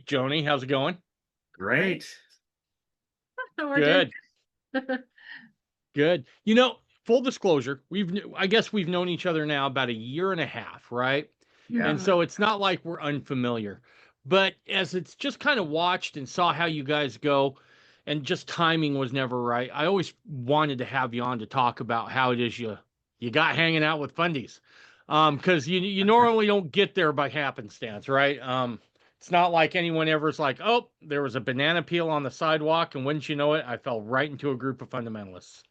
Joni. How's it going? Great. So we're doing Good, good. Full disclosure, I guess we've known each other now about a year and a half, right? Yeah. And Mhm. so it's not like we're unfamiliar. But as it's just kind of watched and saw how you guys go, and just timing was never right. I always wanted to have you on to talk about how it is you got hanging out with fundies. Because you normally don't get there by happenstance, right? It's not like anyone ever's like, oh, there was a banana peel on the sidewalk, and wouldn't you know it, I fell right into a group of fundamentalists.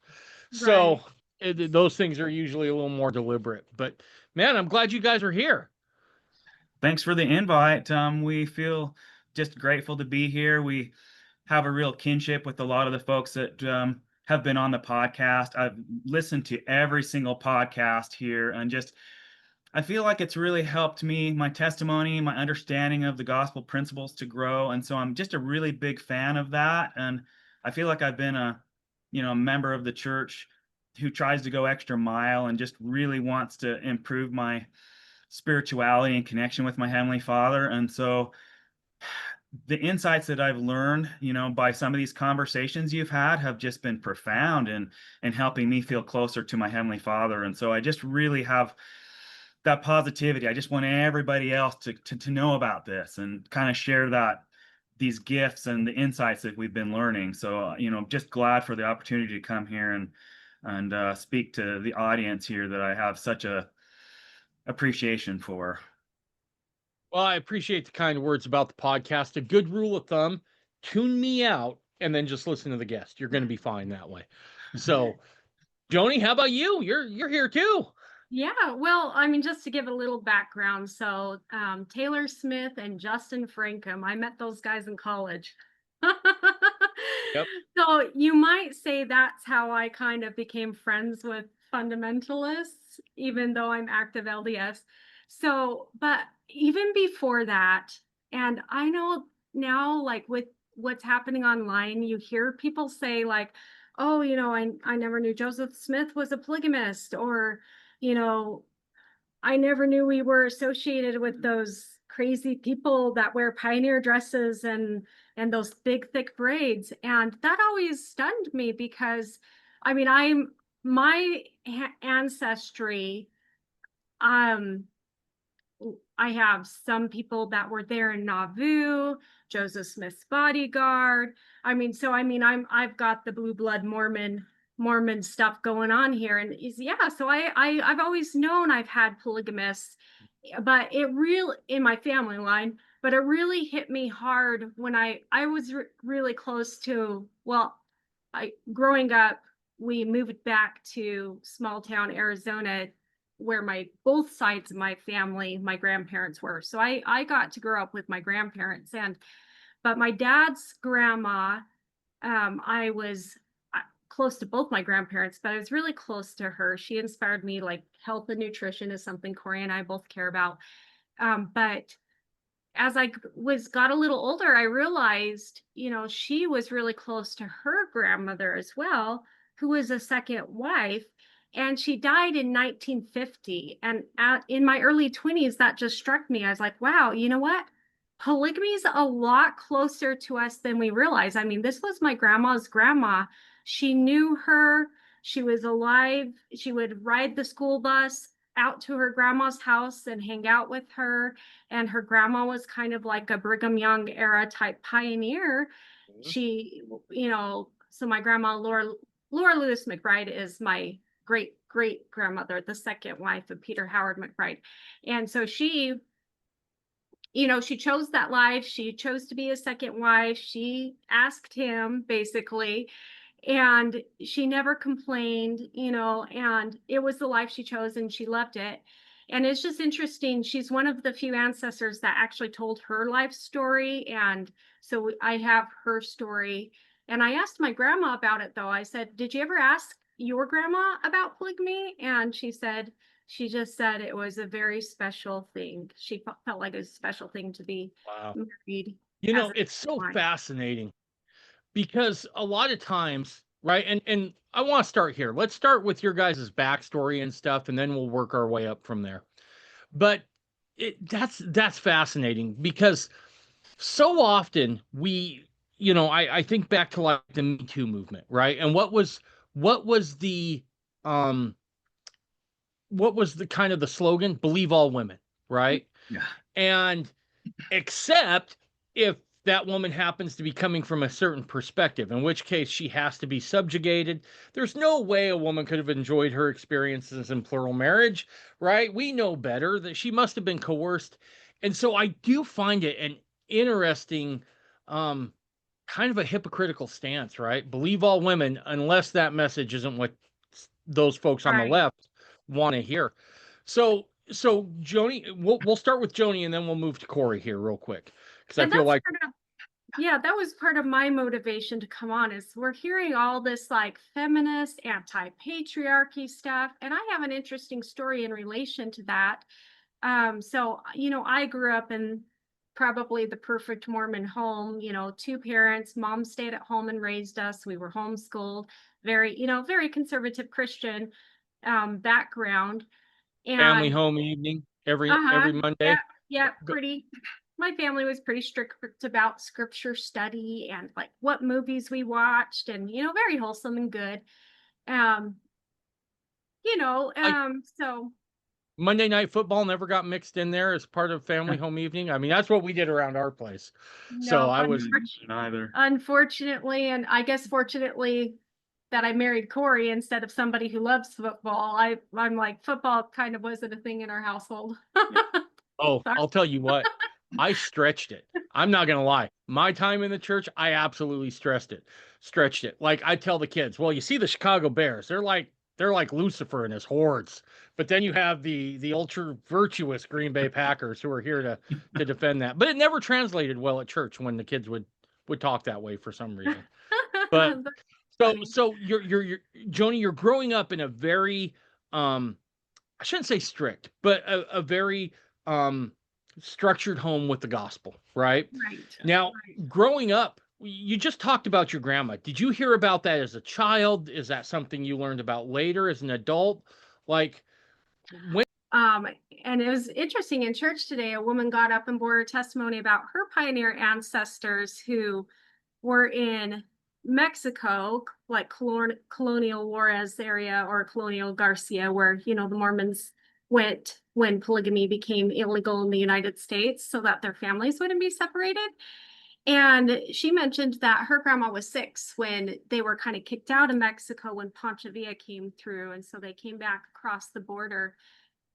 So Right. those things are usually a little more deliberate. But man, I'm glad you guys are here. Thanks for the invite. We feel just grateful to be here. We have a real kinship with a lot of the folks that have been on the podcast. I've listened to every single podcast here, and just I feel like it's really helped me, my testimony, my understanding of the gospel principles to grow. And so I'm just a really big fan of that. And I feel like I've been a member of the church who tries to go extra mile and just really wants to improve my spirituality and connection with my Heavenly Father. And so the insights that I've learned, by some of these conversations you've had have just been profound and helping me feel closer to my Heavenly Father. And so I just really have that positivity. I just want everybody else to know about this and kind of share these gifts and the insights that we've been learning. So, just glad for the opportunity to come here and speak to the audience here that I have such a appreciation for. Well, I appreciate the kind words about the podcast. A good rule of thumb, tune me out and then just listen to the guest. You're going to be fine that way. So, Joni, how about you? You're here too. Yeah. Well, I mean, just to give a little background. So, Taylor Smith and Justin Frankham, I met those guys in college. Yep. So you might say that's how I kind of became friends with fundamentalists, even though I'm active LDS. So, but even before that, and I know now, like with what's happening online, you hear people say like, oh, I never knew Joseph Smith was a polygamist, or, you know, I never knew we were associated with those crazy people that wear pioneer dresses and those big thick braids. And that always stunned me because I mean, I'm my ancestry, um I have some people that were there in Nauvoo, Joseph Smith's bodyguard. I've got the blue blood Mormon stuff going on here, and yeah. So I've always known I've had polygamists, but it really in my family line. But it really hit me hard when I was really close to. Well, I growing up, we moved back to small town Arizona where my both sides of my family, my grandparents were. So I got to grow up with my grandparents, but my dad's grandma, I was close to both my grandparents, but I was really close to her. She inspired me. Like health and nutrition is something Cory and I both care about. But as I got a little older, I realized, she was really close to her grandmother as well, who was a second wife, and she died in 1950. And in my early 20s, that just struck me. I was like, wow, you know what? Polygamy is a lot closer to us than we realize. I mean, this was my grandma's grandma. She knew her. She was alive. She would ride the school bus out to her grandma's house and hang out with her. And her grandma was kind of like a Brigham Young era type pioneer. Mhm. She, so my grandma, Laura Lewis McBride, is my great great grandmother, the second wife of Peter Howard McBride. And so she chose that life. She chose to be a second wife. She asked him basically, and she never complained, and it was the life she chose and she loved it. And it's just interesting. She's one of the few ancestors that actually told her life story. And so I have her story. And I asked my grandma about it, though. I said, did you ever ask your grandma about polygamy? And she just said it was a very special thing. She felt like it was a special thing to be Wow. married as a It's so wife. fascinating because a lot of times, right? And I want to start here. Let's start with your guys' backstory and stuff, and then we'll work our way up from there. But that's fascinating because so often I think back to like the Me Too movement, right? And what was the um what was the kind of the slogan? Believe all women, right? Yeah. And except if that woman happens to be coming from a certain perspective, in which case she has to be subjugated. There's no way a woman could have enjoyed her experiences in plural marriage, right? We know better that she must have been coerced. And so I do find it an interesting, um, kind of a hypocritical stance, right? Believe all women, unless that message isn't what those folks on the Right. left want to hear. So Joni, we'll start with Joni and then we'll move to Cory here real quick because I And feel that's like part of, yeah, that was part of my motivation to come on is we're hearing all this like feminist, anti-patriarchy stuff. And I have an interesting story in relation to that. So, I grew up in probably the perfect Mormon home, two parents, mom stayed at home and raised us. We were homeschooled, very conservative Christian background. family And home evening uh-huh, every yeah, Monday. yeah, Go, pretty. My family was pretty strict about scripture study and like what movies we watched and very wholesome and good. Um, I so Monday night football never got mixed in there as part of family home evening. I mean, that's what we did around our place. So no, I was Neither. unfortunately, and I guess fortunately that I married Cory instead of somebody who loves football. I'm like football kind of wasn't a thing in our household. Oh, Sorry. I'll tell you what, I stretched it. I'm not gonna lie. My time in the church, I absolutely stretched it. Like I tell the kids, well, you see the Chicago Bears, they're like Lucifer and his hordes. But then you have the ultra virtuous Green Bay Packers who are here to defend that. But it never translated well at church when the kids would talk that way for some reason. But That's so funny. so you're Joni, you're growing up in a very um I shouldn't say strict, but a very um, structured home with the gospel, right? Right. Now, growing up, you just talked about your grandma. Did you hear about that as a child? Is that something you learned about later as an adult? Like, when Um, and it was interesting in church today, a woman got up and bore a testimony about her pioneer ancestors who were in Mexico, like Colonial Juarez area or Colonial Garcia, where, the Mormons went when polygamy became illegal in the United States so that their families wouldn't be separated. And she mentioned that her grandma was 6 when they were kind of kicked out of Mexico when Pancha Villa came through. And so they came back across the border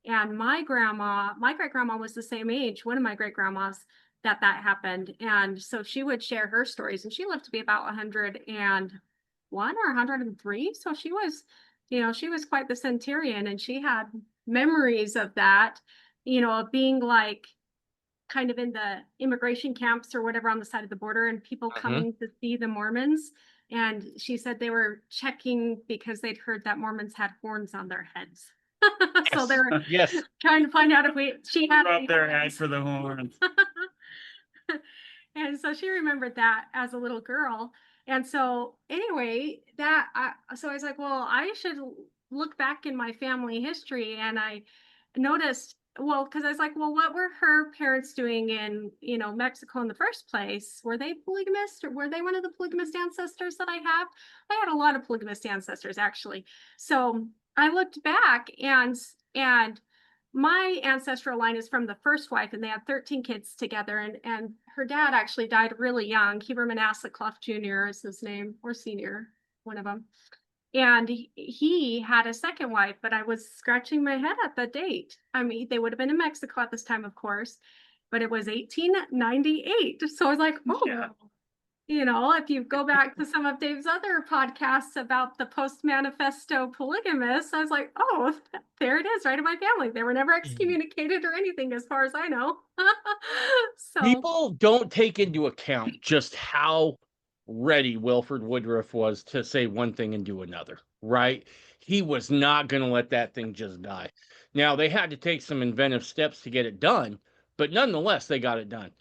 and my great grandma was the same age, one of my great grandmas that happened. And so she would share her stories and she lived to be about 101 or 103. So she was quite the centurion and she had memories of that, of being like kind of in the immigration camps or whatever on the side of the border and people Mhm. coming to see the Mormons. And she said they were checking because they'd heard that Mormons had horns on their heads. So they Yes, were yes, trying to find out if she had Rub any their head horns. for the horns. And so she remembered that as a little girl. And so anyway, so I was like, well, I should look back in my family history. And I noticed, well, because I was like, well, what were her parents doing in, Mexico in the first place? Were they polygamist or were they one of the polygamist ancestors that I have? I had a lot of polygamist ancestors actually. So I looked back and my ancestral line is from the first wife, and they had 13 kids together. And her dad actually died really young. Heber Manasseh Clough Jr. is his name, or senior, one of them. And he had a second wife, but I was scratching my head at the date. I mean, they would have been in Mexico at this time, of course, but it was 1898. So I was like, oh, Yeah. if you go back to some of Dave's other podcasts about the post-manifesto polygamists, I was like, oh, there it is, right in my family. They were never excommunicated or anything, as far as I know. So, people don't take into account just how ready Wilford Woodruff was to say one thing and do another, right? He was not going to let that thing just die. Now, they had to take some inventive steps to get it done, but nonetheless, they got it done.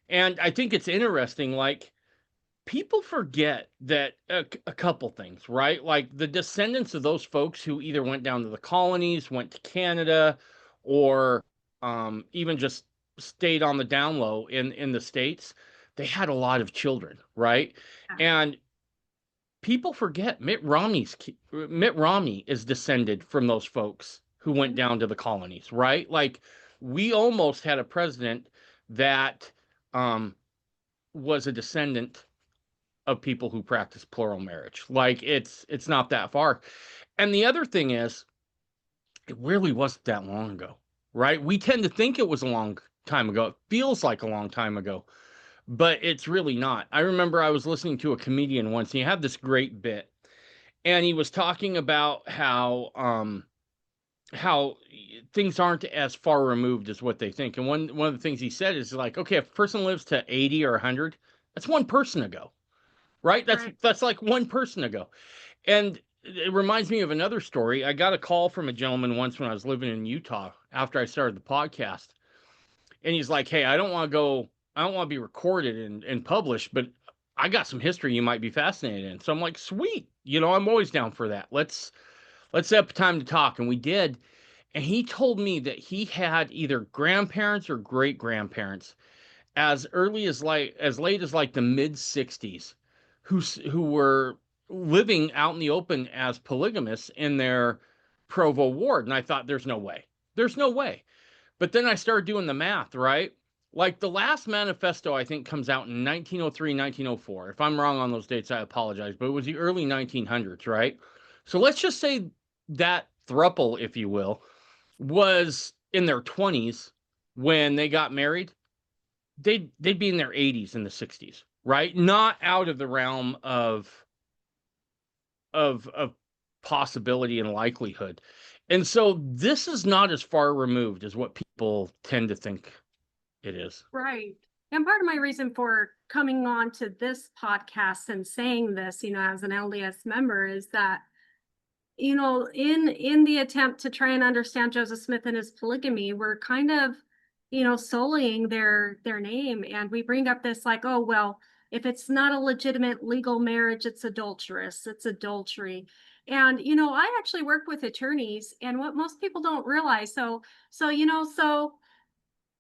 And I think it's interesting, like, people forget that a couple things, right? Like the descendants of those folks who either went down to the colonies, went to Canada, or even just stayed on the down low in the States, they had a lot of children, right? Yeah. And people forget Mitt Romney is descended from those folks who went down to the colonies, right? Like we almost had a president that um, was a descendant of people who practice plural marriage. Like it's not that far. And the other thing is, it really wasn't that long ago, right? We tend to think it was a long time ago. It feels like a long time ago, but it's really not. I remember I was listening to a comedian once, and he had this great bit, and he was talking about how things aren't as far removed as what they think. And one of the things he said is like, okay, if a person lives to 80 or 100, that's one person ago, right? Right. That's like one person ago. And it reminds me of another story. I got a call from a gentleman once when I was living in Utah after I started the podcast. And he's like, hey, I don't want to be recorded and published, but I got some history you might be fascinated in. So I'm like, sweet. I'm always down for that. Let's set up time to talk. And we did. And he told me that he had either grandparents or great grandparents as early as late as like the mid 60s who were living out in the open as polygamists in their Provo ward. And I thought, there's no way. There's no way. But then I started doing the math, right? Like the last manifesto, I think, comes out in 1903, 1904. If I'm wrong on those dates, I apologize, but it was the early 1900s, right? So let's just say that thruple, if you will, was in their 20s when they got married. They'd be in their 80s in the 60s, right? Not out of the realm of possibility and likelihood. And so this is not as far removed as what people tend to think it is. Right. And part of my reason for coming on to this podcast and saying this, as an LDS member, is that, in the attempt to try and understand Joseph Smith and his polygamy, we're kind of, sullying their name. And we bring up this like, oh, well, if it's not a legitimate legal marriage, it's adulterous, it's adultery. And, I actually work with attorneys, and what most people don't realize. So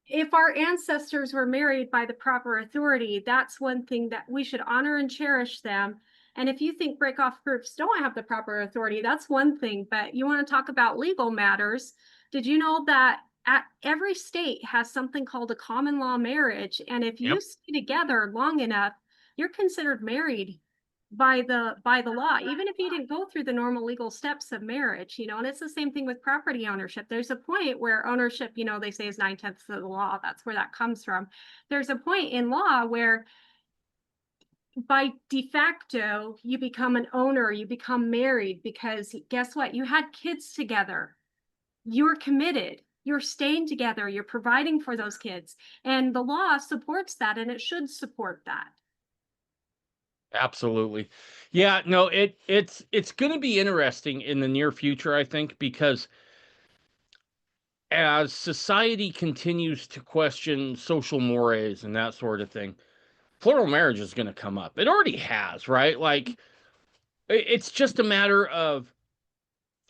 if our ancestors were married by the proper authority, that's one thing that we should honor and cherish them. And if you think break off proofs don't have the proper authority, that's one thing. But you want to talk about legal matters. Did you know that every state has something called a common law marriage? And if you Yep. stay together long enough, you're considered married by the law, even if you didn't go through the normal legal steps of marriage. And it's the same thing with property ownership. There's a point where ownership, they say, is 9/10 of the law. That's where that comes from. There's a point in law where by de facto you become an owner, you become married, because guess what? You had kids together, you're committed, you're staying together, you're providing for those kids, and the law supports that, and it should support that. Absolutely. Yeah, no, it's going to be interesting in the near future, I think, because as society continues to question social mores and that sort of thing, plural marriage is going to come up. It already has, right? Like it's just a matter of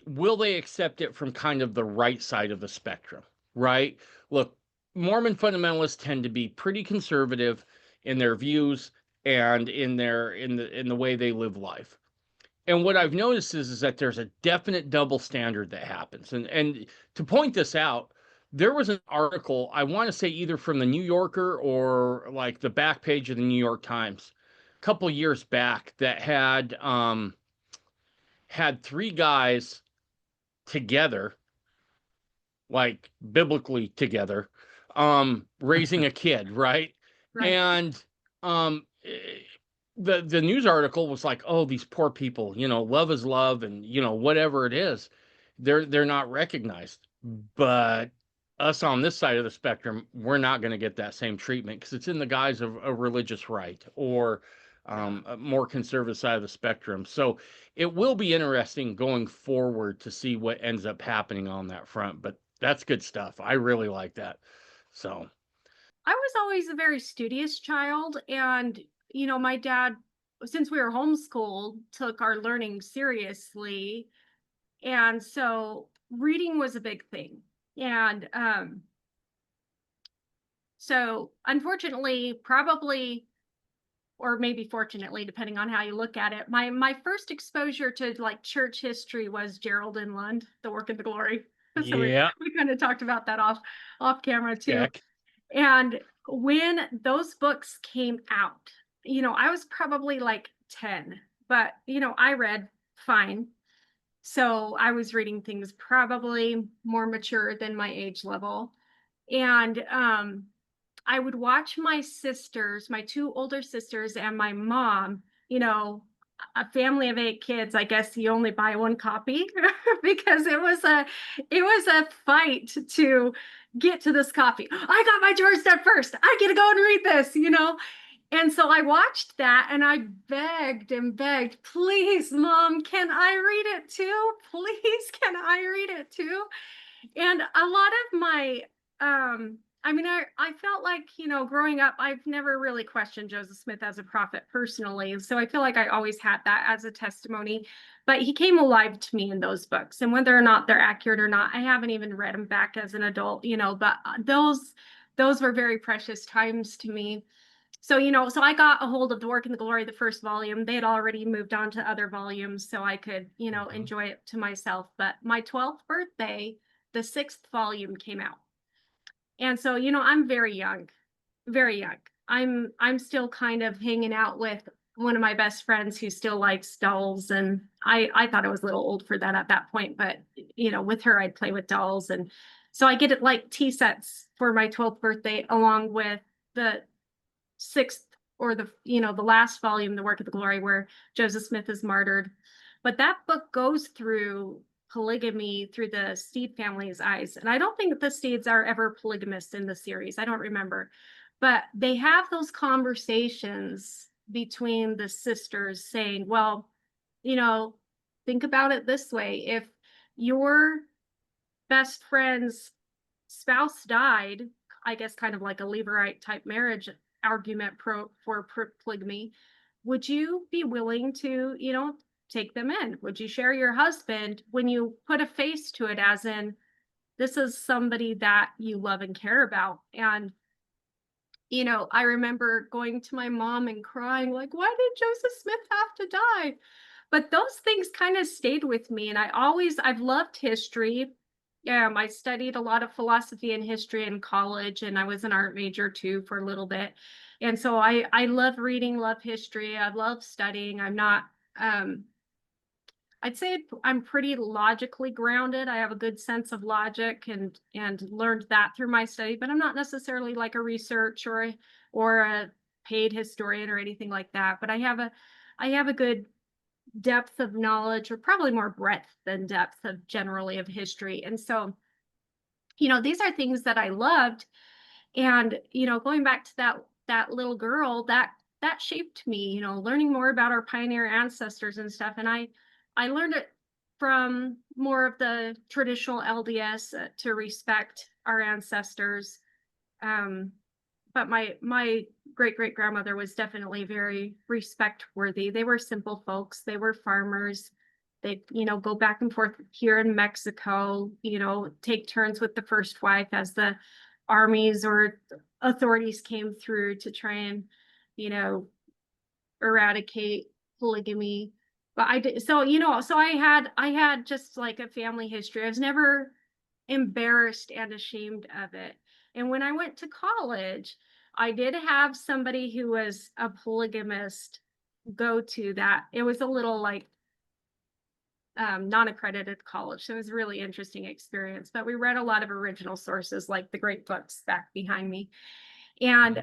will they accept it from kind of the right side of the spectrum, right? Look, Mormon fundamentalists tend to be pretty conservative in their views and in the way they live life. And what I've noticed is that there's a definite double standard that happens. And to point this out, there was an article, I want to say either from the New Yorker or like the back page of the New York Times a couple years back that had three guys together, like biblically together, raising a kid, right? Right. And the news article was like, oh, these poor people, love is love, and whatever it is, they're not recognized. But us on this side of the spectrum, we're not going to get that same treatment because it's in the guise of a religious right or a more conservative side of the spectrum. So it will be interesting going forward to see what ends up happening on that front. But that's good stuff. I really like that. So I was always a very studious child, and my dad, since we were homeschooled, took our learning seriously, and so reading was a big thing. And So unfortunately, probably, or maybe fortunately, depending on how you look at it, my first exposure to like church history was Geraldine Lund, The Work of the Glory. So Yeah. we kind of talked about that off camera too. Check. And when those books came out, I was probably like 10, but I read fine. So I was reading things probably more mature than my age level. And I would watch my sisters, my two older sisters, and my mom, a family of 8 kids. I guess you only buy one copy because it was a fight to get to this copy. I got my chores done first. I get to go and read this. And so I watched that and I begged and begged, please, mom, can I read it too? Please, can I read it too? And a lot of my I felt like, growing up, I've never really questioned Joseph Smith as a prophet personally. So I feel like I always had that as a testimony. But he came alive to me in those books. And whether or not they're accurate or not, I haven't even read them back as an adult, but those were very precious times to me. So, so I got a hold of The Work and the Glory, the first volume. They had already moved on to other volumes, so I could, enjoy it to myself. But my 12th birthday, the sixth volume came out. And so, I'm very young, very young. I'm still kind of hanging out with one of my best friends who still likes dolls. And I thought I was a little old for that at that point, but with her, I'd play with dolls. And so I get it like tea sets for my 12th birthday, along with the sixth, or the last volume, The Work of the Glory, where Joseph Smith is martyred. But that book goes through polygamy through the Steed family's eyes. And I don't think the Steeds are ever polygamous in the series. I don't remember. But they have those conversations between the sisters saying, well, think about it this way. If your best friend's spouse died, I guess kind of like a Levirate type marriage argument for polygamy, would you be willing to, take them in? Would you share your husband when you put a face to it, as in, this is somebody that you love and care about? And, I remember going to my mom and crying, like, why did Joseph Smith have to die? But those things kind of stayed with me. And I've loved history. I studied a lot of philosophy and history in college, and I was an art major too for a little bit. And so I love reading, love history. I love studying. I'm not, I'd say I'm pretty logically grounded. I have a good sense of logic and learned that through my study, but I'm not necessarily like a research or a paid historian or anything like that. But I have a good depth of knowledge, or probably more breadth than depth of generally of history. And so, these are things that I loved. And, going back to that little girl, that shaped me, learning more about our pioneer ancestors and stuff. And I learned it from more of the traditional LDS, to respect our ancestors. But my great great grandmother was definitely very respect worthy. They were simple folks. They were farmers. They go back and forth here in Mexico. Take turns with the first wife as the armies or authorities came through to try and eradicate polygamy. But I did, so I had just like a family history. I was never embarrassed and ashamed of it. And when I went to college, I did have somebody who was a polygamist go to that. It was a little like non-accredited college. So it was a really interesting experience. But we read a lot of original sources, like the great books back behind me. And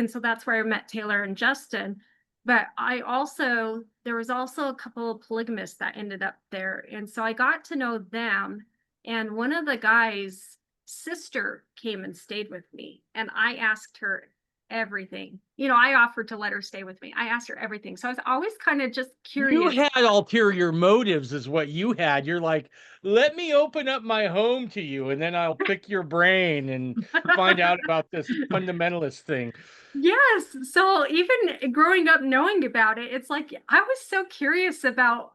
so that's where I met Taylor and Justin. But there was also a couple of polygamists that ended up there. And so I got to know them. And one of the guys' sister came and stayed with me. And I asked her everything. I offered to let her stay with me. I asked her everything. So I was always kind of just You curious. had ulterior motives, is what you had. You're like, let me open up my home to you, and then I'll pick your brain and find out about this fundamentalist thing. Yes. So even growing up knowing about it, it's like I was so curious about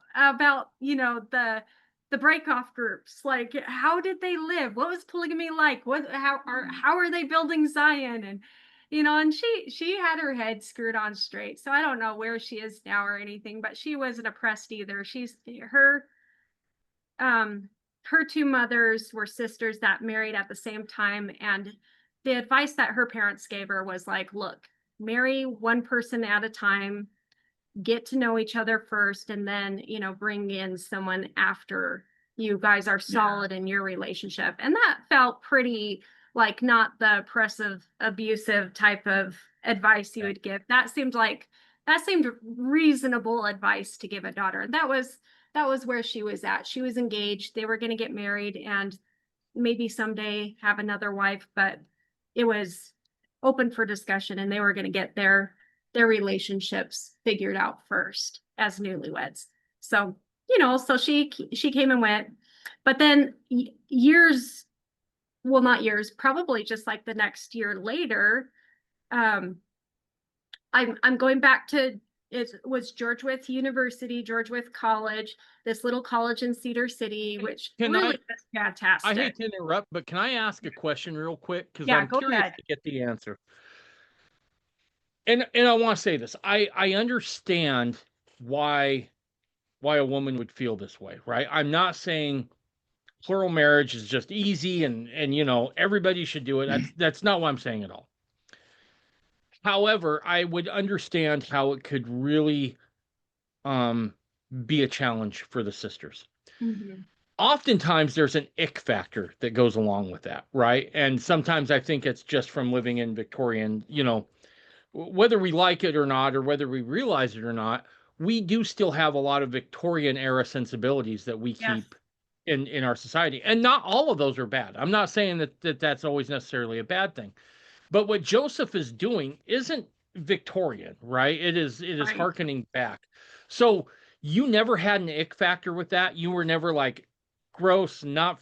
the the breakoff groups, like how did they live? What was polygamy like? How are they building Zion? And and she had her head screwed on straight. So I don't know where she is now or anything, but she wasn't oppressed either. Her two mothers were sisters that married at the same time, and the advice that her parents gave her was like, look, marry one person at a time, get to know each other first, and then bring in someone after you guys are solid in your relationship. And that felt pretty like not the oppressive, abusive type of advice you would give. That seemed reasonable advice to give a daughter. That was where she was at. She was engaged, they were going to get married and maybe someday have another wife, but it was open for discussion, and they were going to get their relationships figured out first as newlyweds. So so she came and went, but then years, well, not years, probably just like the next year later, I'm going back to, it was George Wythe College, this little college in Cedar City, which really was fantastic. I hate to interrupt, but can I ask a question real quick? Because Yeah, I'm go curious ahead. to get the answer. And I want to say this. I understand why a woman would feel this way, right? I'm not saying plural marriage is just easy and everybody should do it. That's not what I'm saying at all. However, I would understand how it could really be a challenge for the sisters. Mm-hmm. Oftentimes there's an ick factor that goes along with that, right? And sometimes I think it's just from living in Victorian, whether we like it or not, or whether we realize it or not, we do still have a lot of Victorian era sensibilities that we keep in our society. And not all of those are bad. I'm not saying that that's always necessarily a bad thing. But what Joseph is doing isn't Victorian, right? It is Right. hearkening back. So you never had an ick factor with that. You were never like gross, not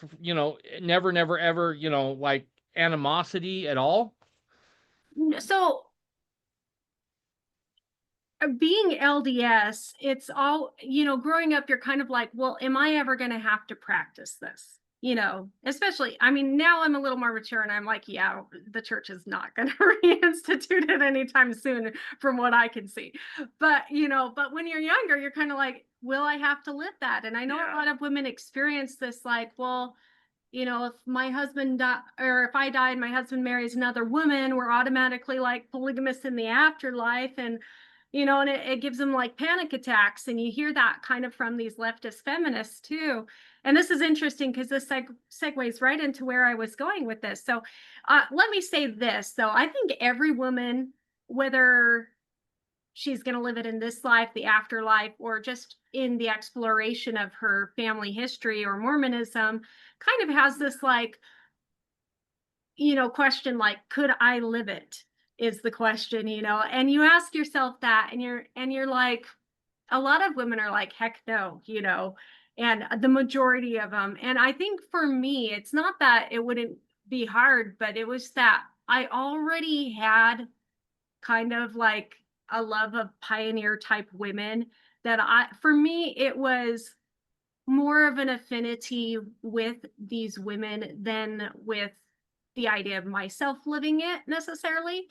never ever, like animosity at all. So being LDS, it's all, growing up, you're kind of like, well, am I ever going to have to practice this? Especially, I mean, now I'm a little more mature and I'm like, yeah, the church is not going to reinstitute it anytime soon from what I can see. But, but when you're younger, you're kind of like, will I have to live that? And I know a lot of women experience this, like, well, if my husband or if I die and my husband marries another woman, we're automatically like polygamists in the afterlife. And and it gives them like panic attacks. And you hear that kind of from these leftist feminists too. And this is interesting because this segues right into where I was going with this. So let me say this, though. I think every woman, whether she's going to live it in this life, the afterlife, or just in the exploration of her family history or Mormonism, kind of has this like, question like, could I live it? Is the question, and you ask yourself that, and you're like, a lot of women are like, heck no, and the majority of them. And I think for me, it's not that it wouldn't be hard, but it was that I already had kind of like a love of pioneer type women that for me, it was more of an affinity with these women than with the idea of myself living it necessarily.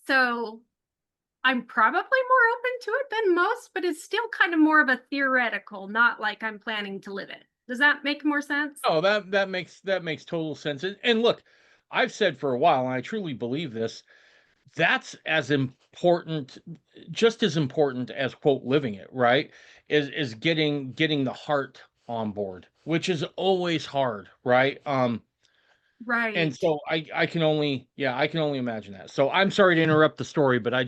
So I'm probably more open to it than most, but it's still kind of more of a theoretical, not like I'm planning to live it. Does that make more sense? Oh, that makes total sense. And look, I've said for a while, and I truly believe this, that's as important, just as important as quote living it, right? Is getting the heart on board, which is always hard, right? Right. And so I can only imagine that. So I'm sorry to interrupt the story, but I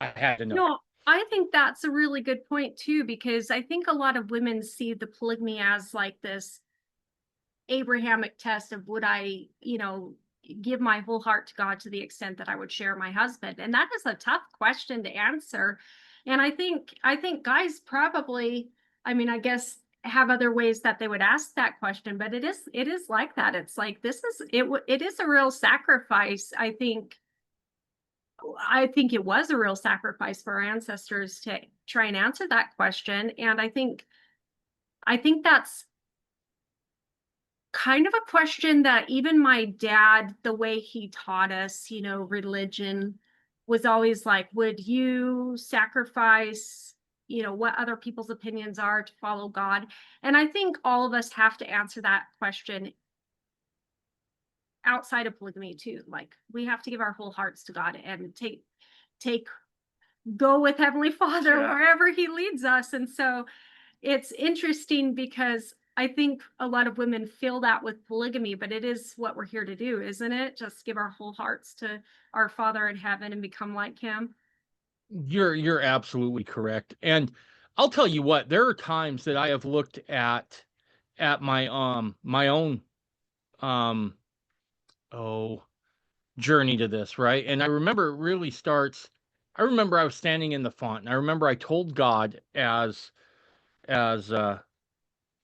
had to know. No, I think that's a really good point too, because I think a lot of women see the polygamy as like this Abrahamic test of would I, give my whole heart to God to the extent that I would share my husband. And that is a tough question to answer. And I think guys probably, I mean, I guess have other ways that they would ask that question, but it is like that. It's like, it is a real sacrifice, I think, I think it was a real sacrifice for our ancestors to try and answer that question. And I think that's kind of a question that even my dad, the way he taught us, religion, was always like, would you sacrifice, what other people's opinions are to follow God? And I think all of us have to answer that question outside of polygamy too. Like, we have to give our whole hearts to God and take go with Heavenly Father wherever he leads us. And so it's interesting because I think a lot of women feel that with polygamy, but it is what we're here to do, isn't it? Just give our whole hearts to our Father in heaven and become like him. You're absolutely correct. And I'll tell you what, there are times that I have looked at my own um oh journey to this, right? And I remember it really starts. I remember I was standing in the font, and I remember I told God as uh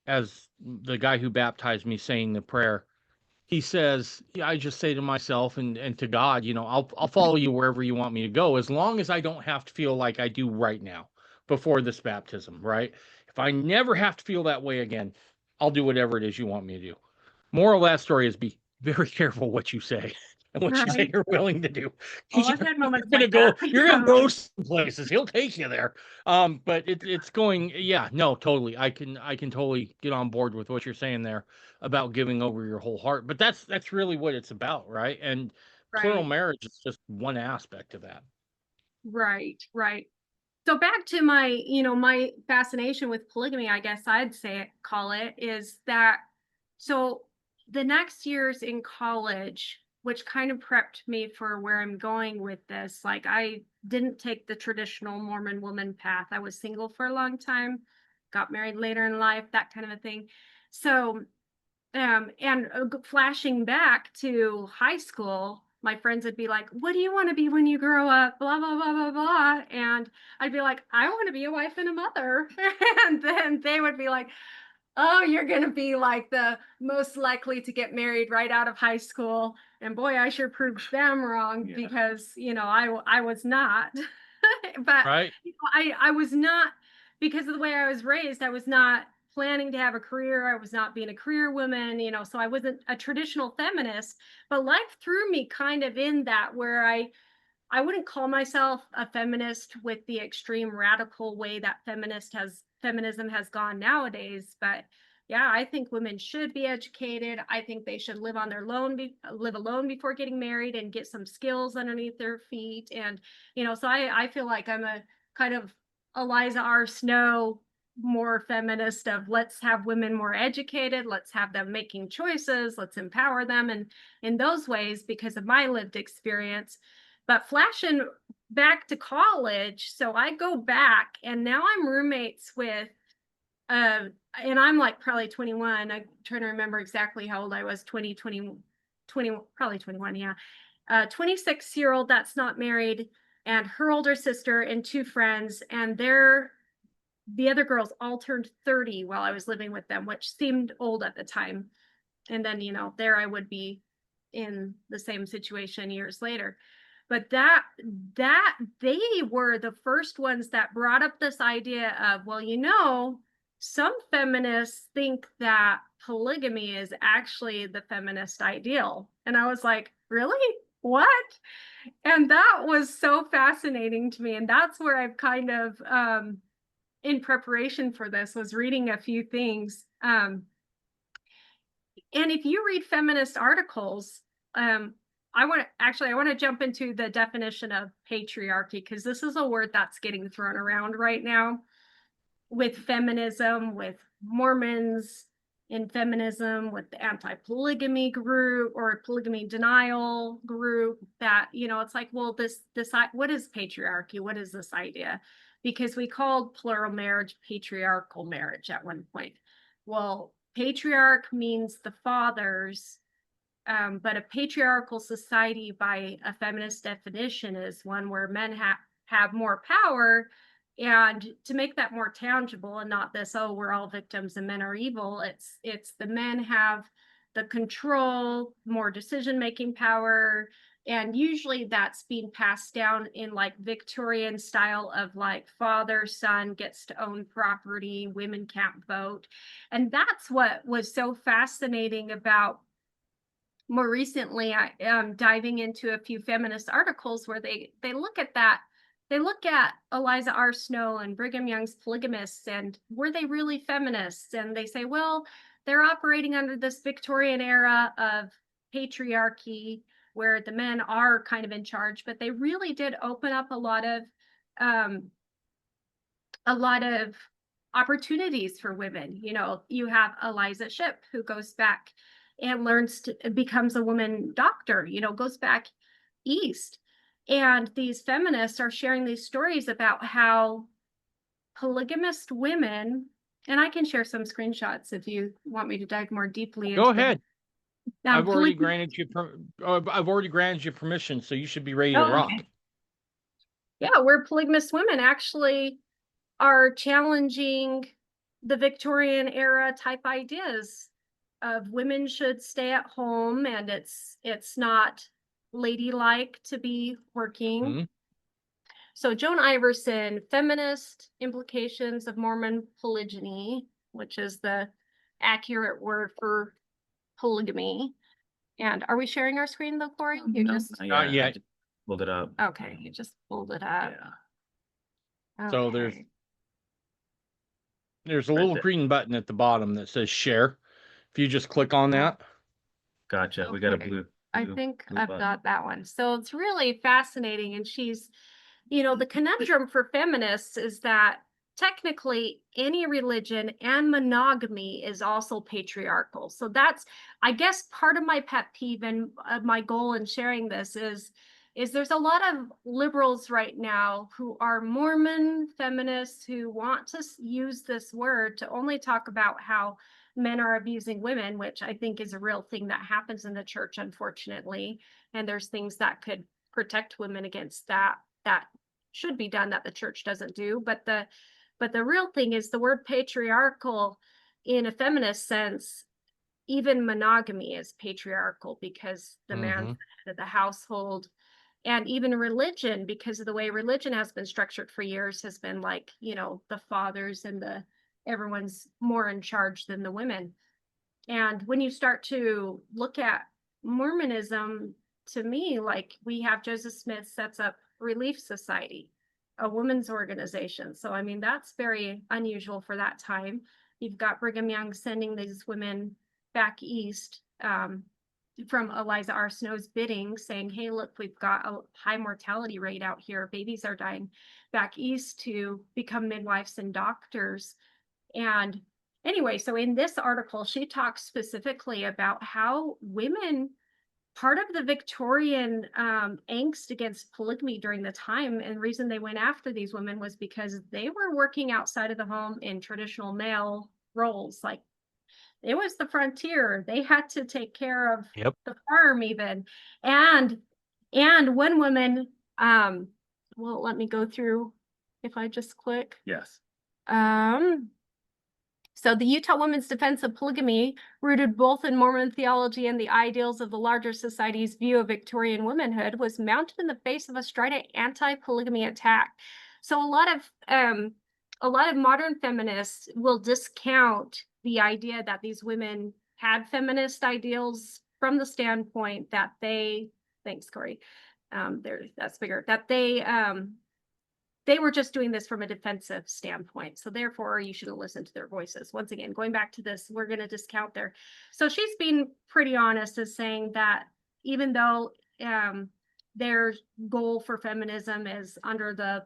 as the guy who baptized me saying the prayer. He says, yeah, I just say to myself and to God, I'll follow you wherever you want me to go, as long as I don't have to feel like I do right now before this baptism, right? If I never have to feel that way again, I'll do whatever it is you want me to do. Moral of that story is be very careful what you say and what you say Right. you're willing to do. Oh, I've had moments You're gonna like go, that. you're gonna go some places. He'll take you there. But it's going, yeah, no, totally. I can totally get on board with what you're saying there about giving over your whole heart. But that's really what it's about, right? And plural Right, marriage is just one aspect of that. right, right. So back to my fascination with polygamy, I guess I'd call it, is that so the next years in college, which kind of prepped me for where I'm going with this, like I didn't take the traditional Mormon woman path. I was single for a long time, got married later in life, that kind of a thing. So and flashing back to high school, my friends would be like, what do you want to be when you grow up? Blah, blah, blah, blah, blah. And I'd be like, I want to be a wife and a mother. And then they would be like, oh, you're going to be like the most likely to get married right out of high school. And boy, I sure proved them wrong because, I was not. But Right? I was not, because of the way I was raised, I was not planning to have a career. I was not being a career woman, so I wasn't a traditional feminist, but life threw me kind of in that where I wouldn't call myself a feminist with the extreme radical way that feminism has gone nowadays, but yeah, I think women should be educated. I think they should live alone before getting married and get some skills underneath their feet. And so I feel like I'm a kind of Eliza R. Snow, more feminist of let's have women more educated, let's have them making choices, let's empower them and in those ways because of my lived experience. But flashing back to college, so I go back and now I'm roommates with and I'm like probably 21. I'm trying to remember exactly how old I was, 20, probably 21, yeah. 26-year-old that's not married, and her older sister and two friends, and the other girls all turned 30 while I was living with them, which seemed old at the time. And then, there I would be in the same situation years later. But that they were the first ones that brought up this idea of, well, some feminists think that polygamy is actually the feminist ideal. And I was like, really? What? And that was so fascinating to me. And that's where I've kind of in preparation for this was reading a few things. And if you read feminist articles, I want to jump into the definition of patriarchy because this is a word that's getting thrown around right now with feminism, with Mormons in feminism, with the anti-polygamy group or polygamy denial group. That it's like, well, this what is patriarchy? What is this idea? Because we called plural marriage patriarchal marriage at one point. Well, patriarch means the fathers, but a patriarchal society by a feminist definition is one where men have more power. And to make that more tangible and not this, oh, we're all victims and men are evil, it's the men have the control, more decision-making power, And usually that's being passed down in like Victorian style of like father, son gets to own property, women can't vote. And that's what was so fascinating about more recently, I am diving into a few feminist articles where they look at that. They look at Eliza R. Snow and Brigham Young's polygamists, and were they really feminists? And they say, well, they're operating under this Victorian era of patriarchy where the men are kind of in charge, but they really did open up um, a lot of opportunities for women. You know, you have Eliza Shipp, who goes back and becomes a woman doctor, you know, goes back east. And these feminists are sharing these stories about how polygamist women, and I can share some screenshots if you want me to dive more deeply Go into them. ahead. I've already granted you permission, so you should be ready to rock. Okay. Yeah, where polygamous women actually are challenging the Victorian era type ideas of women should stay at home and it's not ladylike to be working. Mhm. So Joan Iverson, Feminist Implications of Mormon Polygyny, which is the accurate word for polygamy. And are we sharing our screen though, Cory? You No, just not yet. yet. I just pulled it up. okay, you just pulled it up. Yeah. So Okay. there's a Right little there. green button at the bottom that says share. If you just click on that. Gotcha. We got a Okay. blue. I blue- think blue I've button. got that one. So it's really fascinating. And she's, you know, the conundrum for feminists is that technically any religion and monogamy is also patriarchal. So that's, I guess, part of my pet peeve and my goal in sharing this is there's a lot of liberals right now who are Mormon feminists who want to use this word to only talk about how men are abusing women, which I think is a real thing that happens in the church, unfortunately. And there's things that could protect women against that should be done that the church doesn't do. But the real thing is the word patriarchal in a feminist sense, even monogamy is patriarchal because the man's the head of the household. And even religion, because of the way religion has been structured for years, has been like, you know, the fathers and everyone's more in charge than the women. And when you start to look at Mormonism, to me, like we have Joseph Smith sets up Relief Society, a women's organization. So, I mean, that's very unusual for that time. You've got Brigham Young sending these women back east from Eliza R. Snow's bidding, saying, hey, look, we've got a high mortality rate out here. Babies are dying back east to become midwives and doctors. And anyway, so in this article, she talks specifically about how women, part of the Victorian angst against polygamy during the time, and the reason they went after these women was because they were working outside of the home in traditional male roles. Like it was the frontier. They had to take care of the farm even. And one woman, well, let me go through if I just click. Yes. So the Utah Women's Defense of Polygamy, rooted both in Mormon theology and the ideals of the larger society's view of Victorian womanhood, was mounted in the face of a strident anti-polygamy attack. So a lot of modern feminists will discount the idea that these women had feminist ideals from the standpoint that thanks, Cory, that's bigger, that they were just doing this from a defensive standpoint. So therefore, you shouldn't listen to their voices. Once again, going back to this, we're going to discount their. So she's being pretty honest as saying that even though their goal for feminism is under the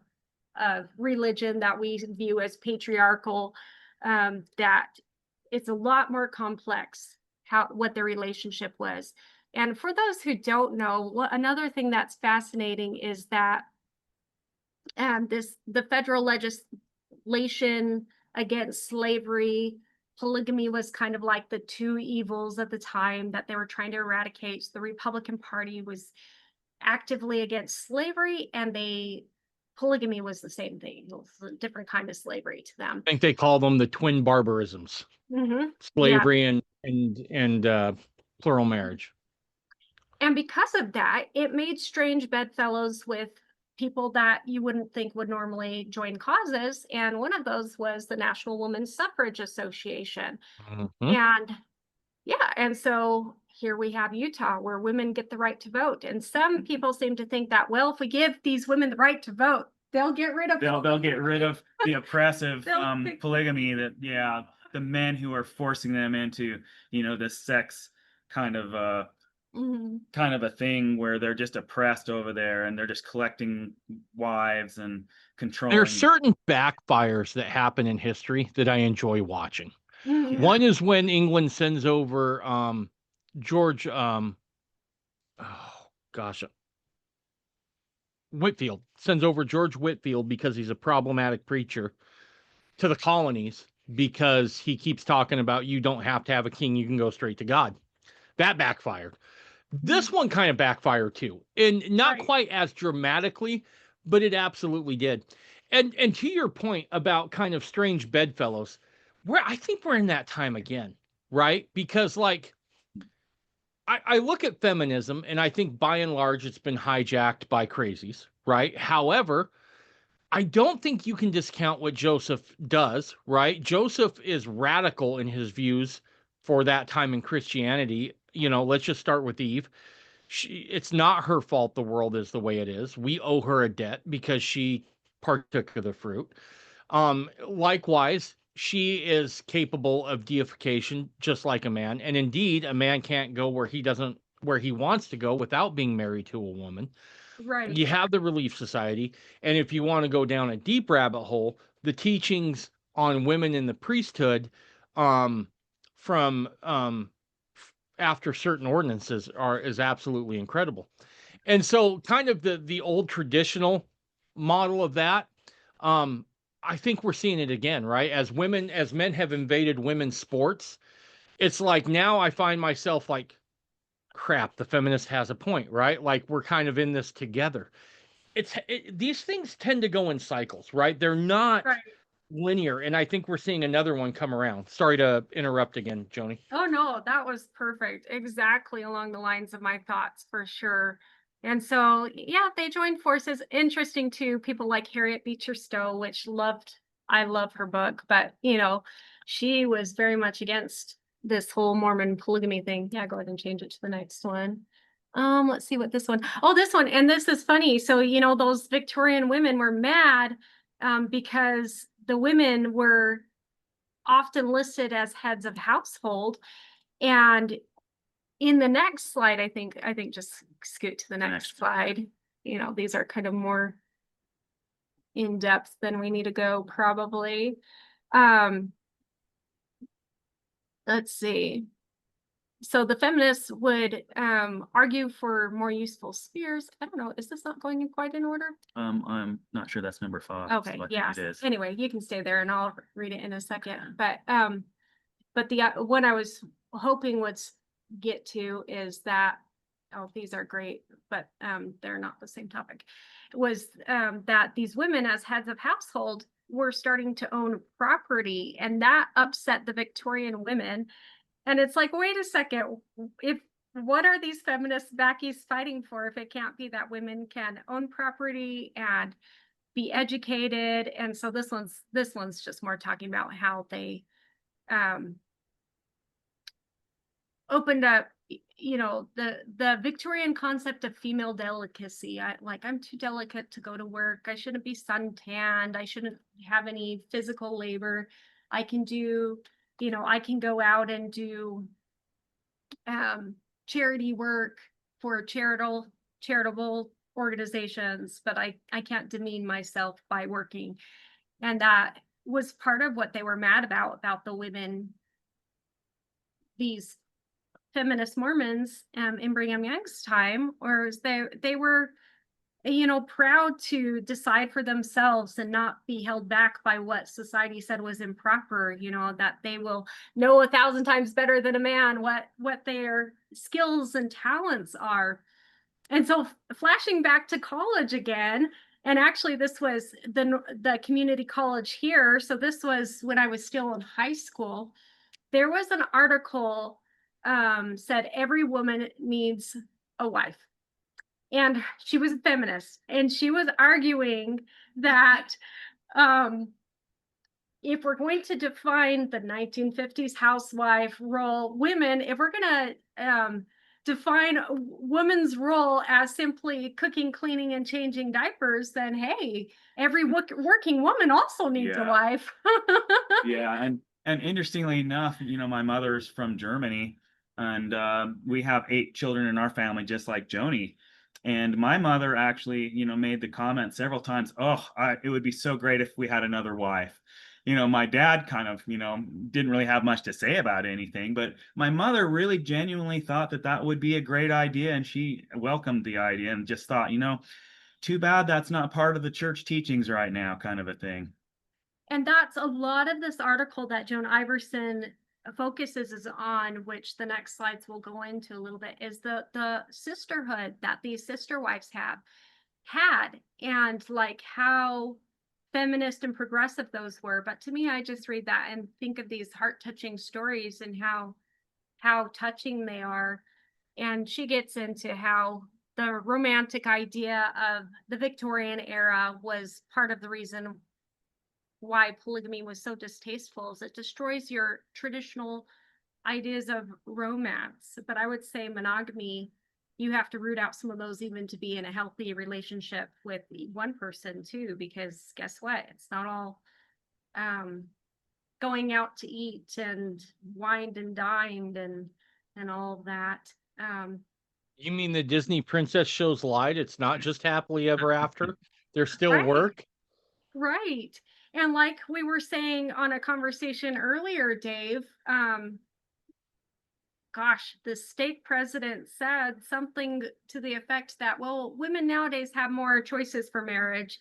religion that we view as patriarchal, that it's a lot more complex what their relationship was. And for those who don't know, another thing that's fascinating is that the federal legislation against slavery, polygamy was kind of like the two evils at the time that they were trying to eradicate. The Republican Party was actively against slavery, and polygamy was the same thing. It was a different kind of slavery to them. I think they call them the twin barbarisms. Mm-hmm. Slavery and plural marriage. And because of that, it made strange bedfellows with people that you wouldn't think would normally join causes. And one of those was the National Women's Suffrage Association. Mhm. And yeah, and so here we have Utah where women get the right to vote. And some people seem to think that, well, if we give these women the right to vote, they'll get rid of They'll get rid of the oppressive They'll pick- polygamy that, yeah, the men who are forcing them into, this sex kind of Mhm. kind of a thing where they're just oppressed over there and they're just collecting wives and There are controlling. certain backfires that happen in history that I enjoy watching. Mhm. One is when England sends over George oh gosh, Whitfield sends over George Whitfield because he's a problematic preacher to the colonies because he keeps talking about you don't have to have a king, you can go straight to God. That backfired. This one kind of backfired too, and not Right. quite as dramatically, but it absolutely did. And to your point about kind of strange bedfellows, I think we're in that time again, right? Because like I look at feminism and I think by and large it's been hijacked by crazies, right? However, I don't think you can discount what Joseph does, right? Joseph is radical in his views for that time in Christianity. Let's just start with Eve. It's not her fault the world is the way it is. We owe her a debt because she partook of the fruit. Likewise, she is capable of deification just like a man. And indeed, a man can't go where he wants to go without being married to a woman. Right. You have the Relief Society, and if you want to go down a deep rabbit hole, the teachings on women in the priesthood, um, from after certain ordinances is absolutely incredible. And so, kind of the old traditional model of that, um, I think we're seeing it again, right? As men have invaded women's sports, it's like now I find myself like, crap, the feminist has a point, right? Like we're kind of in this together. These things tend to go in cycles, right? They're not Right. linear, and I think we're seeing another one come around. Sorry to interrupt again, Joni. Oh no, that was perfect. Exactly along the lines of my thoughts for sure. And so, yeah, they joined forces. Interesting too, people like Harriet Beecher Stowe, I love her book, but she was very much against this whole Mormon polygamy thing. Yeah, go ahead and change it to the next one. Let's see what this one. Oh, this one. And this is funny. So, those Victorian women were mad because the women were often listed as heads of household. And in the next slide, I think just scoot to the next slide. These are kind of more in depth than we need to go probably. Um, let's see. So the feminists would argue for more useful spheres. I don't know. Is this not going in quite in order? I'm not sure that's number 5. Okay, So I think yeah. it is. Anyway, you can stay there and I'll read it in a second. But the one I was hoping would get to is that, oh, these are great, but they're not the same topic. Was that these women as heads of household were starting to own property, and that upset the Victorian women. And it's like, wait a second, if what are these feminist backies fighting for if it can't be that women can own property and be educated? And so this one's just more talking about how they um opened up the Victorian concept of female delicacy. I'm too delicate to go to work. I shouldn't be suntanned. I shouldn't have any physical labor. I can do, I can go out and do charity work for charitable organizations, but I can't demean myself by working. And that was part of what they were mad about the women, these feminist Mormons in Brigham Young's time, or they were proud to decide for themselves and not be held back by what society said was improper, that they will know 1,000 times better than a man what their skills and talents are. And so flashing back to college again, and actually this was the community college here, so this was when I was still in high school. There was an article said every woman needs a wife. And she was a feminist, and she was arguing that um, if we're going to define the 1950s housewife role, women, if we're going to define a woman's role as simply cooking, cleaning, and changing diapers, then hey, every working woman also needs a Yeah. wife. Yeah, and interestingly enough, my mother's from Germany, and we have 8 children in our family, just like Joni. And my mother actually, made the comment several times, "Oh, it would be so great if we had another wife." My dad kind of, didn't really have much to say about anything, but my mother really genuinely thought that that would be a great idea, and she welcomed the idea and just thought, too bad that's not part of the church teachings right now, kind of a thing. And that's a lot of this article that Joan Iverson focuses is on, which the next slides will go into a little bit, is the sisterhood that these sister wives have had, and like how feminist and progressive those were. But to me, I just read that and think of these heart-touching stories and how touching they are. And she gets into how the romantic idea of the Victorian era was part of the reason why polygamy was so distasteful, is it destroys your traditional ideas of romance. But I would say monogamy, you have to root out some of those even to be in a healthy relationship with one person too, because guess what? It's not all going out to eat and wined and dined and all of that. You mean the Disney princess shows light? It's not just happily ever after. There's still Right, work. right. And like we were saying on a conversation earlier, Dave, gosh, the state president said something to the effect that, well, women nowadays have more choices for marriage.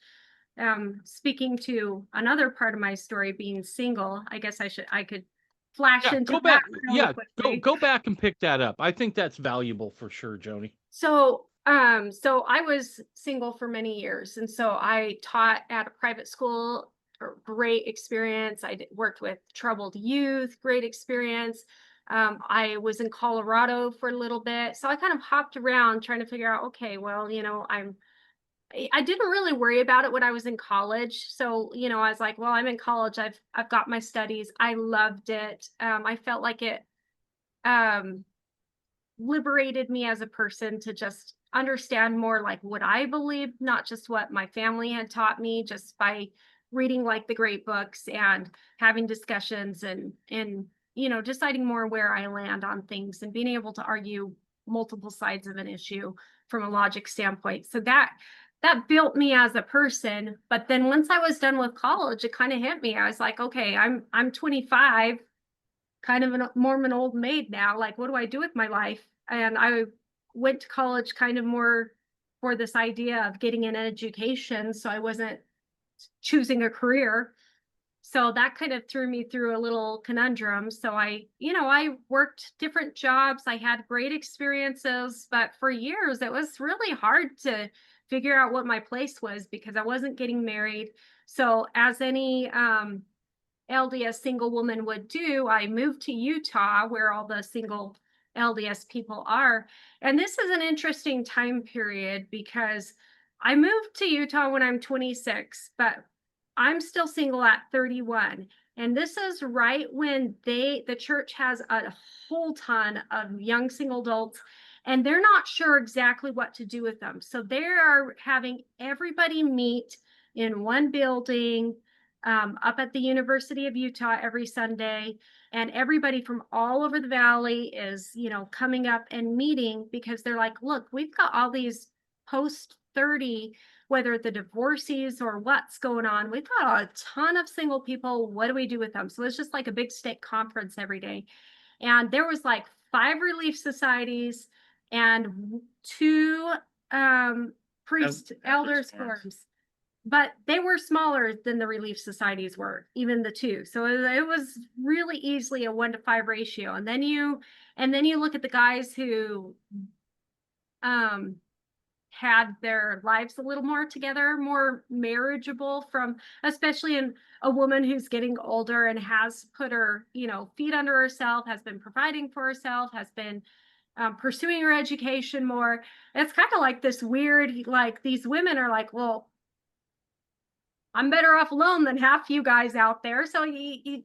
Speaking to another part of my story, being single, I guess I could flash Yeah, into go that back. really Yeah, go quickly. go back and pick that up. I think that's valuable for sure, Joni. So I was single for many years, and so I taught at a private school. Great experience. Worked with troubled youth. Great experience. I was in Colorado for a little bit, so I kind of hopped around trying to figure out. Okay, well, I didn't really worry about it when I was in college. So, I was like, well, I'm in college. I've got my studies. I loved it. I felt like it um liberated me as a person to just understand more like what I believed, not just what my family had taught me, just by reading like the great books and having discussions and deciding more where I land on things and being able to argue multiple sides of an issue from a logic standpoint. So that built me as a person. But then once I was done with college, it kind of hit me. I was like, okay, I'm 25, kind of more of an old maid now. Like, what do I do with my life? And I went to college kind of more for this idea of getting an education. So I wasn't choosing a career. So that kind of threw me through a little conundrum. So I worked different jobs. I had great experiences, but for years it was really hard to figure out what my place was because I wasn't getting married. So as any LDS single woman would do, I moved to Utah where all the single LDS people are. And this is an interesting time period because I moved to Utah when I'm 26, but I'm still single at 31. And this is right when the church has a whole ton of young single adults and they're not sure exactly what to do with them. So they are having everybody meet in one building up at the University of Utah every Sunday. And everybody from all over the valley is, coming up and meeting because they're like, look, we've got all these post 30, whether the divorcees or what's going on. We've got a ton of single people. What do we do with them? So it's just like a big state conference every day. And there was like 5 relief societies and 2 priest elders forums, but they were smaller than the relief societies were, even the 2. So it was really easily a 1-to-5 ratio. And then you look at the guys who um had their lives a little more together, more marriageable, from especially in a woman who's getting older and has put her, feet under herself, has been providing for herself, has been pursuing her education more. It's kind of like this weird, like these women are like, well, I'm better off alone than half you guys out there. So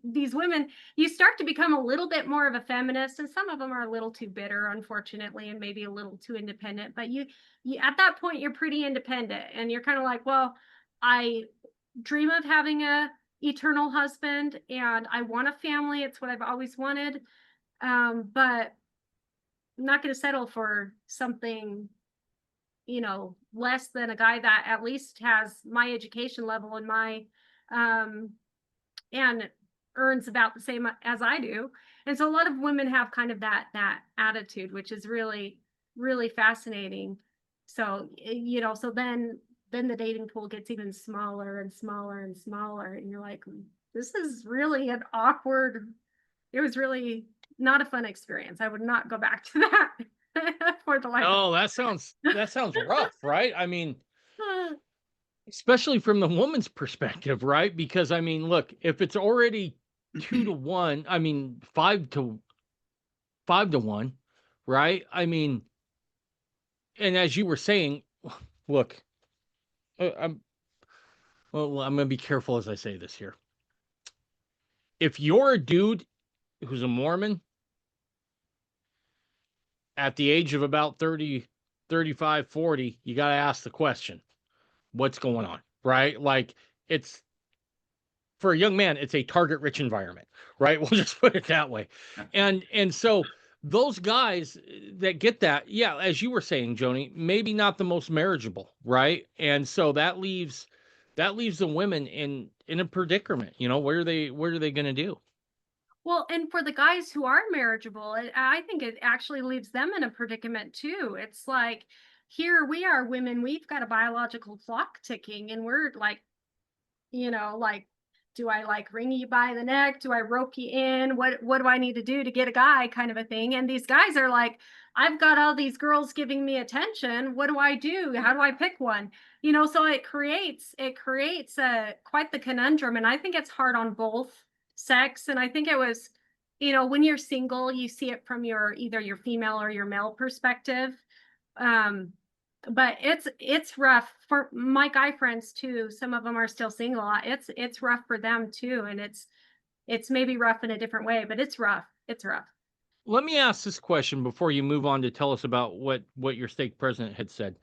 these women, you start to become a little bit more of a feminist, and some of them are a little too bitter, unfortunately, and maybe a little too independent. But you at that point, you're pretty independent, and you're kind of like, well, I dream of having a eternal husband, and I want a family. It's what I've always wanted, but I'm not going to settle for something, less than a guy that at least has my education level and my um and earns about the same as I do. And so a lot of women have kind of that attitude, which is really, really fascinating. So, so then the dating pool gets even smaller and smaller and smaller. And you're like, this is really an awkward, it was really not a fun experience. I would not go back to that for the life of Oh, that sounds rough, right? I mean, especially from the woman's perspective, right? Because I mean, look, if it's already 2 to 1, I mean 5 to 1, right? I mean, and as you were saying, look, I'm well, I'm gonna be careful as I say this here. If you're a dude who's a Mormon at the age of about 30, 35, 40, you got to ask the question, what's going on, right? Like, it's for a young man, it's a target rich environment, right? We'll just put it that way. And so those guys that get that, yeah, as you were saying, Joni, maybe not the most marriageable, right? And so that leaves the women in a predicament. What are they going to do? Well, and for the guys who are marriageable, I think it actually leaves them in a predicament too. It's like, here we are women, we've got a biological clock ticking, and we're like, like, do I like wring you by the neck? Do I rope you in? What do I need to do to get a guy, kind of a thing? And these guys are like, I've got all these girls giving me attention. What do I do? How do I pick one? So it creates a quite the conundrum. And I think it's hard on both sex. And I think it was, when you're single, you see it from either your female or your male perspective. Um, but it's rough for my guy friends too. Some of them are still single. It's rough for them too, and it's maybe rough in a different way, but it's rough. It's rough. Let me ask this question before you move on to tell us about what your stake president had said.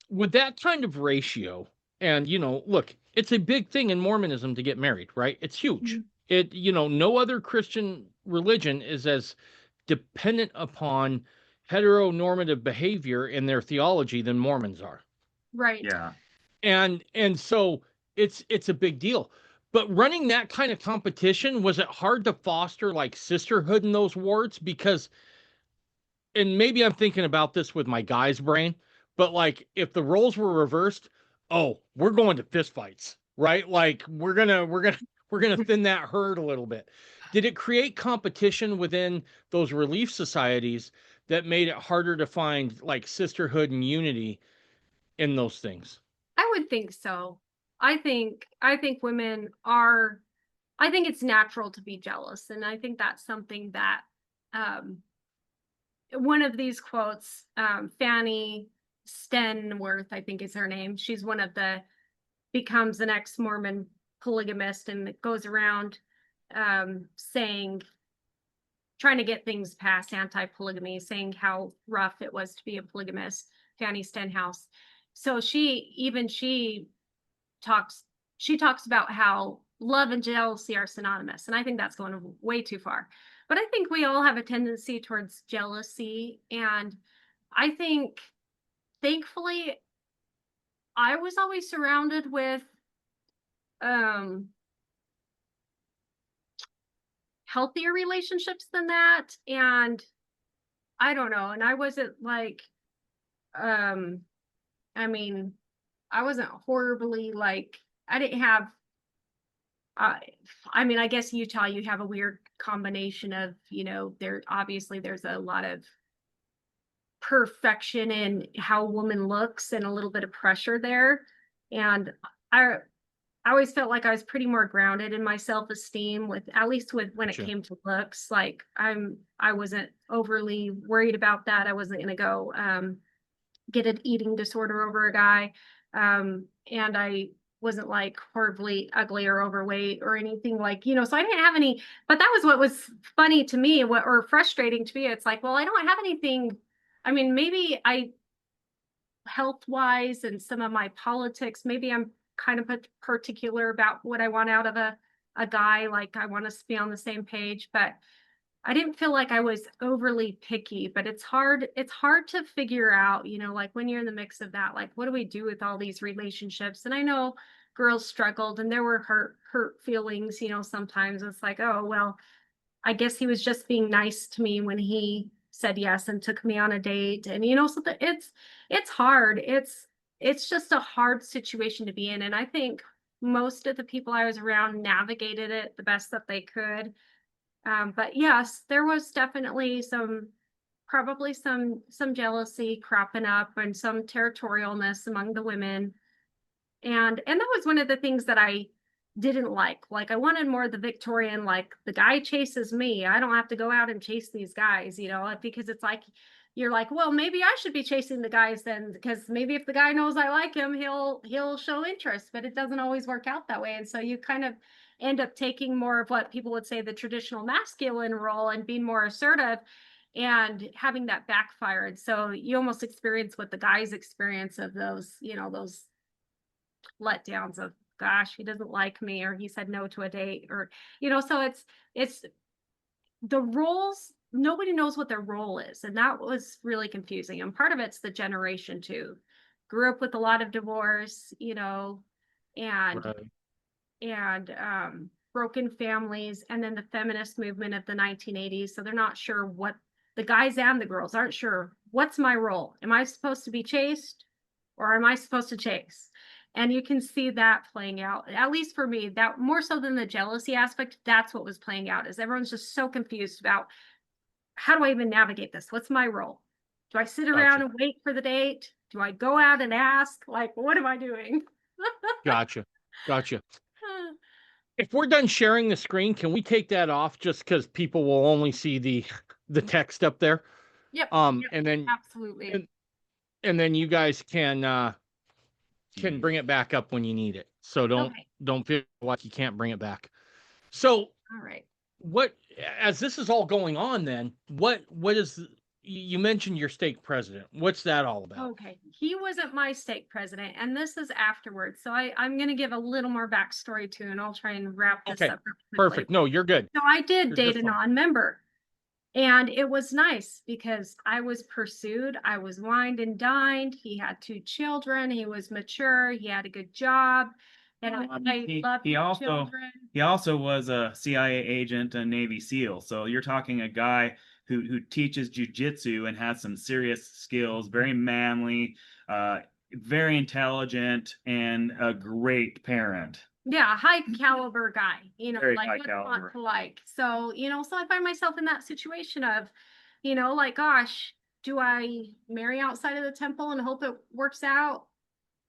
With that kind of ratio, and look, it's a big thing in Mormonism to get married, right? It's huge. Mhm. No other Christian religion is as dependent upon heteronormative behavior in their theology than Mormons are. Right. Yeah. And so it's a big deal. But running that kind of competition, was it hard to foster like sisterhood in those wards? Because, and maybe I'm thinking about this with my guy's brain, but like if the roles were reversed, oh, we're going to fist fights, right? Like we're gonna thin that herd a little bit. Did it create competition within those relief societies that made it harder to find like sisterhood and unity in those things? I would think so. I think women are. I think it's natural to be jealous, and I think that's something that um, one of these quotes, Fanny Stenworth, I think is her name. She's one of the becomes an ex-Mormon polygamist and goes around saying, trying to get things past anti-polygamy, saying how rough it was to be a polygamist, Fanny Stenhouse. So talks she talks about how love and jealousy are synonymous. And I think that's going way too far. But I think we all have a tendency towards jealousy. And I think thankfully I was always surrounded with um healthier relationships than that. And I don't know. And I wasn't like, um, I mean, I wasn't horribly like, I didn't have, uh, I mean, I guess Utah, you have a weird combination of, there obviously there's a lot of perfection in how a woman looks and a little bit of pressure there. And I, I always felt like I was pretty more grounded in my self-esteem with, at least with when it Gotcha. came to looks. Like I wasn't overly worried about that. I wasn't going to go get an eating disorder over a guy. And I wasn't like horribly ugly or overweight or anything, like, so I didn't have any, but that was what was funny to me, or frustrating to me. It's like, well, I don't have anything. I mean, maybe I, health wise and some of my politics, maybe I'm kind of particular about what I want out of a guy. Like I want us to be on the same page, but I didn't feel like I was overly picky. But it's hard to figure out, like when you're in the mix of that, like what do we do with all these relationships? And I know girls struggled and there were hurt feelings, sometimes it's like, oh well, I guess he was just being nice to me when he said yes and took me on a date. And so it's hard. It's just a hard situation to be in. And I think most of the people I was around navigated it the best that they could. But yes, there was definitely probably some jealousy cropping up and some territorialness among the women. And that was one of the things that I didn't like. Like I wanted more of the Victorian, like the guy chases me. I don't have to go out and chase these guys, because it's like you're like, well, maybe I should be chasing the guys then, because maybe if the guy knows I like him, he'll show interest, but it doesn't always work out that way. And so you kind of end up taking more of what people would say the traditional masculine role and being more assertive and having that backfire. And so you almost experience what the guys experience of those, those letdowns of, gosh, he doesn't like me, or he said no to a date, or so it's the roles, nobody knows what their role is, and that was really confusing. And part of it's the generation too. Grew up with a lot of divorce, and Right. broken families, and then the feminist movement of the 1980s. So they're not sure what, the guys and the girls aren't sure, what's my role? Am I supposed to be chased, or am I supposed to chase? And you can see that playing out, at least for me, that more so than the jealousy aspect, that's what was playing out, is everyone's just so confused about, how do I even navigate this? What's my role? Do I sit around Gotcha. and wait for the date? Do I go out and ask? Like, what am I doing? Gotcha. Gotcha. If we're done sharing the screen, can we take that off just because people will only see the text up there? Yep. And Yep, then absolutely. and then you guys can Mhm. bring it back up when you need it. So Okay. don't feel like you can't bring it back. So All right. what, as this is all going on, then what is, you mentioned your stake president. What's that all about? Okay. He wasn't my stake president, and this is afterwards. So I'm going to give a little more backstory too, and I'll try and wrap this Okay, up quickly. perfect. No, you're good. So I did You're date just a fine. non-member, and it was nice because I was pursued. I was wined and dined. He had 2 children. He was mature. He had a good job, and I loved He his also children. he also was a CIA agent and Navy SEAL. So you're talking a guy who teaches jujitsu and has some serious skills, very manly, very intelligent, and a great parent. Yeah, high caliber guy, Very like high what's not caliber. to like. So, so I find myself in that situation of, like, gosh, do I marry outside of the temple and hope it works out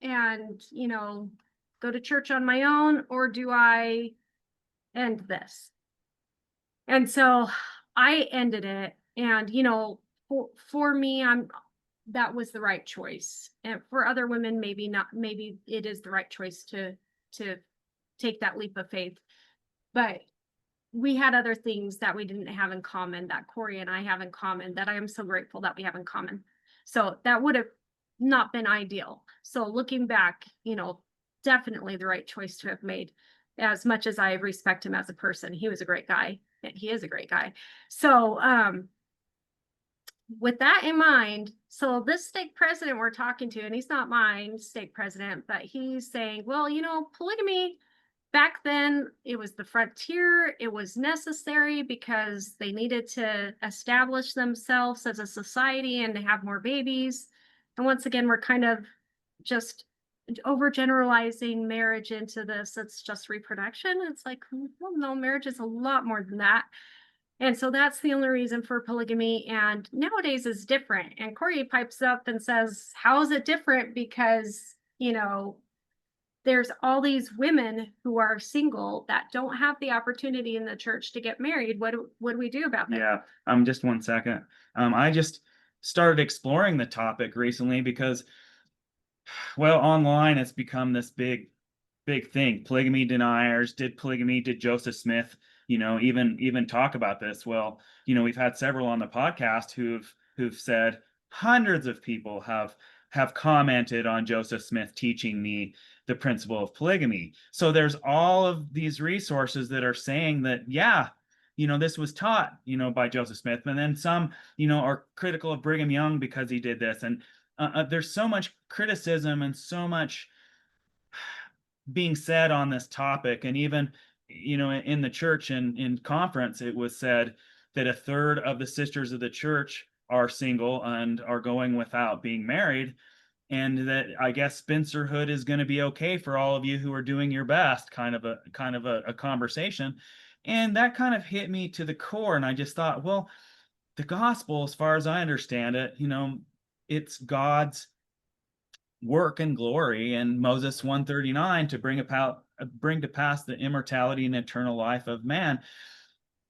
and, go to church on my own, or do I end this? And so I ended it. And, for me, that was the right choice. And for other women, maybe not, maybe it is the right choice to take that leap of faith. But we had other things that we didn't have in common, that Cory and I have in common, that I am so grateful that we have in common. So that would have not been ideal. So looking back, definitely the right choice to have made. As much as I respect him as a person, he was a great guy. He is a great guy. So with that in mind, so this stake president we're talking to, and he's not mine, stake president, but he's saying, well, polygamy back then, it was the frontier. It was necessary because they needed to establish themselves as a society and to have more babies. And once again, we're kind of just overgeneralizing marriage into this. It's just reproduction. It's like, well, no, marriage is a lot more than that. And so that's the only reason for polygamy. And nowadays is different. And Cory pipes up and says, how is it different? Because, there's all these women who are single that don't have the opportunity in the church to get married. What do we do about that? Yeah. Just one second. I just started exploring the topic recently because, well, online it's become this big thing. Polygamy deniers. Did Joseph Smith, even talk about this? Well, we've had several on the podcast who've said hundreds of people have commented on Joseph Smith teaching me the principle of polygamy. So there's all of these resources that are saying that, yeah, this was taught, by Joseph Smith. And then some, are critical of Brigham Young because he did this. And there's so much criticism and so much being said on this topic. And even, in the church and in conference, it was said that a third of the sisters of the church are single and are going without being married. And that, I guess, spinsterhood is going to be okay for all of you who are doing your best, kind of a conversation. And that kind of hit me to the core. And I just thought, well, the gospel, as far as I understand it, it's God's work and glory, and Moses 139 to bring to pass the immortality and eternal life of man.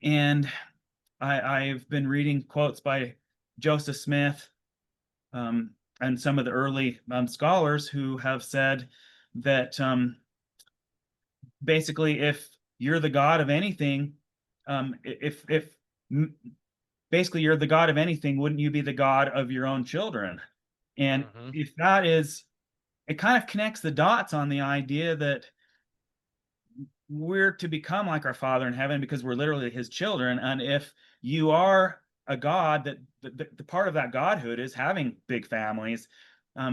And I've been reading quotes by Joseph Smith, and some of the early scholars who have said that, basically, if you're the God of anything, if basically you're the God of anything, wouldn't you be the God of your own children? And Mhm. if that is, it kind of connects the dots on the idea that we're to become like our Father in heaven because we're literally his children. And if you are a God, that the part of that godhood is having big families.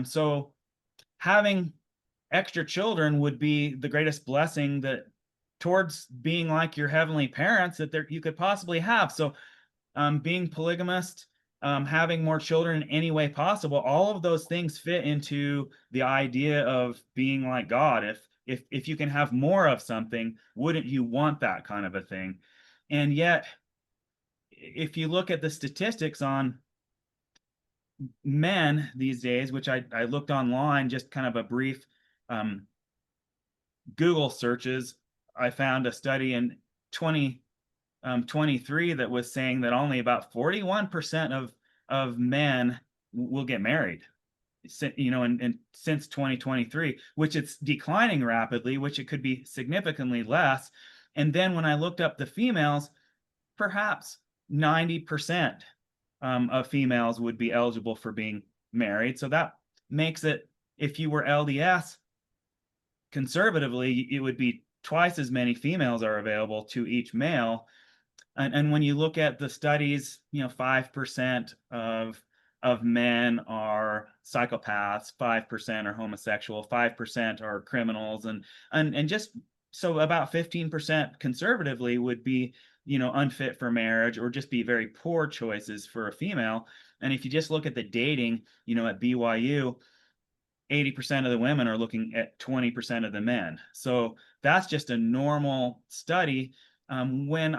So having extra children would be the greatest blessing that towards being like your heavenly parents that you could possibly have. So being polygamist, having more children in any way possible, all of those things fit into the idea of being like God. If you can have more of something, wouldn't you want that kind of a thing? And yet, if you look at the statistics on men these days, which I looked online, just kind of a brief Google searches, I found a study in 2023 that was saying that only about 41% of men will get married, and since 2023, which it's declining rapidly, which it could be significantly less. And then when I looked up the females, perhaps 90% of females would be eligible for being married. So that makes it, if you were LDS, conservatively, it would be twice as many females are available to each male. And when you look at the studies, 5% of men are psychopaths, 5% are homosexual, 5% are criminals, and just so about 15% conservatively would be, unfit for marriage or just be very poor choices for a female. And if you just look at the dating, at BYU, 80% of the women are looking at 20% of the men. So that's just a normal study. When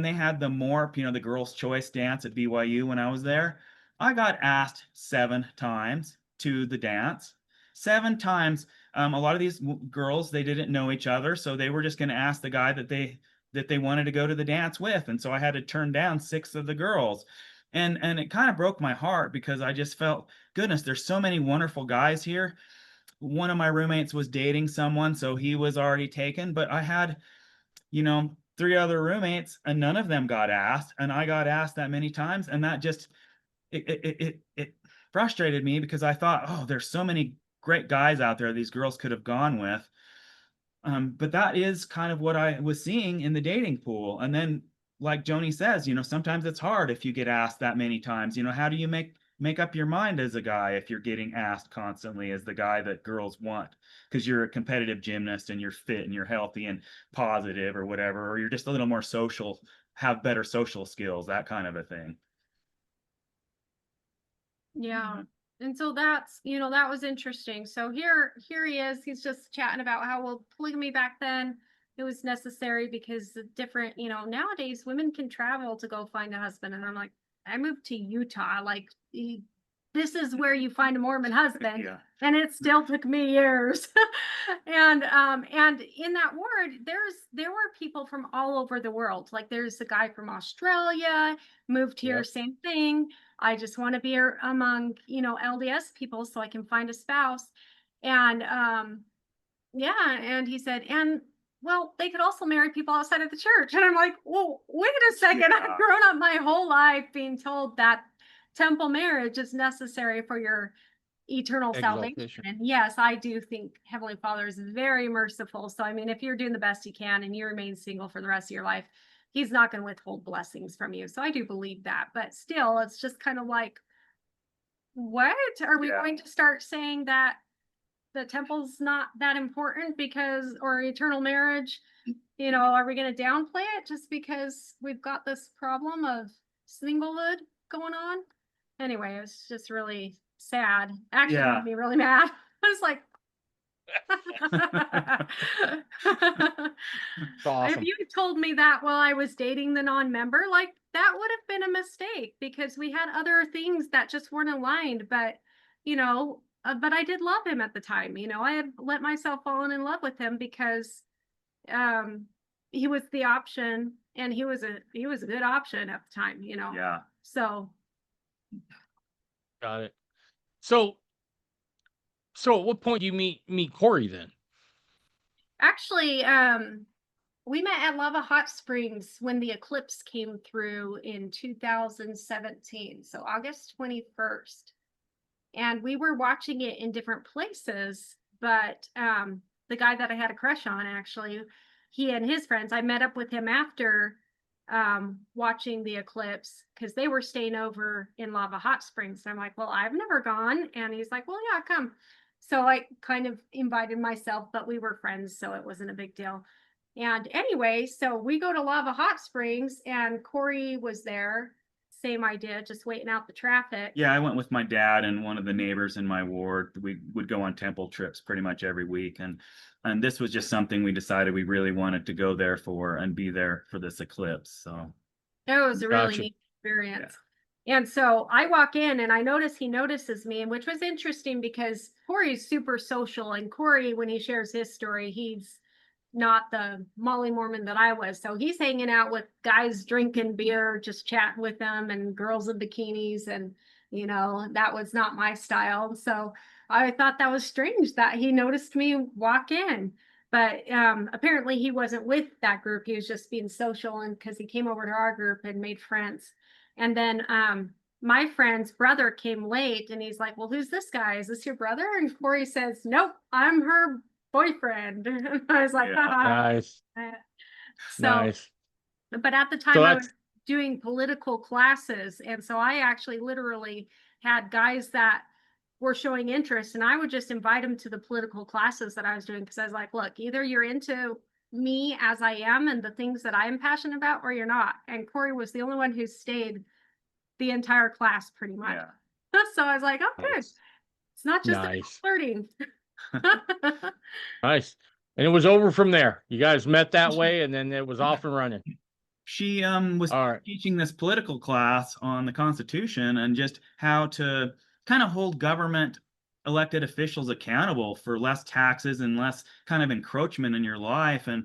they had the MORP, the girls' choice dance at BYU when I was there, I got asked 7 times to the dance. 7 times. A lot of these girls, they didn't know each other, so they were just going to ask the guy that they wanted to go to the dance with, and so I had to turn down 6 of the girls. And it kind of broke my heart because I just felt, goodness, there's so many wonderful guys here. One of my roommates was dating someone, so he was already taken, but I had, 3 other roommates, and none of them got asked, and I got asked that many times, and that just it frustrated me because I thought, oh, there's so many great guys out there these girls could have gone with. But that is kind of what I was seeing in the dating pool. And then, like Joni says, sometimes it's hard if you get asked that many times. How do you make up your mind as a guy if you're getting asked constantly as the guy that girls want because you're a competitive gymnast and you're fit and you're healthy and positive or whatever, or you're just a little more social, have better social skills, that kind of a thing. Yeah. And so that's, that was interesting. So here he is. He's just chatting about how, well, polygamy back then, it was necessary because the different, nowadays women can travel to go find a husband. And I'm like, I moved to Utah. Like, this is where you find a Mormon husband. Yeah. And it still took me years. And in that ward, there were people from all over the world. Like there's a guy from Australia, moved here, Yep. same thing. I just want to be among, LDS people so I can find a spouse. And yeah, and he said, and well, they could also marry people outside of the church. And I'm like, well, wait a second. Yeah. I've grown up my whole life being told that temple marriage is necessary for your eternal salvation. Exaltation. And yes, I do think Heavenly Father is very merciful. So, I mean, if you're doing the best you can and you remain single for the rest of your life, He's not going to withhold blessings from you. So I do believe that. But still, it's just kind of like, what? Are we Yeah. going to start saying that the temple's not that important because, or eternal marriage, are we going to downplay it just because we've got this problem of singlehood going on? Anyway, it was just really sad. Actually, it Yeah. made me really mad. I was like, It's awesome. if you told me that while I was dating the non-member, like that would have been a mistake because we had other things that just weren't aligned. But, but I did love him at the time. I had let myself fall in love with him because he was the option, and he was a good option at the time, Yeah. So Got it. So at what point do you meet Cory then? actually, we met at Lava Hot Springs when the eclipse came through in 2017, so August 21st. And we were watching it in different places, but the guy that I had a crush on, actually, he and his friends, I met up with him after watching the eclipse because they were staying over in Lava Hot Springs. And I'm like, well, I've never gone. And he's like, well, yeah, come. So I kind of invited myself, but we were friends, so it wasn't a big deal. And anyway, so we go to Lava Hot Springs, and Cory was there. Same idea, just waiting out the traffic. Yeah, I went with my dad and one of the neighbors in my ward. We would go on temple trips pretty much every week, and this was just something we decided we really wanted to go there for and be there for this eclipse. So it was a really Gotcha. neat experience. And so I walk in and I notice he notices me, and which was interesting because Cory's super social, and Cory, when he shares his story, he's not the Molly Mormon that I was. So he's hanging out with guys drinking beer, just chatting with them, and girls in bikinis. And, that was not my style. So I thought that was strange that he noticed me walk in. But apparently he wasn't with that group. He was just being social, and because he came over to our group and made friends. And then my friend's brother came late, and he's like, well, who's this guy? Is this your brother? And Cory says, nope, I'm her boyfriend. I was like, Nice. So, Nice. but at the time So I was doing political classes. And so I actually literally had guys that were showing interest, and I would just invite them to the political classes that I was doing. Cause I was like, look, either you're into me as I am and the things that I am passionate about, or you're not. And Cory was the only one who stayed the entire class pretty much. yeah. So I was like, oh, good. Nice. It's not just Nice. flirting. Nice. And it was over from there. You guys met that way, and then it was off and running. She was All right. teaching this political class on the Constitution and just how to kind of hold government elected officials accountable for less taxes and less kind of encroachment in your life. And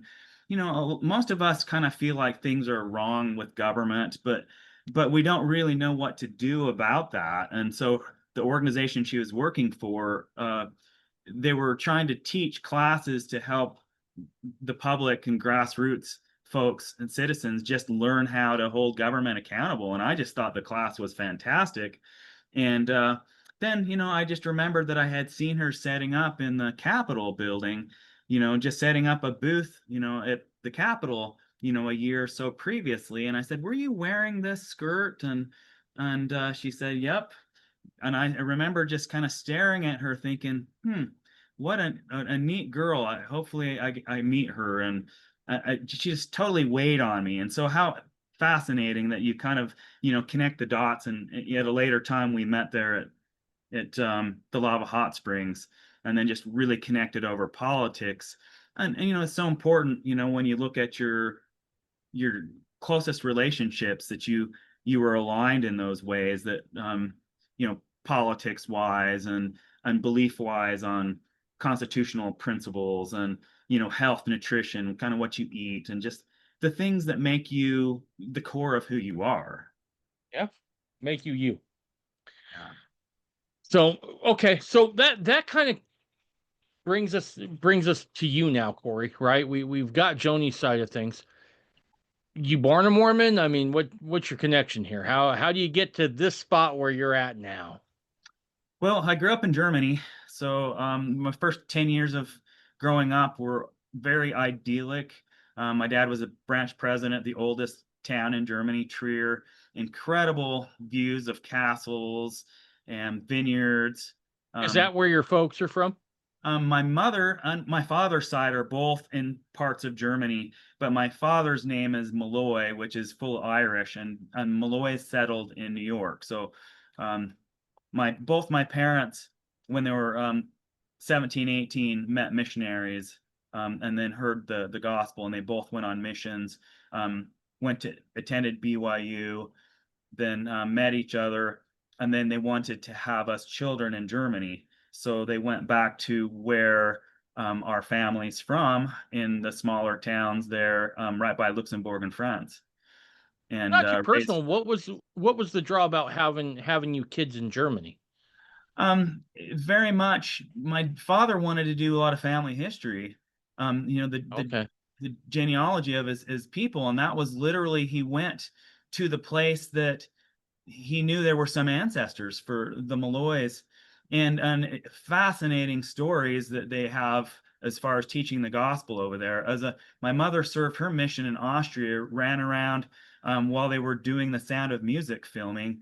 most of us kind of feel like things are wrong with government, but we don't really know what to do about that. And so the organization she was working for, they were trying to teach classes to help the public and grassroots folks and citizens just learn how to hold government accountable. And I just thought the class was fantastic. And then, I just remembered that I had seen her setting up in the Capitol building, just setting up a booth, at the Capitol, a year or so previously. And I said, were you wearing this skirt? And she said, yep. And I remember just kind of staring at her thinking, what a neat girl. Hopefully I meet her. And she just totally weighed on me. And so how fascinating that you kind of, connect the dots. And at a later time, we met there at the Lava Hot Springs, and then just really connected over politics. And it's so important, when you look at your closest relationships, that you were aligned in those ways, that politics wise and belief wise on constitutional principles and health, nutrition, kind of what you eat, and just the things that make you the core of who you are. Yeah. Make you you. Yeah. So okay, so that kind of brings us to you now, Cory, right? We've got Joni's side of things. You born a Mormon? I mean, what's your connection here? How do you get to this spot where you're at now? Well, I grew up in Germany, so my first 10 years of growing up were very idyllic. My dad was a branch president, the oldest town in Germany, Trier. Incredible views of castles and vineyards. Is Um, that where your folks are from? my mother and my father's side are both in parts of Germany, but my father's name is Molloy, which is full Irish, and Molloy settled in New York. So um, both my parents, when they were 17, 18, met missionaries, and then heard the gospel, and they both went on missions, attended BYU, then met each other, and then they wanted to have us children in Germany. So they went back to where our family's from, in the smaller towns there, right by Luxembourg and France, and Not too raised. personal. What was the draw about having you kids in Germany? Very much. My father wanted to do a lot of family history. Okay. The genealogy of his people, and that was literally, he went to the place that he knew there were some ancestors for the Molloys, and fascinating stories that they have as far as teaching the gospel over there. My mother served her mission in Austria, ran around while they were doing the Sound of Music filming,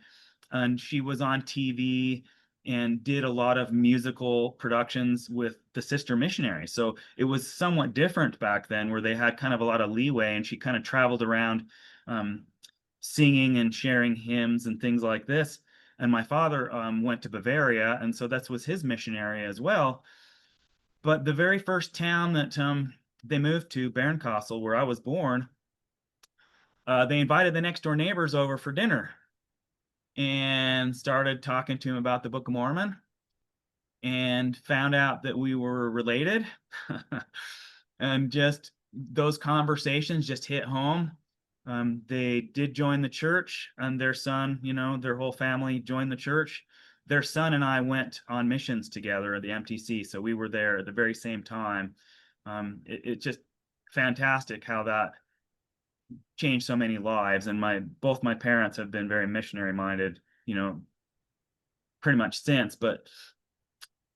and she was on TV and did a lot of musical productions with the sister missionaries. So it was somewhat different back then, where they had kind of a lot of leeway, and she kind of traveled around um, singing and sharing hymns and things like this. And my father went to Bavaria, and so that was his missionary as well. But the very first town that they moved to, Bernkastel, where I was born, they invited the next door neighbors over for dinner and started talking to him about the Book of Mormon, and found out that we were related. And just those conversations just hit home. They did join the church, and their son, their whole family joined the church. Their son and I went on missions together at the MTC, so we were there at the very same time. It's just fantastic how that changed so many lives, and both my parents have been very missionary minded, pretty much since. But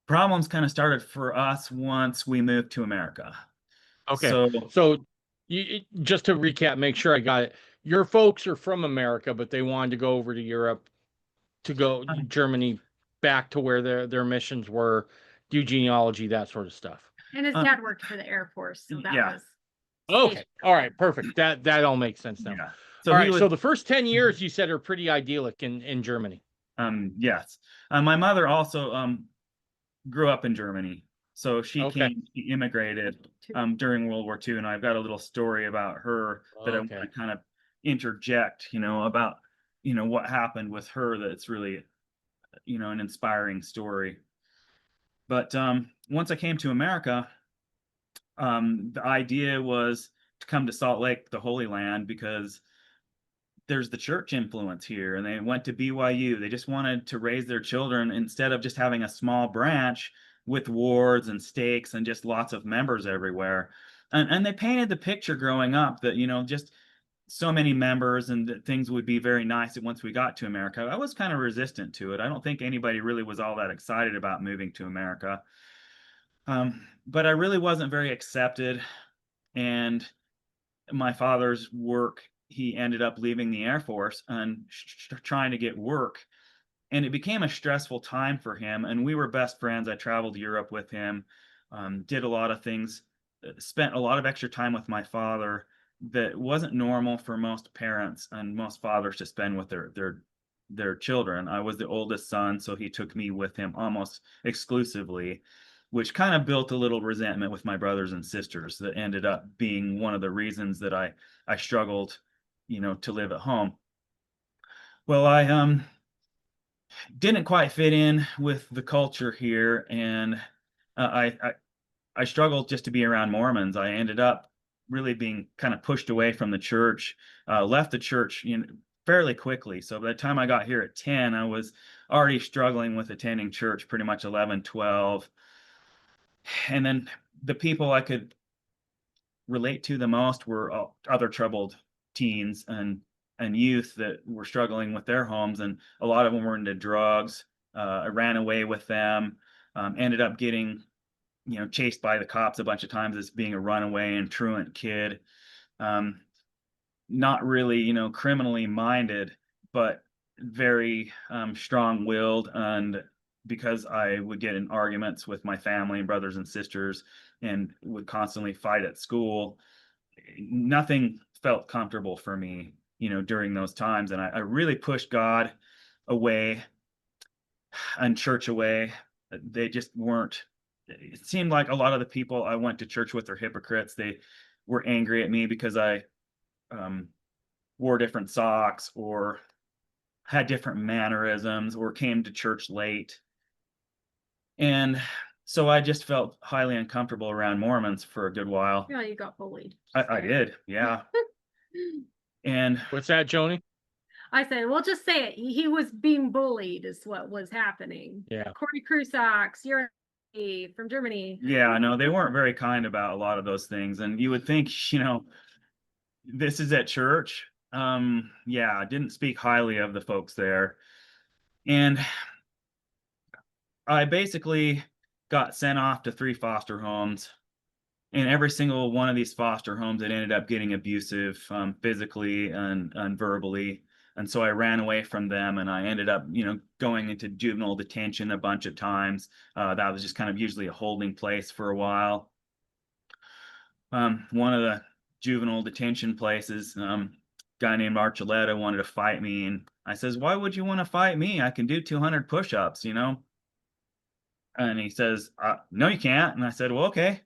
problems kind of started for us once we moved to America. Okay. So So just to recap, make sure I got it. Your folks are from America, but they wanted to go over to Europe, to go Germany, back to where their missions were, do genealogy, that sort of stuff. And his dad worked for the Air Force, so that yeah. was Okay. All right. Perfect. That all makes sense now. Yeah. So All he right. was, So the first 10 years you said are pretty idyllic in Germany. yes. My mother also grew up in Germany. So she Okay. immigrated during World War II, and I've got a little story about her that I want Okay. to kind of interject, about what happened with her. That's really an inspiring story. But once I came to America, the idea was to come to Salt Lake, the Holy Land, because there's the church influence here, and they went to BYU. They just wanted to raise their children, instead of just having a small branch with wards and stakes and just lots of members everywhere. And they painted the picture growing up that, just so many members, and that things would be very nice once we got to America. I was kind of resistant to it. I don't think anybody really was all that excited about moving to America. But I really wasn't very accepted. And my father's work, he ended up leaving the Air Force and trying to get work. And it became a stressful time for him. And we were best friends. I traveled Europe with him, did a lot of things, spent a lot of extra time with my father that wasn't normal for most parents and most fathers to spend with their children. I was the oldest son, so he took me with him almost exclusively, which kind of built a little resentment with my brothers and sisters that ended up being one of the reasons that I struggled, to live at home. Well, didn't quite fit in with the culture here, and I struggled just to be around Mormons. I ended up really being kind of pushed away from the church, left the church, fairly quickly. So by the time I got here at 10, I was already struggling with attending church pretty much 11, 12. And then the people I could relate to the most were other troubled teens and youth that were struggling with their homes, and a lot of them were into drugs. I ran away with them, ended up getting chased by the cops a bunch of times as being a runaway and truant kid. Um, Not really, criminally minded, but very strong-willed. And because I would get in arguments with my family and brothers and sisters and would constantly fight at school, nothing felt comfortable for me, during those times. And I really pushed God away and church away. They just weren't. It seemed like a lot of the people I went to church with are hypocrites. They were angry at me because I um, wore different socks or had different mannerisms or came to church late. And so I just felt highly uncomfortable around Mormons for a good while. Yeah, you got bullied. I did, yeah. And What's that, Joni? I said, well, just say it. He was being bullied, is what was happening. Yeah. Cory Joni, you're from Germany. yeah, no, they weren't very kind about a lot of those things. And you would think, this is at church. Yeah, I didn't speak highly of the folks there. And I basically got sent off to 3 foster homes. And every single one of these foster homes, it ended up getting abusive, physically and verbally. And so I ran away from them, and I ended up, going into juvenile detention a bunch of times. That was just kind of usually a holding place for a while. One of the juvenile detention places, guy named Archuleta wanted to fight me, and I says, "Why would you want to fight me? I can do 200 push-ups, And he says, "No, you can't." And I said, "Well, okay,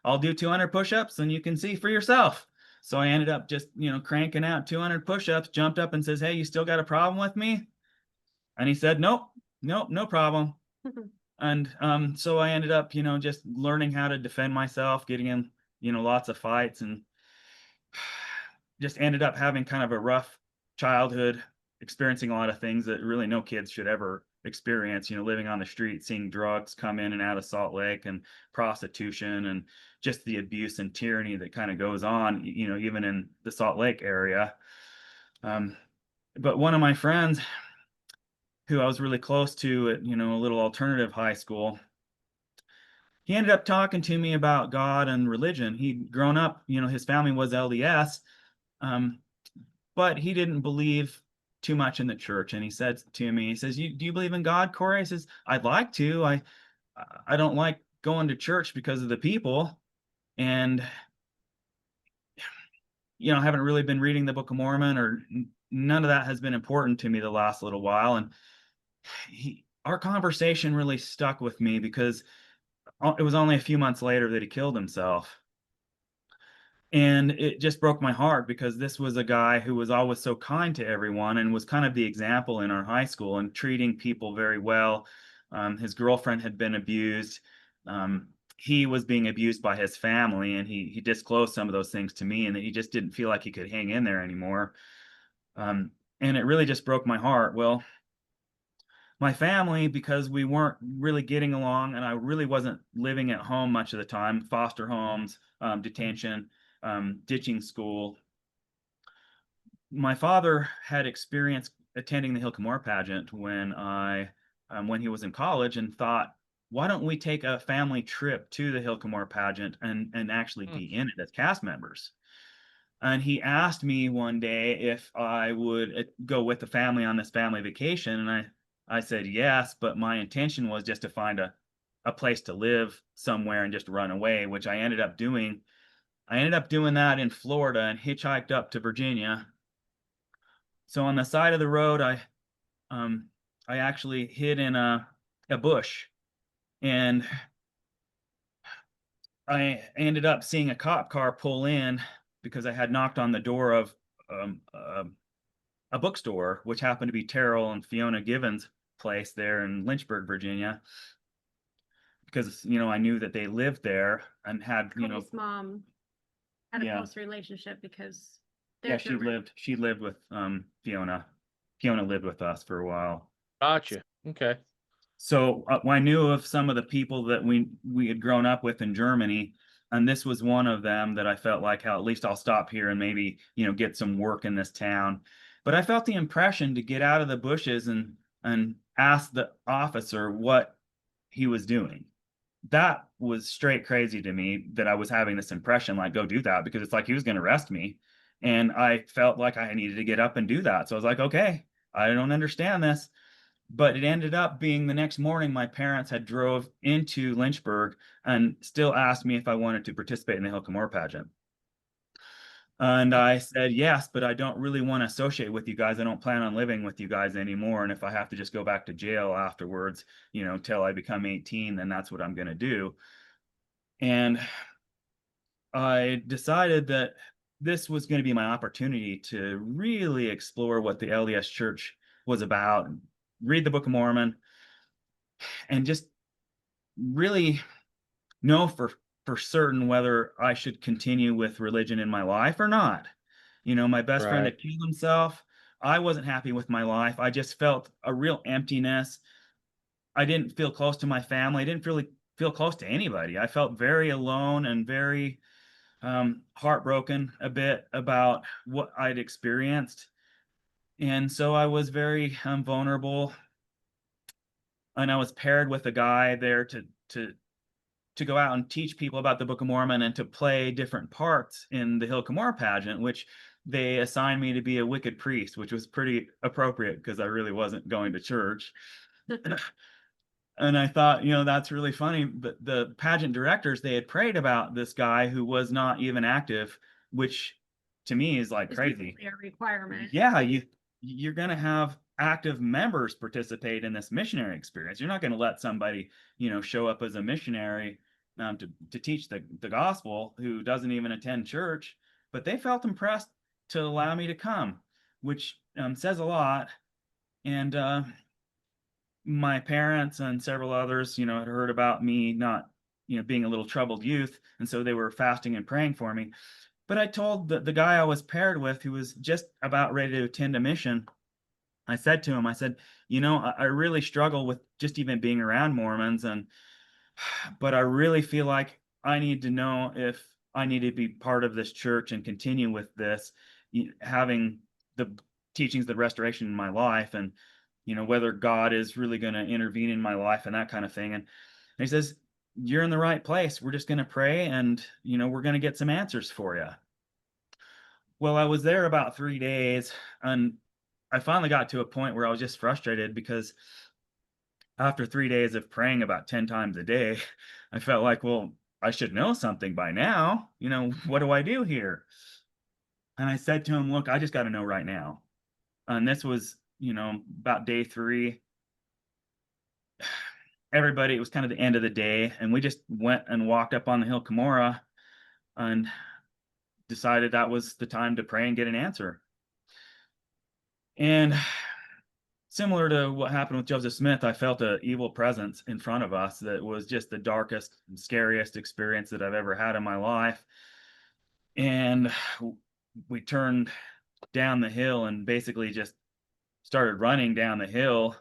I'll do 200 push-ups and you can see for yourself." So I ended up just, cranking out 200 push-ups, jumped up and says, "Hey, you still got a problem with me?" And he said, "Nope, nope, no problem." And so I ended up, just learning how to defend myself, getting in, lots of fights, and just ended up having kind of a rough childhood, experiencing a lot of things that really no kids should ever experience, living on the street, seeing drugs come in and out of Salt Lake, and prostitution, and just the abuse and tyranny that kind of goes on, even in the Salt Lake area. But one of my friends who I was really close to at, a little alternative high school, he ended up talking to me about God and religion. He'd grown up, his family was LDS, but he didn't believe too much in the church. And he said to me, he says, do you believe in God, Cory? I says, "I'd like to. I don't like going to church because of the people. And, I haven't really been reading the Book of Mormon, or none of that has been important to me the last little while." And our conversation really stuck with me because it was only a few months later that he killed himself. And it just broke my heart because this was a guy who was always so kind to everyone and was kind of the example in our high school and treating people very well. His girlfriend had been abused. He was being abused by his family, and he disclosed some of those things to me, and that he just didn't feel like he could hang in there anymore. And it really just broke my heart. Well, my family, because we weren't really getting along and I really wasn't living at home much of the time, foster homes, detention, ditching school. My father had experience attending the Hill Cumorah pageant when he was in college, and thought, why don't we take a family trip to the Hill Cumorah pageant and actually be in it as cast members? And he asked me one day if I would go with the family on this family vacation. And I said yes, but my intention was just to find a place to live somewhere and just run away, which I ended up doing. I ended up doing that in Florida and hitchhiked up to Virginia. So on the side of the road, I actually hid in a bush, and I ended up seeing a cop car pull in because I had knocked on the door of a bookstore, which happened to be Terrell and Fiona Givens' place there in Lynchburg, Virginia, because I knew that they lived there and had Cody's mom had a Yeah. close relationship because yeah there's your she lived with Fiona. Fiona lived with us for a while. Gotcha. Okay. So I knew of some of the people that we had grown up with in Germany, and this was one of them that I felt like, how at least I'll stop here and maybe get some work in this town. But I felt the impression to get out of the bushes and ask the officer what he was doing. That was straight crazy to me, that I was having this impression like, go do that, because it's like he was going to arrest me, and I felt like I needed to get up and do that. So I was like, okay, I don't understand this. But it ended up being the next morning, my parents had drove into Lynchburg and still asked me if I wanted to participate in the Hilcomore pageant. And I said, yes, but I don't really want to associate with you guys. I don't plan on living with you guys anymore. And if I have to just go back to jail afterwards, till I become 18, then that's what I'm going to do. And I decided that this was going to be my opportunity to really explore what the LDS Church was about, read the Book of Mormon, and just really know for certain whether I should continue with religion in my life or not. My best friend Right. had killed himself. I wasn't happy with my life. I just felt a real emptiness. I didn't feel close to my family. I didn't really feel close to anybody. I felt very alone and very heartbroken a bit about what I'd experienced. And so I was very vulnerable. And I was paired with a guy there to go out and teach people about the Book of Mormon and to play different parts in the Hilcomore pageant, which they assigned me to be a wicked priest, which was pretty appropriate because I really wasn't going to church. And I thought, that's really funny. But the pageant directors, they had prayed about this guy who was not even active, which to me is like is crazy. a requirement. Yeah, you're going to have active members participate in this missionary experience. You're not going to let somebody, show up as a missionary to teach the gospel who doesn't even attend church. But they felt impressed to allow me to come, which says a lot. And my parents and several others, had heard about me not, being a little troubled youth, and so they were fasting and praying for me. But I told the guy I was paired with, who was just about ready to attend a mission, I said to him, I said, I really struggle with just even being around Mormons, but I really feel like I need to know if I need to be part of this church and continue with this, having the teachings of the restoration in my life, and whether God is really going to intervene in my life and that kind of thing. And he says, you're in the right place. We're just going to pray, and we're going to get some answers for you. Well, I was there about 3 days, and I finally got to a point where I was just frustrated because after 3 days of praying about 10 times a day, I felt like, well, I should know something by now. What do I do here? And I said to him, look, I just got to know right now. And this was, about day 3. Everybody, it was kind of the end of the day, and we just went and walked up on the hill Cumorah and decided that was the time to pray and get an answer. And similar to what happened with Joseph Smith, I felt an evil presence in front of us that was just the darkest and scariest experience that I've ever had in my life. And we turned down the hill and basically just started running down the hill.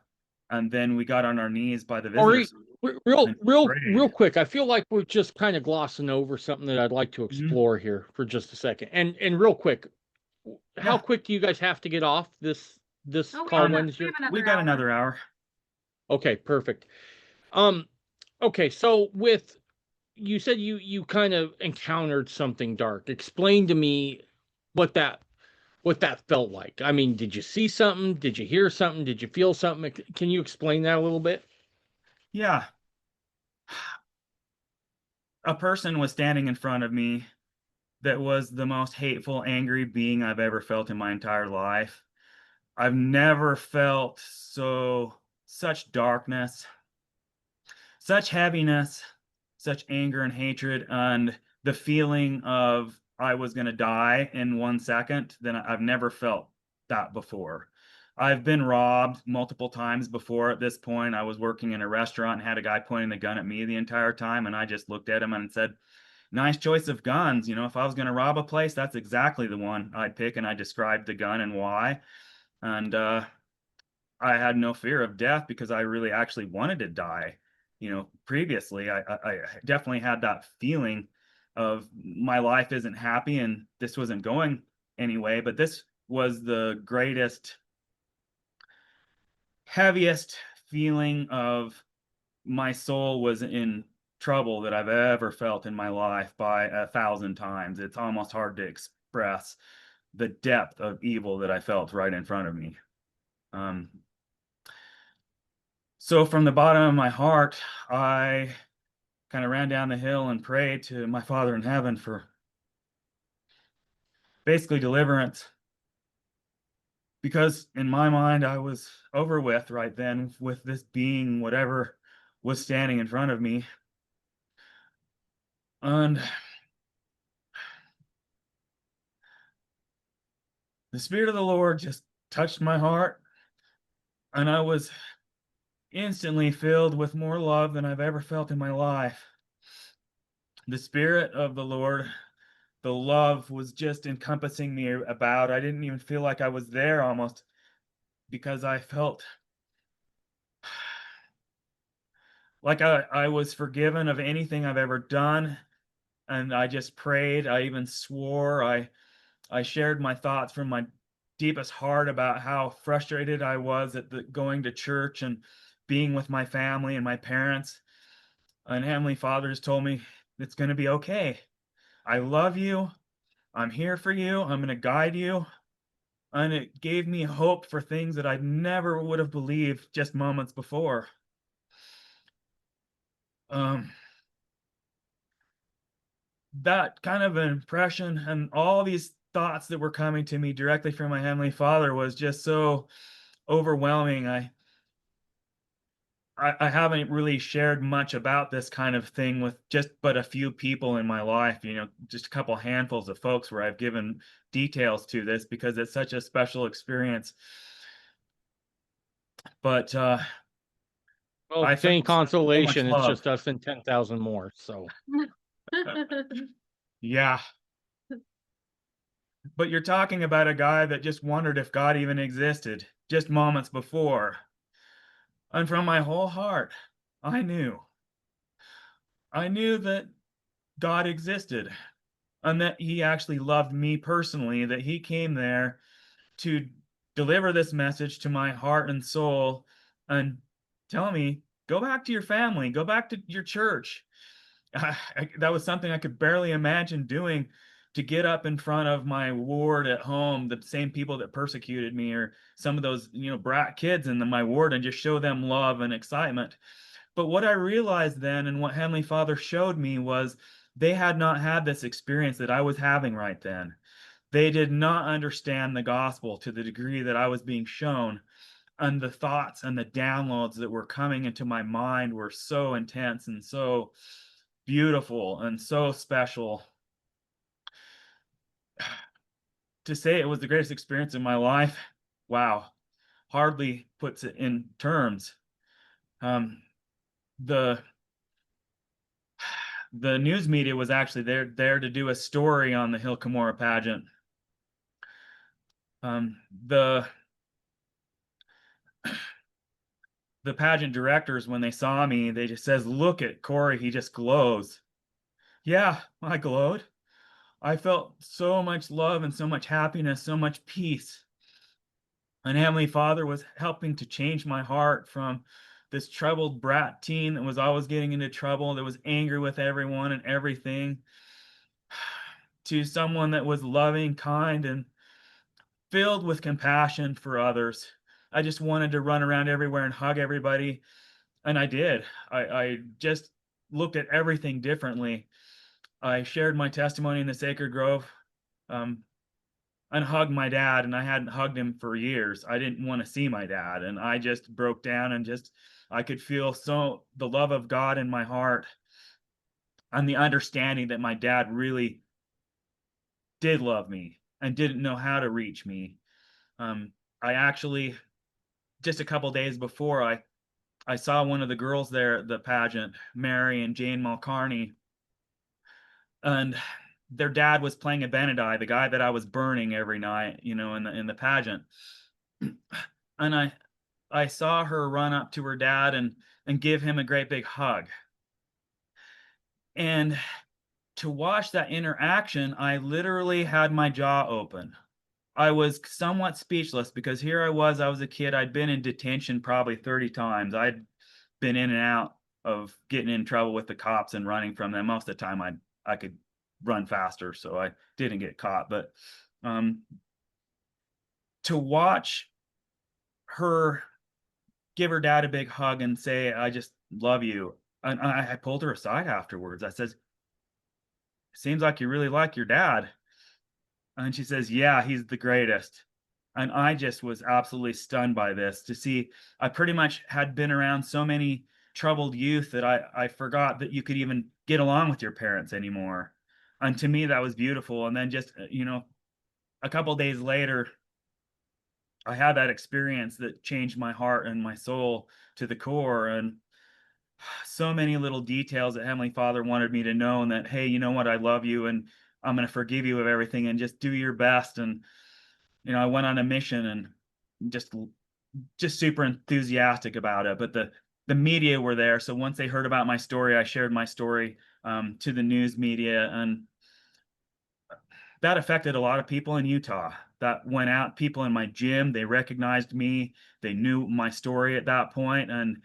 And then we got on our knees by the Cory, visitors real, and real, prayed. real quick. I feel like we're just kind of glossing over something that I'd like to Mhm. explore here for just a second. And real quick, how Yeah, quick do you guys have to get off this Oh, call? um, When's we your? have another we got hour. another hour. Okay, perfect. Um, okay, so with you said you kind of encountered something dark. Explain to me what that felt like. I mean, did you see something? Did you hear something? Did you feel something? Can you explain that a little bit? Yeah, a person was standing in front of me that was the most hateful, angry being I've ever felt in my entire life. I've never felt such darkness, such heaviness, such anger and hatred, and the feeling of I was going to die in 1 second. Then I've never felt that before. I've been robbed multiple times before at this point. I was working in a restaurant and had a guy pointing the gun at me the entire time, and I just looked at him and said, nice choice of guns. You know, if I was going to rob a place, that's exactly the one I'd pick. And I described the gun and why. And I had no fear of death because I really actually wanted to die. You know, previously, I definitely had that feeling of my life isn't happy and this wasn't going anyway. But this was the greatest, heaviest feeling of my soul was in trouble that I've ever felt in my life by 1,000 times. It's almost hard to express the depth of evil that I felt right in front of me. Um, so from the bottom of my heart, I kind of ran down the hill and prayed to my Father in heaven for basically deliverance. Because in my mind, I was over with right then with this being, whatever was standing in front of me. And the Spirit of the Lord just touched my heart, and I was instantly filled with more love than I've ever felt in my life. The Spirit of the Lord, the love was just encompassing me about. I didn't even feel like I was there almost because I felt like I was forgiven of anything I've ever done. And I just prayed. I even swore. I shared my thoughts from my deepest heart about how frustrated I was at going to church and being with my family and my parents. And Heavenly Father has told me it's going to be okay. I love you. I'm here for you. I'm going to guide you. And it gave me hope for things that I never would have believed just moments before. Um, that kind of an impression and all these thoughts that were coming to me directly from my Heavenly Father was just so overwhelming. I haven't really shared much about this kind of thing with just but a few people in my life, you know, just a couple handfuls of folks where I've given details to this because it's such a special experience. But Well, I if any felt so much consolation, it's love. just us and 10,000 more. So, Yeah. But you're talking about a guy that just wondered if God even existed just moments before. And from my whole heart, I knew. I knew that God existed and that he actually loved me personally, that he came there to deliver this message to my heart and soul and tell me, go back to your family, go back to your church. That was something I could barely imagine doing to get up in front of my ward at home, the same people that persecuted me, or some of those, you know, brat kids in my ward, and just show them love and excitement. But what I realized then, and what Heavenly Father showed me, was they had not had this experience that I was having right then. They did not understand the gospel to the degree that I was being shown. And the thoughts and the downloads that were coming into my mind were so intense and so beautiful and so special. To say it was the greatest experience in my life, wow, hardly puts it in terms. Um, the the news media was actually there to do a story on the Hill Cumorah pageant. The pageant directors, when they saw me, they just says, "Look at Cory, he just glows." Yeah, I glowed. I felt so much love and so much happiness, so much peace. And Heavenly Father was helping to change my heart from this troubled brat teen that was always getting into trouble, that was angry with everyone and everything, to someone that was loving, kind, and filled with compassion for others. I just wanted to run around everywhere and hug everybody. And I did. I just looked at everything differently. I shared my testimony in the Sacred Grove, um, and hugged my dad, and I hadn't hugged him for years. I didn't want to see my dad, and I just broke down and just I could feel so the love of God in my heart and the understanding that my dad really did love me and didn't know how to reach me. Um, I actually, just a couple days before, I saw one of the girls there at the pageant, Mary and Jane Mulcarney, and their dad was playing Abinadi, the guy that I was burning every night, in the pageant. And I saw her run up to her dad and give him a great big hug. And to watch that interaction, I literally had my jaw open. I was somewhat speechless because here I was a kid. I'd been in detention probably 30 times. I'd been in and out of getting in trouble with the cops and running from them. Most of the time I could run faster, so I didn't get caught. But to watch her give her dad a big hug and say, "I just love you." And I pulled her aside afterwards. I says, "Seems like you really like your dad." And she says, "Yeah, he's the greatest." And I just was absolutely stunned by this to see. I pretty much had been around so many troubled youth that I forgot that you could even get along with your parents anymore. And to me, that was beautiful. And then just, a couple days later, I had that experience that changed my heart and my soul to the core. And so many little details that Heavenly Father wanted me to know, and that, hey, you know what, I love you and I'm going to forgive you of everything and just do your best. And I went on a mission and just super enthusiastic about it. But the media were there, so once they heard about my story, I shared my story to the news media, and that affected a lot of people in Utah. That went out, people in my gym, they recognized me, they knew my story at that point, and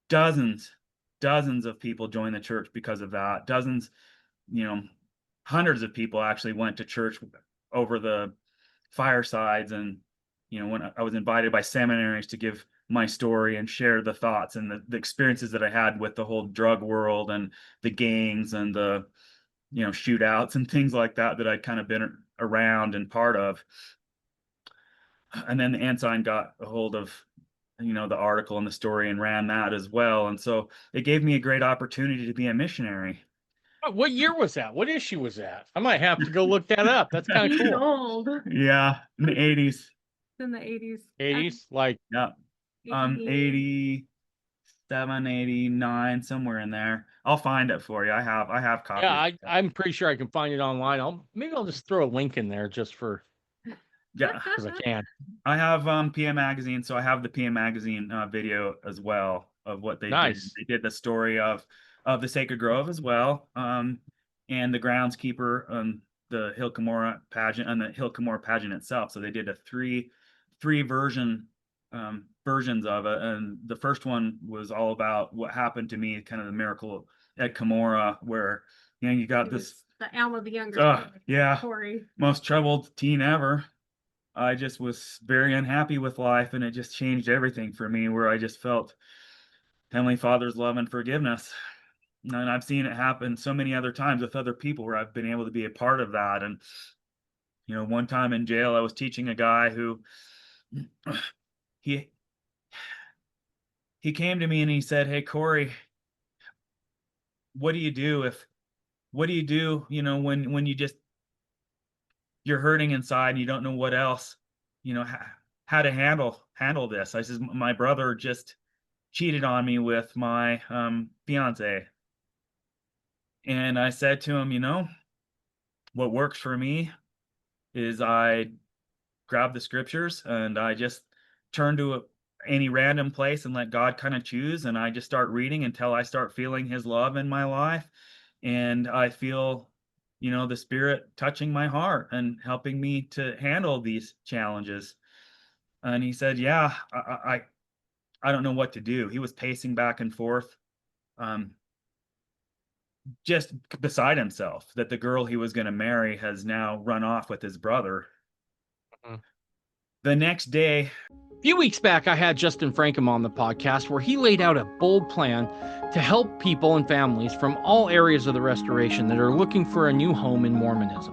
dozens of people joined the church because of that. Dozens, you know, hundreds of people actually went to church over the firesides. And, when I was invited by seminaries to give my story and share the thoughts and the experiences that I had with the whole drug world and the gangs and the, shootouts and things like that, that I'd kind of been around and part of. And then the Ensign got a hold of, the article and the story and ran that as well. And so it gave me a great opportunity to be a missionary. What year was that? What issue was that? I might have to go look that up. That's kind of He's cool. old. Yeah, in the 80s. In the 80s. 80s, like Yeah. 87, 89, somewhere in there. I'll find it for you. I have copies. yeah, I'm pretty sure I can find it online. I'll just throw a link in there just for Yeah, because I can. I have PM Magazine, so I have the PM Magazine video as well of what they did. Nice. They did the story of the Sacred Grove as well, and the groundskeeper and the Hill Cumorah pageant and the Hill Cumorah pageant itself. So they did a three versions of it, and the first one was all about what happened to me, kind of the miracle at Cumorah, where you got this the Alma the Younger. Yeah, Cory. most troubled teen ever. I just was very unhappy with life, and it just changed everything for me, where I just felt Heavenly Father's love and forgiveness. And I've seen it happen so many other times with other people where I've been able to be a part of that. And, one time in jail, I was teaching a guy who he came to me and he said, "Hey, Cory, what do you do when you're hurting inside and you don't know what else, how to handle this?" I says, "My brother just cheated on me with my fiance." And I said to him, what works for me is I grab the scriptures and I just turn to any random place and let God kind of choose. And I just start reading until I start feeling his love in my life. And I feel, the Spirit touching my heart and helping me to handle these challenges. And he said, "Yeah, I don't know what to do." He was pacing back and forth, just beside himself, that the girl he was going to marry has now run off with his brother. Mhm. The next day, A few weeks back, I had Justin Frankham on the podcast where he laid out a bold plan to help people and families from all areas of the restoration that are looking for a new home in Mormonism.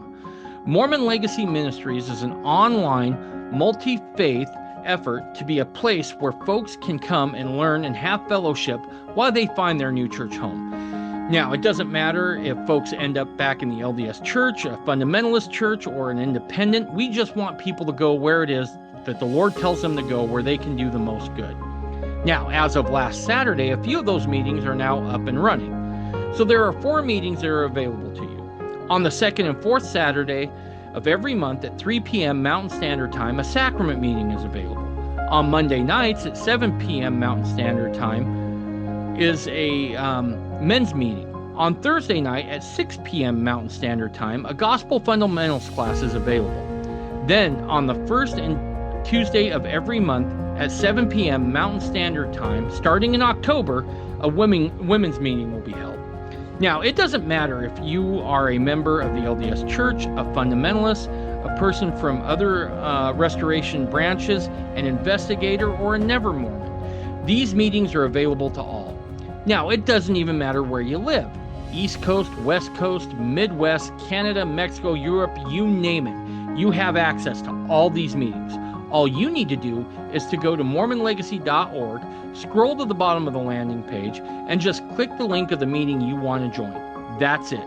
Mormon Legacy Ministries is an online, multi-faith effort to be a place where folks can come and learn and have fellowship while they find their new church home. Now, it doesn't matter if folks end up back in the LDS church, a fundamentalist church, or an independent. We just want people to go where it is that the Lord tells them to go, where they can do the most good. Now, as of last Saturday, a few of those meetings are now up and running. So there are 4 meetings that are available to you. On the 2nd and 4th Saturday of every month at 3 p.m. Mountain Standard Time, a sacrament meeting is available. On Monday nights at 7 p.m. Mountain Standard Time is a men's meeting. On Thursday night at 6 p.m. Mountain Standard Time, a gospel fundamentals class is available. Then on the 1st and Tuesday of every month at 7 p.m. Mountain Standard Time, starting in October, a women's meeting will be held. Now, it doesn't matter if you are a member of the LDS Church, a fundamentalist, a person from other restoration branches, an investigator, or a never Mormon. These meetings are available to all. Now, it doesn't even matter where you live. East Coast, West Coast, Midwest, Canada, Mexico, Europe, you name it. You have access to all these meetings. All you need to do is to go to mormonlegacy.org, scroll to the bottom of the landing page, and just click the link of the meeting you want to join. That's it.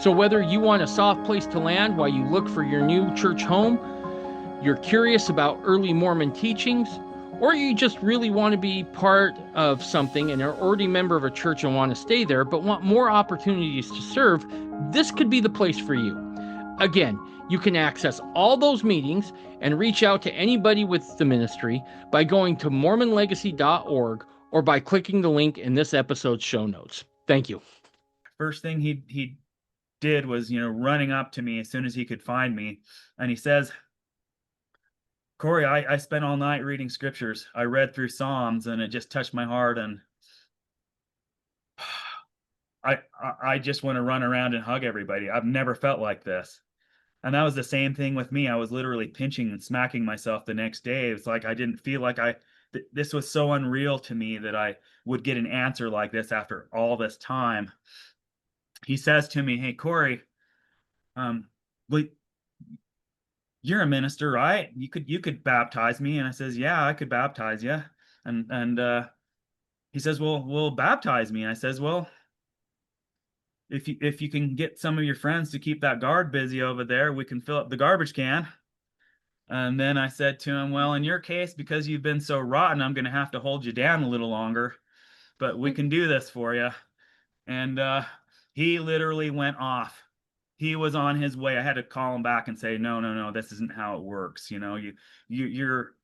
So whether you want a soft place to land while you look for your new church home, you're curious about early Mormon teachings, or you just really want to be part of something and are already a member of a church and want to stay there but want more opportunities to serve, this could be the place for you. Again, you can access all those meetings and reach out to anybody with the ministry by going to mormonlegacy.org or by clicking the link in this episode's show notes. Thank you. First thing he did was, running up to me as soon as he could find me, and he says, "Cory, I spent all night reading scriptures. I read through Psalms, and it just touched my heart, and I just want to run around and hug everybody. I've never felt like this." And that was the same thing with me. I was literally pinching and smacking myself the next day. It's like I didn't feel like this was so unreal to me that I would get an answer like this after all this time. He says to me, "Hey, Cory, well, you're a minister, right? You could baptize me." And I says, "Yeah, I could baptize you." And he says, "Well, baptize me." And I says, "Well, if you can get some of your friends to keep that guard busy over there, we can fill up the garbage can." And then I said to him, "Well, in your case, because you've been so rotten, I'm going to have to hold you down a little longer, but we can do this for you." And he literally went off. He was on his way. I had to call him back and say, no, this isn't how it works. You're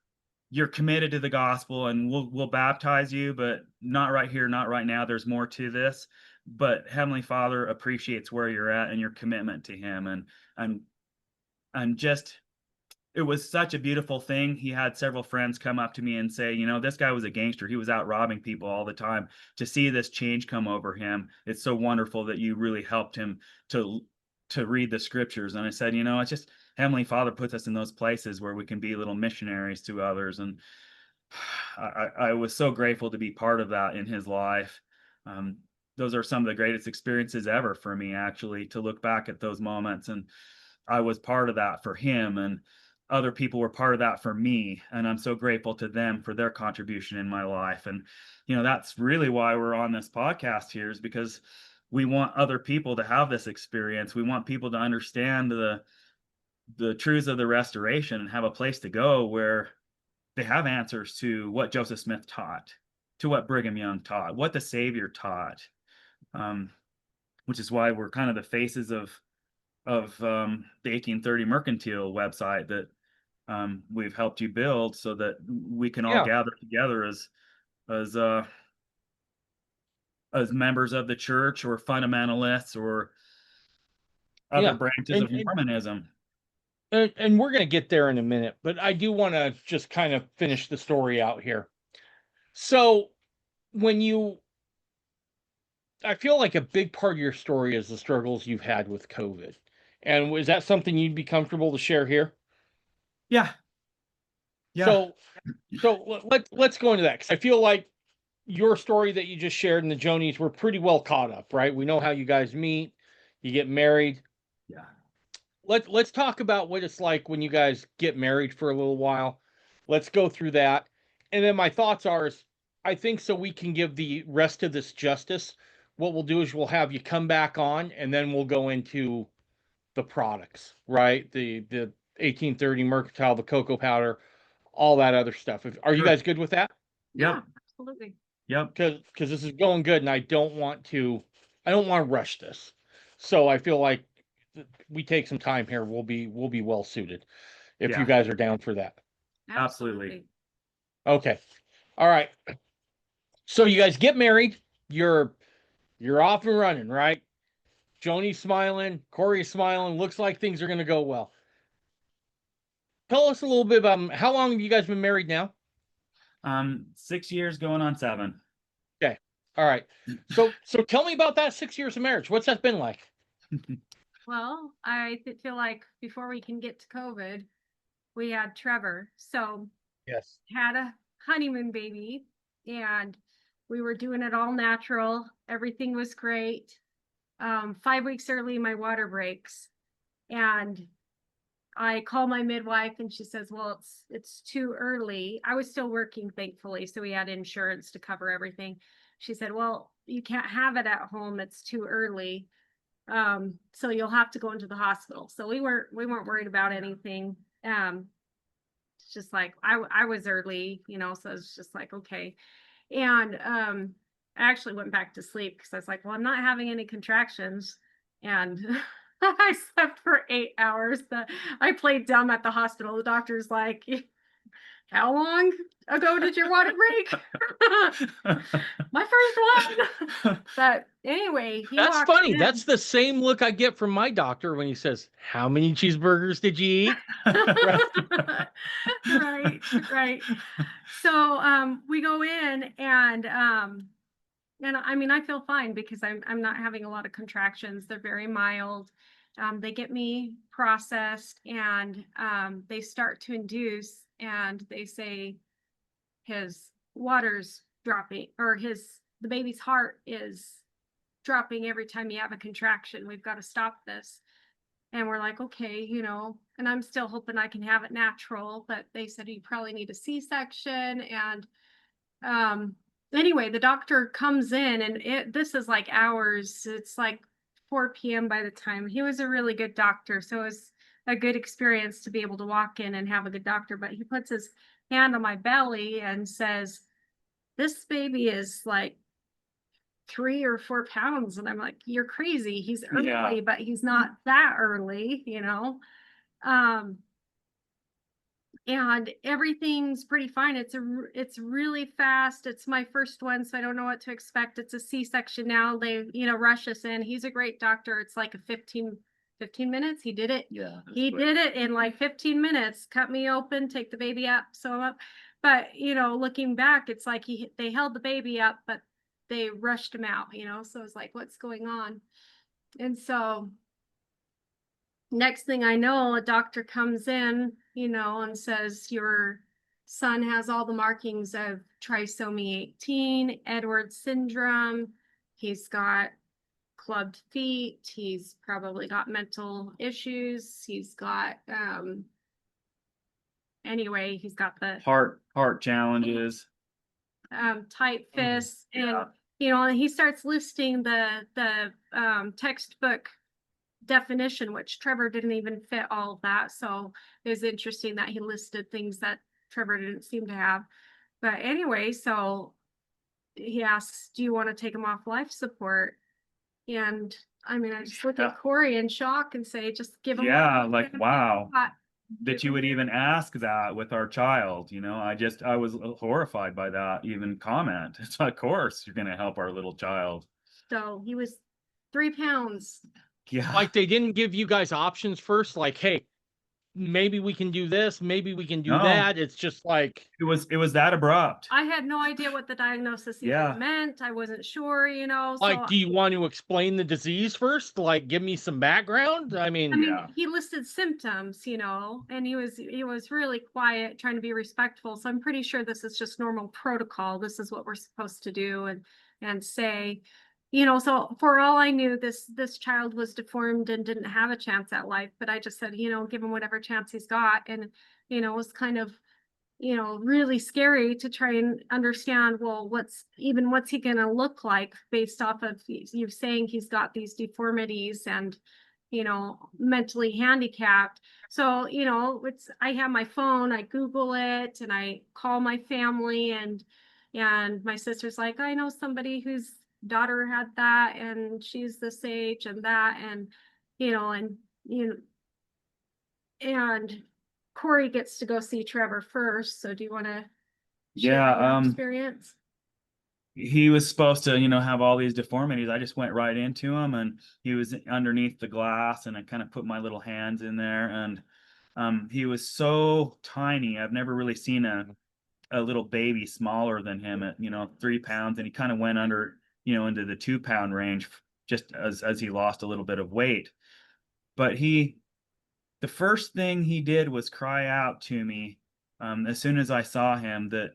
committed to the gospel, and we'll baptize you, but not right here, not right now. There's more to this. But Heavenly Father appreciates where you're at and your commitment to him. And just, it was such a beautiful thing. He had several friends come up to me and say, "This guy was a gangster. He was out robbing people all the time. To see this change come over him, it's so wonderful that you really helped him to read the scriptures." And I said, it's just Heavenly Father puts us in those places where we can be little missionaries to others. And I was so grateful to be part of that in his life. Those are some of the greatest experiences ever for me, actually, to look back at those moments. And I was part of that for him, and other people were part of that for me. And I'm so grateful to them for their contribution in my life. And, that's really why we're on this podcast here, is because we want other people to have this experience. We want people to understand the truths of the restoration and have a place to go where they have answers to what Joseph Smith taught, to what Brigham Young taught, what the Savior taught. Which is why we're kind of the faces of the 1830 Mercantile website that we've helped you build, so that we can all gather together as members of the church, or fundamentalists, or other branches of Mormonism. And we're going to get there in a minute, but I do want to just kind of finish the story out here. So I feel like a big part of your story is the struggles you've had with COVID. And was that something you'd be comfortable to share here? Yeah. So let's go into that, because I feel like your story that you just shared and the Jonies were pretty well caught up, right? We know how you guys meet, you get married. Yeah. Let's talk about what it's like when you guys get married for a little while. Let's go through that. And then my thoughts are, I think, so we can give the rest of this justice, what we'll do is we'll have you come back on, and then we'll go into the products, right? The 1830 mercantile, the cocoa powder, all that other stuff. Are you Sure. guys good with that? Yep. Yeah, absolutely. Yep. Because this is going good, and I don't want to rush this. So I feel like we take some time here. We'll be well suited if you Yeah. guys are down for that. Absolutely. Okay. All right. So you guys get married. You're off and running, right? Joni's smiling, Cory's smiling. Looks like things are going to go well. Tell us a little bit about how long have you guys been married now? 6 years going on 7. Okay. All right. So tell me about that 6 years of marriage. What's that been like? Well, I feel like before we can get to COVID, we had Trevor. So Yes. had a honeymoon baby, and we were doing it all natural. Everything was great. 5 weeks early, my water breaks, and I call my midwife, and she says, well, it's too early. I was still working, thankfully, so we had insurance to cover everything. She said, well, you can't have it at home. It's too early. So you'll have to go into the hospital. So we weren't worried about anything. It's just like I was early, so it's just like, okay. And I actually went back to sleep because I was like, well, I'm not having any contractions. And I slept for 8 hours. I played dumb at the hospital. The doctor's like, how long ago did your water break? My first one. But anyway, That's funny. in. That's the same look I get from my doctor when he says, how many cheeseburgers did you eat? Right. So we go in, and I mean, I feel fine because I'm not having a lot of contractions. They're very mild. They get me processed, and they start to induce, and they say his water's dropping, or the baby's heart is dropping every time you have a contraction. We've got to stop this. And we're like, okay, and I'm still hoping I can have it natural, but they said you probably need a C-section. And anyway, the doctor comes in, and this is like hours. It's like 4 p.m. by the time. He was a really good doctor, so it was a good experience to be able to walk in and have a good doctor. But he puts his hand on my belly and says, this baby is like 3 or 4 pounds. And I'm like, you're crazy. He's early, Yeah. but he's not that early, and everything's pretty fine. It's really fast. It's my first one, so I don't know what to expect. It's a C-section now. They, rush us in. He's a great doctor. It's like a 15 minutes. He did it. Yeah. He did it in like 15 minutes. Cut me open, take the baby up, sew him up. But, looking back, it's like they held the baby up, but they rushed him out, so it's like, what's going on? And so next thing I know, a doctor comes in, and says, your son has all the markings of trisomy 18, Edwards syndrome. He's got clubbed feet. He's probably got mental issues. He's got, anyway, he's got the Heart challenges. tight fists. Yeah. And, he starts listing the textbook definition, which Trevor didn't even fit all of that. So it was interesting that he listed things that Trevor didn't seem to have. But anyway, so he asks, do you want to take him off life support? And I mean, I just look at Cory in shock and say, just give him. Yeah, like, wow, that you would even ask that with our child. I was horrified by that even comment. It's of course you're going to help our little child. So he was 3 pounds. Yeah. Like they didn't give you guys options first, like, hey, maybe we can do this, maybe we can do that. It's just like it was that abrupt. I had no idea what the diagnosis even meant. I wasn't sure, like, do you want to explain the disease first? Like, give me some background. I mean, he listed symptoms, and he was really quiet, trying to be respectful. So I'm pretty sure this is just normal protocol. This is what we're supposed to do and say. So for all I knew, this child was deformed and didn't have a chance at life. But I just said, give him whatever chance he's got. And, was kind of really scary to try and understand, well, what's he gonna look like based off of you saying he's got these deformities and, mentally handicapped. So, I have my phone, I Google it and I call my family, and my sister's like, I know somebody whose daughter had that and she's this age and that, and, and, and Cory gets to go see Trevor first. So do you want to share your experience? He was supposed to, have all these deformities. I just went right into him, and he was underneath the glass, and I kind of put my little hands in there, and he was so tiny. I've never really seen a little baby smaller than him at 3 pounds, and he kind of went under into the 2 pound range just as he lost a little bit of weight. But the first thing he did was cry out to me as soon as I saw him. That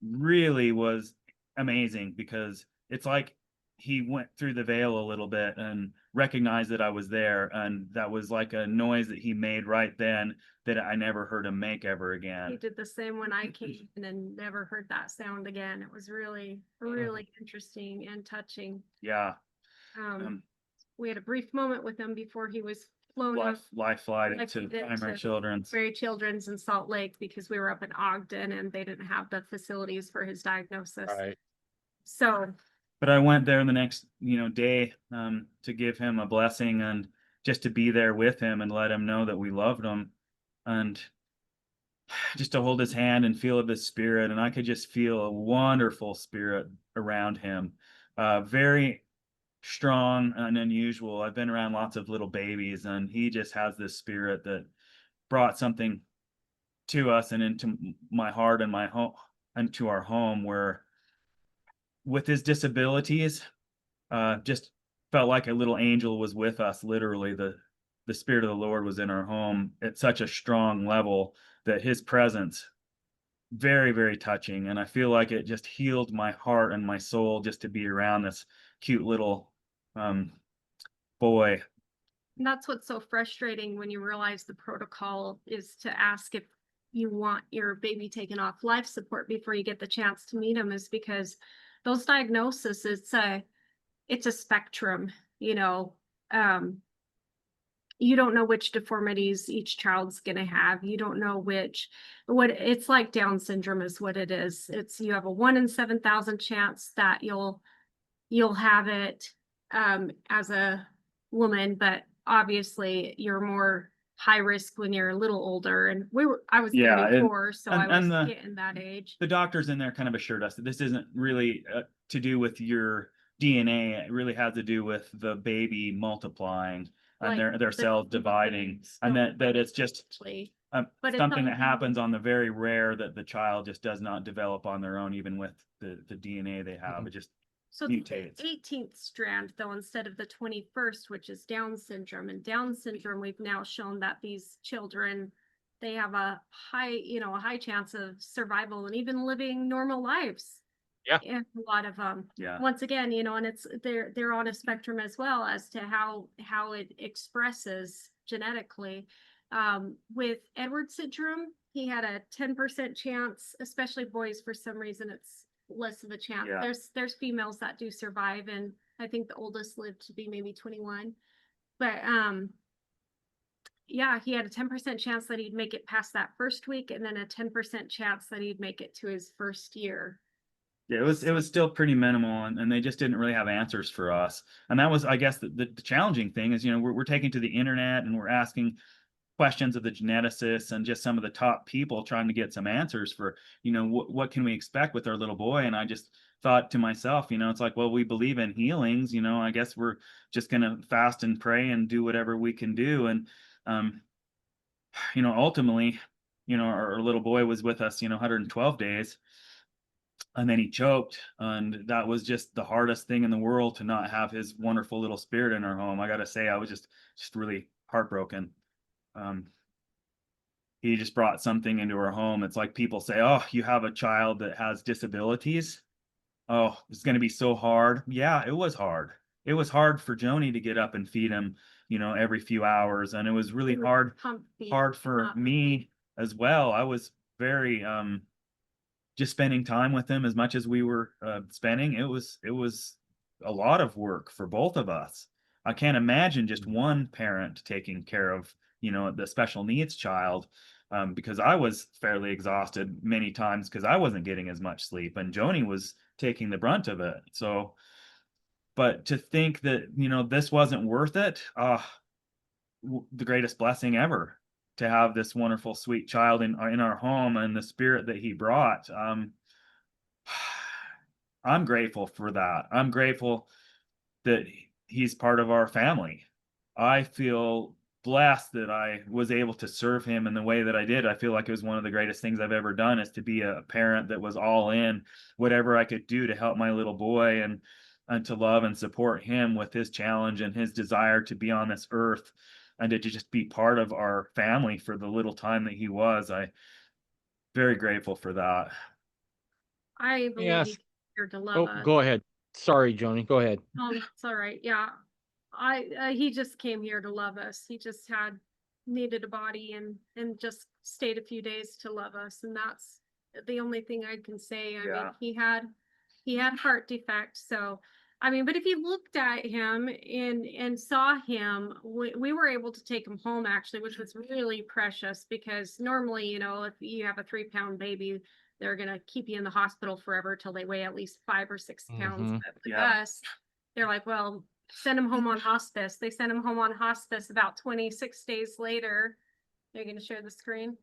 really was amazing, because it's like he went through the veil a little bit and recognized that I was there, and that was like a noise that he made right then that I never heard him make ever again. He did the same when I came in and never heard that sound again. It was really, really interesting and touching. Yeah. We had a brief moment with him before he was flown life flighted to Primary Children's in Salt Lake, because we were up in Ogden and they didn't have the facilities for his diagnosis. Right. So, but I went there the next day to give him a blessing, and just to be there with him and let him know that we loved him, and just to hold his hand and feel of his spirit. And I could just feel a wonderful spirit around him. Very strong and unusual. I've been around lots of little babies, and he just has this spirit that brought something to us and into my heart and my home and to our home, where with his disabilities, just felt like a little angel was with us. Literally, the spirit of the Lord was in our home at such a strong level that his presence, very, very touching. And I feel like it just healed my heart and my soul just to be around this cute little boy. And that's what's so frustrating when you realize the protocol is to ask if you want your baby taken off life support before you get the chance to meet him, is because those diagnoses, it's a spectrum. You don't know which deformities each child's going to have. You don't know what it's like. Down syndrome is what it is. You have a 1 in 7,000 chance that you'll have it as a woman, but obviously you're more high risk when you're a little older. And I was 34, so I was getting that age. The doctors in there kind of assured us that this isn't really to do with your DNA. It really has to do with the baby multiplying and their cells dividing, and that it's just something that happens on the very rare that the child just does not develop on their own, even with the DNA they have. It just mutates. The 18th strand, though, instead of the 21st, which is Down syndrome. And Down syndrome, we've now shown that these children, they have a high chance of survival and even living normal lives. Yeah. And a lot of once again, and they're on a spectrum as well as to how it expresses genetically. With Edwards syndrome, he had a 10% chance, especially boys. For some reason, it's less of a chance. Yeah. There's females that do survive, and I think the oldest lived to be maybe 21. But yeah, he had a 10% chance that he'd make it past that first week, and then a 10% chance that he'd make it to his first year. Yeah, it was still pretty minimal, and they just didn't really have answers for us. And that was, I guess, the challenging thing is, we're taking to the internet and we're asking questions of the geneticists and just some of the top people, trying to get some answers for, what can we expect with our little boy. And I just thought to myself, it's like, well, we believe in healings, I guess we're just going to fast and pray and do whatever we can do. And, ultimately, our little boy was with us, 112 days. And then he choked, and that was just the hardest thing in the world, to not have his wonderful little spirit in our home. I got to say, I was just really heartbroken. He just brought something into our home. It's like people say, oh, you have a child that has disabilities. Oh, it's going to be so hard. Yeah, it was hard. It was hard for Joni to get up and feed him, every few hours. And it was really hard for me as well. I was very just spending time with him as much as we were spending. It was a lot of work for both of us. I can't imagine just one parent taking care of, the special needs child, because I was fairly exhausted many times because I wasn't getting as much sleep, and Joni was taking the brunt of it. So, but to think that, this wasn't worth it, the greatest blessing ever to have this wonderful, sweet child in our home and the spirit that he brought. I'm grateful for that. I'm grateful that he's part of our family. I feel blessed that I was able to serve him in the way that I did. I feel like it was one of the greatest things I've ever done, is to be a parent that was all in, whatever I could do to help my little boy, and to love and support him with his challenge and his desire to be on this earth, and to just be part of our family for the little time that he was. I very grateful for that. I believe he Yes. came here to love Oh, us. go ahead. Sorry, Joni. Go ahead. Oh, that's all right. Yeah. He just came here to love us. He just needed a body and just stayed a few days to love us. And that's the only thing I can say. I mean, he had heart defect. So, I mean, but if you looked at him and saw him, we were able to take him home actually, which was really precious, because normally, if you have a 3-pound baby, they're going to keep you in the hospital forever till they weigh at least 5 or 6 pounds. Mhm. But with us, they're like, well, send him home on hospice. They sent him home on hospice about 26 days later. Are you going to share the screen?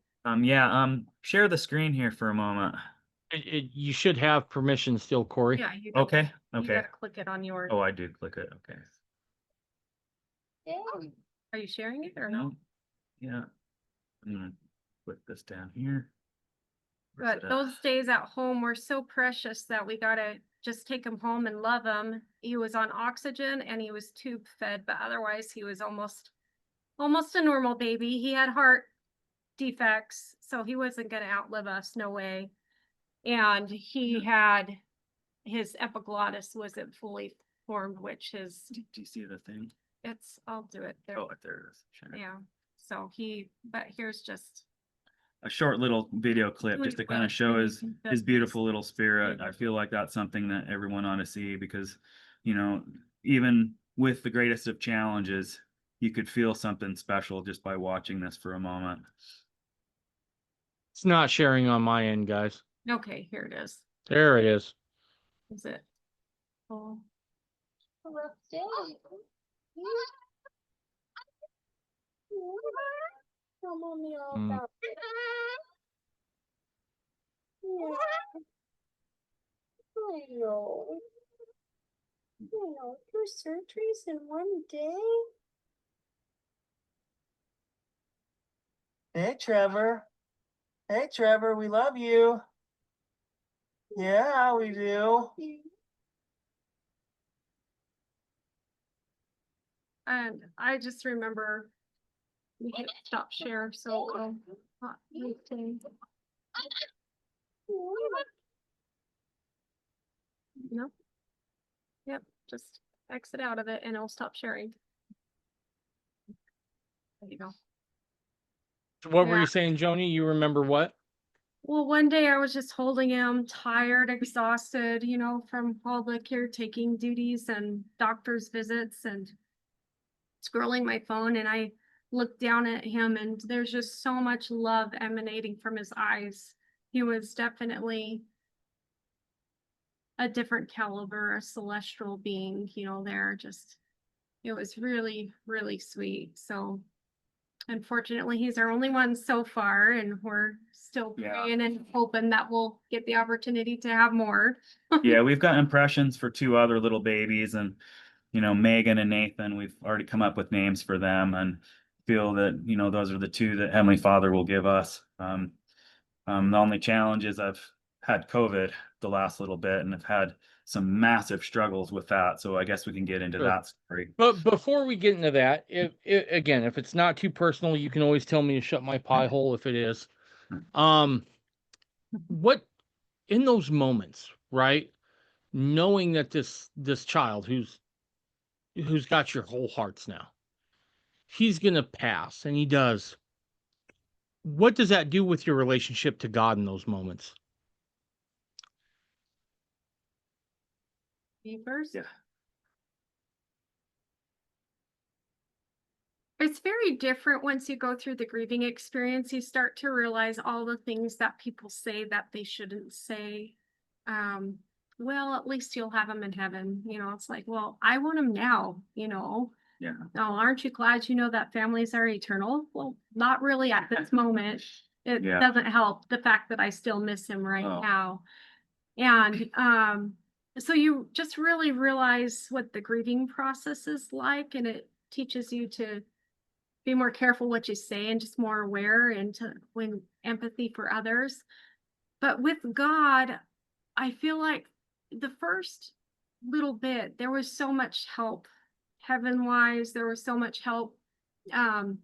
Share the screen here for a moment. You should have permission still, Cory. Yeah, you do. Okay. You Okay. gotta click it on yours. Oh, I do click it. Okay. Are you sharing it or no? Yeah. I'm gonna put this down here. But those days at home were so precious that we gotta just take him home and love him. He was on oxygen and he was tube fed, but otherwise he was almost a normal baby. He had heart defects, so he wasn't gonna outlive us, no way. And he had his epiglottis wasn't fully formed, which is Do you see the thing? I'll do it there. Oh, there it is. Sure. Yeah. So but here's just A short little video clip just to kind of show his beautiful little spirit. I feel like that's something that everyone ought to see, because, even with the greatest of challenges, you could feel something special just by watching this for a moment. It's not sharing on my end, guys. okay, here it is. There it is. Is it? Oh. Tell mommy all Mm. about it. Yeah. I know. 2 surgeries in one day? Hey, Trevor. Hey, Trevor, we love you. Yeah, we do. And I just remember we hit stop share, so hot meeting. Nope. Yep, just exit out of it and it'll stop sharing. There you go. What were Yeah. you saying, Joni? You remember what? Well, one day I was just holding him, tired, exhausted, from all the caretaking duties and doctor's visits, and scrolling my phone, and I looked down at him, and there's just so much love emanating from his eyes. He was definitely a different caliber, a celestial being, it was really, really sweet. So unfortunately, he's our only one so far, and we're still praying and hoping that we'll get the opportunity to have more. Yeah, we've got impressions for 2 other little babies, and Megan and Nathan. We've already come up with names for them, and feel that those are the 2 that Heavenly Father will give us. The only challenge is I've had COVID the last little bit, and I've had some massive struggles with that. So I guess we can get into Sure. that story. But before we get into that, if it's not too personal, you can always tell me to shut my pie hole if it is. What in those moments, right? Knowing that this child who's got your whole hearts now, he's gonna pass, and he does. what does that do with your relationship to God in those moments? Me first? Yeah. It's very different once you go through the grieving experience. You start to realize all the things that people say that they shouldn't say. Um, well, at least you'll have them in heaven. It's like, well, I want them now, Yeah. Oh, aren't you glad you know that families are eternal? Well, not really at this moment. It Yeah. doesn't help the fact that I still miss him right Oh. now. And so you just really realize what the grieving process is like, and it teaches you to be more careful what you say and just more aware and to when empathy for others. But with God, I feel like the first little bit, there was so much help heaven wise, there was so much help um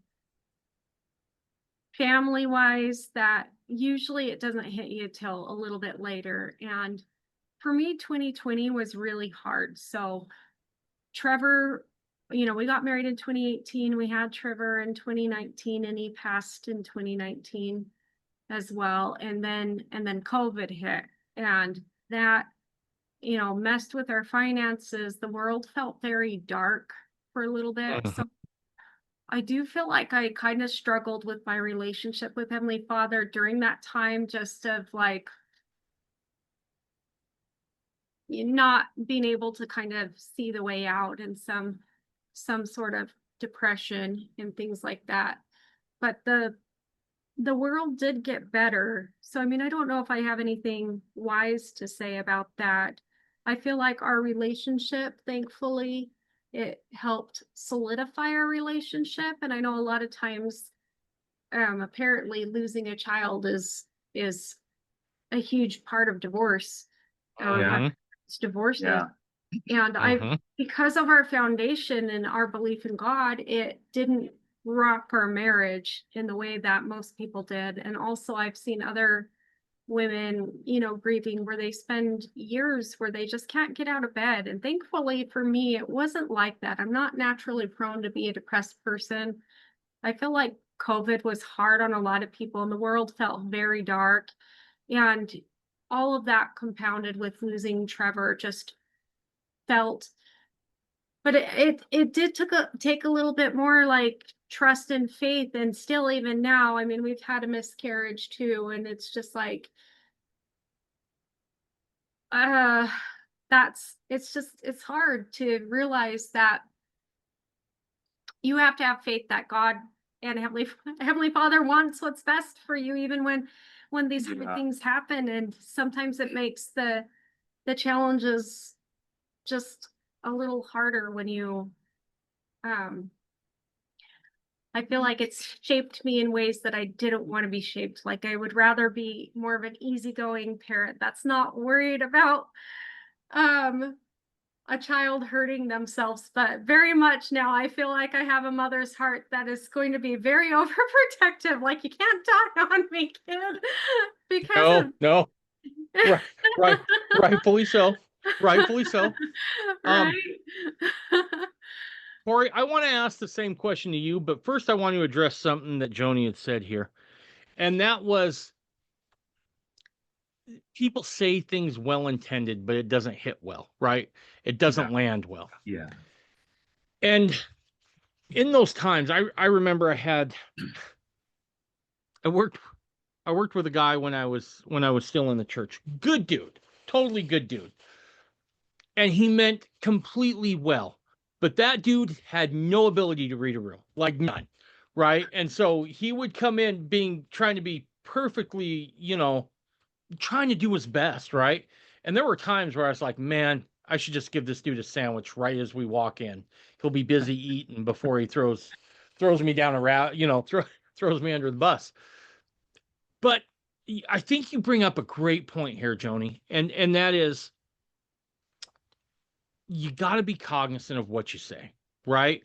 family wise that usually it doesn't hit you till a little bit later. And for me, 2020 was really hard. So Trevor, we got married in 2018. We had Trevor in 2019 and he passed in 2019 as well. And then COVID hit and that, messed with our finances. The world felt very dark for a little bit. Mhm. So I do feel like I kind of struggled with my relationship with Heavenly Father during that time, just of like not being able to kind of see the way out and some sort of depression and things like that. But the world did get better. So I mean, I don't know if I have anything wise to say about that. I feel like our relationship, thankfully, it helped solidify our relationship. And I know a lot of times, apparently losing a child is a huge part of divorce. Yeah. It's divorces. Yeah. And Mhm. because of our foundation and our belief in God, it didn't rock our marriage in the way that most people did. And also, I've seen other women, grieving where they spend years where they just can't get out of bed. And thankfully for me, it wasn't like that. I'm not naturally prone to be a depressed person. I feel like COVID was hard on a lot of people and the world felt very dark. And all of that compounded with losing Trevor just felt, but it did take a little bit more like trust and faith. And still, even now, I mean, we've had a miscarriage too, and it's just like uh it's hard to realize that you have to have faith that God and Heavenly Father wants what's best for you, even when these hard Yeah. things happen. And sometimes it makes the challenges just a little harder when you um I feel like it's shaped me in ways that I didn't want to be shaped. Like I would rather be more of an easygoing parent that's not worried about um a child hurting themselves, but very much now I feel like I have a mother's heart that is going to be very overprotective. Like you can't die on me, kid, because of No. Right, right, rightfully so. Rightfully so. right. Cory, I want to ask the same question to you, but first I want to address something that Joni had said here. And that was people say things well intended, but it doesn't hit well, right? It doesn't land well. Yeah. And in those times, I remember I worked I worked with a guy when I was still in the church. Good dude, totally good dude. And he meant completely well. But that dude had no ability to read a room, like none, right? And so he would come in trying to be perfectly, trying to do his best, right? And there were times where I was like, man, I should just give this dude a sandwich right as we walk in. He'll be busy eating before he throws me down a route, throws me under the bus. But I think you bring up a great point here, Joni, and that is you got to be cognizant of what you say, right?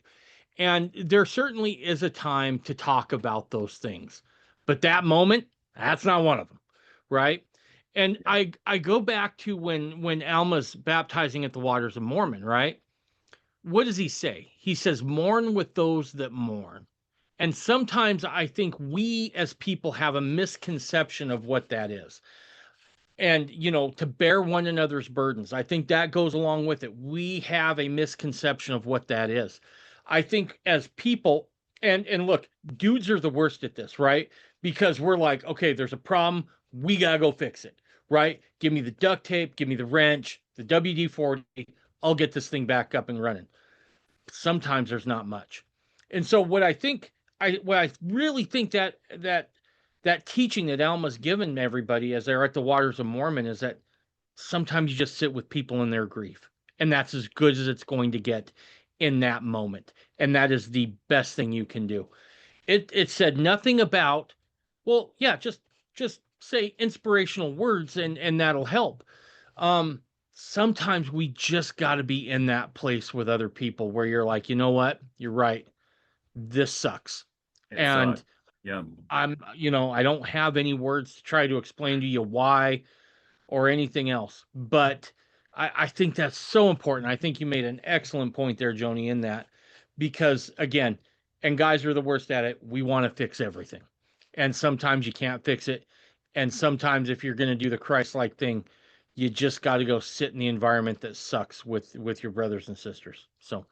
And there certainly is a time to talk about those things. But that moment, that's not one of them, right? And I go back to when Alma's baptizing at the waters of Mormon, right? What does he say? He says, "Mourn with those that mourn." And sometimes I think we as people have a misconception of what that is. And, to bear one another's burdens. I think that goes along with it. We have a misconception of what that is. I think as people, and look, dudes are the worst at this, right? Because we're like, okay, there's a problem, we gotta go fix it, right? Give me the duct tape, give me the wrench, the WD-40, I'll get this thing back up and running. Sometimes there's not much. And so what I really think that teaching that Alma's given everybody as they're at the Waters of Mormon is that sometimes you just sit with people in their grief. And that's as good as it's going to get in that moment. And that is the best thing you can do. It said nothing about, well, yeah, just say inspirational words and that'll help. Um, Sometimes we just got to be in that place with other people where you're like, you know what? You're right. This sucks. It And sucked. Yeah. I don't have any words to try to explain to you why or anything else, but I think that's so important. I think you made an excellent point there, Joni, in that, because again, and guys are the worst at it. We want to fix everything. And sometimes you can't fix it. And sometimes if you're going to do the Christ-like thing, you just got to go sit in the environment that sucks with your brothers and sisters. So,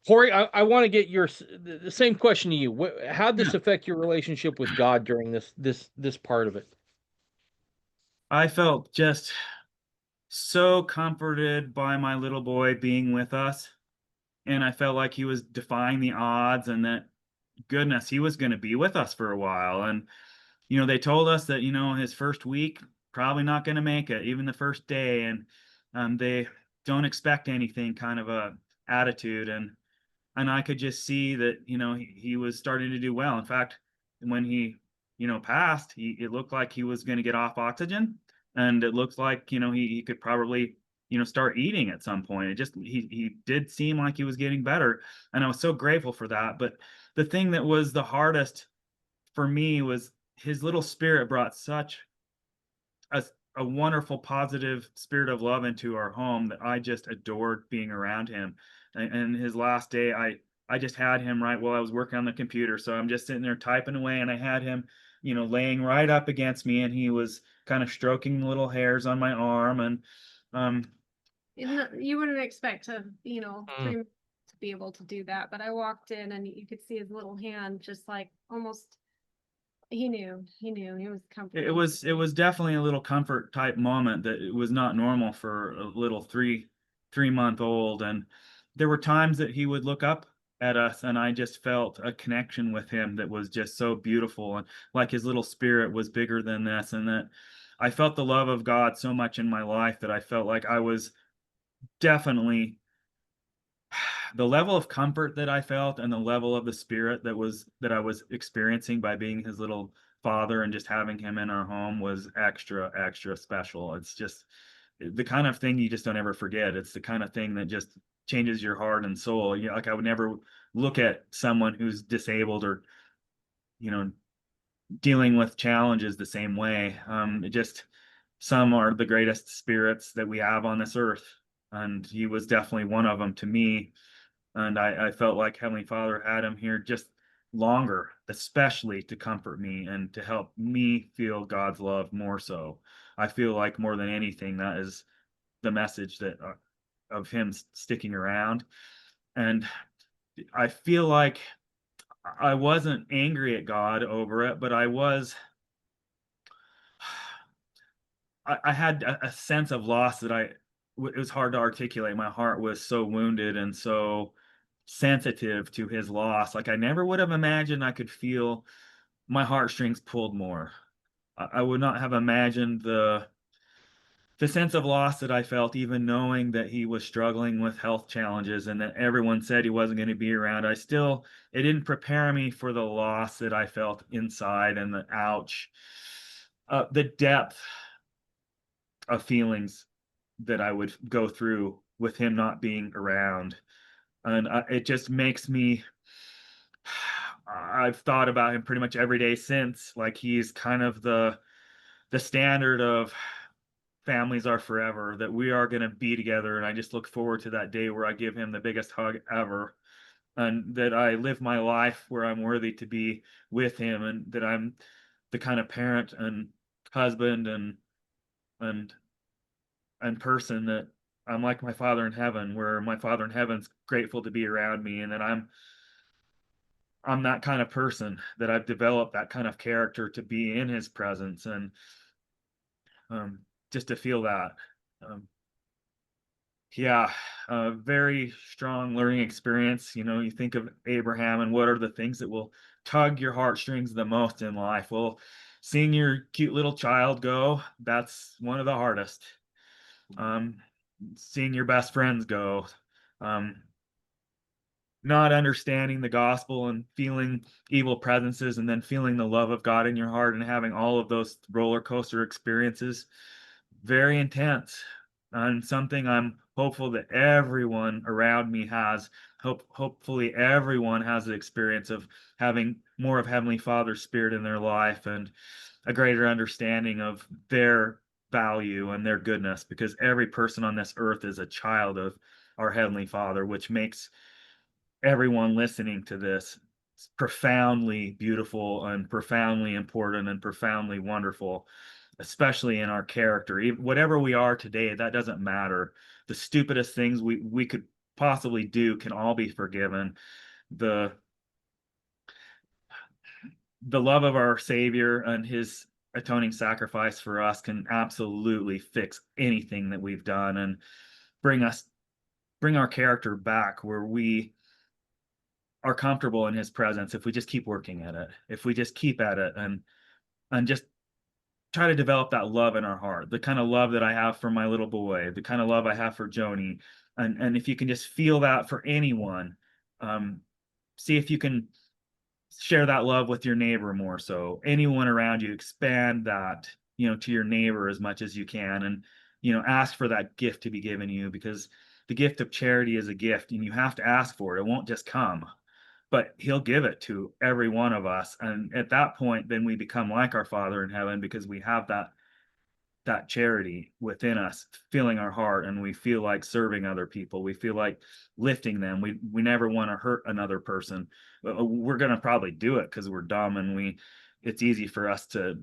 Cory, I want to get the same question to you. How did this Yeah. affect your relationship with God during this part of it? I felt just so comforted by my little boy being with us. And I felt like he was defying the odds, and that goodness, he was going to be with us for a while. And, they told us that, his first week, probably not going to make it, even the first day. And they don't expect anything kind of a attitude. And I could just see that, he was starting to do well. In fact, when he, passed, it looked like he was going to get off oxygen, and it looks like, he could probably, start eating at some point. He did seem like he was getting better, and I was so grateful for that. But the thing that was the hardest for me was his little spirit brought such a, a wonderful positive spirit of love into our home that I just adored being around him. And his last day, I just had him right while I was working on the computer. So I'm just sitting there typing away, and I had him, laying right up against me, and he was kind of stroking the little hairs on my arm. And um You wouldn't expect to, Mm. to be able to do that, but I walked in and you could see his little hand just like almost he knew he was it comforting. was it was definitely a little comfort type moment that it was not normal for a little three month old. And there were times that he would look up at us, and I just felt a connection with him that was just so beautiful, and like his little spirit was bigger than this, and that I felt the love of God so much in my life that I felt like I was definitely the level of comfort that I felt, and the level of the spirit that I was experiencing by being his little father and just having him in our home was extra, extra special. It's just the kind of thing you just don't ever forget. It's the kind of thing that just changes your heart and soul. Like I would never look at someone who's disabled or, you know, dealing with challenges the same way. It just some are the greatest spirits that we have on this earth, and he was definitely one of them to me. And I felt like Heavenly Father had him here just longer, especially to comfort me and to help me feel God's love more so. I feel like more than anything, that is the message that of him sticking around. And I feel like I wasn't angry at God over it, but I had a sense of loss that it was hard to articulate. My heart was so wounded and so sensitive to his loss. Like I never would have imagined I could feel my heartstrings pulled more. I would not have imagined the sense of loss that I felt, even knowing that he was struggling with health challenges and that everyone said he wasn't going to be around. It didn't prepare me for the loss that I felt inside, and the ouch, the depth of feelings that I would go through with him not being around. And it just makes me I've thought about him pretty much every day since. Like he's kind of the standard of families are forever, that we are going to be together. And I just look forward to that day where I give him the biggest hug ever. and that I live my life where I'm worthy to be with him, and that I'm the kind of parent and husband and and person that I'm like my Father in heaven, where my Father in heaven's grateful to be around me, and that I'm that kind of person, that I've developed that kind of character to be in his presence, and um, just to feel that. Um, yeah, a very strong learning experience. You know, you think of Abraham and what are the things that will tug your heartstrings the most in life? Well, seeing your cute little child go, that's one of the hardest. Um, Seeing your best friends go, um, not understanding the gospel and feeling evil presences and then feeling the love of God in your heart and having all of those roller coaster experiences, very intense, and something I'm hopeful that everyone around me has. Hopefully everyone has the experience of having more of Heavenly Father's spirit in their life and a greater understanding of their value and their goodness, because every person on this earth is a child of our Heavenly Father, which makes everyone listening to this profoundly beautiful and profoundly important and profoundly wonderful, especially in our character. Whatever we are today, that doesn't matter. The stupidest things we could possibly do can all be forgiven. The the love of our Savior and his atoning sacrifice for us can absolutely fix anything that we've done and bring us bring our character back where we are comfortable in his presence if we just keep working at it, if we just keep at it and just try to develop that love in our heart, the kind of love that I have for my little boy, the kind of love I have for Joni. And if you can just feel that for anyone, um, see if you can share that love with your neighbor more. So anyone around you, expand that, to your neighbor as much as you can, and ask for that gift to be given you, because the gift of charity is a gift and you have to ask for it. It won't just come, but he'll give it to every one of us. And at that point, then we become like our Father in heaven, because we have that charity within us filling our heart, and we feel like serving other people, we feel like lifting them. We never want to hurt another person. We're going to probably do it because we're dumb, and it's easy for us to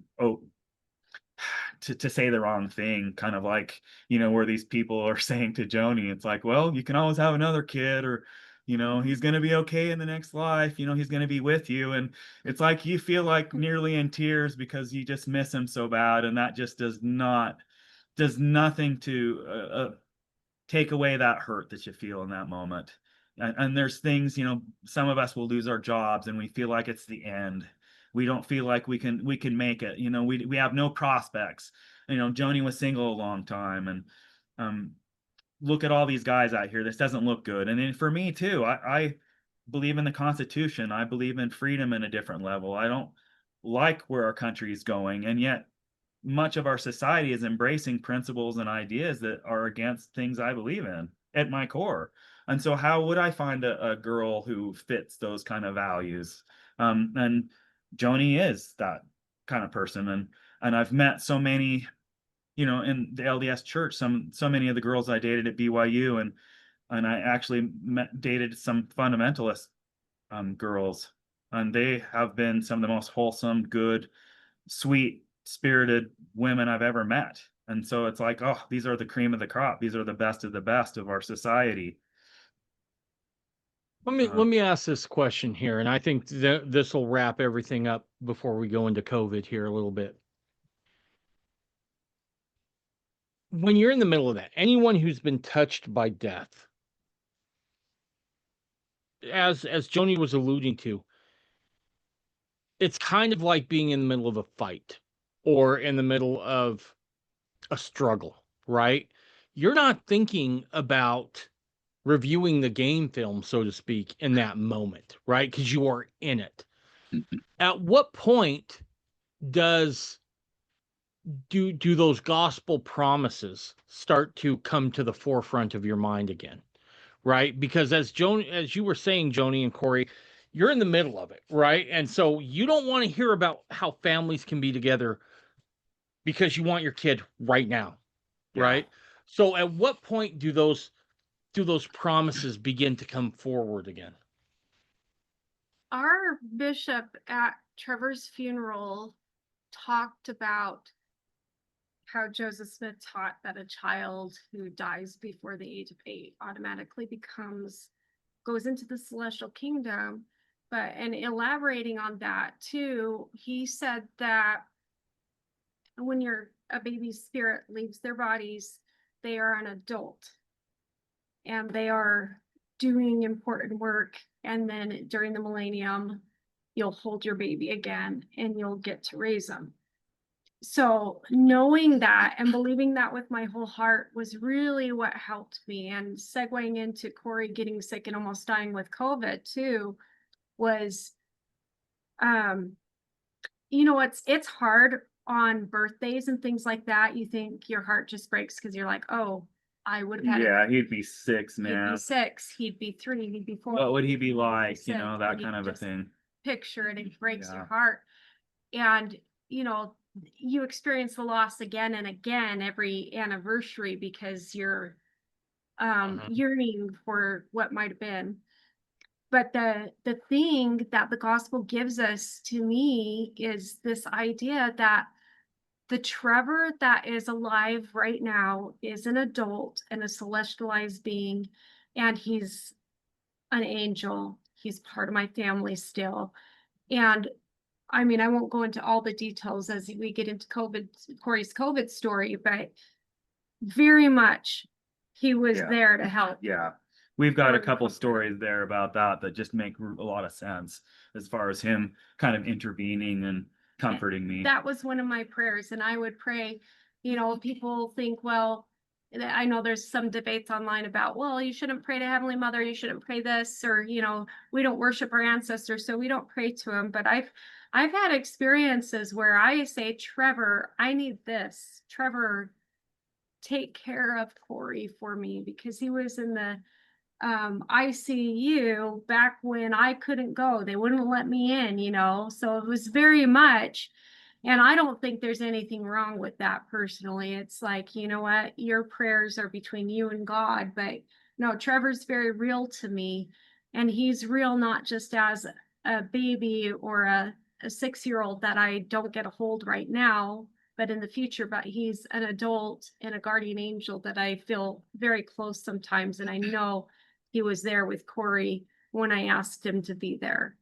say the wrong thing, kind of like, where these people are saying to Joni, it's like, well, you can always have another kid, or he's going to be okay in the next life, he's going to be with you. And it's like you feel like nearly in tears because you just miss him so bad, and that just does nothing to take away that hurt that you feel in that moment. And there's things, some of us will lose our jobs and we feel like it's the end. We don't feel like we can make it. We have no prospects. Joni was single a long time, and look at all these guys out here. This doesn't look good. And then for me too, I believe in the Constitution. I believe in freedom in a different level. I don't like where our country is going, and yet much of our society is embracing principles and ideas that are against things I believe in at my core. And so how would I find a girl who fits those kind of values? And Joni is that kind of person. And I've met so many, in the LDS church, so many of the girls I dated at BYU, and I actually dated some fundamentalist girls, and they have been some of the most wholesome, good, sweet spirited women I've ever met. And so it's like, oh, these are the cream of the crop. These are the best of the best of our society. Let me ask this question here, and I think this will wrap everything up before we go into COVID here a little bit. When you're in the middle of that, anyone who's been touched by death, as Joni was alluding to, it's kind of like being in the middle of a fight or in the middle of a struggle, right? You're not thinking about reviewing the game film, so to speak, in that moment, right? Because you are in it. At what point does do those gospel promises start to come to the forefront of your mind again, right? Because as you were saying, Joni and Cory, you're in the middle of it, right? And so you don't want to hear about how families can be together because you want your kid right now, right? So at what point do those promises begin to come forward again? our bishop at Trevor's funeral talked about how Joseph Smith taught that a child who dies before the age of 8 automatically goes into the celestial kingdom. But, and elaborating on that too, he said that when a baby's spirit leaves their bodies, they are an adult and they are doing important work. And then during the millennium, you'll hold your baby again and you'll get to raise them. So knowing that and believing that with my whole heart was really what helped me. And segueing into Cory getting sick and almost dying with COVID too was, it's hard on birthdays and things like that. You think your heart just breaks because you're like, oh, I would have had Yeah, he'd be 6 he'd now. be 6, he'd be 3, he'd be 4. What would he be like? Sick, That and you kind of a just thing. picture it, it breaks your Yeah. heart. And you experience the loss again and again every anniversary because you're yearning for what might have been. But the thing that the gospel gives us, to me, is this idea that the Trevor that is alive right now is an adult and a celestialized being, and he's an angel. He's part of my family still. And I mean, I won't go into all the details as we get into Cory's COVID story, but very much he was Yeah. there to help. Yeah. We've got a Or couple comfort. stories there about that just make a lot of sense as far as him kind of intervening and comforting me. That was one of my prayers. And I would pray, people think, well, I know there's some debates online about, well, you shouldn't pray to Heavenly Mother, you shouldn't pray this, or, we don't worship our ancestors, so we don't pray to them. But I've had experiences where I say, Trevor, I need this. Trevor, take care of Cory for me, because he was in the ICU back when I couldn't go. They wouldn't let me in, so it was very much. And I don't think there's anything wrong with that personally. It's like, you know what, your prayers are between you and God. But no, Trevor's very real to me. And he's real not just as a baby or a 6-year-old that I don't get a hold right now, but in the future. But he's an adult and a guardian angel that I feel very close sometimes. And I know he was there with Cory when I asked him to be there.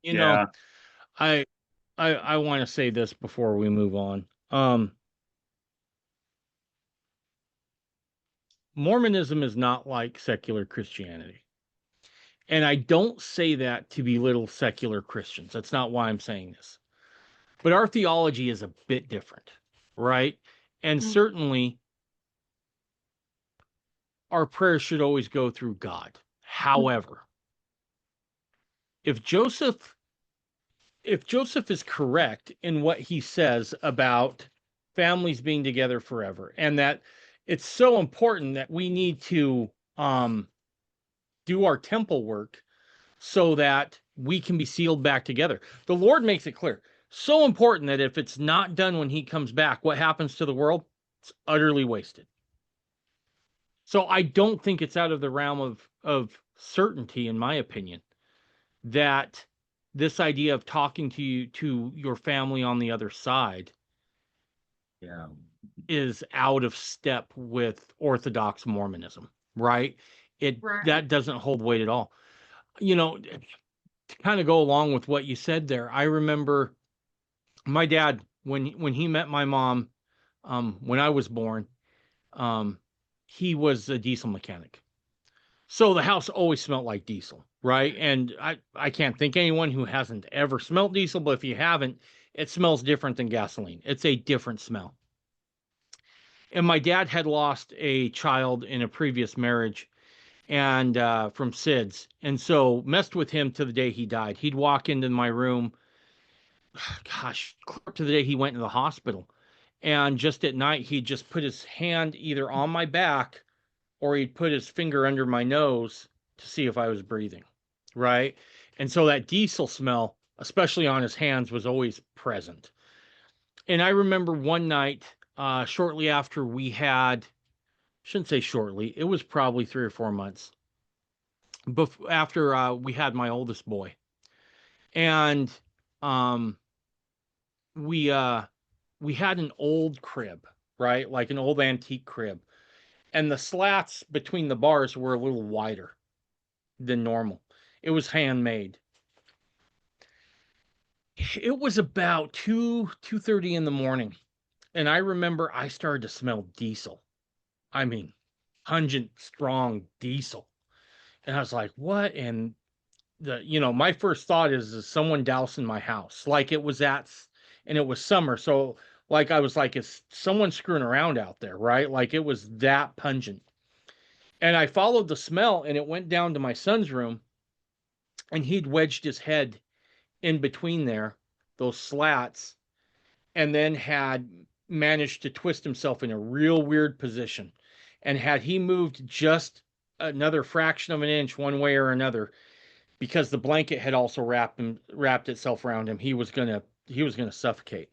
Yeah. I want to say this before we move on. Mormonism is not like secular Christianity. And I don't say that to belittle secular Christians. That's not why I'm saying this. But our theology is a bit different, right? And certainly our prayers should always go through God. However, if Joseph is correct in what he says about families being together forever, and that it's so important that we need to do our temple work so that we can be sealed back together. The Lord makes it clear. So important that if it's not done when he comes back, what happens to the world? It's utterly wasted. So I don't think it's out of the realm of certainty, in my opinion, that this idea of talking to your family on the other side is out of step with Orthodox Mormonism, right? That doesn't hold weight at all. To kind of go along with what you said there, I remember my dad when he met my mom when I was born. He was a diesel mechanic. So the house always smelled like diesel, right? And I can't think anyone who hasn't ever smelled diesel, but if you haven't, it smells different than gasoline. It's a different smell. And my dad had lost a child in a previous marriage and from SIDS. And so messed with him to the day he died. He'd walk into my room, gosh, to the day he went to the hospital. And just at night, he'd just put his hand either on my back or he'd put his finger under my nose to see if I was breathing, right? And so that diesel smell, especially on his hands, was always present. And I remember one night, shortly after we had, shouldn't say shortly, it was probably 3 or 4 months after we had my oldest boy. And um we had an old crib, right? Like an old antique crib. And the slats between the bars were a little wider than normal. It was handmade. It was about 2:30 in the morning. And I remember I started to smell diesel. I mean, pungent, strong diesel. And I was like, what? And my first thought is someone dousing my house? Like and it was summer. So like, I was like, is someone screwing around out there? Right. Like it was that pungent. And I followed the smell and it went down to my son's room and he'd wedged his head in between there, those slats, and then had managed to twist himself in a real weird position. And had he moved just another fraction of an inch one way or another, because the blanket had also wrapped itself around him, he was gonna suffocate.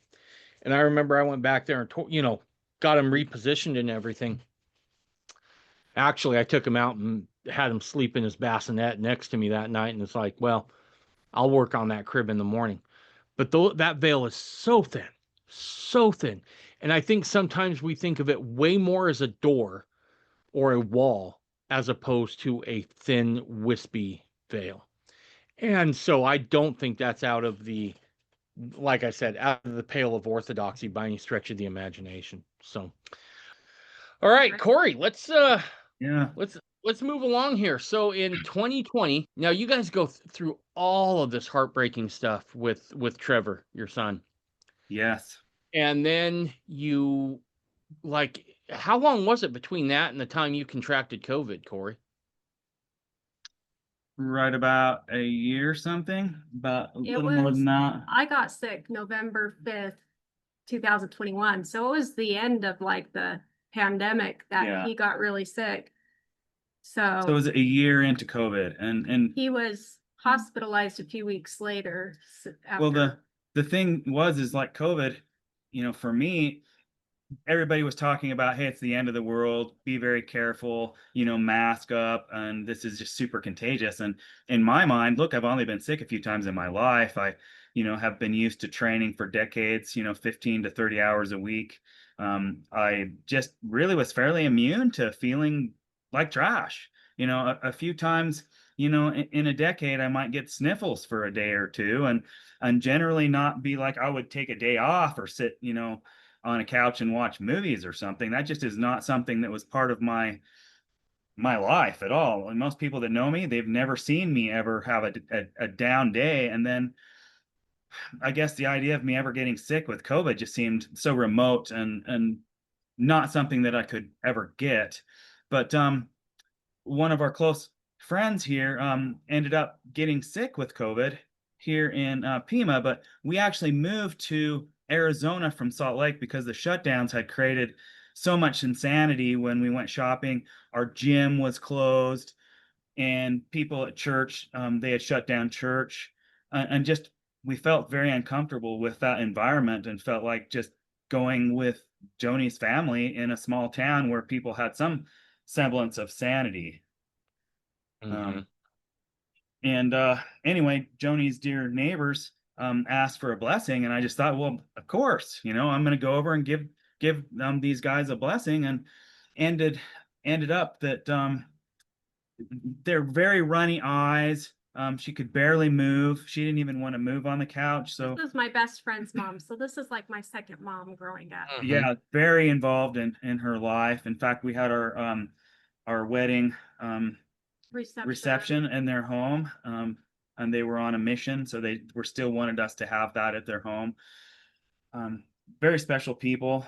And I remember I went back there and got him repositioned and everything. Actually, I took him out and had him sleep in his bassinet next to me that night, and it's like, well, I'll work on that crib in the morning. But that veil is so thin. And I think sometimes we think of it way more as a door or a wall as opposed to a thin, wispy veil. And so I don't think that's like I said, out of the pale of orthodoxy by any stretch of the imagination. So, all right, Cory, Yeah. let's move along here. So in 2020, now you guys go through all of this heartbreaking stuff with Trevor, your son. Yes. And then how long was it between that and the time you contracted COVID, Cory? Right about a year or something, about a It little more than that. I got sick November 5th, 2021. So it was the end of like the pandemic that Yeah. he got really sick. So it So was a year into COVID, and he was hospitalized a few weeks later well, after. the thing is like COVID, for me, everybody was talking about, hey, it's the end of the world, be very careful, mask up, and this is just super contagious. And in my mind, look, I've only been sick a few times in my life. I have been used to training for decades, 15 to 30 hours a week. I just really was fairly immune to feeling like trash. A few times, in a decade, I might get sniffles for a day or two, and generally not be like I would take a day off or sit, on a couch and watch movies or something. That just is not something that was part of my life at all. And most people that know me, they've never seen me ever have a down day. And then I guess the idea of me ever getting sick with COVID just seemed so remote and not something that I could ever get. But one of our close friends here ended up getting sick with COVID here in Pima, but we actually moved to Arizona from Salt Lake because the shutdowns had created so much insanity when we went shopping. Our gym was closed, and people at church, they had shut down church, and just we felt very uncomfortable with that environment and felt like just going with Joni's family in a small town where people had some semblance of sanity. Mm-hmm. And anyway, Joni's dear neighbors asked for a blessing, and I just thought, well, of course, I'm going to go over and give these guys a blessing, and ended up that they're very runny eyes. She could barely move. She didn't even want to move on the couch. So This is my best friend's mom. So this is like my second mom growing up. Mm-hmm. yeah, very involved in her life. In fact, we had our wedding reception in their home, and they were on a mission, so they were still wanted us to have that at their home. Very special people,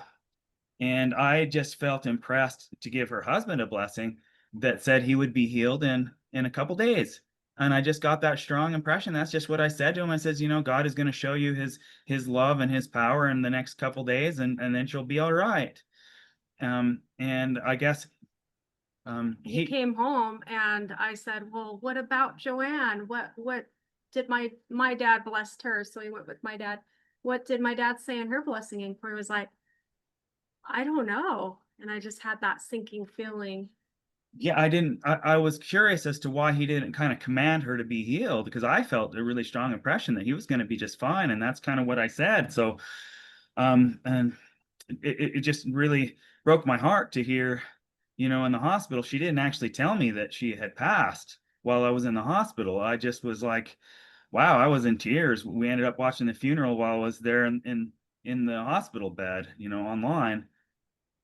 and I just felt impressed to give her husband a blessing that said he would be healed in a couple days. And I just got that strong impression. That's just what I said to him. I says, God is going to show you his love and his power in the next couple days, and then she'll be all right. And I guess he came home and I said, well, what about Joanne? What did my dad blessed her? So he went with my dad. What did my dad say in her blessing? And Cory was like, I don't know. And I just had that sinking feeling. yeah, I was curious as to why he didn't kind of command her to be healed, because I felt a really strong impression that he was going to be just fine. And that's kind of what I said. So, and it just really broke my heart to hear, in the hospital, she didn't actually tell me that she had passed while I was in the hospital. I just was like, wow, I was in tears. We ended up watching the funeral while I was there in the hospital bed, online.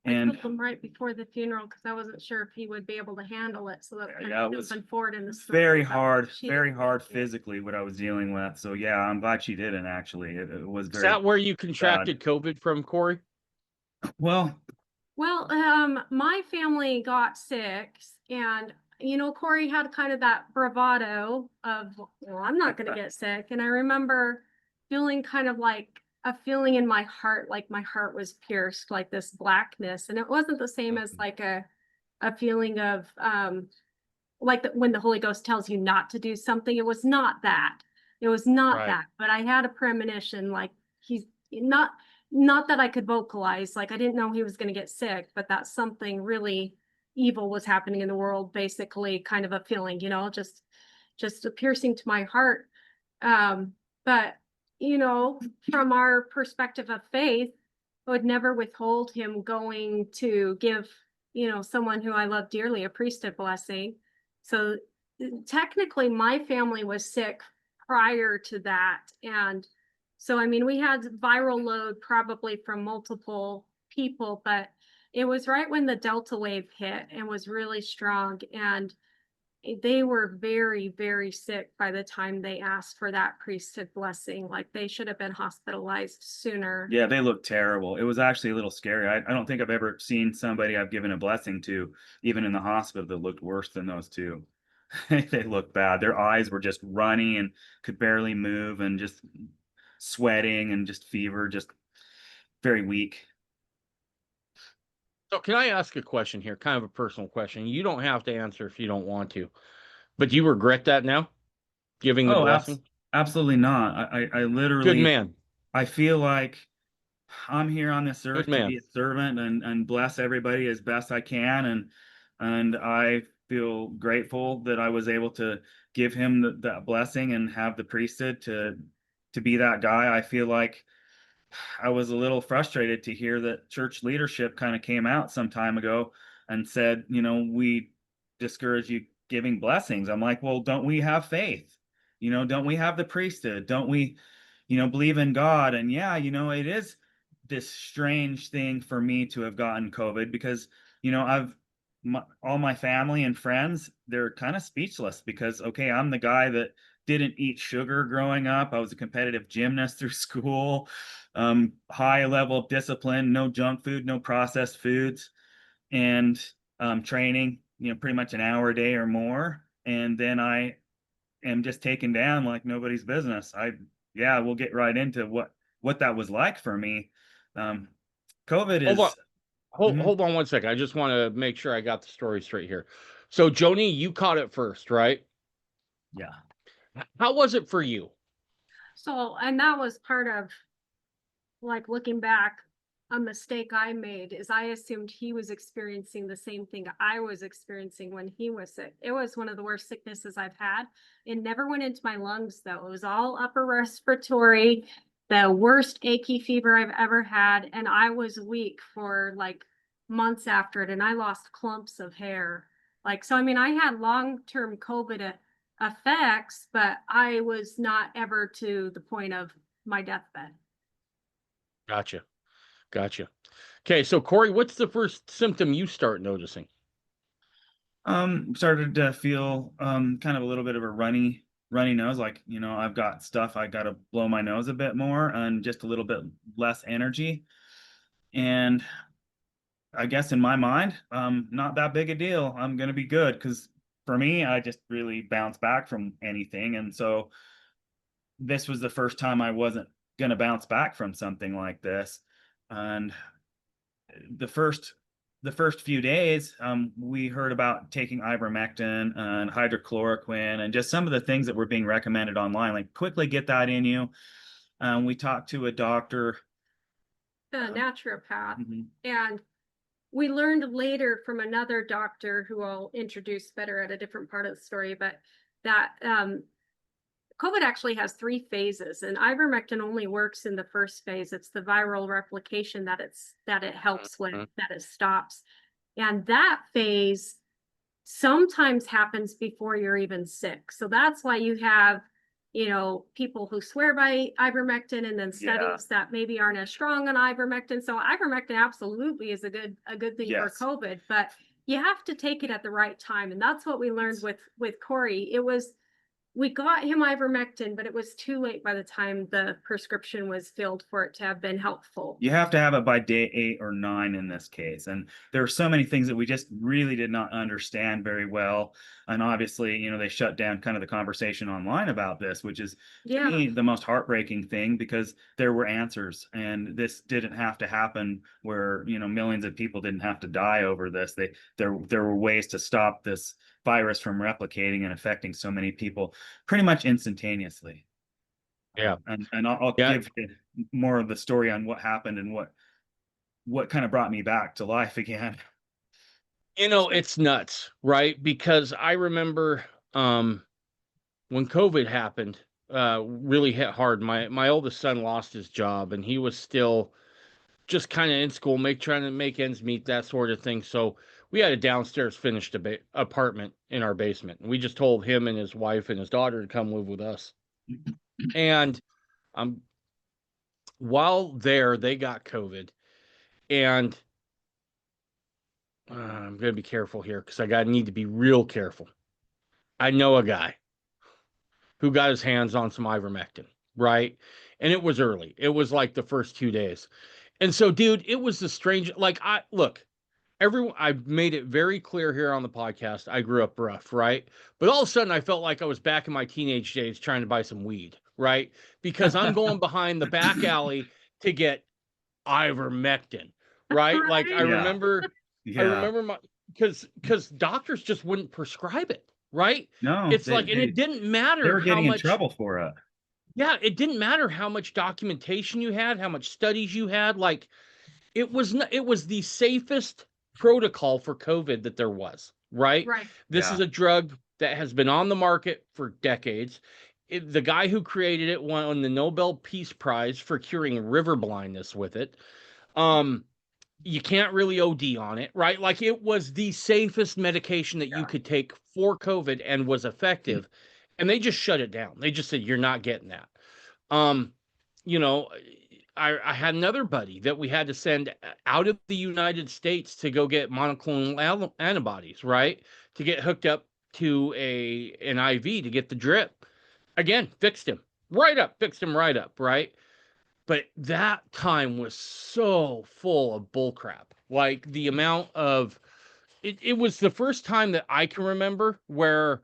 I And took him right before the funeral because I wasn't sure if he would be able to handle it. So that kind yeah, of it was jumping forward in the story. very but hard, she very didn't hard make it. physically what I was dealing with. So yeah, I'm glad she didn't actually. It was Is very that where you sad. contracted COVID from, Cory? Well, Well, my family got sick, and Cory had kind of that bravado of, well, I'm not going to get sick. And I remember feeling kind of like a feeling in my heart, like my heart was pierced, like this blackness. And it wasn't the same as like a feeling of like when the Holy Ghost tells you not to do something. It was not that. It was not Right. that. But I had a premonition, like he's not that I could vocalize, like I didn't know he was going to get sick, but that something really evil was happening in the world, basically kind of a feeling, just a piercing to my heart. But from our perspective of faith, I would never withhold him going to give, someone who I love dearly a priesthood blessing. So technically my family was sick prior to that. And so, I mean, we had viral load probably from multiple people, but it was right when the Delta wave hit and was really strong. And they were very, very sick by the time they asked for that priesthood blessing. Like they should have been hospitalized sooner. yeah, they looked terrible. It was actually a little scary. I don't think I've ever seen somebody I've given a blessing to, even in the hospital, that looked worse than those two. They looked bad. Their eyes were just runny and could barely move and just sweating and just fever, just very weak. So can I ask a question here? Kind of a personal question. You don't have to answer if you don't want to. But do you regret that now? Giving the Oh, blessing? absolutely not. I Good literally, man. I feel like I'm here on this Good earth to be man. a servant and bless everybody as best I can. And I feel grateful that I was able to give him that blessing and have the priesthood to be that guy. I feel like I was a little frustrated to hear that church leadership kind of came out some time ago and said, we discourage you giving blessings. I'm like, well, don't we have faith? Don't we have the priesthood? Don't we, believe in God? And yeah, it is this strange thing for me to have gotten COVID because, all my family and friends, they're kind of speechless because, okay, I'm the guy that didn't eat sugar growing up. I was a competitive gymnast through school, high level of discipline, no junk food, no processed foods, and training, pretty much an hour a day or more. And then I am just taken down like nobody's business. Yeah, we'll get right into what that was like for me. Um, COVID Hold on. is, mhm, Hold on one second. I just want to make sure I got the story straight here. So, Joni, you caught it first, right? yeah. How was it for you? So, and that was part of like looking back, a mistake I made is I assumed he was experiencing the same thing I was experiencing when he was sick. It was one of the worst sicknesses I've had. It never went into my lungs though. It was all upper respiratory, the worst achy fever I've ever had. And I was weak for like months after it. And I lost clumps of hair. Like, so, I mean, I had long-term COVID effects, but I was not ever to the point of my deathbed. Gotcha. Gotcha. Okay, so Cory, what's the first symptom you start noticing? Started to feel kind of a little bit of a runny nose, like, I've got stuff I got to blow my nose a bit more and just a little bit less energy. And I guess in my mind, not that big a deal. I'm gonna be good because for me, I just really bounce back from anything. And so this was the first time I wasn't gonna bounce back from something like this. And the first the first few days, we heard about taking ivermectin and hydrochloroquine and just some of the things that were being recommended online. Like, quickly get that in you. We talked to a doctor. A naturopath. Mhm. And we learned later from another doctor who I'll introduce better at a different part of the story, but that COVID actually has 3 phases, and ivermectin only works in the first phase. It's the viral replication that it helps with, that it stops. And that phase sometimes happens before you're even sick. So that's why you have, people who swear by ivermectin, and then studies that maybe aren't as strong on ivermectin. So ivermectin absolutely is a good thing for COVID, but you have to take it at the right time. And that's what we learned with Cory. We got him ivermectin, but it was too late by the time the prescription was filled for it to have been helpful. You have to have it by day 8 or 9 in this case. And there are so many things that we just really did not understand very well. And obviously, they shut down kind of the conversation online about this, which is to me the most heartbreaking thing, because there were answers, and this didn't have to happen where, millions of people didn't have to die over this. There were ways to stop this virus from replicating and affecting so many people pretty much instantaneously. Yeah. And I'll give you more of the story on what happened and what kind of brought me back to life again. It's nuts, right? Because I remember when COVID happened, really hit hard. My oldest son lost his job, and he was still just kind of in school, trying to make ends meet, that sort of thing. So we had a downstairs finished apartment in our basement. And we just told him and his wife and his daughter to come live with us. And while there, they got COVID. And I'm going to be careful here because I need to be real careful. I know a guy who got his hands on some ivermectin, right? And it was early. It was like the first 2 days. And so, dude, it was the strange, I've made it very clear here on the podcast, I grew up rough, right? But all of a sudden, I felt like I was back in my teenage days trying to buy some weed, right? Because I'm going behind the back alley to get ivermectin, right? Like I remember because doctors just wouldn't prescribe it, right? No, It's and it didn't matter they were how getting much in trouble for it. Yeah, it didn't matter how much documentation you had, how much studies you had. Like it was the safest protocol for COVID that there was, right? Right. This is a drug that has been on the market for decades. The guy who created it won the Nobel Peace Prize for curing river blindness with it. You can't really OD on it, right? Like it was the safest medication that you could take for COVID and was effective. And they just shut it down. They just said, you're not getting that. You know, I had another buddy that we had to send out of the United States to go get monoclonal antibodies, right? To get hooked up to an IV to get the drip. Again, fixed him right up, right? But that time was so full of bullcrap. Like the amount of it was the first time that I can remember where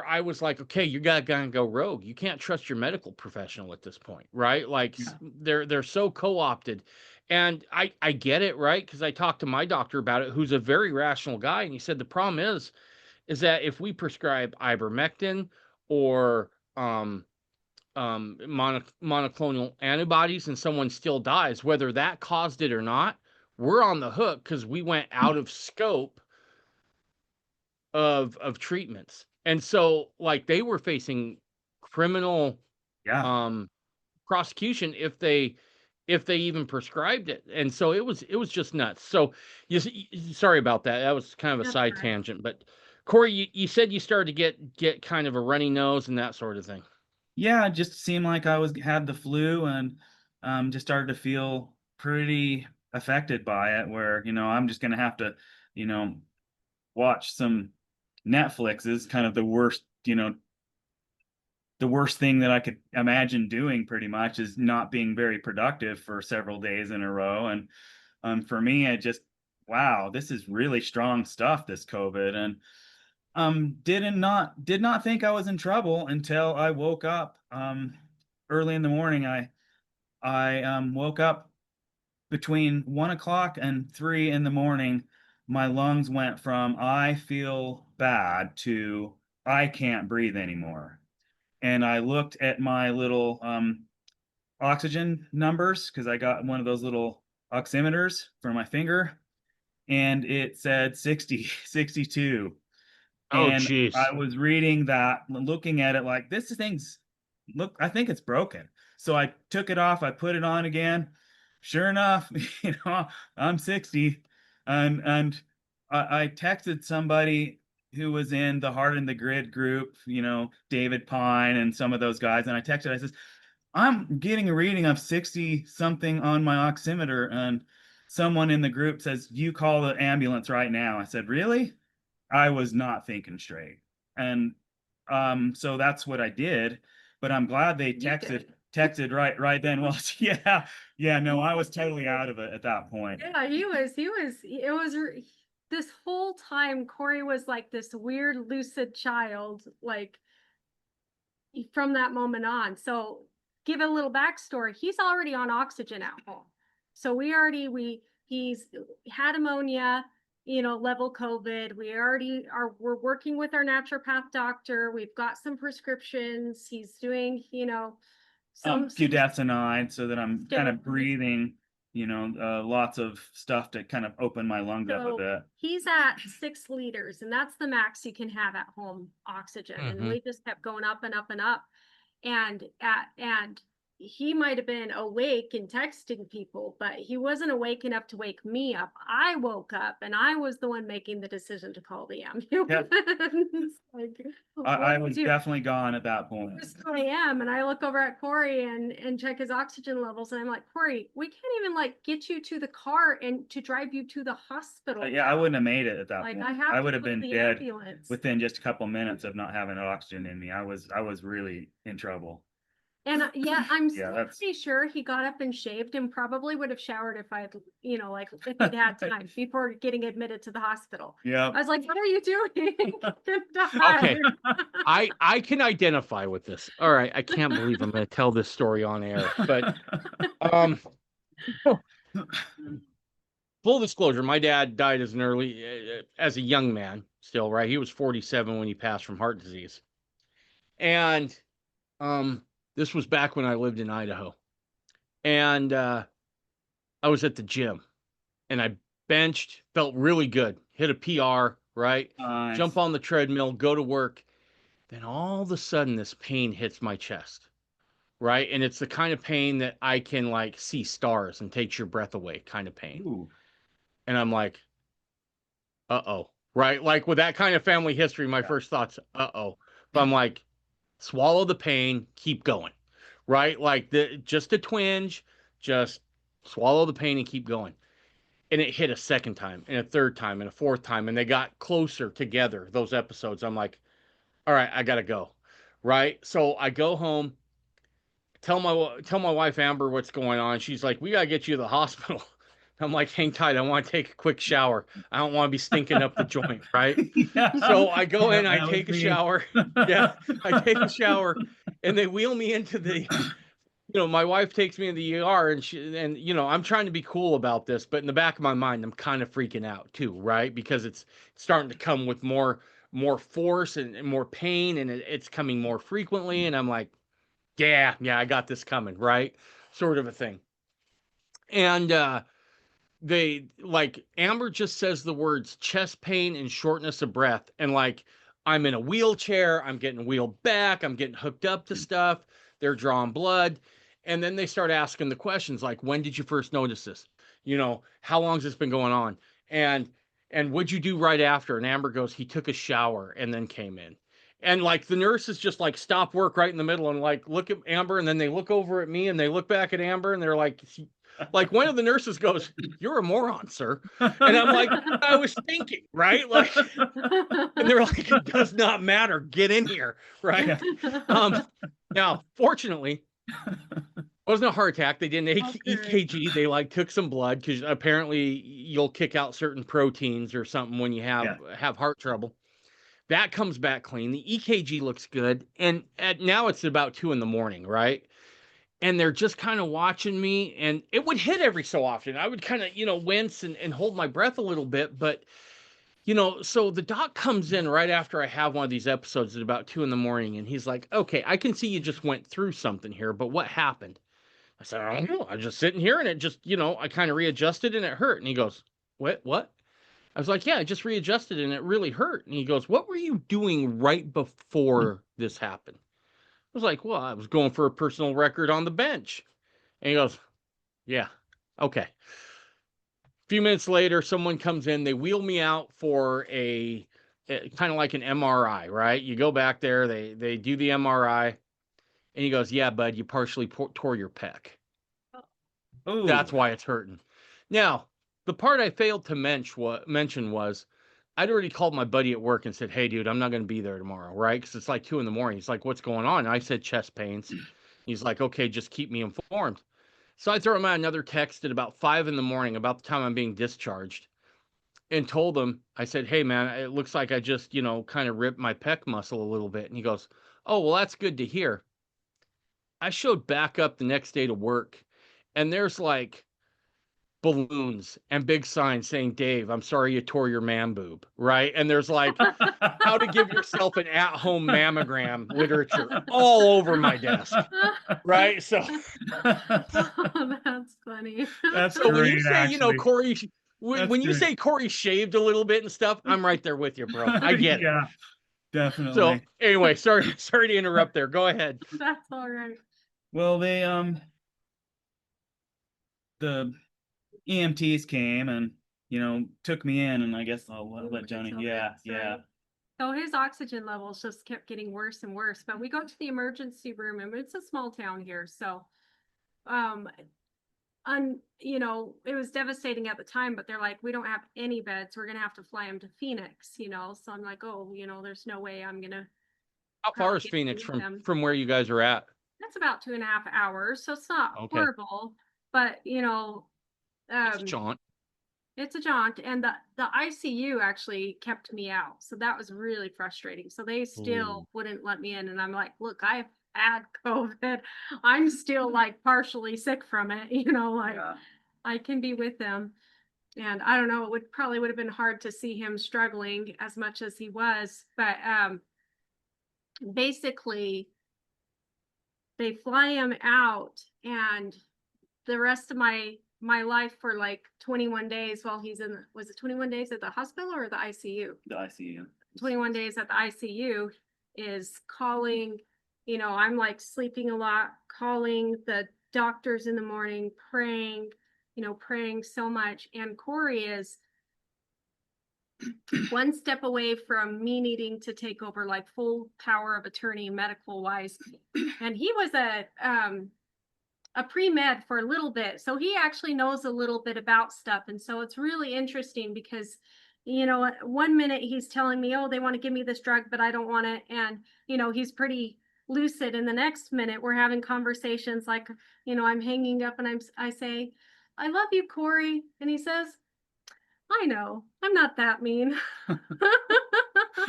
I was like, okay, you gotta go rogue. You can't trust your medical professional at this point, right? Like they're so co-opted. And I get it, right? Because I talked to my doctor about it, who's a very rational guy, and he said the problem is that if we prescribe ivermectin or monoclonal antibodies and someone still dies, whether that caused it or not, we're on the hook because we went out of scope of treatments. And so like they were facing criminal prosecution if they even prescribed it. And so it was just nuts. So sorry about that. That was kind of a side tangent. But Cory, you said you started to get kind of a runny nose and that sort of thing. Yeah, it just seemed like I had the flu, and just started to feel pretty affected by it, where, I'm just going to have to, watch some Netflix is kind of the worst thing that I could imagine doing, pretty much, is not being very productive for several days in a row. And for me, wow, this is really strong stuff, this COVID. And did not think I was in trouble until I woke up early in the morning. I woke up between 1 o'clock and 3 in the morning. My lungs went from I feel bad to I can't breathe anymore. And I looked at my little oxygen numbers, because I got one of those little oximeters for my finger, and it said 60, 62. Oh, And geez. I was reading that, looking at it like, this thing's, look, I think it's broken. So I took it off, I put it on again. Sure enough, I'm 60. And I texted somebody who was in the Heart in the Grid group, David Pine and some of those guys. And I texted, I says, I'm getting a reading of 60 something on my oximeter. And someone in the group says, you call the ambulance right now. I said, really? I was not thinking straight. And so that's what I did. But I'm glad they You did. texted right then. Well, yeah, no, I was totally out of it at that point. Yeah, it was this whole time Cory was like this weird lucid child, like from that moment on. So give a little backstory. He's already on oxygen at home. So he's had pneumonia, level COVID. We're working with our naturopath doctor. We've got some prescriptions. He's doing, some Budesonide, so that I'm kind of steroids. breathing, lots of stuff to kind of open my lungs up a So bit. he's at 6 liters, and that's the max you can have at home oxygen. And we just kept going up and up and up. And he might have been awake and texting people, but he wasn't awake enough to wake me up. I woke up and I was the one making the decision to call the ambulance. Like, I was definitely gone at that point. It's 2 a.m. and I look over at Cory and check his oxygen levels, and I'm like, Cory, we can't even like get you to the car and to drive you to the hospital. Yeah, I wouldn't have made it at that point. I would have been dead within just a couple minutes of not having oxygen in me. I was really in trouble. And yeah, I'm that's pretty sure he got up and shaved and probably would have showered if I'd, like if he'd had time before getting admitted to the hospital. Yeah. I was like, what are you doing? Okay. I can identify with this. All right. I can't believe I'm going to tell this story on air, but full disclosure, my dad died as a young man still, right? He was 47 when he passed from heart disease. And this was back when I lived in Idaho. And I was at the gym and I benched, felt really good, hit a PR, right? Nice. Jump on the treadmill, go to work. Then all of a sudden this pain hits my chest, right? And it's the kind of pain that I can like see stars and takes your breath away kind of pain. Ooh. And I'm like, uh-oh, right? Like with that kind of family history, my first thoughts, uh-oh. But I'm like, swallow the pain, keep going, right? Like just a twinge, just swallow the pain and keep going. And it hit a second time and a third time and a fourth time. And they got closer together, those episodes. I'm like, all right, I got to go. Right. So I go home, tell my wife, Amber, what's going on. She's like, we got to get you to the hospital. I'm like, hang tight. I want to take a quick shower. I don't want to be stinking up the joint. Right. Yeah. So I go in, I take a shower. Yeah. I take a shower and they wheel me into the, my wife takes me in the ER and I'm trying to be cool about this, but in the back of my mind, I'm kind of freaking out too. Right. Because it's starting to come with more force and more pain, and it's coming more frequently. And I'm like, yeah, I got this coming. Right. Sort of a thing. And, they like Amber just says the words chest pain and shortness of breath. And like, I'm in a wheelchair, I'm getting wheeled back, I'm getting hooked up to stuff. They're drawing blood. And then they start asking the questions like, when did you first notice this? How long has this been going on? And what'd you do right after? And Amber goes, he took a shower and then came in. And like the nurses just like stop work right in the middle and like look at Amber, and then they look over at me and they look back at Amber and they're like one of the nurses goes, you're a moron, sir. And I'm like, I was thinking, right? Like, and they're like, it does not matter. Get in here. Right. Now, fortunately, it wasn't a heart attack. They didn't EKG. They like took some blood because apparently you'll kick out certain proteins or something when you have heart trouble. That comes back clean. The EKG looks good. And now it's about 2 a.m, right? And they're just kind of watching me, and it would hit every so often. I would kind of, wince and hold my breath a little bit. But, so the doc comes in right after I have one of these episodes at about 2 a.m. And he's like, okay, I can see you just went through something here, but what happened? I said, I don't know. I was just sitting here and it just, I kind of readjusted and it hurt. And he goes, what? I was like, yeah, I just readjusted and it really hurt. And he goes, what were you doing right before this happened? I was like, well, I was going for a personal record on the bench. And he goes, yeah, okay. A few minutes later, someone comes in, they wheel me out for a kind of like an MRI, right? You go back there, they do the MRI, and he goes, yeah, bud, you partially tore your pec. Oh, That's why it's hurting. Now, the part I failed to mention was I'd already called my buddy at work and said, hey, dude, I'm not going to be there tomorrow, right? Because it's like 2 a.m. He's like, what's going on? And I said chest pains. He's like, okay, just keep me informed. So I throw him out another text at about 5 a.m, about the time I'm being discharged, and told him, I said, hey, man, it looks like I just, kind of ripped my pec muscle a little bit. And he goes, oh, well, that's good to hear. I showed back up the next day to work, and there's like balloons and big signs saying, Dave, I'm sorry you tore your man boob, right? And there's like how to give yourself an at-home mammogram literature all over my desk, right? So Oh, that's funny. That's so when you great, say, actually. Cory, That's when you great. say Cory shaved a little bit and stuff, I'm right there with you, bro. I get it. Yeah, So definitely. anyway, sorry to interrupt there. Go ahead. That's all right. Well, the EMTs came and took me in, and I guess I'll let Joni. Yeah, yeah. So his oxygen levels just kept getting worse and worse. But we go to the emergency room, and it's a small town here, so it was devastating at the time, but they're like, we don't have any beds. We're gonna have to fly him to Phoenix, So I'm like, oh, there's no way I'm gonna. How far is get Phoenix to them. from where you guys are at? That's about 2.5 hours, so it's not Okay. horrible, but It's a jaunt. it's a jaunt, and the ICU actually kept me out, so that was really frustrating. So they still wouldn't let me in, and I'm like, look, I've had COVID. I'm still like partially sick from it, Yeah. I can be with them. And I don't know, it would have been hard to see him struggling as much as he was, but basically they fly him out, and the rest of my life for like 21 days while he's was it 21 days at the hospital or the ICU? The ICU. 21 days at the ICU is calling, I'm like sleeping a lot, calling the doctors in the morning, praying, praying so much. And Cory is one step away from me needing to take over like full power of attorney medical wise. And he was a pre-med for a little bit, so he actually knows a little bit about stuff. And so it's really interesting because 1 minute he's telling me, oh, they want to give me this drug but I don't want it, and he's pretty lucid, and the next minute we're having conversations like, I'm hanging up and I say, I love you, Cory, and he says, I know, I'm not that mean.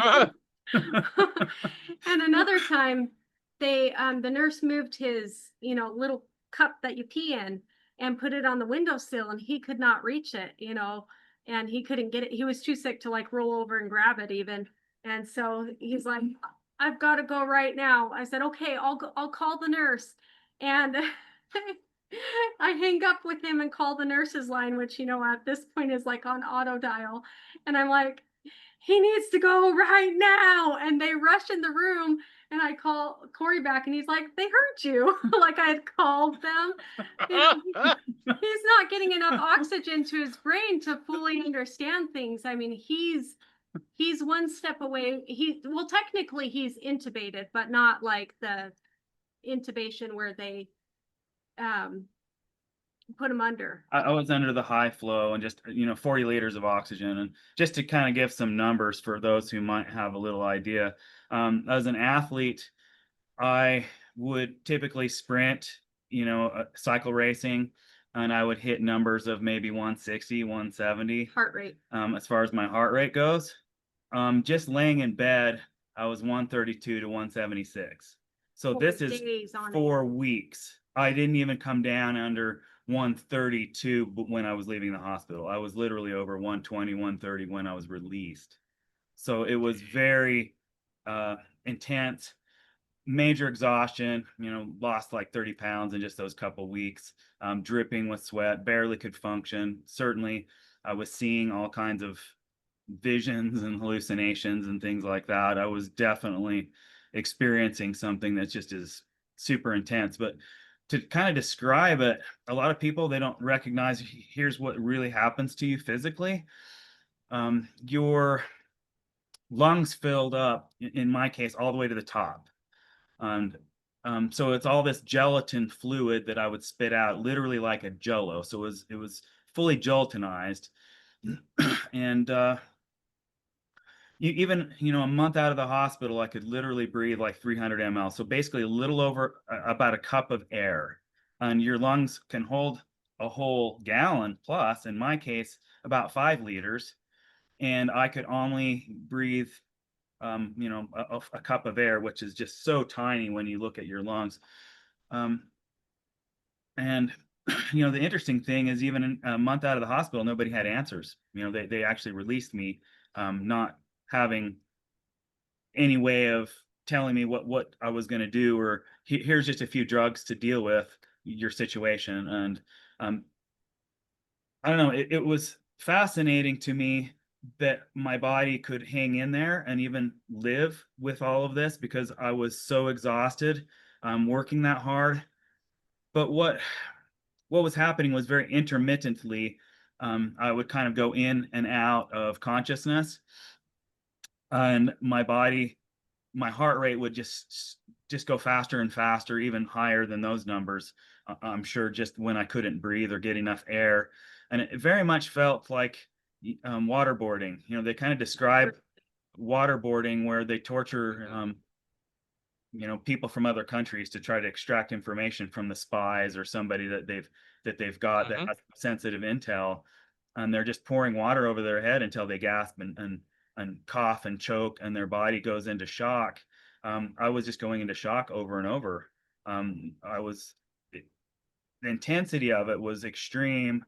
And another time they the nurse moved his little cup that you pee in and put it on the windowsill, and he could not reach it, and he couldn't get it. He was too sick to like roll over and grab it even. And so he's like, I've got to go right now. I said, okay, I'll call the nurse. And I hang up with him and call the nurse's line, which at this point is like on auto dial. And I'm like, he needs to go right now. And they rush in the room, and I call Cory back, and he's like, they heard you. Like I had called them. He's not getting enough oxygen to his brain to fully understand things. I mean, he's one step away. Technically he's intubated, but not like the intubation where they put him under. I was under the high flow and just 40 liters of oxygen. And just to kind of give some numbers for those who might have a little idea, as an athlete, I would typically sprint, cycle racing, and I would hit numbers of maybe 160, 170 heart rate. As far as my heart rate goes. Just laying in bed, I was 132 to 176. So this is 4 weeks. I didn't even come down under 132 when I was leaving the hospital. I was literally over 120, 130 when I was released. So it was very intense. major exhaustion, lost like 30 pounds in just those couple weeks, dripping with sweat, barely could function. Certainly, I was seeing all kinds of visions and hallucinations and things like that. I was definitely experiencing something that just is super intense. But to kind of describe it, a lot of people, they don't recognize here's what really happens to you physically. Your lungs filled up, in my case, all the way to the top. And so it's all this gelatin fluid that I would spit out, literally like a jello. So it was fully gelatinized. And even a month out of the hospital, I could literally breathe like 300 ml. So basically a little over about a cup of air. And your lungs can hold a whole gallon plus, in my case, about 5 liters. And I could only breathe a cup of air, which is just so tiny when you look at your lungs. And the interesting thing is, even a month out of the hospital, nobody had answers. They actually released me, not having any way of telling me what I was going to do, or here's just a few drugs to deal with your situation. And I don't know, it was fascinating to me that my body could hang in there and even live with all of this, because I was so exhausted, working that hard. But what was happening was very intermittently, I would kind of go in and out of consciousness, and my heart rate would just go faster and faster, even higher than those numbers. I'm sure, just when I couldn't breathe or get enough air. And it very much felt like waterboarding. They kind of describe waterboarding, where they torture people from other countries to try to extract information from the spies or somebody that they've got that has sensitive intel, and they're just pouring water over their head until they gasp and cough and choke, and their body goes into shock. I was just going into shock over and over. The intensity of it was extreme.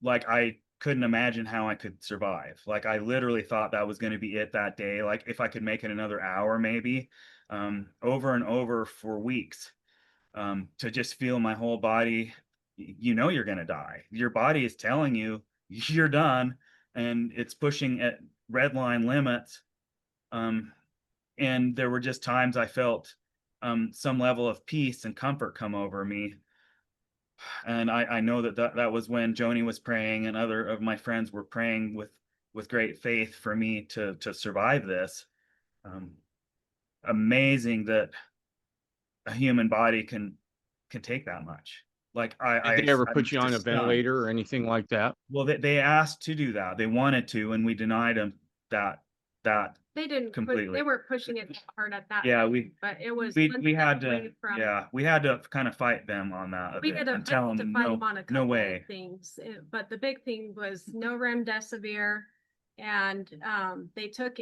Like, I couldn't imagine how I could survive. Like, I literally thought that was going to be it that day. Like, if I could make it another hour, maybe, over and over for weeks, to just feel my whole body. You're going to die. Your body is telling you you're done, and it's pushing at red line limits. And there were just times I felt some level of peace and comfort come over me. And I know that was when Joni was praying, and other of my friends were praying with great faith for me to survive this. Amazing that a human body can take that much. Like, Did they ever I'm put you on a just stunned. ventilator or anything like that? Well, they asked to do that. They wanted to, and we denied them that They didn't completely. they weren't pushing it that hard at that Yeah, time, but it was we one had step to, away from. yeah, we had to kind of fight them on that a We bit had to, and tell I had to them, fight them on a no couple way. of things, but the big thing was no remdesivir, and they took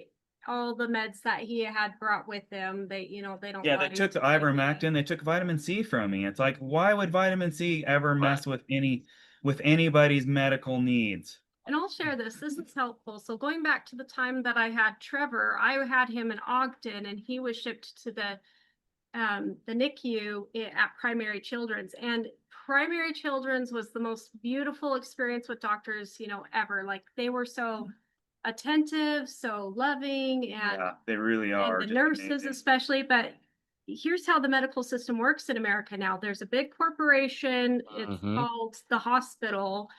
all the meds that he had brought with them. They don't. Yeah, they let him took the take it. ivermectin, they took vitamin C from me. It's like, why would vitamin C ever mess with anybody's medical needs? And I'll share this. This is helpful. So going back to the time that I had Trevor, I had him in Ogden, and he was shipped to the NICU at Primary Children's. And Primary Children's was the most beautiful experience with doctors, ever. Like, they were so attentive, so loving, and Yeah, they really are. the just nurses amazing. especially. But here's how the medical system works in America now. There's a big corporation, it's called the hospital,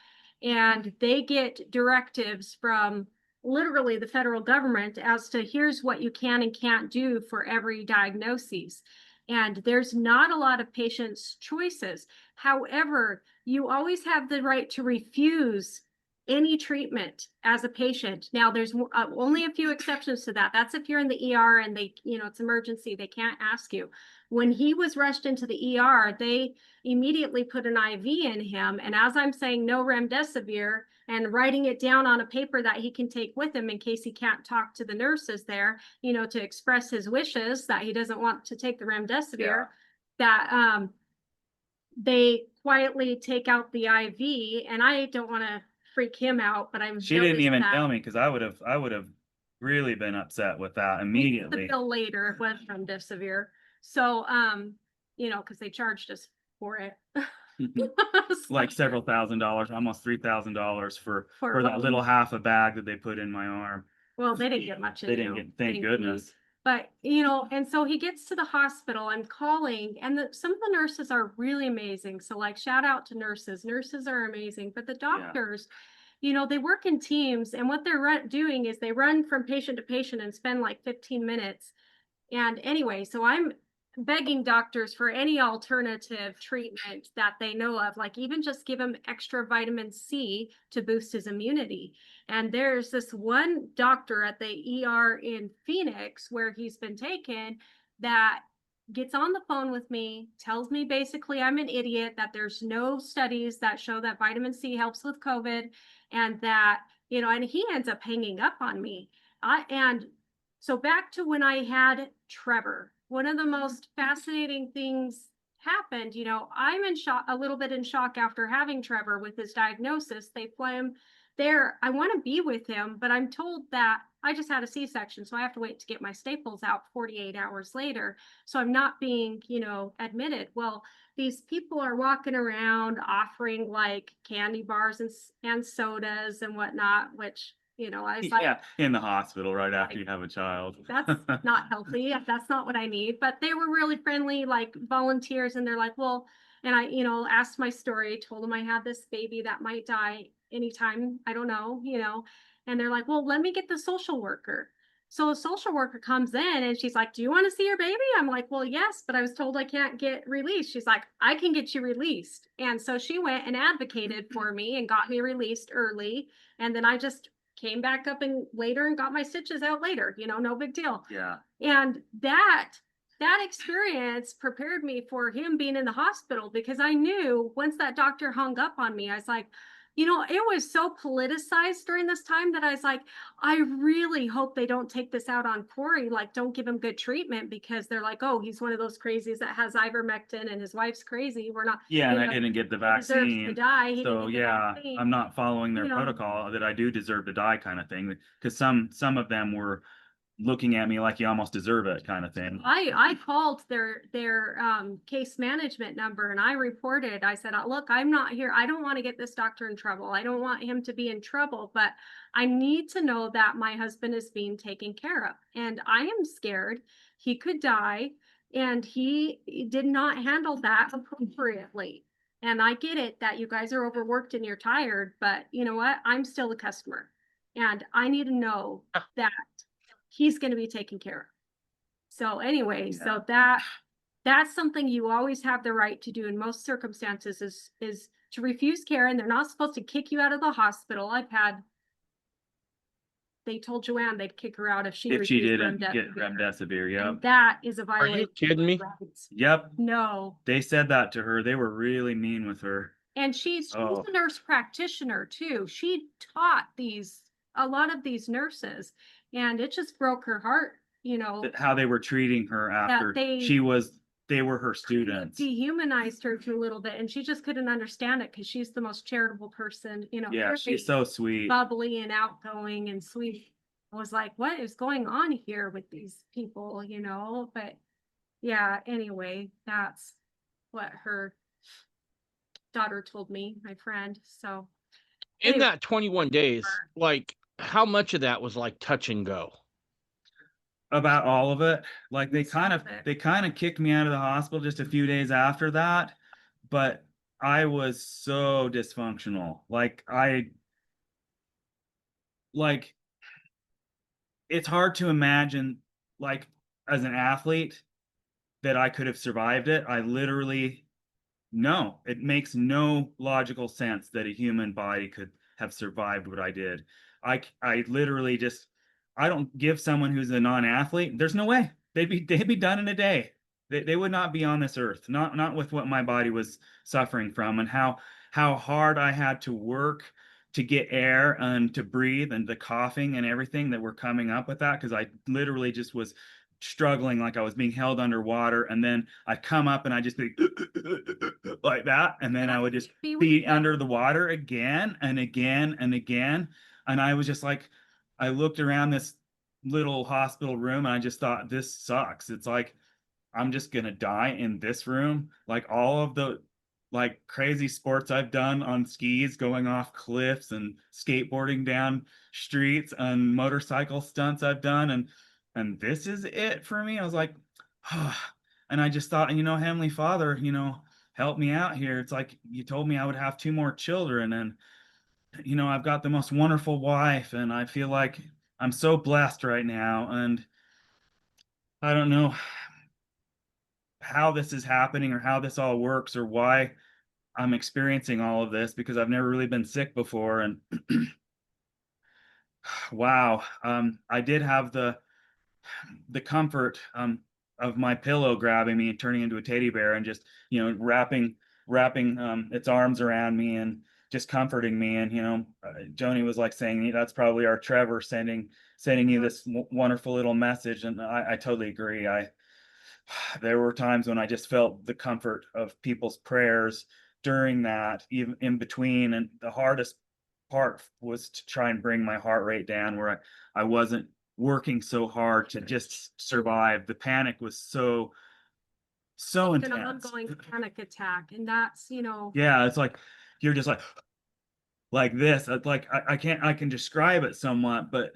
and they get directives from literally the federal government as to here's what you can and can't do for every diagnosis. And there's not a lot of patients' choices. However, you always have the right to refuse any treatment as a patient. Now, there's only a few exceptions to that. That's if you're in the ER and it's emergency, they can't ask you. When he was rushed into the ER, they immediately put an IV in him. And as I'm saying, no remdesivir, and writing it down on a paper that he can take with him in case he can't talk to the nurses there, to express his wishes that he doesn't want to take the remdesivir, that they quietly take out the IV. And I don't want to freak him out, but she didn't even tell me, because I would have really been upset with that immediately. The bill later was remdesivir. So, because they charged us for it. Like several $1,000s, almost $3,000 for For that what? little half a bag that they put in my arm. Well, they didn't get much. They didn't get, thank goodness. But, and so he gets to the hospital, I'm calling, and some of the nurses are really amazing. So like, shout out to nurses. Nurses are amazing, but the doctors, they work in teams, and what they're doing is they run from patient to patient and spend like 15 minutes. And anyway, so I'm begging doctors for any alternative treatment that they know of, like even just give him extra vitamin C to boost his immunity. And there's this one doctor at the ER in Phoenix where he's been taken that gets on the phone with me, tells me basically I'm an idiot, that there's no studies that show that vitamin C helps with COVID, and that, and he ends up hanging up on me. And so back to when I had Trevor, one of the most fascinating things happened. I'm in shock, a little bit in shock after having Trevor with his diagnosis. They fly him there. I want to be with him, but I'm told that I just had a C-section, so I have to wait to get my staples out 48 hours later. So I'm not being, admitted. Well, these people are walking around offering like candy bars and sodas and whatnot, which I was like, in the hospital right after you have a child. That's not healthy. That's not what I need. But they were really friendly, like volunteers, and they're like, well, and I, asked my story, told them I had this baby that might die anytime. I don't know, and they're like, well, let me get the social worker. So a social worker comes in and she's like, do you want to see your baby? I'm like, well, yes, but I was told I can't get released. She's like, I can get you released. And so she went and advocated for me and got me released early. And then I just came back up and later and got my stitches out later, no big deal. Yeah. And that experience prepared me for him being in the hospital, because I knew once that doctor hung up on me, I was like, it was so politicized during this time that I was like, I really hope they don't take this out on Cory. Like, don't give him good treatment, because they're like, oh, he's one of those crazies that has ivermectin and his wife's crazy. We're not. Yeah, and I didn't get the vaccine. Deserves to die. So yeah, I'm not following their protocol that I do deserve to die kind of thing. Because some of them were looking at me like you almost deserve it kind of thing. I called their case management number and I reported. I said, look, I'm not here. I don't want to get this doctor in trouble. I don't want him to be in trouble, but I need to know that my husband is being taken care of. And I am scared he could die. And he did not handle that appropriately. And I get it that you guys are overworked and you're tired, but you know what? I'm still a customer and I need to know that he's going to be taken care of. So anyway, so that's something you always have the right to do in most circumstances is to refuse care, and they're not supposed to kick you out of the hospital. They told Joanne they'd kick her out if she didn't get remdesivir. Yeah, that is a violation. Are you kidding me? Yep. No. They said that to her. They were really mean with her. And she's a nurse practitioner too. She taught a lot of these nurses, and it just broke her heart, how they were treating her after they were her students. Dehumanized her a little bit, and she just couldn't understand it because she's the most charitable person, Yeah, she's so sweet, bubbly and outgoing and sweet. I was like, what is going on here with these people, but yeah, anyway, that's what her daughter told me, my friend. So in that 21 days, like how much of that was like touch and go? About all of it. Like they kind of kicked me out of the hospital just a few days after that, but I was so dysfunctional. It's hard to imagine, like, as an athlete that I could have survived it. No, it makes no logical sense that a human body could have survived what I did. I literally just, I don't give someone who's a non-athlete, there's no way. They'd be done in a day. They would not be on this earth, not with what my body was suffering from, and how hard I had to work to get air and to breathe, and the coughing and everything that were coming up with that, because I literally just was struggling like I was being held underwater, and then I come up and I just be like that, and then I would just be under the water again and again and again, and I was just like, I looked around this little hospital room and I just thought, this sucks. It's like I'm just gonna die in this room. Like all of the like crazy sports I've done on skis, going off cliffs and skateboarding down streets and motorcycle stunts I've done, and this is it for me. I was like, and I just thought, Heavenly Father, help me out here. It's like you told me I would have two more children, and I've got the most wonderful wife, and I feel like I'm so blessed right now, and I don't know how this is happening or how this all works or why I'm experiencing all of this because I've never really been sick before. And wow, I did have the comfort of my pillow grabbing me and turning into a teddy bear and just wrapping its arms around me and just comforting me. And Joni was like saying that's probably our Trevor sending you this wonderful little message, and I totally agree. There were times when I just felt the comfort of people's prayers during that, even in between. And the hardest part was to try and bring my heart rate down where I wasn't working so hard to just survive. The panic was so It's an intense. ongoing panic attack, and that's, Yeah, it's like you're just like this. It's like I can describe it somewhat, but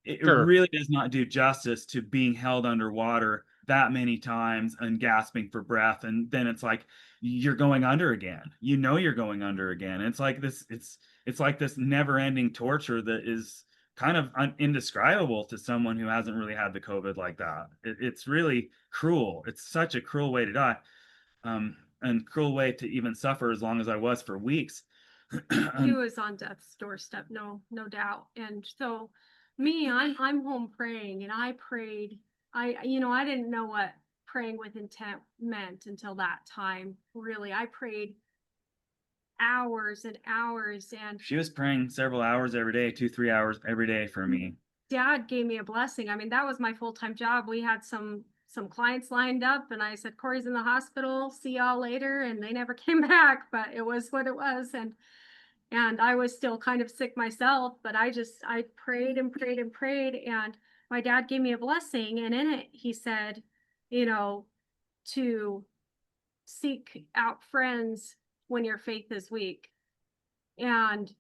it Sure. really does not do justice to being held underwater that many times and gasping for breath. And then it's like you're going under again. You're going under again. It's like this, it's like this never-ending torture that is kind of indescribable to someone who hasn't really had the COVID like that. It's really cruel. It's such a cruel way to die. And cruel way to even suffer as long as I was for weeks. he was on death's doorstep, no doubt. And so me, I'm home praying, and I prayed. I didn't know what praying with intent meant until that time. Really, I prayed hours and hours, and She was praying several hours every day, 2, 3 hours every day for me. Dad gave me a blessing. I mean, that was my full-time job. We had some clients lined up, and I said, Cory's in the hospital, see y'all later. And they never came back, but it was what it was. And I was still kind of sick myself, but I prayed and prayed and prayed. And my dad gave me a blessing. And in it, he said, to seek out friends when your faith is weak. And,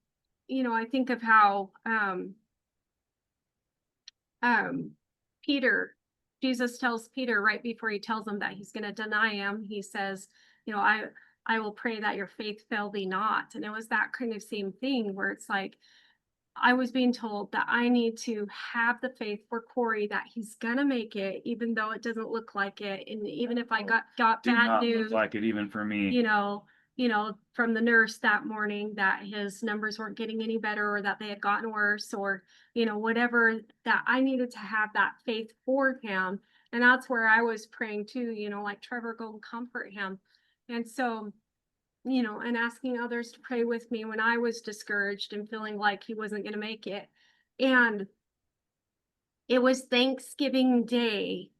I think of how, Peter, Jesus tells Peter right before he tells him that he's going to deny him, he says, I will pray that your faith fail thee not. And it was that kind of same thing where it's like, I was being told that I need to have the faith for Cory that he's gonna make it, even though it doesn't look like it. And even if I got Did bad not look news, like it even for me. from the nurse that morning that his numbers weren't getting any better or that they had gotten worse or, whatever, that I needed to have that faith for him. And that's where I was praying too, like Trevor, go and comfort him. And so, and asking others to pray with me when I was discouraged and feeling like he wasn't going to make it. And it was Thanksgiving Day,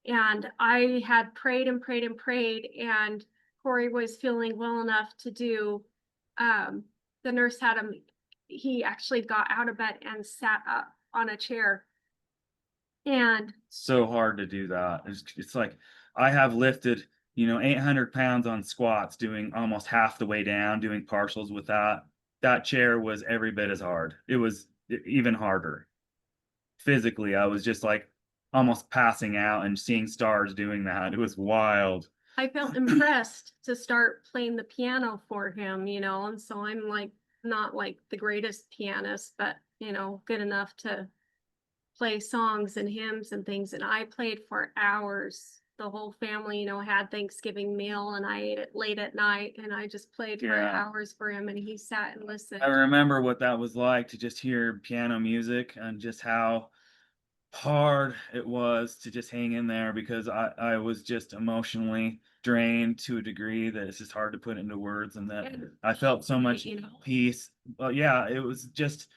and I had prayed and prayed and prayed, and Cory was feeling well enough to do, the nurse had him, he actually got out of bed and sat up on a chair. And So hard to do that. It's like I have lifted, 800 pounds on squats, doing almost half the way down, doing partials with that. That chair was every bit as hard. It was even harder. Physically, I was just like almost passing out and seeing stars doing that. It was wild. I felt impressed to start playing the piano for him, and so I'm like, not like the greatest pianist, but, good enough to play songs and hymns and things. And I played for hours. The whole family, had Thanksgiving meal, and I ate it late at night, and I just played for hours for him, and he sat and listened. I remember what that was like to just hear piano music and just how hard it was to just hang in there because I was just emotionally drained to a degree that it's just hard to put into words, and that I felt so much peace. Well, yeah, it was just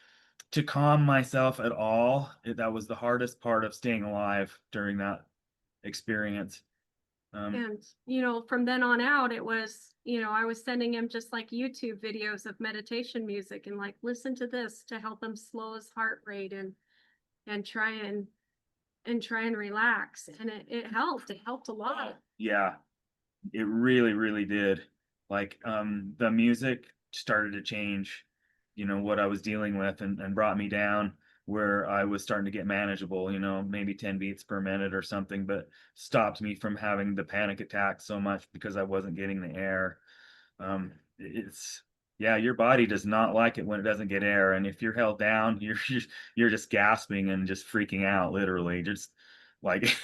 to calm myself at all. That was the hardest part of staying alive during that experience. And, from then on out, it was, I was sending him just like YouTube videos of meditation music and like, listen to this to help him slow his heart rate and try and and try and relax. And it helped. It helped a lot. Yeah, it really, really did. Like, the music started to change, what I was dealing with, and brought me down where I was starting to get manageable, maybe 10 beats per minute or something, but stopped me from having the panic attack so much because I wasn't getting the air. It's Yeah, your body does not like it when it doesn't get air, and if you're held down, you're just gasping and just freaking out, literally, just like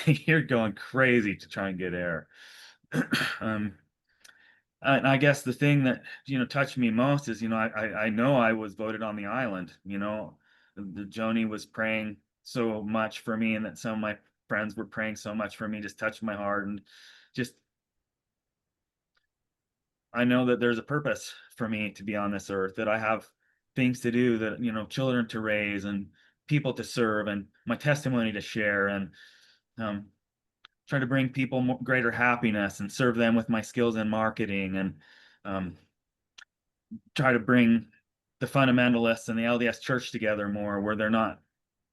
you're going crazy to try and get air. um, and I guess the thing that touched me most is I know I was voted on the island. The Joni was praying so much for me, and that some of my friends were praying so much for me, just touched my heart, and just I know that there's a purpose for me to be on this earth, that I have things to do, that, children to raise and people to serve and my testimony to share, and um, try to bring people greater happiness and serve them with my skills in marketing, and um, try to bring the fundamentalists and the LDS church together more, where they're not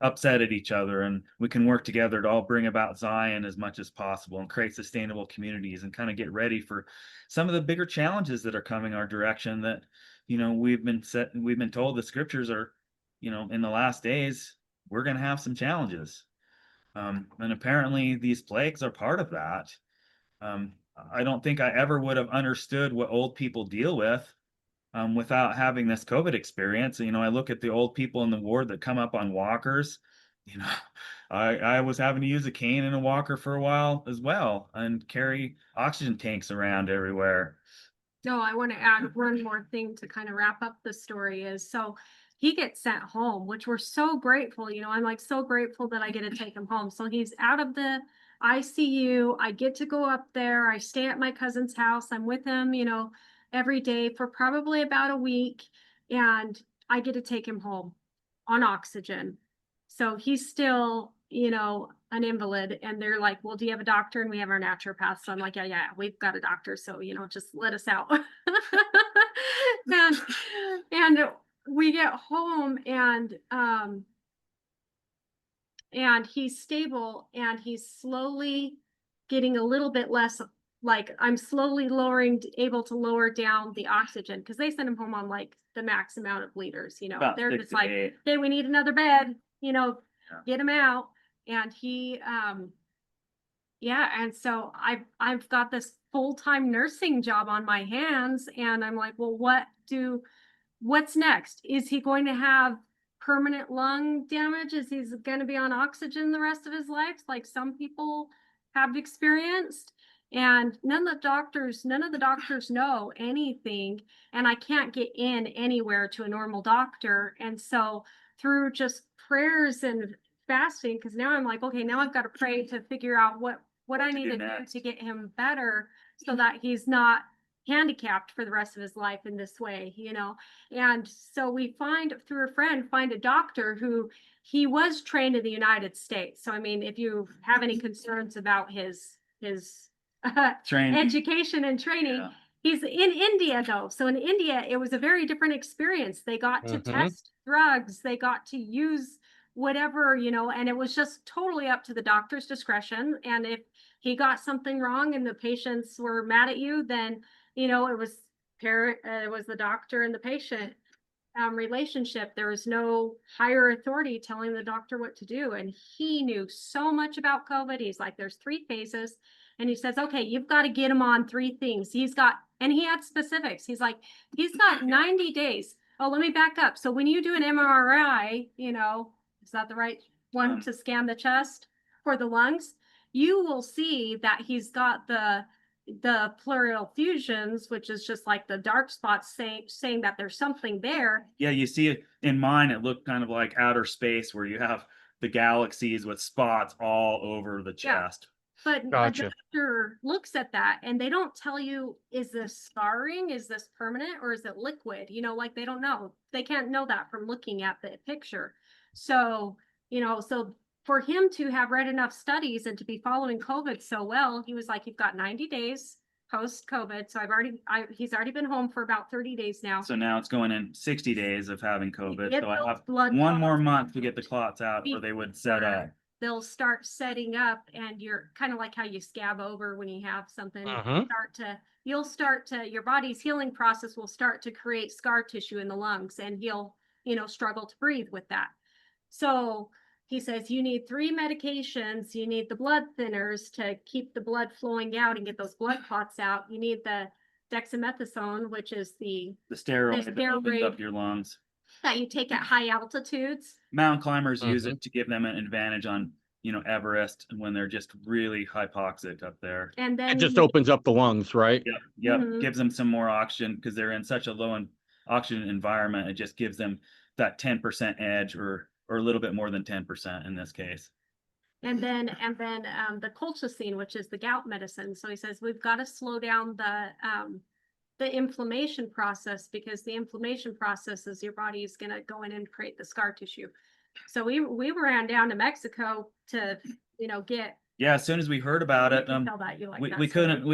upset at each other, and we can work together to all bring about Zion as much as possible and create sustainable communities, and kind of get ready for some of the bigger challenges that are coming our direction, that we've been told the scriptures are, in the last days we're going to have some challenges, and apparently these plagues are part of that. um, I don't think I ever would have understood what old people deal with, without having this COVID experience. I look at the old people in the ward that come up on walkers. You know, I was having to use a cane and a walker for a while as well, and carry oxygen tanks around everywhere. No, I want to add one more thing to kind of wrap up the story is, so he gets sent home, which we're so grateful. I'm like so grateful that I get to take him home. So he's out of the ICU. I get to go up there. I stay at my cousin's house. I'm with him, every day for probably about a week. And I get to take him home on oxygen. So he's still, an invalid, and they're like, well, do you have a doctor? And we have our naturopath. So I'm like, yeah, we've got a doctor. So, just let us out. and we get home, and he's stable, and he's slowly getting a little bit less, like I'm slowly able to lower down the oxygen, because they send him home on like the max amount of liters, About they're 6 just to like, 8. hey, we need another bed, get him out. And he, yeah, and so I've got this full-time nursing job on my hands, and I'm like, well, what's next? Is he going to have permanent lung damage? Is he going to be on oxygen the rest of his life, like some people have experienced? And none of the doctors know anything, and I can't get in anywhere to a normal doctor. And so through just prayers and fasting, because now I'm like, okay, now I've got to pray to figure out what I need to do to get him better, so that he's not handicapped for the rest of his life in this way, And so we through a friend, find a doctor who, he was trained in the United States. So, I mean, if you have any concerns about his Training. education and training, Yeah. he's in India though. So in India, it was a very different experience. They got to test drugs, they got to use whatever, and it was just totally up to the doctor's discretion. And if he got something wrong and the patients were mad at you, then it was the doctor and the patient relationship. There was no higher authority telling the doctor what to do. And he knew so much about COVID. He's like, there's 3 phases. And he says, okay, you've got to get him on 3 things. And he had specifics. He's like, he's got 90 days. Oh, let me back up. So when you do an MRI, is that the right one to scan the chest for the lungs? You will see that he's got the pleural effusions, which is just like the dark spots saying that there's something there. Yeah, you see it in mine, it looked kind of like outer space, where you have the galaxies with spots all over the chest. But Gotcha. a doctor looks at that and they don't tell you, is this scarring? Is this permanent, or is it liquid? Like they don't know. They can't know that from looking at the picture. So, so for him to have read enough studies and to be following COVID so well, he was like, you've got 90 days. post-COVID. So he's already been home for about 30 days now. So now it's going in 60 days of having COVID. Get So I those have blood one more clots month to get the clots out, or they would set up. They'll start setting up, and you're kind of like how you scab over when you have something. You'll start to your body's healing process will start to create scar tissue in the lungs, and he'll struggle to breathe with that. So he says you need 3 medications. You need the blood thinners to keep the blood flowing out and get those blood clots out. You need the dexamethasone, which is the steroid that opens up your lungs that you take at high altitudes. Mountain climbers use it to give them an advantage on, Everest when they're just really hypoxic up there. And then it just opens up the lungs, right? Yep. Gives them some more oxygen because they're in such a low oxygen environment. It just gives them that 10% edge, or a little bit more than 10% in this case. And then the colchicine, which is the gout medicine. So he says we've got to slow down the inflammation process, because the inflammation process is your body is going to go in and create the scar tissue. So we ran down to Mexico to get. Yeah, as soon as we heard about it, we couldn't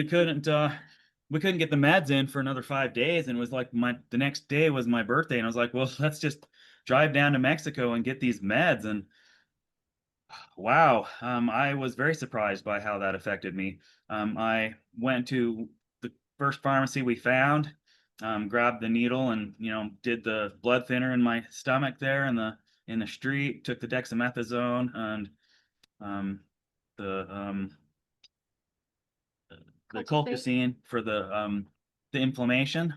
get the meds in for another 5 days, and it was like the next day was my birthday, and I was like, well, let's just drive down to Mexico and get these meds. And wow, I was very surprised by how that affected me. I went to the first pharmacy we found, grabbed the needle, and did the blood thinner in my stomach there in the street, took the dexamethasone and the colchicine for the inflammation.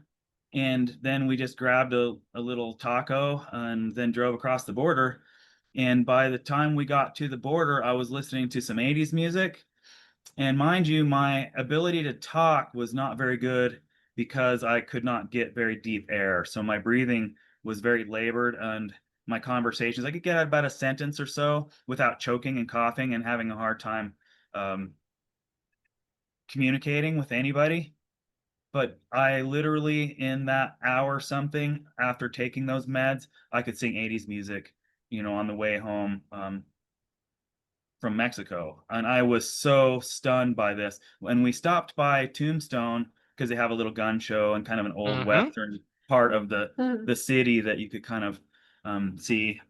And then we just grabbed a little taco and then drove across the border. And by the time we got to the border, I was listening to some 80s music. And mind you, my ability to talk was not very good because I could not get very deep air. So my breathing was very labored, and my conversations, I could get out about a sentence or so without choking and coughing and having a hard time communicating with anybody. But I literally, in that hour something after taking those meds, I could sing 80s music, on the way home from Mexico. And I was so stunned by this. When we stopped by Tombstone, because they have a little gun show and kind of an old Western part of the city that you could kind of see.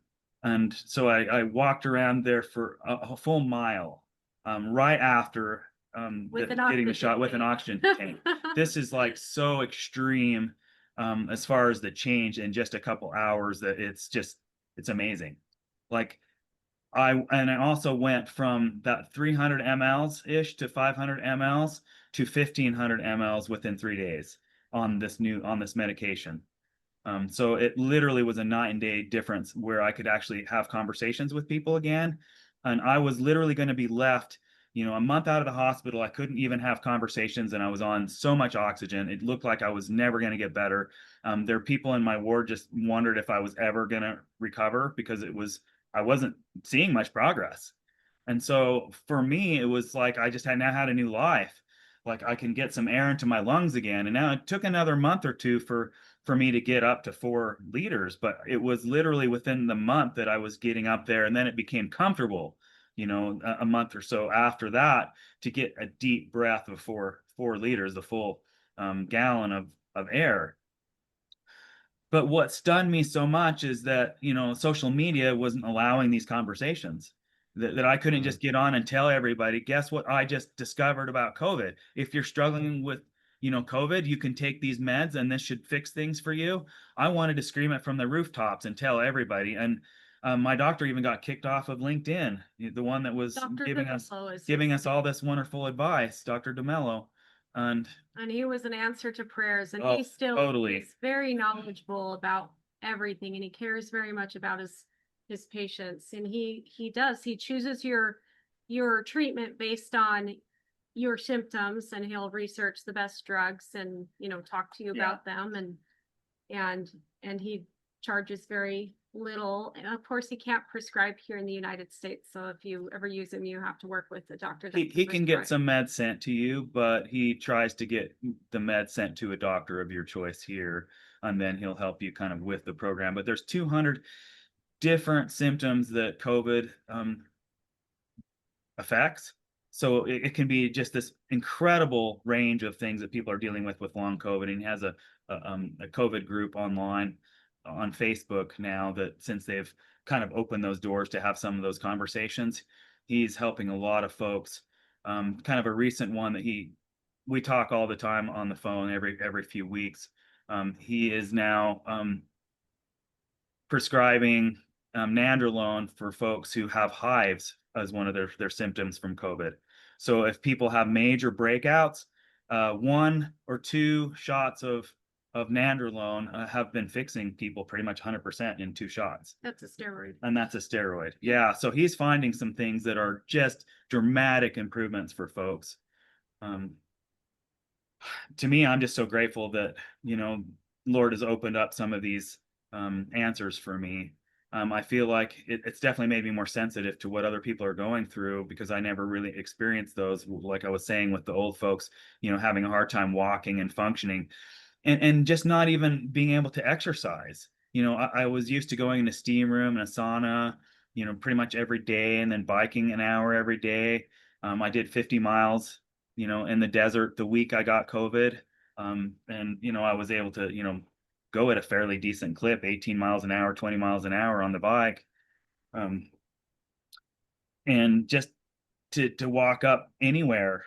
And so I walked around there for a full mile right after getting the shot with an oxygen tank. This is like so extreme as far as the change in just a couple hours that it's amazing. Like I also went from that 300 mLs ish to 500 mLs to 1500 mLs within 3 days on this medication. So it literally was a night and day difference where I could actually have conversations with people again. And I was literally going to be left, a month out of the hospital. I couldn't even have conversations, and I was on so much oxygen. It looked like I was never going to get better. There are people in my ward just wondered if I was ever going to recover, because I wasn't seeing much progress. And so for me, it was like I just now had a new life. Like I can get some air into my lungs again. And now it took another month or two for me to get up to 4 liters, but it was literally within the month that I was getting up there, and then it became comfortable, a month or so after that, to get a deep breath of 4 liters, the full gallon of air. But what stunned me so much is that, social media wasn't allowing these conversations, that I couldn't just get on and tell everybody, guess what I just discovered about COVID. If you're struggling with, COVID, you can take these meds and this should fix things for you. I wanted to scream it from the rooftops and tell everybody. And my doctor even got kicked off of LinkedIn, the one that was giving us all this wonderful advice, Dr. DeMello. And he was an answer to prayers, and he's very knowledgeable about everything, and he cares very much about his patients. And he chooses your treatment based on your symptoms, and he'll research the best drugs and talk to you about them, and he charges very little. And of course, he can't prescribe here in the United States, so if you ever use him, you have to work with the doctor. He can get some meds sent to you, but he tries to get the meds sent to a doctor of your choice here, and then he'll help you kind of with the program. But there's 200 different symptoms that COVID affects. So it can be just this incredible range of things that people are dealing with long COVID. And he has a COVID group online on Facebook now, that since they've kind of opened those doors to have some of those conversations, he's helping a lot of folks. Kind of a recent one that we talk all the time on the phone every few weeks. He is now prescribing nandrolone for folks who have hives as one of their symptoms from COVID. So if people have major breakouts, 1 or 2 shots of nandrolone have been fixing people pretty much 100% in 2 shots. That's a steroid. And that's a steroid. Yeah. So he's finding some things that are just dramatic improvements for folks. To me, I'm just so grateful that, Lord has opened up some of these answers for me. I feel like it's definitely made me more sensitive to what other people are going through, because I never really experienced those. Like I was saying with the old folks, having a hard time walking and functioning, and just not even being able to exercise. I was used to going in a steam room and a sauna, pretty much every day, and then biking an hour every day. I did 50 miles, in the desert the week I got COVID. And, I was able to, go at a fairly decent clip, 18 miles an hour, 20 miles an hour on the bike. And just to walk up anywhere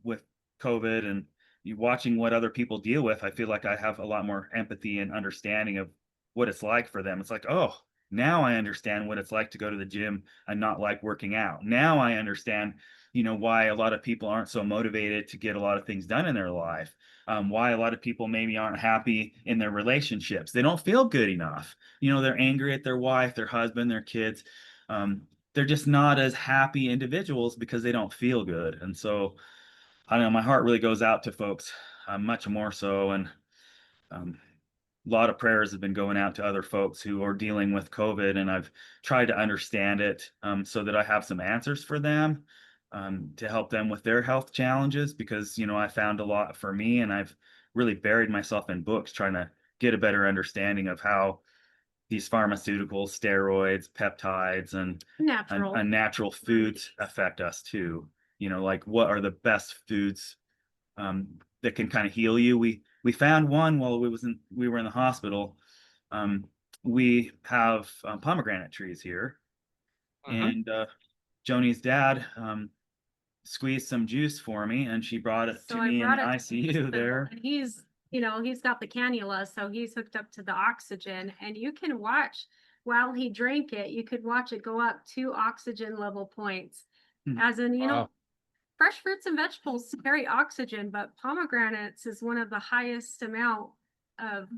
with COVID, and you watching what other people deal with, I feel like I have a lot more empathy and understanding of what it's like for them. It's like, oh, now I understand what it's like to go to the gym and not like working out. Now I understand, why a lot of people aren't so motivated to get a lot of things done in their life. Why a lot of people maybe aren't happy in their relationships. They don't feel good enough. They're angry at their wife, their husband, their kids. They're just not as happy individuals because they don't feel good. And so, I don't know, my heart really goes out to folks, much more so. And a lot of prayers have been going out to other folks who are dealing with COVID, and I've tried to understand it, so that I have some answers for them, to help them with their health challenges, because, I found a lot for me, and I've really buried myself in books trying to get a better understanding of how these pharmaceuticals, steroids, peptides, and natural foods affect us too. Like, what are the best foods that can kind of heal you? We found one while we were in the hospital. We have pomegranate trees here, and Joni's dad squeezed some juice for me, and she brought it to me in the ICU there. And he's got the cannula, so he's hooked up to the oxygen, and you can watch while he drank it. You could watch it go up 2 oxygen level points. As in, fresh fruits and vegetables carry oxygen, but pomegranates is carries one of the highest amount of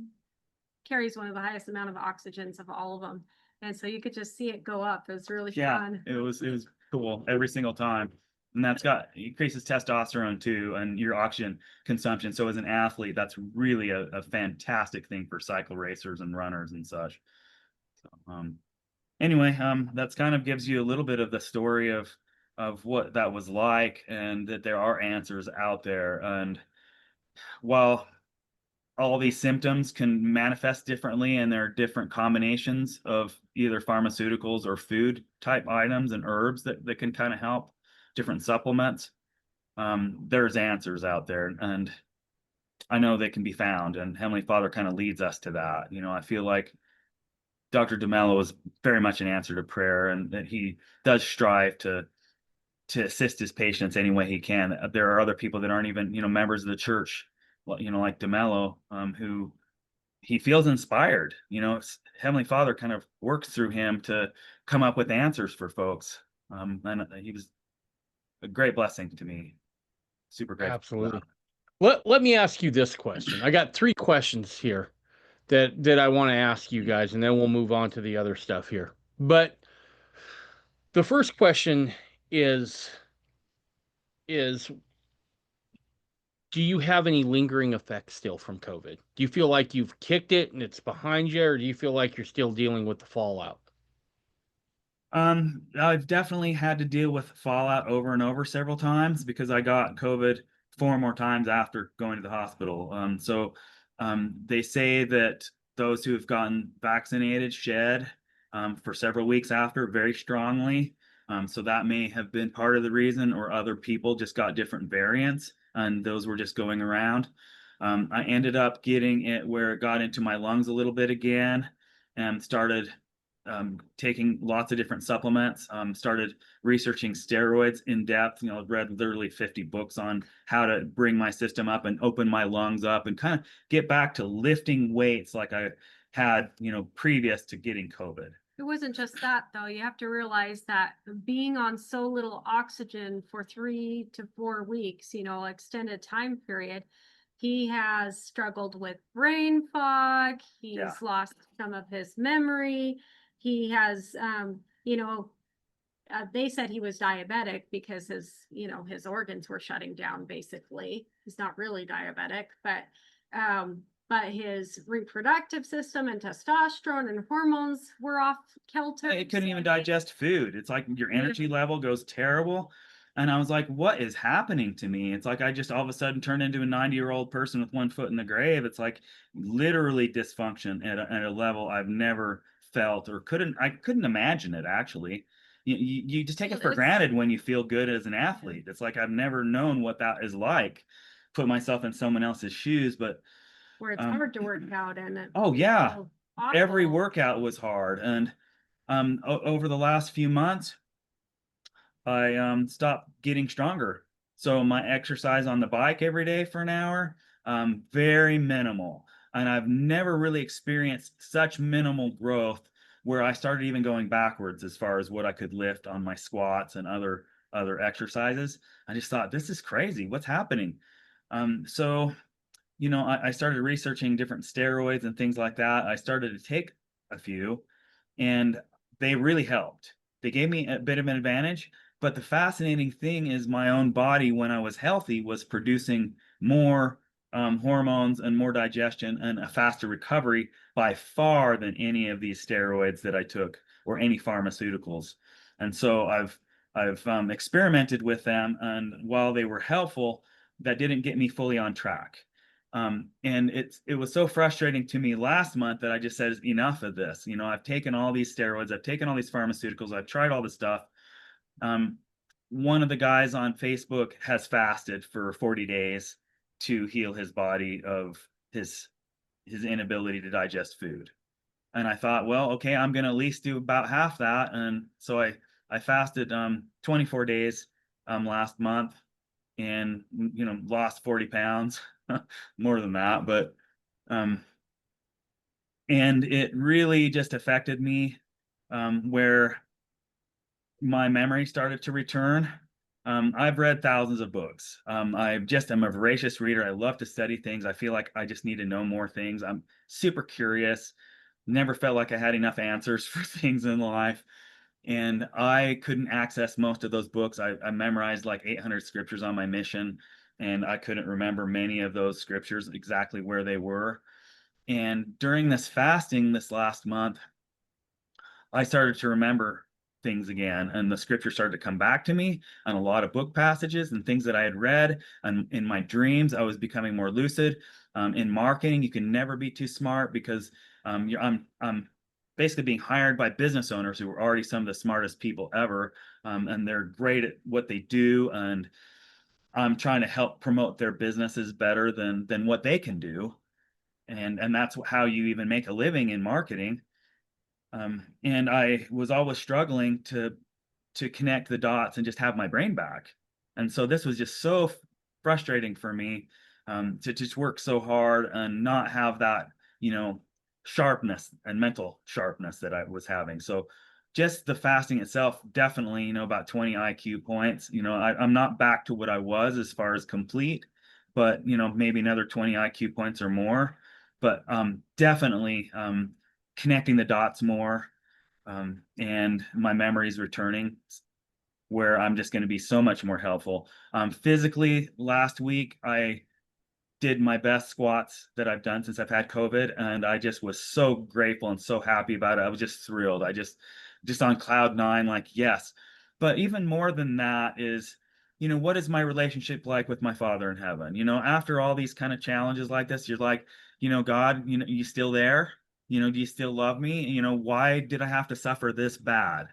oxygens of all of them. And so you could just see it go up. It was really fun. It was cool every single time. And that's increases testosterone too, and your oxygen consumption. So as an athlete, that's really a fantastic thing for cycle racers and runners and such. So, anyway, that's kind of gives you a little bit of the story of what that was like, and that there are answers out there. And while all these symptoms can manifest differently, and there are different combinations of either pharmaceuticals or food type items and herbs that can kind of help, different supplements, there's answers out there, and I know they can be found, and Heavenly Father kind of leads us to that. I feel like Dr. DeMello is very much an answer to prayer, and that he does strive to assist his patients any way he can. There are other people that aren't even, members of the church, like DeMello, who he feels inspired. Heavenly Father kind of works through him to come up with answers for folks. And he was a great blessing to me. Super grateful. Absolutely. Let me ask you this question. I got 3 questions here that I want to ask you guys, and then we'll move on to the other stuff here. But the first question is do you have any lingering effects still from COVID? Do you feel like you've kicked it and it's behind you, or do you feel like you're still dealing with the fallout? I've definitely had to deal with fallout over and over several times, because I got COVID 4 more times after going to the hospital. So they say that those who have gotten vaccinated shed for several weeks after very strongly. So that may have been part of the reason, or other people just got different variants and those were just going around. I ended up getting it where it got into my lungs a little bit again, and started taking lots of different supplements, started researching steroids in depth. Read literally 50 books on how to bring my system up and open my lungs up and kind of get back to lifting weights like I had, previous to getting COVID. It wasn't just that, though. You have to realize that being on so little oxygen for 3 to 4 weeks, extended time period, he has struggled with brain fog. He's Yeah. lost some of his memory. He has, they said he was diabetic because his organs were shutting down, basically. He's not really diabetic, but his reproductive system and testosterone and hormones were off kilter. It couldn't even digest food. It's like your energy level goes terrible. And I was like, what is happening to me? It's like I just all of a sudden turned into a 90-year-old person with one foot in the grave. It's like literally dysfunction at a level I've never felt, or I couldn't imagine it, actually. You just take it for granted when you feel good as an athlete. It's like I've never known what that is like. Put myself in someone else's shoes, but where it's hard to work out in it. oh yeah, So every awful. workout was hard. And over the last few months, I stopped getting stronger. So my exercise on the bike every day for an hour, very minimal. And I've never really experienced such minimal growth where I started even going backwards as far as what I could lift on my squats and other exercises. I just thought, this is crazy. What's happening? So I started researching different steroids and things like that. I started to take a few, and they really helped. They gave me a bit of an advantage. But the fascinating thing is my own body, when I was healthy, was producing more hormones and more digestion and a faster recovery by far than any of these steroids that I took, or any pharmaceuticals. And so I've experimented with them, and while they were helpful, that didn't get me fully on track. And it was so frustrating to me last month that I just said, enough of this. I've taken all these steroids, I've taken all these pharmaceuticals, I've tried all this stuff. One of the guys on Facebook has fasted for 40 days to heal his body of his inability to digest food. And I thought, well, okay, I'm going to at least do about half that. And so I fasted 24 days last month, and lost 40 pounds, more than that. But and it really just affected me, where my memory started to return. I've read thousands of books. I'm a voracious reader. I love to study things. I feel like I just need to know more things. I'm super curious. Never felt like I had enough answers for things in life. And I couldn't access most of those books. I memorized like 800 scriptures on my mission, and I couldn't remember many of those scriptures exactly where they were. And during this fasting this last month, I started to remember things again, and the scripture started to come back to me, and a lot of book passages and things that I had read. And in my dreams, I was becoming more lucid. In marketing, you can never be too smart, because I'm basically being hired by business owners who are already some of the smartest people ever, and they're great at what they do, and I'm trying to help promote their businesses better than what they can do. And that's how you even make a living in marketing. And I was always struggling to connect the dots and just have my brain back. And so this was just so frustrating for me, to just work so hard and not have that, sharpness and mental sharpness that I was having. So just the fasting itself, definitely, about 20 IQ points. I'm not back to what I was as far as complete, but maybe another 20 IQ points or more. But definitely connecting the dots more, and my memories returning, where I'm just going to be so much more helpful. Physically, last week, I did my best squats that I've done since I've had COVID, and I just was so grateful and so happy about it. I was just thrilled. I just on cloud nine, like, yes. But even more than that is, what is my relationship like with my Father in heaven? After all these kind of challenges like this, you're like, God, you still there? Do you still love me? Why did I have to suffer this bad?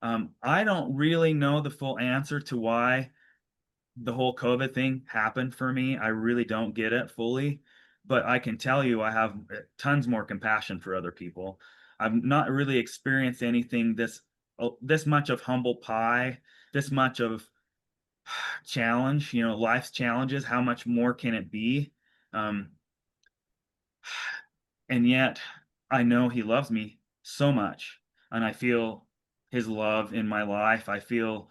I don't really know the full answer to why the whole COVID thing happened for me. I really don't get it fully, but I can tell you I have tons more compassion for other people. I've not really experienced anything this much of humble pie, this much of challenge, life's challenges. How much more can it be? Um, and yet I know he loves me so much, and I feel his love in my life. I feel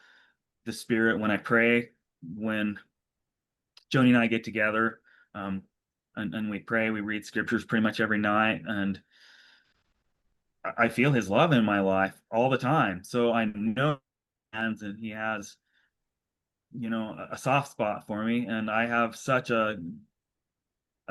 the spirit when I pray, when Joni and I get together, um, and we pray. We read scriptures pretty much every night, and I feel his love in my life all the time. So I know, and he has, a soft spot for me, and I have such a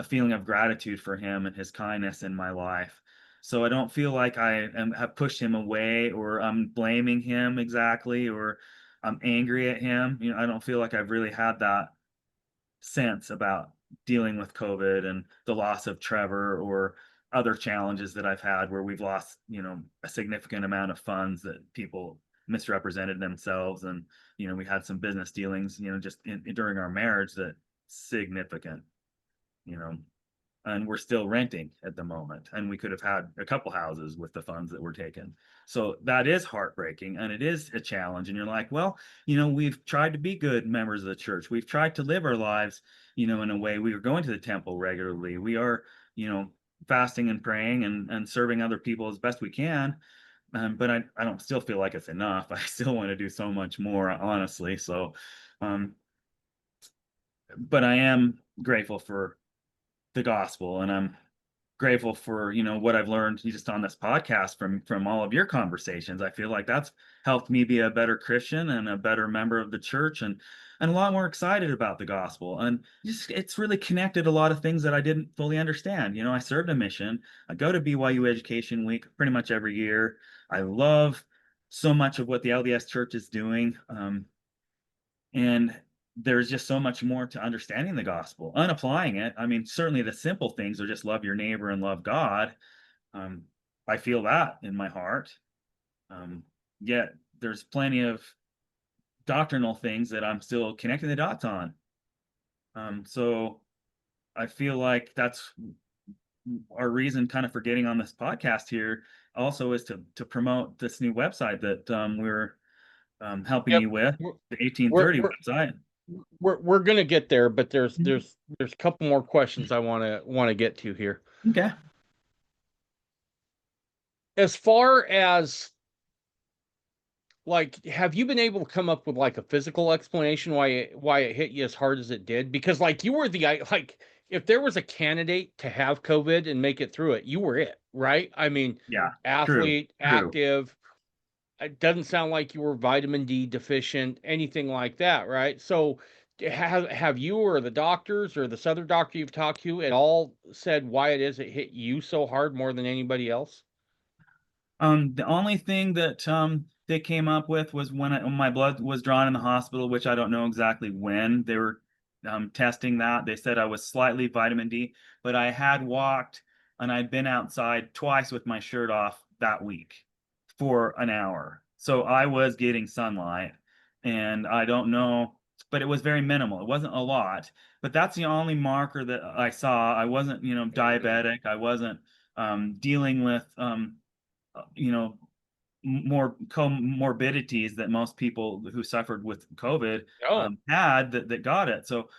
feeling of gratitude for him and his kindness in my life. So I don't feel like have pushed him away, or I'm blaming him exactly, or I'm angry at him. I don't feel like I've really had that sense about dealing with COVID and the loss of Trevor, or other challenges that I've had where we've lost, a significant amount of funds that people misrepresented themselves. And, we had some business dealings, just during our marriage that significant, you know, and we're still renting at the moment. And we could have had a couple houses with the funds that were taken. So that is heartbreaking, and it is a challenge. And you're like, well, we've tried to be good members of the church. We've tried to live our lives, in a way. We are going to the temple regularly. We are, fasting and praying and serving other people as best we can. But I don't still feel like it's enough. I still want to do so much more, honestly. So, but I am grateful for the gospel, and I'm grateful for what I've learned just on this podcast from all of your conversations. I feel like that's helped me be a better Christian and a better member of the church, and a lot more excited about the gospel. And just it's really connected a lot of things that I didn't fully understand. I served a mission. I go to BYU Education Week pretty much every year. I love so much of what the LDS Church is doing. And there's just so much more to understanding the gospel and applying it. I mean, certainly the simple things are just love your neighbor and love God. Um, I feel that in my heart. Yet there's plenty of doctrinal things that I'm still connecting the dots on. So I feel like that's our reason kind of for getting on this podcast here also is to promote this new website that we're helping Yep. you with, We're, the 1830 we're, website. we're gonna get there, but there's a couple more questions I want to get to here. Okay. As far as, like, have you been able to come up with like a physical explanation why it hit you as hard as it did? Because like you were like, if there was a candidate to have COVID and make it through it, you were it, right? I mean, Yeah, athlete, true. active. It doesn't sound like you were vitamin D deficient, anything like that, right? So have you or the doctors or this other doctor you've talked to at all said why it is it hit you so hard more than anybody else? The only thing that they came up with was when my blood was drawn in the hospital, which I don't know exactly when they were testing that. They said I was slightly vitamin D, but I had walked and I'd been outside twice with my shirt off that week for an hour. So I was getting sunlight, and I don't know, but it was very minimal. It wasn't a lot, but that's the only marker that I saw. I wasn't, diabetic. I wasn't dealing with more comorbidities that most people who suffered with COVID Oh, had that got it. So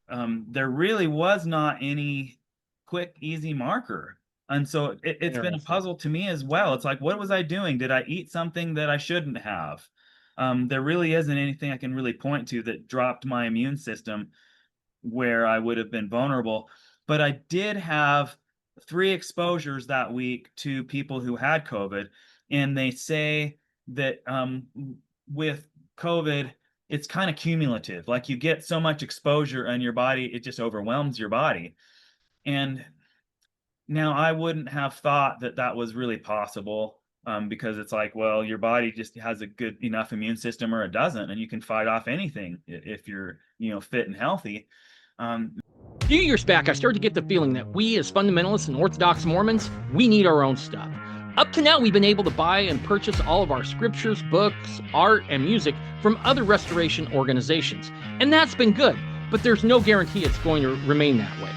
there really was not any quick, easy marker. And so it's been a interesting. puzzle to me as well. It's like, what was I doing? Did I eat something that I shouldn't have? There really isn't anything I can really point to that dropped my immune system where I would have been vulnerable. But I did have 3 exposures that week to people who had COVID. And they say that with COVID, it's kind of cumulative. Like you get so much exposure and your body, it just overwhelms your body. And now I wouldn't have thought that that was really possible, because it's like, well, your body just has a good enough immune system or it doesn't, and you can fight off anything if you're, fit and healthy. A few years back, I started to get the feeling that we as fundamentalists and Orthodox Mormons, we need our own stuff. Up to now, we've been able to buy and purchase all of our scriptures, books, art, and music from other restoration organizations. And that's been good, but there's no guarantee it's going to remain that way.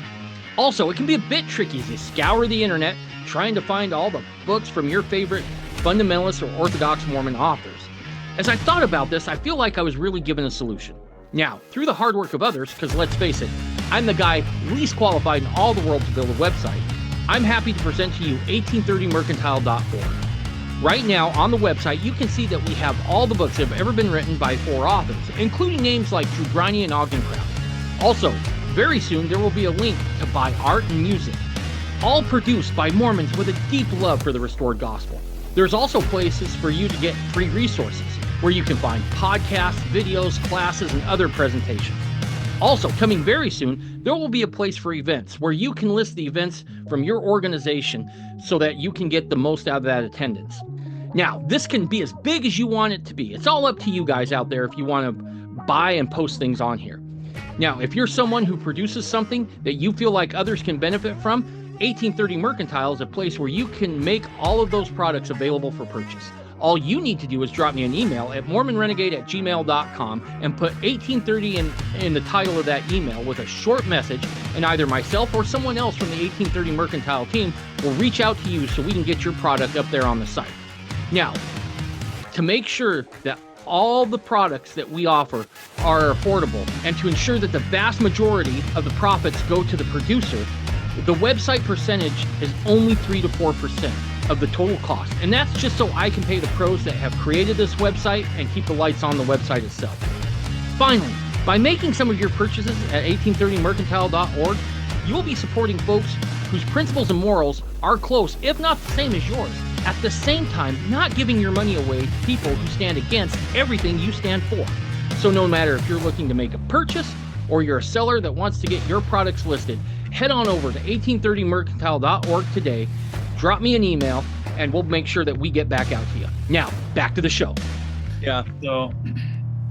Also, it can be a bit tricky as you scour the internet trying to find all the books from your favorite fundamentalist or Orthodox Mormon authors. As I thought about this, I feel like I was really given a solution. Now, through the hard work of others, because let's face it, I'm the guy least qualified in all the world to build a website, I'm happy to present to you 1830mercantile.org. Right now, on the website, you can see that we have all the books that have ever been written by 4 authors, including names like Drew Briney and Ogden Kraut. Also, very soon, there will be a link to buy art and music, all produced by Mormons with a deep love for the restored gospel. There's also places for you to get free resources, where you can find podcasts, videos, classes, and other presentations. Also, coming very soon, there will be a place for events where you can list the events from your organization so that you can get the most out of that attendance. Now, this can be as big as you want it to be. It's all up to you guys out there if you want to buy and post things on here. Now, if you're someone who produces something that you feel like others can benefit from, 1830 Mercantile is a place where you can make all of those products available for purchase. All you need to do is drop me an email at mormonrenegade@gmail.com and put 1830 in the title of that email with a short message, and either myself or someone else from the 1830 Mercantile team will reach out to you so we can get your product up there on the site. Now, to make sure that all the products that we offer are affordable and to ensure that the vast majority of the profits go to the producer, the website percentage is only 3 to 4% of the total cost. And that's just so I can pay the pros that have created this website and keep the lights on the website itself. Finally, by making some of your purchases at 1830mercantile.org, you will be supporting folks whose principles and morals are close, if not the same as yours. At the same time, not giving your money away to people who stand against everything you stand for. So no matter if you're looking to make a purchase or you're a seller that wants to get your products listed, head on over to 1830mercantile.org today, drop me an email, and we'll make sure that we get back out to you. Now, back to the show. Yeah, So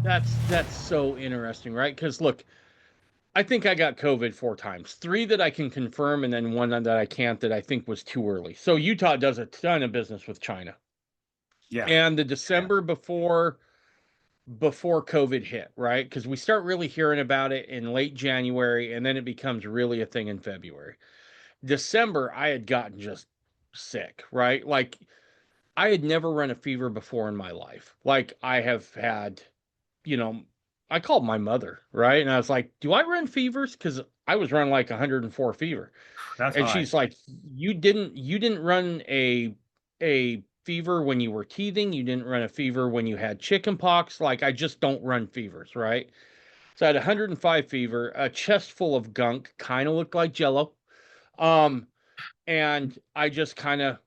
that's so interesting, right? Because look, I think I got COVID 4 times, 3 that I can confirm, and then 1 that I can't that I think was too early. So Utah does a ton of business with China. yeah, And the December before COVID hit, right? Because we start really hearing about it in late January, and then it becomes really a thing in February. December, I had gotten just sick, right? Like, I had never run a fever before in my life. Like, I have had, I called my mother, right? And I was like, do I run fevers? Because I was running like 104 fever. that's And high. she's like, you didn't run a fever when you were teething. You didn't run a fever when you had chicken pox. Like, I just don't run fevers, right? So I had 105 fever, a chest full of gunk, kind of looked like Jello. And I just kind of,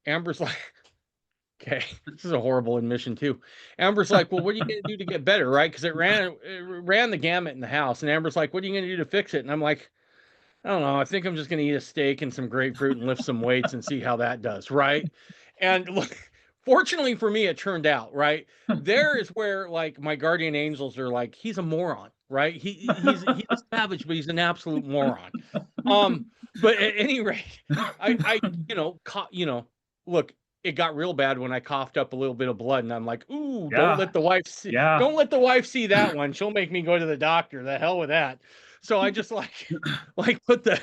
Amber's like, okay, this is a horrible admission too. Amber's like, well, what are you going to do to get better, right? Because it ran the gamut in the house. And Amber's like, what are you going to do to fix it? And I'm like, I don't know. I think I'm just going to eat a steak and some grapefruit and lift some weights and see how that does, right? And look, fortunately for me, it turned out, right? There is where like my guardian angels are like, he's a moron, right? He's a savage, but he's an absolute moron. But at any rate, I look, it got real bad when I coughed up a little bit of blood, and I'm like, ooh, Yeah. don't let the wife see, Yeah. don't let the wife see that one. She'll make me go to the doctor. The hell with that. So I just like put the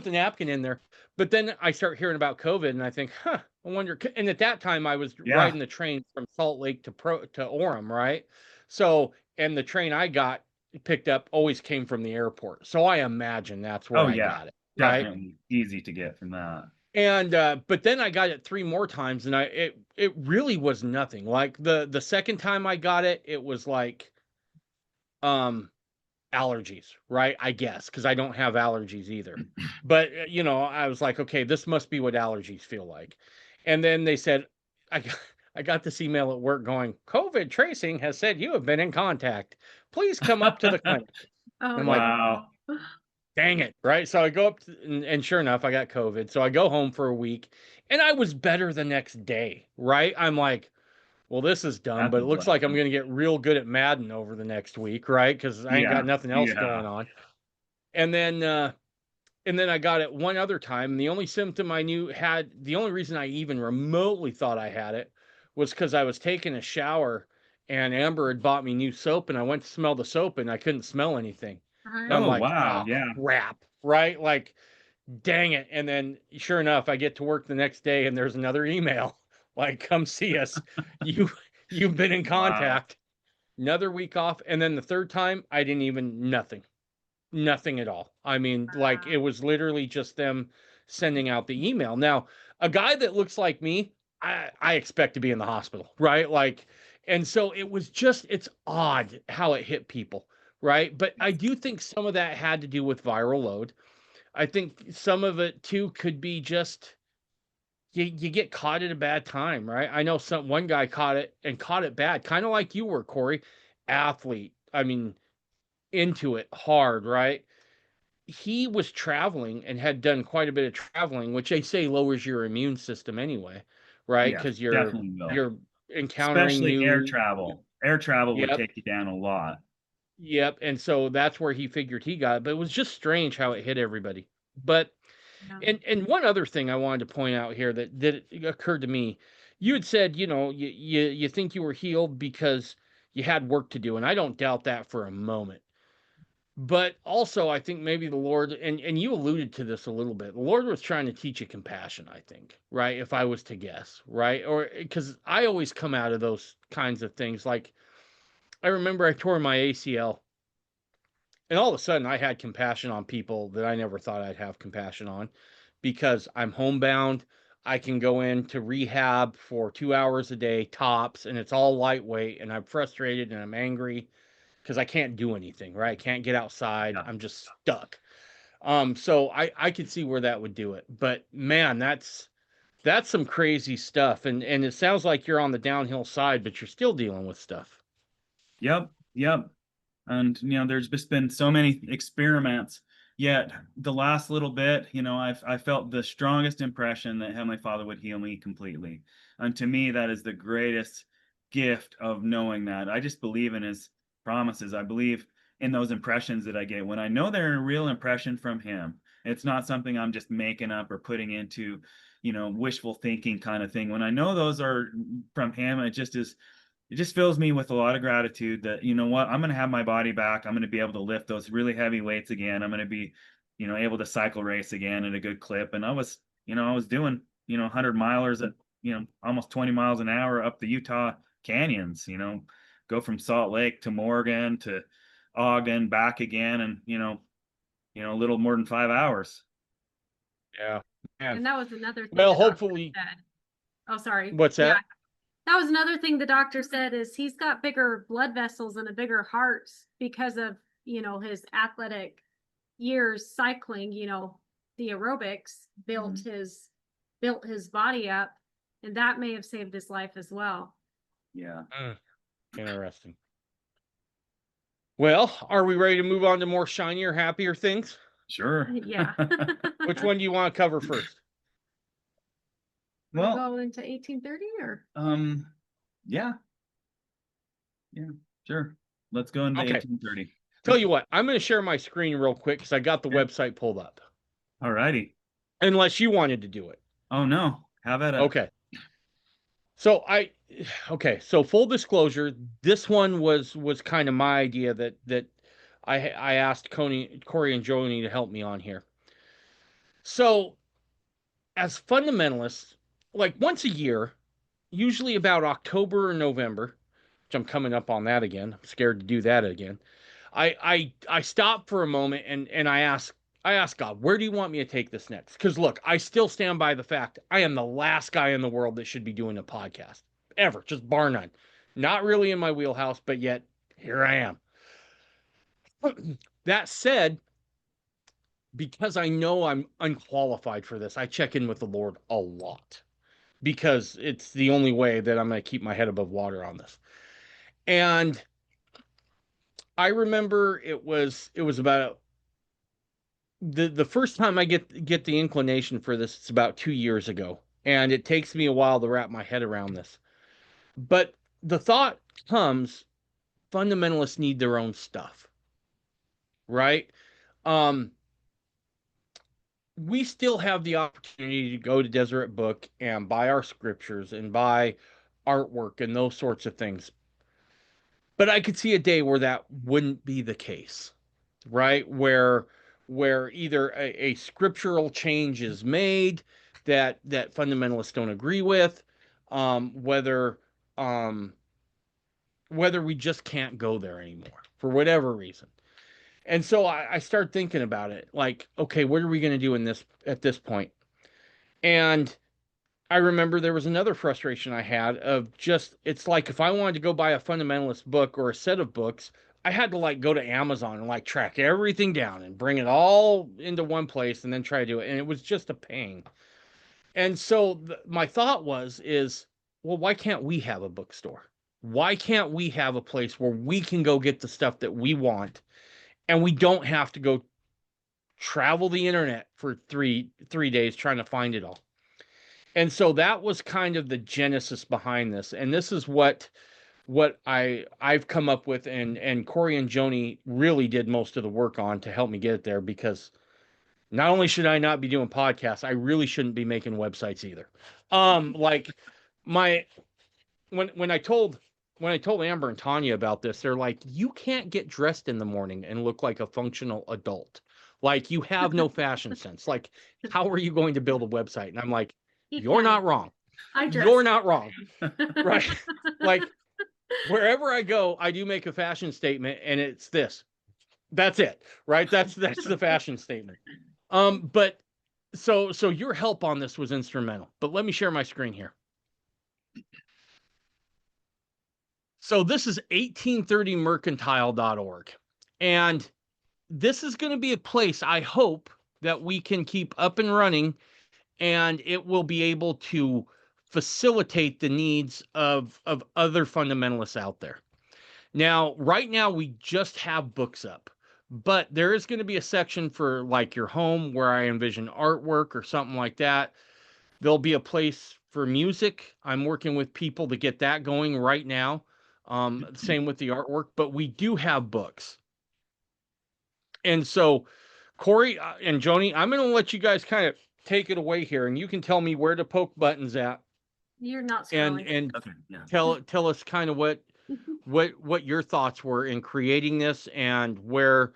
napkin in there. But then I start hearing about COVID, and I think, I wonder. And at that time, I was riding the train from Salt Lake to Orem, right? So, and the train I got picked up always came from the airport. So I imagine that's where I got it. Right? Definitely easy to get from that. And but then I got it 3 more times, and it really was nothing. Like the second time I got it, it was like allergies, right? I guess, because I don't have allergies either. But I was like, okay, this must be what allergies feel like. And then they said, I got this email at work going, COVID tracing has said you have been in contact. Please come up to the clinic. Oh, I'm like, Wow. dang it, right? So I go up and sure enough, I got COVID. So I go home for a week, and I was better the next day, right? I'm like, well, this is dumb, That's but a it looks like I'm blessing. going to get real good at Madden over the next week, right? Because I ain't got nothing else going on. And then and then I got it one other time. And the only symptom I knew had, the only reason I even remotely thought I had it was because I was taking a shower and Amber had bought me new soap and I went to smell the soap and I couldn't smell anything. And I'm Oh, like, wow. oh, Yeah. crap. Right. Like, dang it. And then sure enough, I get to work the next day and there's another email like, come see us. You, you've been in Wow. contact. Another week off. And then the third time, I didn't even, nothing at all. I mean, like it was literally just them sending out the email. Now, a guy that looks like me, I expect to be in the hospital, right? Like, and so it was just, it's odd how it hit people, right? But I do think some of that had to do with viral load. I think some of it too could be just you get caught at a bad time, right? I know one guy caught it and caught it bad, kind of like you were, Cory, athlete. I mean, into it hard, right? He was traveling and had done quite a bit of traveling, which they say lowers your immune system anyway, right? Yes, Because definitely will. you're encountering Especially air new. travel. Air travel would Yep, take you down a lot. yep. And so that's where he figured he got it. But it was just strange how it hit everybody. But Yeah. and one other thing I wanted to point out here that occurred to me, you had said, you think you were healed because you had work to do, and I don't doubt that for a moment. But also, I think maybe the Lord, and you alluded to this a little bit, the Lord was trying to teach you compassion, I think, right? If I was to guess, right? Or because I always come out of those kinds of things. Like, I remember I tore my ACL, and all of a sudden I had compassion on people that I never thought I'd have compassion on because I'm homebound. I can go into rehab for 2 hours a day tops, and it's all lightweight, and I'm frustrated and I'm angry because I can't do anything, right? I can't get outside. Yeah. I'm just stuck. So I could see where that would do it. But man, that's some crazy stuff. And it sounds like you're on the downhill side, but you're still dealing with stuff. Yep. Yep. And there's just been so many experiments. Yet the last little bit, I felt the strongest impression that Heavenly Father would heal me completely. And to me, that is the greatest gift of knowing that. I just believe in His promises. I believe in those impressions that I get when I know they're a real impression from Him. It's not something I'm just making up or putting into, wishful thinking kind of thing. When I know those are from Him, it just fills me with a lot of gratitude that, you know what, I'm going to have my body back. I'm going to be able to lift those really heavy weights again. I'm going to be, able to cycle race again at a good clip. And I was doing, 100 milers at, almost 20 miles an hour up the Utah canyons, go from Salt Lake to Morgan to Ogden back again. And, a little more than 5 hours. Yeah. Man. And that was another thing Well, the doctor hopefully. said. Oh, sorry. What's that? Yeah. That was another thing the doctor said is he's got bigger blood vessels and a bigger heart because of, his athletic years cycling, the aerobics built his body up, and that may have saved his life as well. Yeah. Interesting. Well, are we ready to move on to more shinier, happier things? Sure. Yeah. Which one do you want to cover first? We'll Well, go into 1830 or yeah. Yeah, sure. Let's go into Okay. 1830. Tell you what, I'm going to share my screen real quick because I got the website pulled up. All righty. Unless you wanted to do it. Oh no. How about it? Okay. So so full disclosure, this one was kind of my idea that I asked Cory and Joni to help me on here. So as fundamentalists, like once a year, usually about October or November, which I'm coming up on that again. I'm scared to do that again. I stop for a moment and I ask God, where do you want me to take this next? Because look, I still stand by the fact I am the last guy in the world that should be doing a podcast ever, just bar none. Not really in my wheelhouse, but yet here I am. That said, because I know I'm unqualified for this, I check in with the Lord a lot because it's the only way that I'm going to keep my head above water on this. And I remember it was about the first time I get the inclination for this, it's about 2 years ago, and it takes me a while to wrap my head around this. But the thought comes, fundamentalists need their own stuff, right? Um, we still have the opportunity to go to Deseret Book and buy our scriptures and buy artwork and those sorts of things. But I could see a day where that wouldn't be the case, right? Where either a scriptural change is made that fundamentalists don't agree with, whether um, whether we just can't go there anymore for whatever reason. And so I start thinking about it, like, okay, what are we going to do in this at this point? And I remember there was another frustration I had of just, it's like if I wanted to go buy a fundamentalist book or a set of books, I had to like go to Amazon and like track everything down and bring it all into one place and then try to do it. And it was just a pain. And so my thought is, well, why can't we have a bookstore? Why can't we have a place where we can go get the stuff that we want and we don't have to go travel the internet for three days trying to find it all? And so that was kind of the genesis behind this. And this is what I've come up with, and Cory and Joni really did most of the work on to help me get it there, because not only should I not be doing podcasts, I really shouldn't be making websites either. Like my when I told Amber and Tanya about this, they're like, "You can't get dressed in the morning and look like a functional adult. Like you have no fashion sense. Like how are you going to build a website?" And I'm like, You "You're can. not wrong. I dress. You're not wrong." Right? Like wherever I go, I do make a fashion statement, and it's this. That's it, right? That's the fashion statement. But so your help on this was instrumental. But let me share my screen here. So this is 1830mercantile.org. And this is going to be a place I hope that we can keep up and running, and it will be able to facilitate the needs of other fundamentalists out there. Now, right now, we just have books up, but there is going to be a section for like your home where I envision artwork or something like that. There'll be a place for music. I'm working with people to get that going right now. Same with the artwork, but we do have books. And so, Cory and Joni, I'm going to let you guys kind of take it away here, and you can tell me where to poke buttons at, You're not and scrolling. Okay, yeah. tell us kind of what your thoughts were in creating this, and what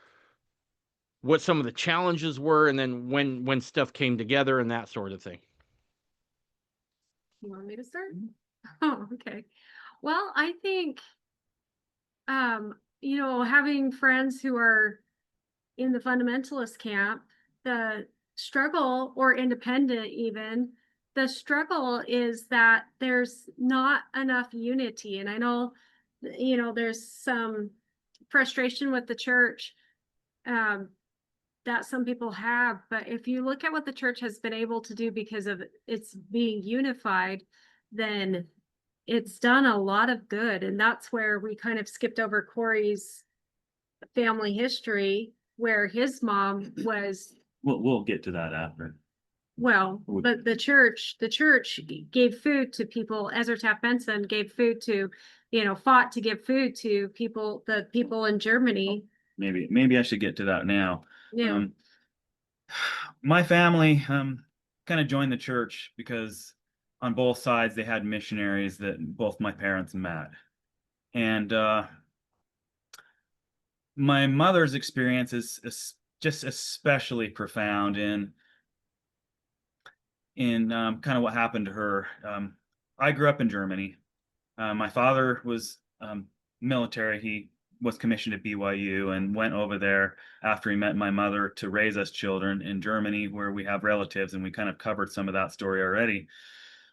some of the challenges were, and then when stuff came together and that sort of thing. You want me to start? Oh, okay. Well, I think, having friends who are in the fundamentalist camp, the struggle, or independent even, the struggle is that there's not enough unity. And I know, there's some frustration with the church, that some people have, but if you look at what the church has been able to do because of its being unified, then it's done a lot of good. And that's where we kind of skipped over Cory's family history, where his mom was, We'll get to that after. but the church gave food to people. Ezra Taft Benson gave food to, fought to give food to the people in Germany. Maybe I should get to that now. Yeah. My family kind of joined the church because on both sides they had missionaries that both my parents met. And my mother's experience is just especially profound in kind of what happened to her. I grew up in Germany. My father was military. He was commissioned at BYU and went over there after he met my mother to raise us children in Germany, where we have relatives, and we kind of covered some of that story already.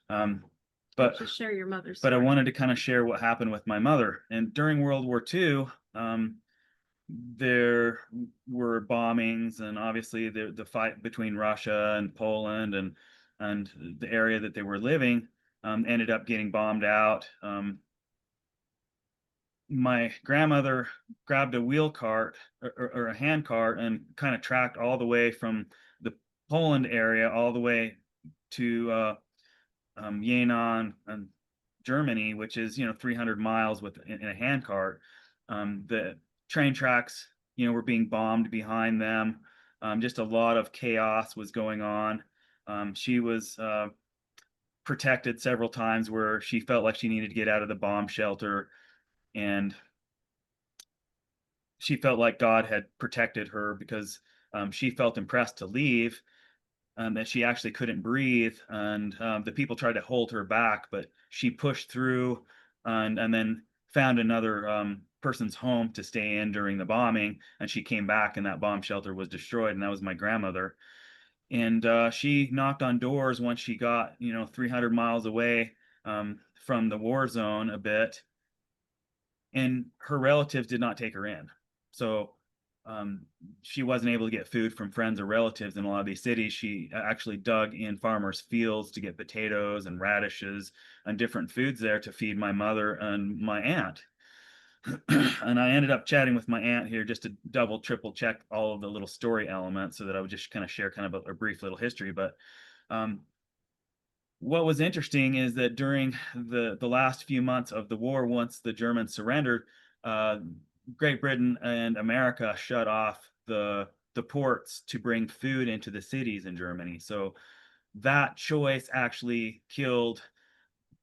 But just share your mother's but I story. wanted to kind of share what happened with my mother. And during World War II, there were bombings, and obviously the fight between Russia and Poland and the area that they were living ended up getting bombed out. My grandmother grabbed a wheel cart or a hand cart and kind of tracked all the way from the Poland area all the way to Jena and Germany, which is 300 miles in a hand cart. The train tracks were being bombed behind them. Just a lot of chaos was going on. She was protected several times where she felt like she needed to get out of the bomb shelter, and she felt like God had protected her because she felt impressed to leave, that she actually couldn't breathe, and the people tried to hold her back, but she pushed through, and then found another person's home to stay in during the bombing, and she came back, and that bomb shelter was destroyed, and that was my grandmother. And she knocked on doors once she got 300 miles away from the war zone a bit, and her relatives did not take her in. So um, she wasn't able to get food from friends or relatives in a lot of these cities. She actually dug in farmers' fields to get potatoes and radishes and different foods there to feed my mother and my aunt. And I ended up chatting with my aunt here just to double, triple check all of the little story elements so that I would just kind of share kind of a brief little history. But um, what was interesting is that during the last few months of the war, once the Germans surrendered, uh, Great Britain and America shut off the ports to bring food into the cities in Germany. So that choice actually killed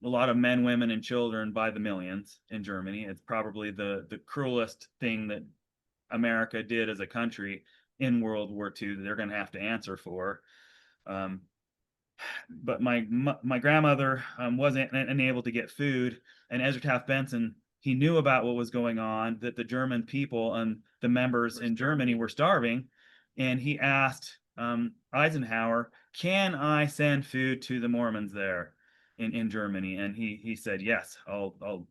a lot of men, women, and children by the millions in Germany. It's probably the cruelest thing that America did as a country in World War II that they're going to have to answer for. Um, but my grandmother wasn't unable to get food, and Ezra Taft Benson, he knew about what was going on, that the German people and the members in Germany were starving, and he asked Eisenhower, "Can I send food to the Mormons there in Germany?" And he said, "Yes, I'll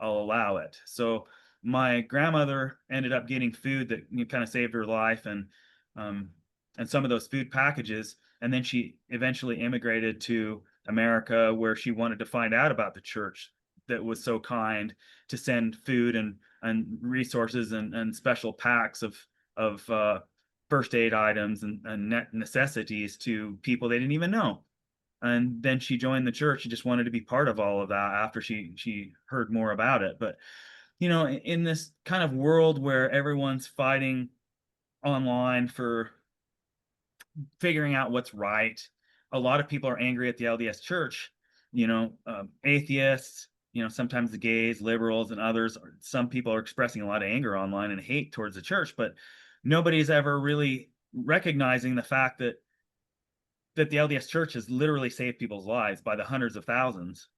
allow it." So my grandmother ended up getting food that kind of saved her life, um, and some of those food packages. And then she eventually immigrated to America, where she wanted to find out about the church that was so kind to send food and resources and special packs of first aid items and necessities to people they didn't even know. And then she joined the church and just wanted to be part of all of that after she heard more about it. But in this kind of world where everyone's fighting online for figuring out what's right, a lot of people are angry at the LDS church. Atheists, sometimes the gays, liberals, and others. Some people are expressing a lot of anger online and hate towards the church, but nobody's ever really recognizing the fact that the LDS church has literally saved people's lives by the hundreds of thousands.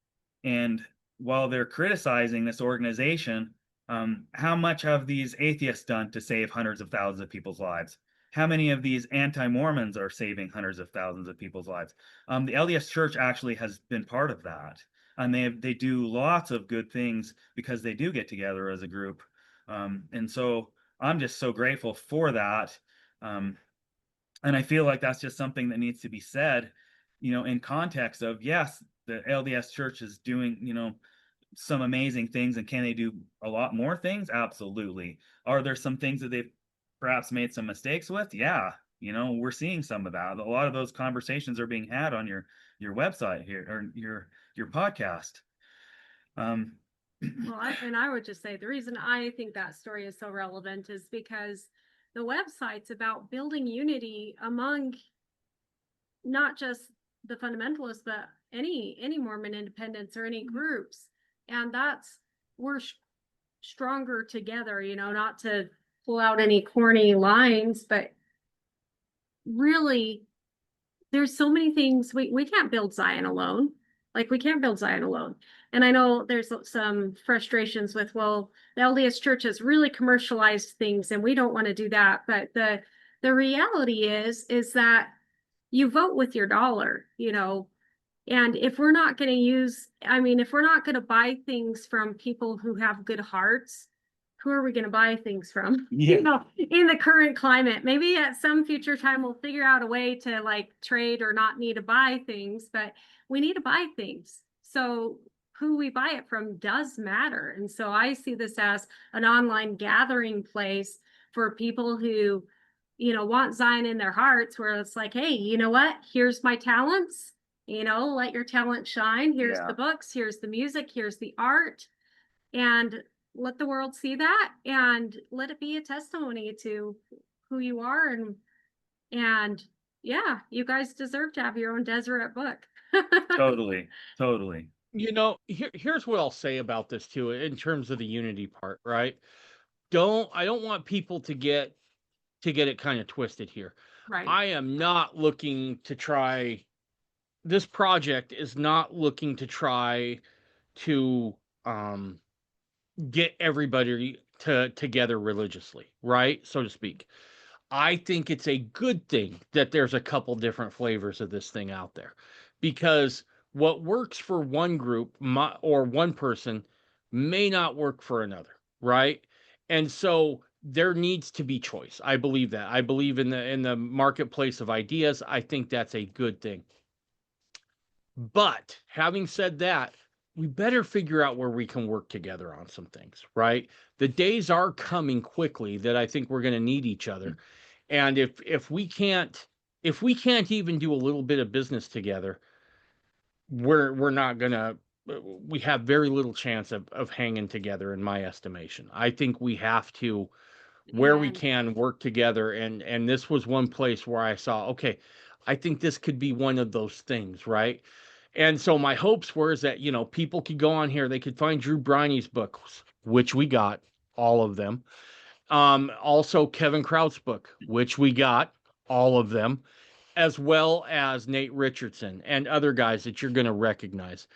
And while they're criticizing this organization, how much have these atheists done to save hundreds of thousands of people's lives? How many of these anti-Mormons are saving hundreds of thousands of people's lives? The LDS church actually has been part of that. And they do lots of good things because they do get together as a group. And so I'm just so grateful for that. And I feel like that's just something that needs to be said, in context of, yes, the LDS church is doing, some amazing things. And can they do a lot more things? Absolutely. Are there some things that they've perhaps made some mistakes with? Yeah. We're seeing some of that. A lot of those conversations are being had on your website here, or your podcast. Well, I would just say the reason I think that story is so relevant is because the website's about building unity among not just the fundamentalists, but any Mormon independents or any groups. And we're stronger together, not to pull out any corny lines, but really there's so many things we can't build Zion alone. Like we can't build Zion alone. And I know there's some frustrations with, well, the LDS church has really commercialized things and we don't want to do that. But the reality is that you vote with your dollar, and if we're not going to if we're not going to buy things from people who have good hearts, who are we going to buy things from? Yeah. In the current climate, maybe at some future time we'll figure out a way to like trade or not need to buy things, but we need to buy things. So who we buy it from does matter. And so I see this as an online gathering place for people who, want Zion in their hearts, where it's like, hey, you know what? Here's my talents. Let your talent shine. Here's the books. Here's the music. Here's the art. And let the world see that and let it be a testimony to who you are and And yeah, you guys deserve to have your own Deseret book. Totally. Here's what I'll say about this too, in terms of the unity part, right? I don't want people to get it kind of twisted here. Right. I am not looking to try. This project is not looking to try to get everybody together religiously, right? So to speak. I think it's a good thing that there's a couple different flavors of this thing out there, because what works for one group or one person may not work for another, right? And so there needs to be choice. I believe that. I believe in the marketplace of ideas. I think that's a good thing. But having said that, we better figure out where we can work together on some things, right? The days are coming quickly that I think we're going to need each other. And if we can't even do a little bit of business together, we're not gonna we have very little chance of hanging together, in my estimation. I think we have to, where we Amen. can, work together, and this was one place where I saw, okay, I think this could be one of those things, right? And so my hopes were is that, people could go on here, they could find Drew Briney's books, which we got all of them. Also Kevin Kraut's book, which we got all of them, as well as Nate Richardson and other guys that you're going to recognize.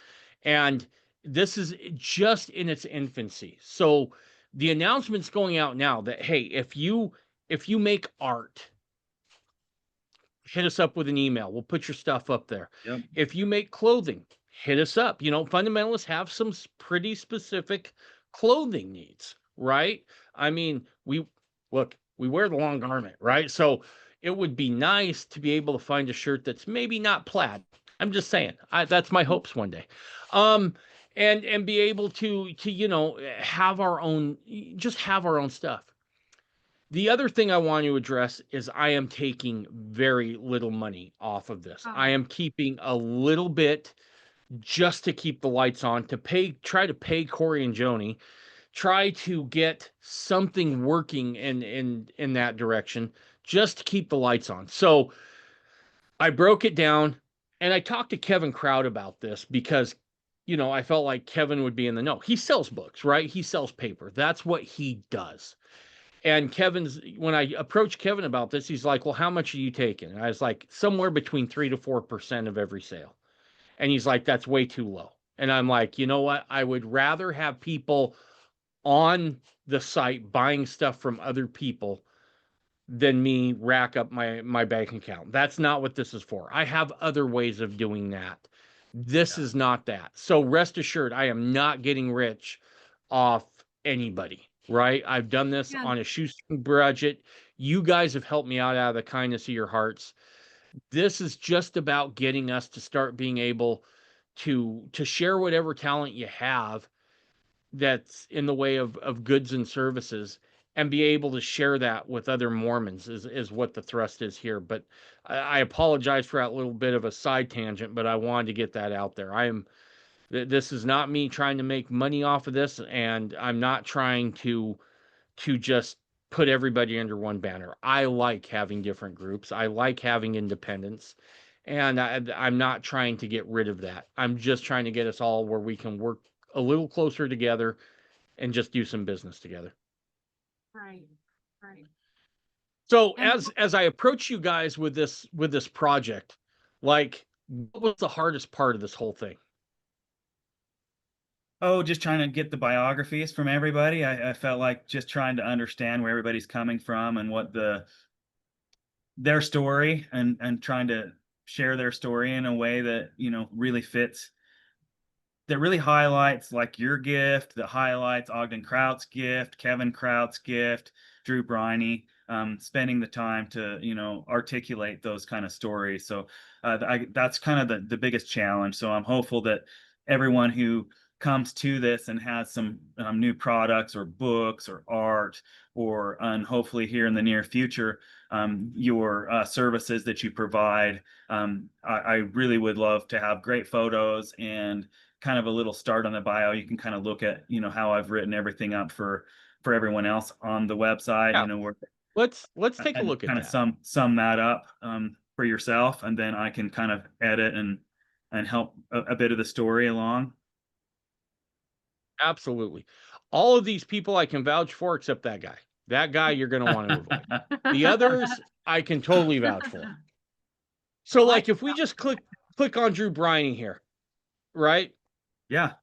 And this is just in its infancy. So the announcement's going out now that, hey, if you make art, hit us up with an email. We'll put your stuff up there. Yep. If you make clothing, hit us up. Fundamentalists have some pretty specific clothing needs, right? I mean, we wear the long garment, right? So it would be nice to be able to find a shirt that's maybe not plaid. I'm just saying, that's my hopes one day. And be able to have our own, just have our own stuff. The other thing I want to address is I am taking very little money off of this. I am keeping a little bit just to keep the lights on, try to pay Cory and Joni, try to get something working in that direction, just to keep the lights on. So I broke it down, and I talked to Kevin Kraut about this because, I felt like Kevin would be in the know. He sells books, right? He sells paper. That's what he does. And when I approached Kevin about this, he's like, well, how much are you taking? And I was like, somewhere between 3 to 4% of every sale. And he's like, that's way too low. And I'm like, you know what? I would rather have people on the site buying stuff from other people than me rack up my bank account. That's not what this is for. I have other ways of doing that. This is not that. So rest assured, I am not getting rich off anybody, right? I've done this on a shoestring budget. You guys have helped me out of the kindness of your hearts. This is just about getting us to start being able to share whatever talent you have that's in the way of goods and services, and be able to share that with other Mormons is what the thrust is here. But I apologize for that little bit of a side tangent, but I wanted to get that out there. This is not me trying to make money off of this, and I'm not trying to just put everybody under one banner. I like having different groups. I like having independence. And I'm not trying to get rid of that. I'm just trying to get us all where we can work a little closer together and just do some business together. Right. So as I approach you guys with this project, like, what was the hardest part of this whole thing? Oh, just trying to get the biographies from everybody. I felt like just trying to understand where everybody's coming from and what their story, and trying to share their story in a way that, really fits, that really highlights like your gift, that highlights Ogden Kraut's gift, Kevin Kraut's gift, Drew Briney, spending the time to, articulate those kind of stories. So that's kind of the biggest challenge. So I'm hopeful that everyone who comes to this and has some new products or books or art, or and hopefully here in the near future, your services that you provide. I really would love to have great photos and kind of a little start on the bio. You can kind of look at, how I've written everything up for everyone else on the website, Yeah. let's take a and look at kind of that. sum that up for yourself, and then I can kind of edit and help a bit of the story along. Absolutely. All of these people I can vouch for except that guy. That guy you're going to want to avoid. The others I can totally vouch for. So like if we just click on Drew Briney here, right? Yeah.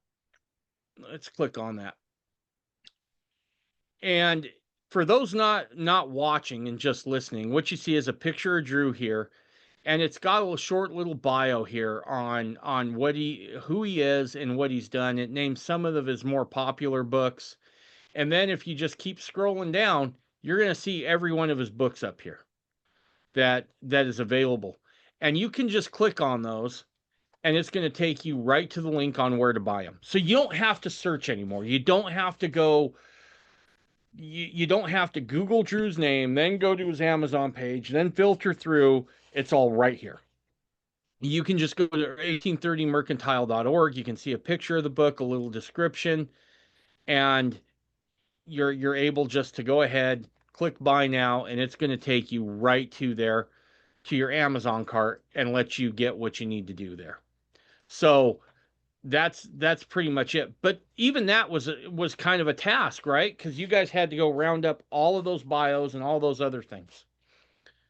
Let's click on that. And for those not watching and just listening, what you see is a picture of Drew here, and it's got a short little bio here on who he is and what he's done. It names some of his more popular books. And then if you just keep scrolling down, you're going to see every one of his books up here that is available. And you can just click on those and it's going to take you right to the link on where to buy them. So you don't have to search anymore. You don't have to go you don't have to Google Drew's name, then go to his Amazon page, then filter through. It's all right here. You can just go to 1830mercantile.org. You can see a picture of the book, a little description, and you're able just to go ahead, click buy now, and it's going to take you right to your Amazon cart and let you get what you need to do there. So that's pretty much it. But even that was kind of a task, right? Because you guys had to go round up all of those bios and all those other things.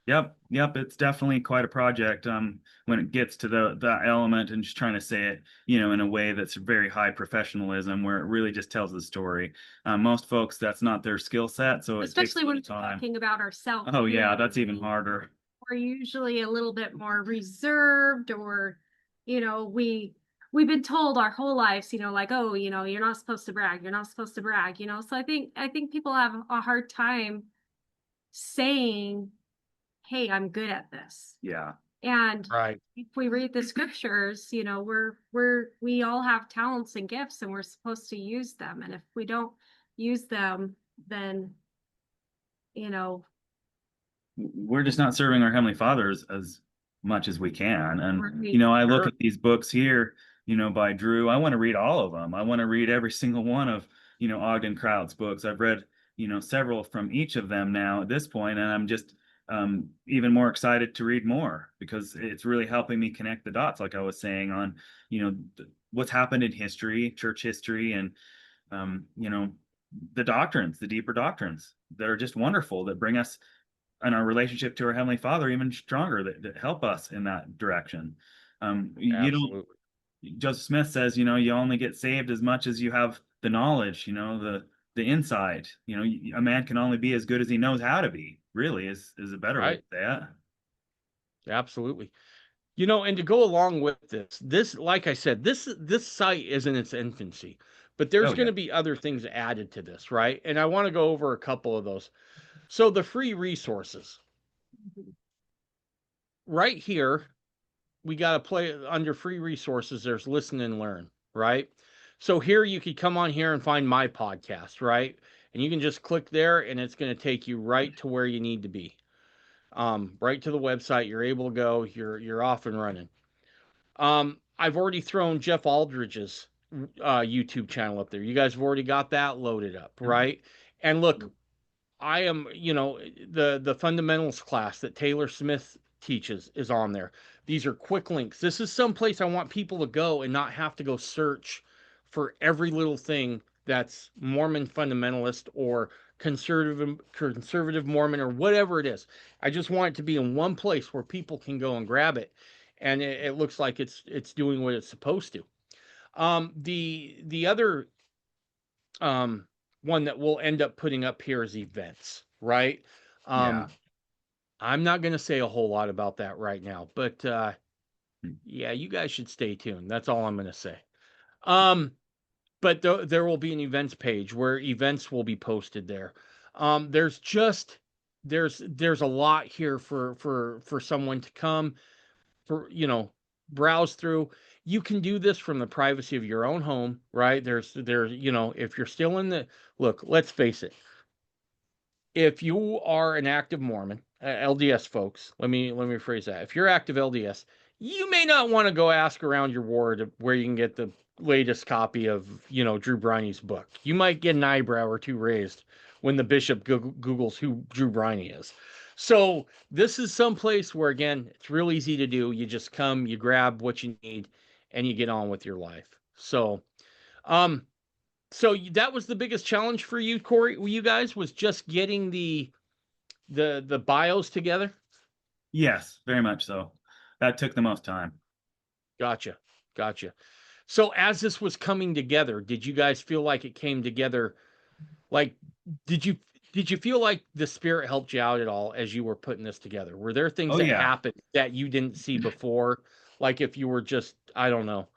Yep. It's definitely quite a project. When it gets to the element and just trying to say it, in a way that's very high professionalism, where it really just tells the story. Most folks, that's not their skill set, so it takes Especially when we're time. talking about ourselves. Oh yeah, that's even harder. We're usually a little bit more reserved, or we've been told our whole lives, like, oh, you're not supposed to brag, you're not supposed to brag, so I think people have a hard time saying, hey, I'm good at this. Yeah. And Right. if we read the scriptures, we all have talents and gifts, and we're supposed to use them. And if we don't use them, then we're just not serving our Heavenly Father as much as we can. And, Right. I look at these books here, by Drew. I want to read all of them. I want to read every single one of, Ogden Kraut's books. I've read, several from each of them now at this point, and I'm just even more excited to read more, because it's really helping me connect the dots, like I was saying, on, what's happened in history, church history, and, the doctrines, the deeper doctrines that are just wonderful, that bring us and our relationship to our Heavenly Father even stronger, that help us in that direction. You don't. Absolutely. Joseph Smith says, you only get saved as much as you have the knowledge, the insight. A man can only be as good as he knows how to be. Really, is a better way Right. to say it. Absolutely. And to go along with this, like I said, this site is in its infancy, but there's Oh, going yeah. to be other things added to this, right? And I want to go over a couple of those. So the free resources. Right here, we got to play under free resources. There's listen and learn, right? So here you could come on here and find my podcast, right? And you can just click there and it's going to take you right to where you need to be. Right to the website. You're able to go, you're off and running. I've already thrown Jeff Aldridge's YouTube channel up there. You guys have already got that loaded up, right? And look, I am, the fundamentals class that Taylor Smith teaches is on there. These are quick links. This is someplace I want people to go and not have to go search for every little thing that's Mormon fundamentalist or conservative Mormon or whatever it is. I just want it to be in one place where people can go and grab it, and it looks like it's doing what it's supposed to. The other one that we'll end up putting up here is events, right? Yeah. I'm not going to say a whole lot about that right now, but yeah, you guys should stay tuned. That's all I'm going to say. But there will be an events page where events will be posted there. There's a lot here for someone to come for, browse through. You can do this from the privacy of your own home, right? There's if you're still look, let's face it. If you are an active Mormon, LDS folks, let me rephrase that. If you're active LDS, you may not want to go ask around your ward where you can get the latest copy of, Drew Briney's book. You might get an eyebrow or two raised when the bishop Googles who Drew Briney is. So this is some place where, again, it's real easy to do. You just come, you grab what you need, and you get on with your life. So, that was the biggest challenge for you, Cory. You guys was just getting the bios together. Yes, very much so. That took the most time. Gotcha. So as this was coming together, did you guys feel like it came together? Like, did you feel like the Spirit helped you out at all as you were putting this together? Were there things Oh that yeah. happened that you didn't see before? Like if you were just, I don't know,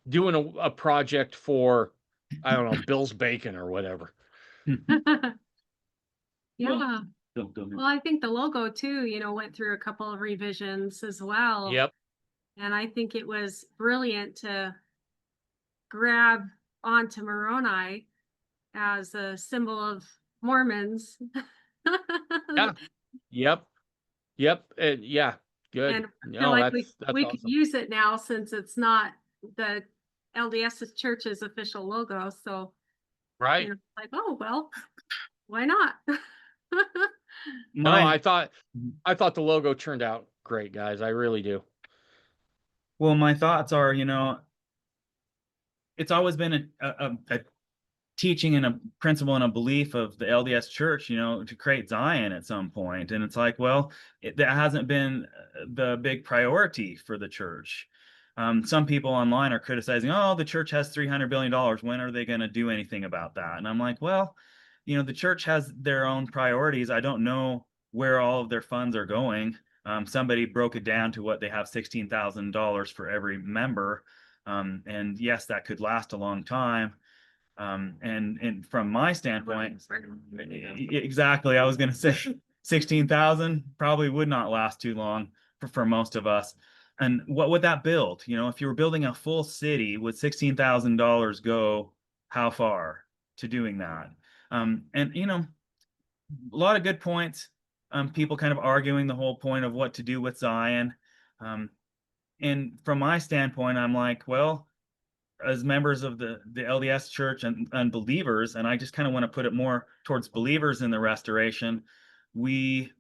doing a project for, I don't know, Bill's Bacon or whatever. Yeah. Don't do it. Well, I think the logo too, went through a couple of revisions as well. Yep. And I think it was brilliant to grab onto Moroni as a symbol of Mormons. Yeah. Yep. Yeah. Good. And I feel No, like that's we could awesome. use it now since it's not the LDS Church's official logo. So, Right. like, oh, well, why not? No, My I thought the logo turned out great, guys. I really do. well, my thoughts are, it's always been a teaching and a principle and a belief of the LDS Church, to create Zion at some point. And it's like, well, that hasn't been the big priority for the church. Some people online are criticizing, oh, the church has $300 billion. When are they going to do anything about that? And I'm like, well, the church has their own priorities. I don't know where all of their funds are going. Somebody broke it down to what they have $16,000 for every member. And yes, that could last a long time. And from my standpoint, exactly, I was going to say 16,000 probably would not last too long for most of us. And what would that build? If you were building a full city, would $16,000 go how far to doing that? And a lot of good points. People kind of arguing the whole point of what to do with Zion. And from my standpoint, I'm like, well, as members of the LDS Church and believers, and I just kind of want to put it more towards believers in the restoration, we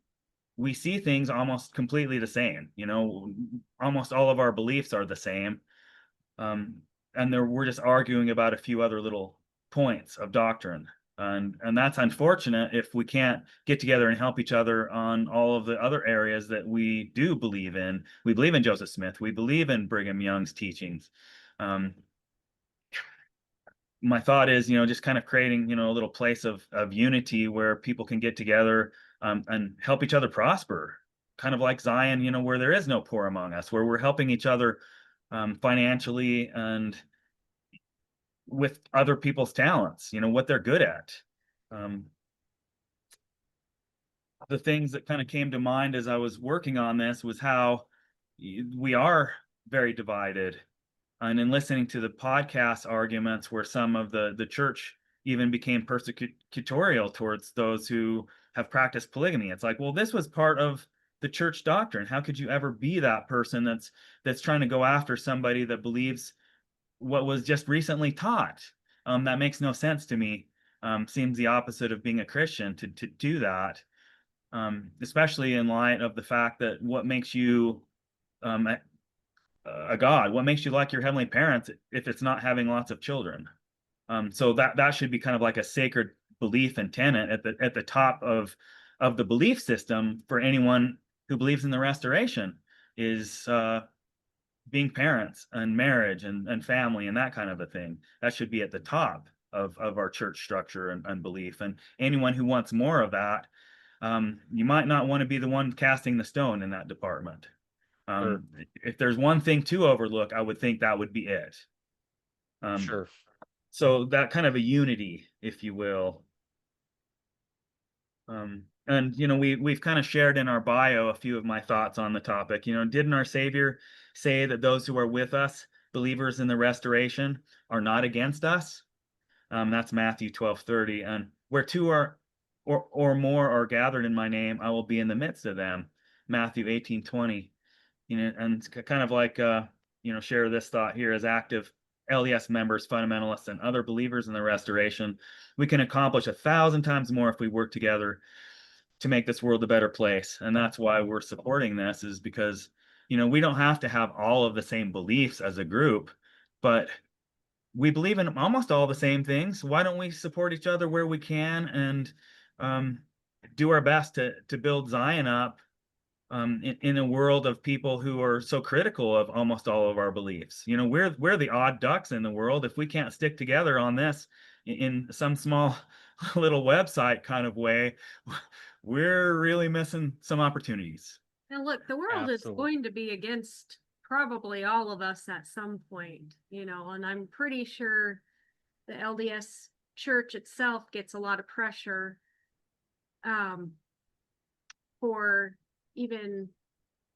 see things almost completely the same. Almost all of our beliefs are the same, and we're just arguing about a few other little points of doctrine. And that's unfortunate if we can't get together and help each other on all of the other areas that we do believe in. We believe in Joseph Smith. We believe in Brigham Young's teachings. My thought is, just kind of creating, a little place of unity where people can get together and help each other prosper, kind of like Zion, where there is no poor among us, where we're helping each other financially and with other people's talents, what they're good at. The things that kind of came to mind as I was working on this was how we are very divided. And in listening to the podcast arguments where some of the church even became persecutorial towards those who have practiced polygamy, it's like, well, this was part of the church doctrine. How could you ever be that person that's trying to go after somebody that believes what was just recently taught? That makes no sense to me. Seems the opposite of being a Christian to do that, especially in light of the fact that what makes you a God? What makes you like your heavenly parents if it's not having lots of children? So that should be kind of like a sacred belief and tenet at the top of the belief system for anyone who believes in the restoration, is being parents and marriage and family and that kind of a thing. That should be at the top of our church structure and belief. And anyone who wants more of that, you might not want to be the one casting the stone in that department. Sure. If there's one thing to overlook, I would think that would be it. Sure. So that kind of a unity, if you will. And we've kind of shared in our bio a few of my thoughts on the topic. Didn't our Savior say that those who are with us, believers in the restoration, are not against us? That's Matthew 12:30. And where two are or more are gathered in my name, I will be in the midst of them. Matthew 18:20. And it's kind of like share this thought here as active LDS members, fundamentalists, and other believers in the restoration, we can accomplish 1,000 times more if we work together to make this world a better place. And that's why we're supporting this, is because, we don't have to have all of the same beliefs as a group, but we believe in almost all the same things. Why don't we support each other where we can, and do our best to build Zion up in a world of people who are so critical of almost all of our beliefs. We're the odd ducks in the world. If we can't stick together on this in some small little website kind of way, we're really missing some opportunities. Now, look, the world is Absolutely. going to be against probably all of us at some point, and I'm pretty sure the LDS church itself gets a lot of pressure for even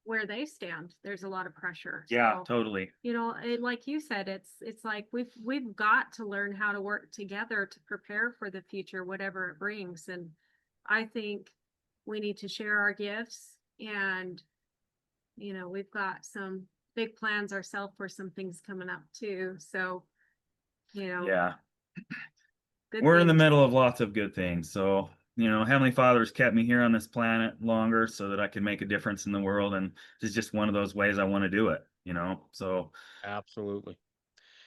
where they stand. There's a lot of pressure. Yeah, So, totally. like you said, it's like we've got to learn how to work together to prepare for the future, whatever it brings. And I think we need to share our gifts, and we've got some big plans ourselves for some things coming up too. So, Yeah. good We're in the things. middle of lots of good things. So, Heavenly Father's kept me here on this planet longer so that I can make a difference in the world. And this is just one of those ways I want to do it, So Absolutely.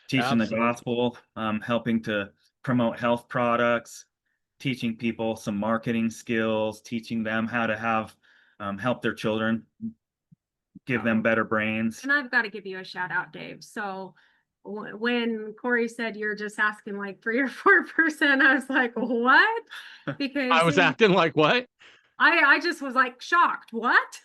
teaching the Absolutely. gospel, helping to promote health products, teaching people some marketing skills, teaching them how to have help their children, give them better brains. And I've got to give you a shout out, Dave. So when Cory said you're just asking like 3 or 4%, I was like, what? Because I was acting like what? I just was like shocked. What?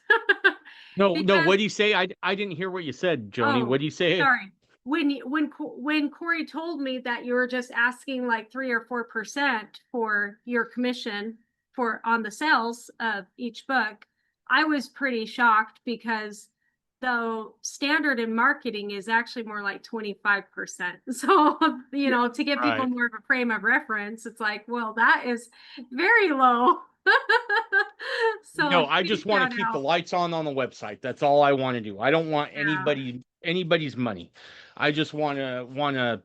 No, Because what do you say? I didn't hear what you said, Joni. What do you say? sorry. When Cory told me that you were just asking like 3 or 4% for your commission for on the sales of each book, I was pretty shocked, because the standard in marketing is actually more like 25%. So, to give people Right. more of a frame of reference, it's like, well, that is very low. No, So I big just want shout to keep the out. lights on the website. That's all I want to do. I don't want Yeah, anybody's money. I just want to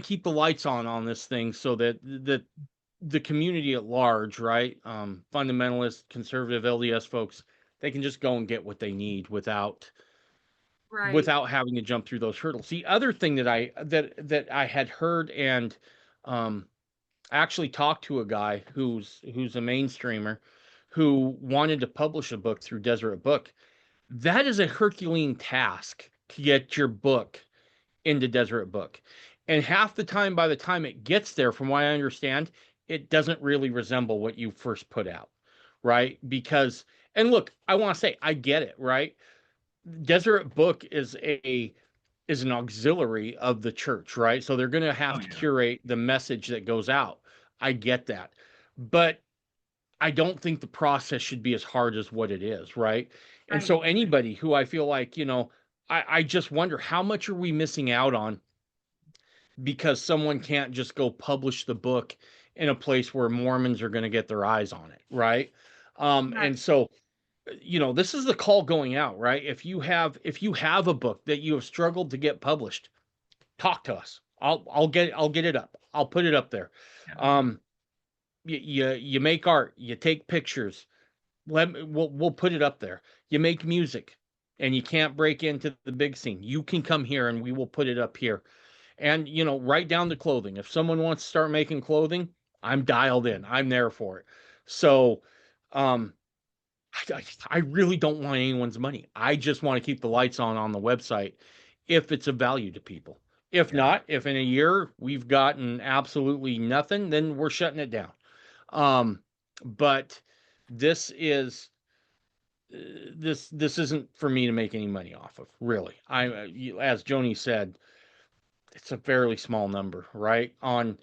keep the lights on this thing, so that the community at large, right? Fundamentalist, conservative, LDS folks, they can just go and get what they need right. without having to jump through those hurdles. The other thing that I had heard, and um actually talked to a guy who's a mainstreamer who wanted to publish a book through Deseret Book. That is a Herculean task to get your book into Deseret Book. And half the time, by the time it gets there, from what I understand, it doesn't really resemble what you first put out, right? Because, and look, I want to say, I get it, right? Deseret Book is an auxiliary of the church, right? So they're going to have to curate the message that goes out. I get that. But I don't think the process should be as hard as what it is, right? And Right. so anybody who I feel like, I just wonder, how much are we missing out on because someone can't just go publish the book in a place where Mormons are going to get their eyes on it, right? And Right. so, this is the call going out, right? If you have a book that you have struggled to get published, talk to us. I'll get it up. I'll put it up there. Yeah. You make art, you take pictures. We'll put it up there. You make music and you can't break into the big scene. You can come here and we will put it up here. And right down to clothing. If someone wants to start making clothing, I'm dialed in. I'm there for it. So um I really don't want anyone's money. I just want to keep the lights on the website if it's of value to people. If Yeah. not, if in a year we've gotten absolutely nothing, then we're shutting it down. Um, but this is this isn't for me to make any money off of, really. As Joni said, it's a fairly small number, right? On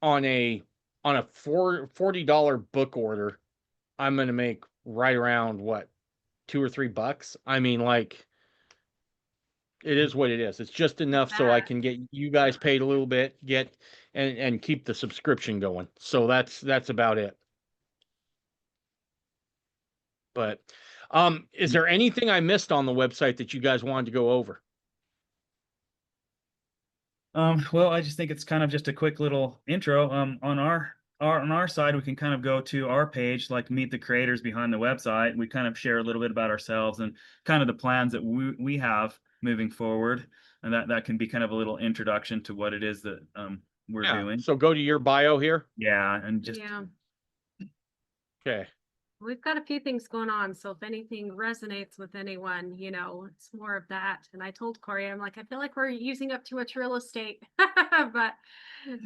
a $40 book order, I'm going to make right around what, $2 or $3. I mean, like, it is what it is. It's just enough so I can get you guys paid a little bit, and keep the subscription going. So that's about it. But is there anything I missed on the website that you guys wanted to go over? Well, I just think it's kind of just a quick little intro. On our side, we can kind of go to our page, like meet the creators behind the website. We kind of share a little bit about ourselves and kind of the plans that we have moving forward, and that can be kind of a little introduction to what it is that we're Yeah. doing. So go to your bio here. Yeah, and just Yeah. Okay. We've got a few things going on, so if anything resonates with anyone, it's more of that. And I told Cory, I'm like, I feel like we're using up too much real estate, but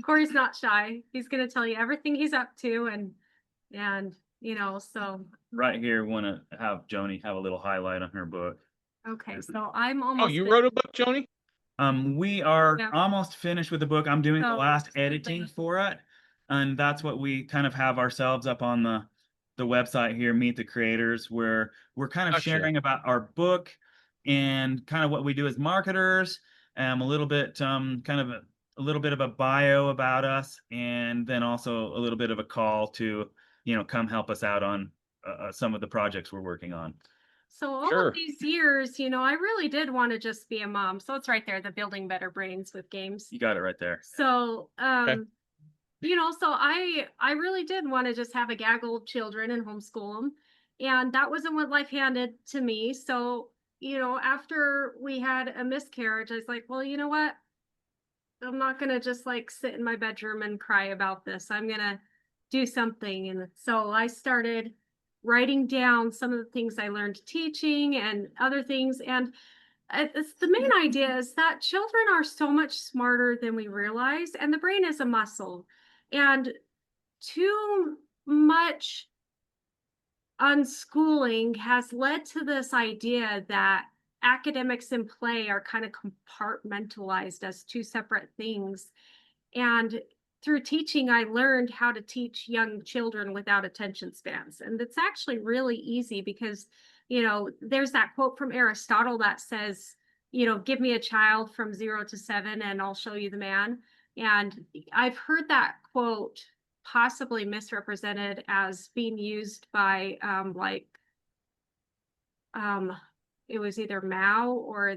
Cory's not shy. He's going to tell you everything he's up to, and so right here, want to have Joni have a little highlight on her book. okay. So I'm Oh, almost. you wrote a book, Joni? We are Yeah. almost finished with the book. I'm doing the So, last something- editing for it, and that's what we kind of have ourselves up on the website here, Meet the Creators, where we're kind of Gotcha. sharing about our book and kind of what we do as marketers, a little bit kind of a little bit of a bio about us, and then also a little bit of a call to come help us out on some of the projects we're working on. So all Sure. of these years, I really did want to just be a mom. So it's right there, the building better brains with games. You got it right there. So, Okay. so I really did want to just have a gaggle of children and homeschool them. And that wasn't what life handed to me. So, after we had a miscarriage, I was like, well, you know what? I'm not going to just like sit in my bedroom and cry about this. I'm going to do something. And so I started writing down some of the things I learned teaching and other things. And it's the main idea is that children are so much smarter than we realize, and the brain is a muscle. And too much unschooling has led to this idea that academics and play are kind of compartmentalized as two separate things. And through teaching, I learned how to teach young children without attention spans. And it's actually really easy because, there's that quote from Aristotle that says, give me a child from 0 to 7 and I'll show you the man. And I've heard that quote possibly misrepresented as being used by it was either Mao or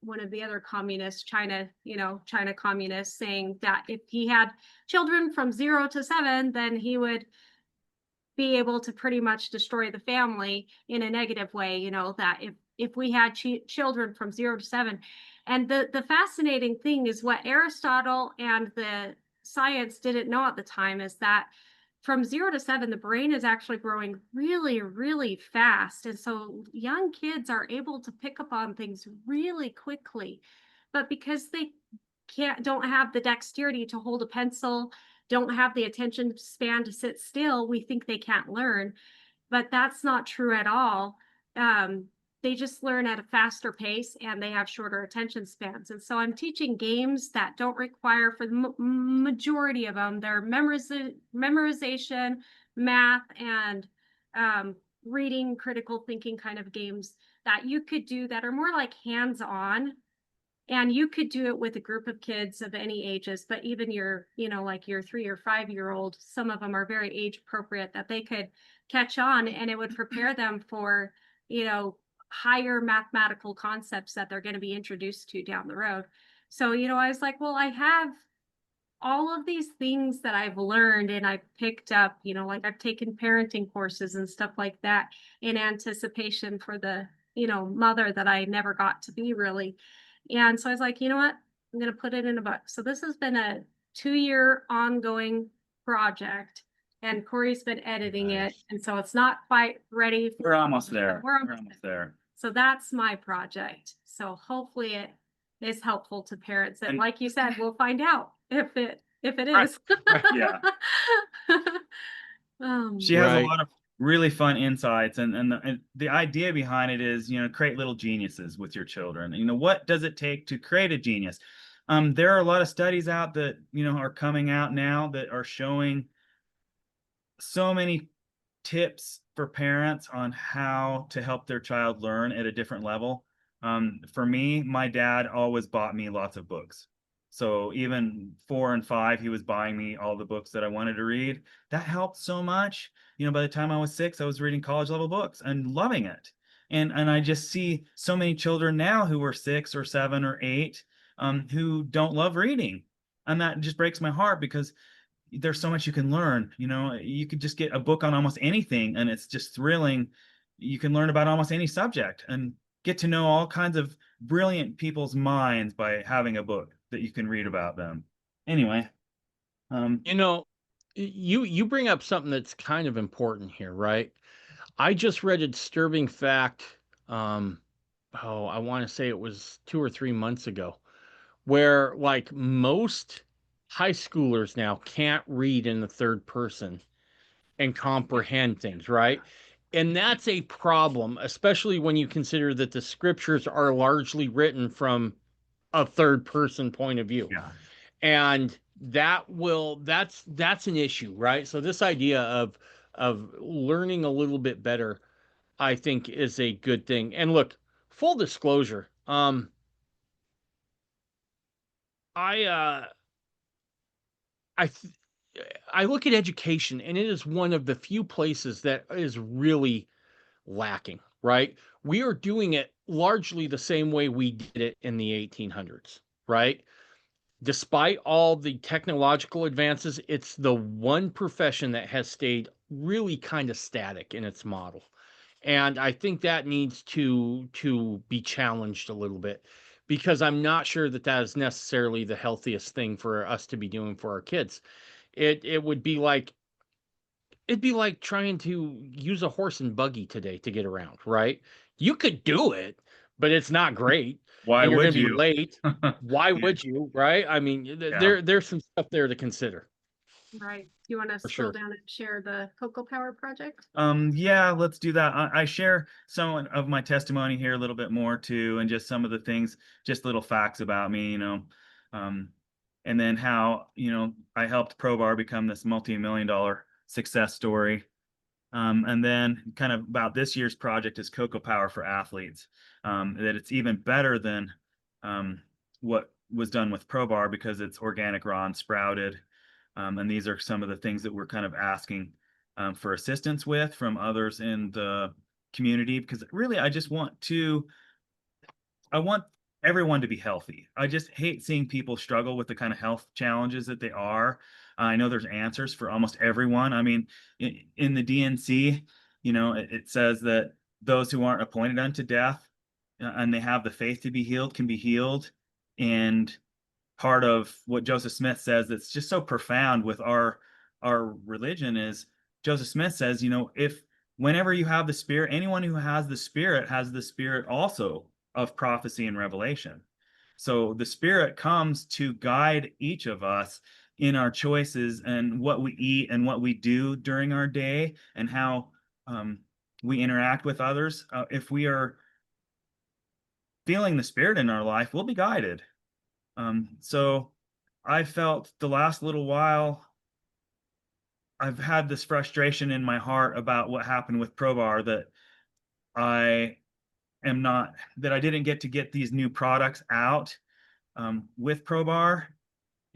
one of the other communists, China communists, saying that if he had children from 0 to 7, then he would be able to pretty much destroy the family in a negative way, that if we had children from 0 to 7. And the fascinating thing is what Aristotle and the science didn't know at the time is that from 0 to 7, the brain is actually growing really, really fast. And so young kids are able to pick up on things really quickly. But because they don't have the dexterity to hold a pencil, don't have the attention span to sit still, we think they can't learn. But that's not true at all. They just learn at a faster pace and they have shorter attention spans. And so I'm teaching games that don't require, for the majority of them, they're memorization, math, and reading, critical thinking kind of games that you could do that are more like hands-on. And you could do it with a group of kids of any ages, but even like your 3 or 5-year-old, some of them are very age appropriate that they could catch on, and it would prepare them for, higher mathematical concepts that they're going to be introduced to down the road. So, I was like, well, I have all of these things that I've learned and I've picked up, like I've taken parenting courses and stuff like that in anticipation for the, mother that I never got to be really. And so I was like, you know what? I'm going to put it in a book. So this has been a 2-year ongoing project, and Cory's been editing it. Nice. And so it's not quite ready. We're almost there. We're almost there. So that's my project. So hopefully it is helpful to parents. And like you said, we'll find out if it is. Yeah. Um, She has a Right. lot of really fun insights, and the idea behind it is, create little geniuses with your children. What does it take to create a genius? There are a lot of studies out that, are coming out now that are showing so many tips for parents on how to help their child learn at a different level. For me, my dad always bought me lots of books. So even 4 and 5, he was buying me all the books that I wanted to read. That helped so much. By the time I was 6, I was reading college level books and loving it. And I just see so many children now who are 6 or 7 or 8 who don't love reading. And that just breaks my heart because there's so much you can learn. You could just get a book on almost anything and it's just thrilling. You can learn about almost any subject and get to know all kinds of brilliant people's minds by having a book that you can read about them. Anyway, You know, you bring up something that's kind of important here, right? I just read a disturbing fact. Um, I want to say it was 2 or 3 months ago, where like most high schoolers now can't read in the third person and comprehend things, right? And that's a problem, especially when you consider that the scriptures are largely written from a third person point of view. yeah. And that's an issue, right? So this idea of learning a little bit better, I think, is a good thing. And look, full disclosure, I I th- I look at education, and it is one of the few places that is really lacking, right? We are doing it largely the same way we did it in the 1800s, right? Despite all the technological advances, it's the one profession that has stayed really kind of static in its model. And I think that needs to be challenged a little bit because I'm not sure that that is necessarily the healthiest thing for us to be doing for our kids. It would be like it'd be like trying to use a horse and buggy today to get around, right? You could do it, but it's not great Why and you're would going to be you? late. Why Yeah. would you, right? I mean, Yeah. there's some stuff there to consider Right. Do you want to for scroll sure. down and share the Cocoa Power project? Yeah, let's do that. I share some of my testimony here a little bit more too, and just some of the things, just little facts about me, um, and then how, I helped Probar become this multi-million dollar success story. And then kind of about this year's project is Cocoa Power for Athletes, that it's even better than what was done with Probar because it's organic, raw, and sprouted. And these are some of the things that we're kind of asking for assistance with from others in the community, because really I want everyone to be healthy. I just hate seeing people struggle with the kind of health challenges that they are. I know there's answers for almost everyone. I mean, in the DNC, it says that those who aren't appointed unto death and they have the faith to be healed can be healed. And part of what Joseph Smith says that's just so profound with our religion is Joseph Smith says, if whenever you have the Spirit, anyone who has the Spirit also of prophecy and revelation. So the Spirit comes to guide each of us in our choices and what we eat and what we do during our day and how we interact with others. If we are feeling the Spirit in our life, we'll be guided. So I felt the last little while, I've had this frustration in my heart about what happened with Probar that I that I didn't get these new products out with Probar.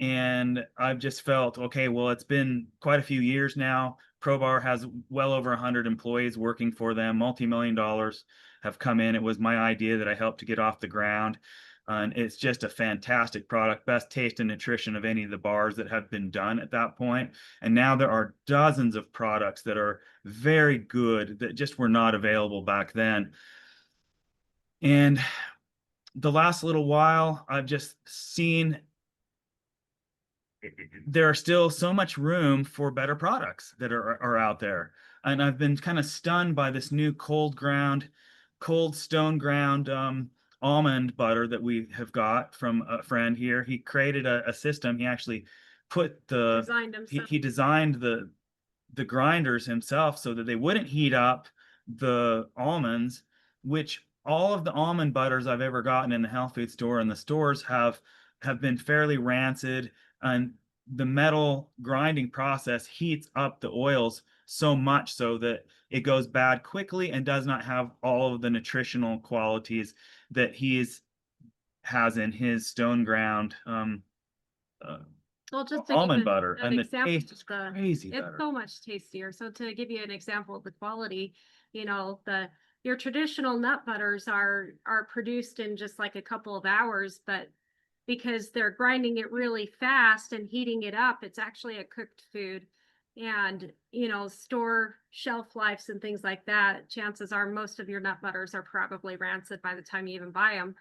And I've just felt, okay, well, it's been quite a few years now. Probar has well over 100 employees working for them. Multi-million dollars have come in. It was my idea that I helped to get off the ground. And it's just a fantastic product, best taste and nutrition of any of the bars that have been done at that point. And now there are dozens of products that are very good that just were not available back then. And the last little while, I've just seen there are still so much room for better products that are out there. And I've been kind of stunned by this new cold stone ground almond butter that we have got from a friend here. He created a system. He actually put Designed himself. he designed the grinders himself so that they wouldn't heat up the almonds, which all of the almond butters I've ever gotten in the health food store and the stores have been fairly rancid, and the metal grinding process heats up the oils so much so that it goes bad quickly and does not have all of the nutritional qualities that has in his stone ground Well, just to give almond an butter, an and the example, taste is crazy it's better. so much tastier. So to give you an example of the quality, your traditional nut butters are produced in just like a couple of hours, but because they're grinding it really fast and heating it up. It's actually a cooked food. And, store shelf lives and things like that. Chances are most of your nut butters are probably rancid by the time you even buy them.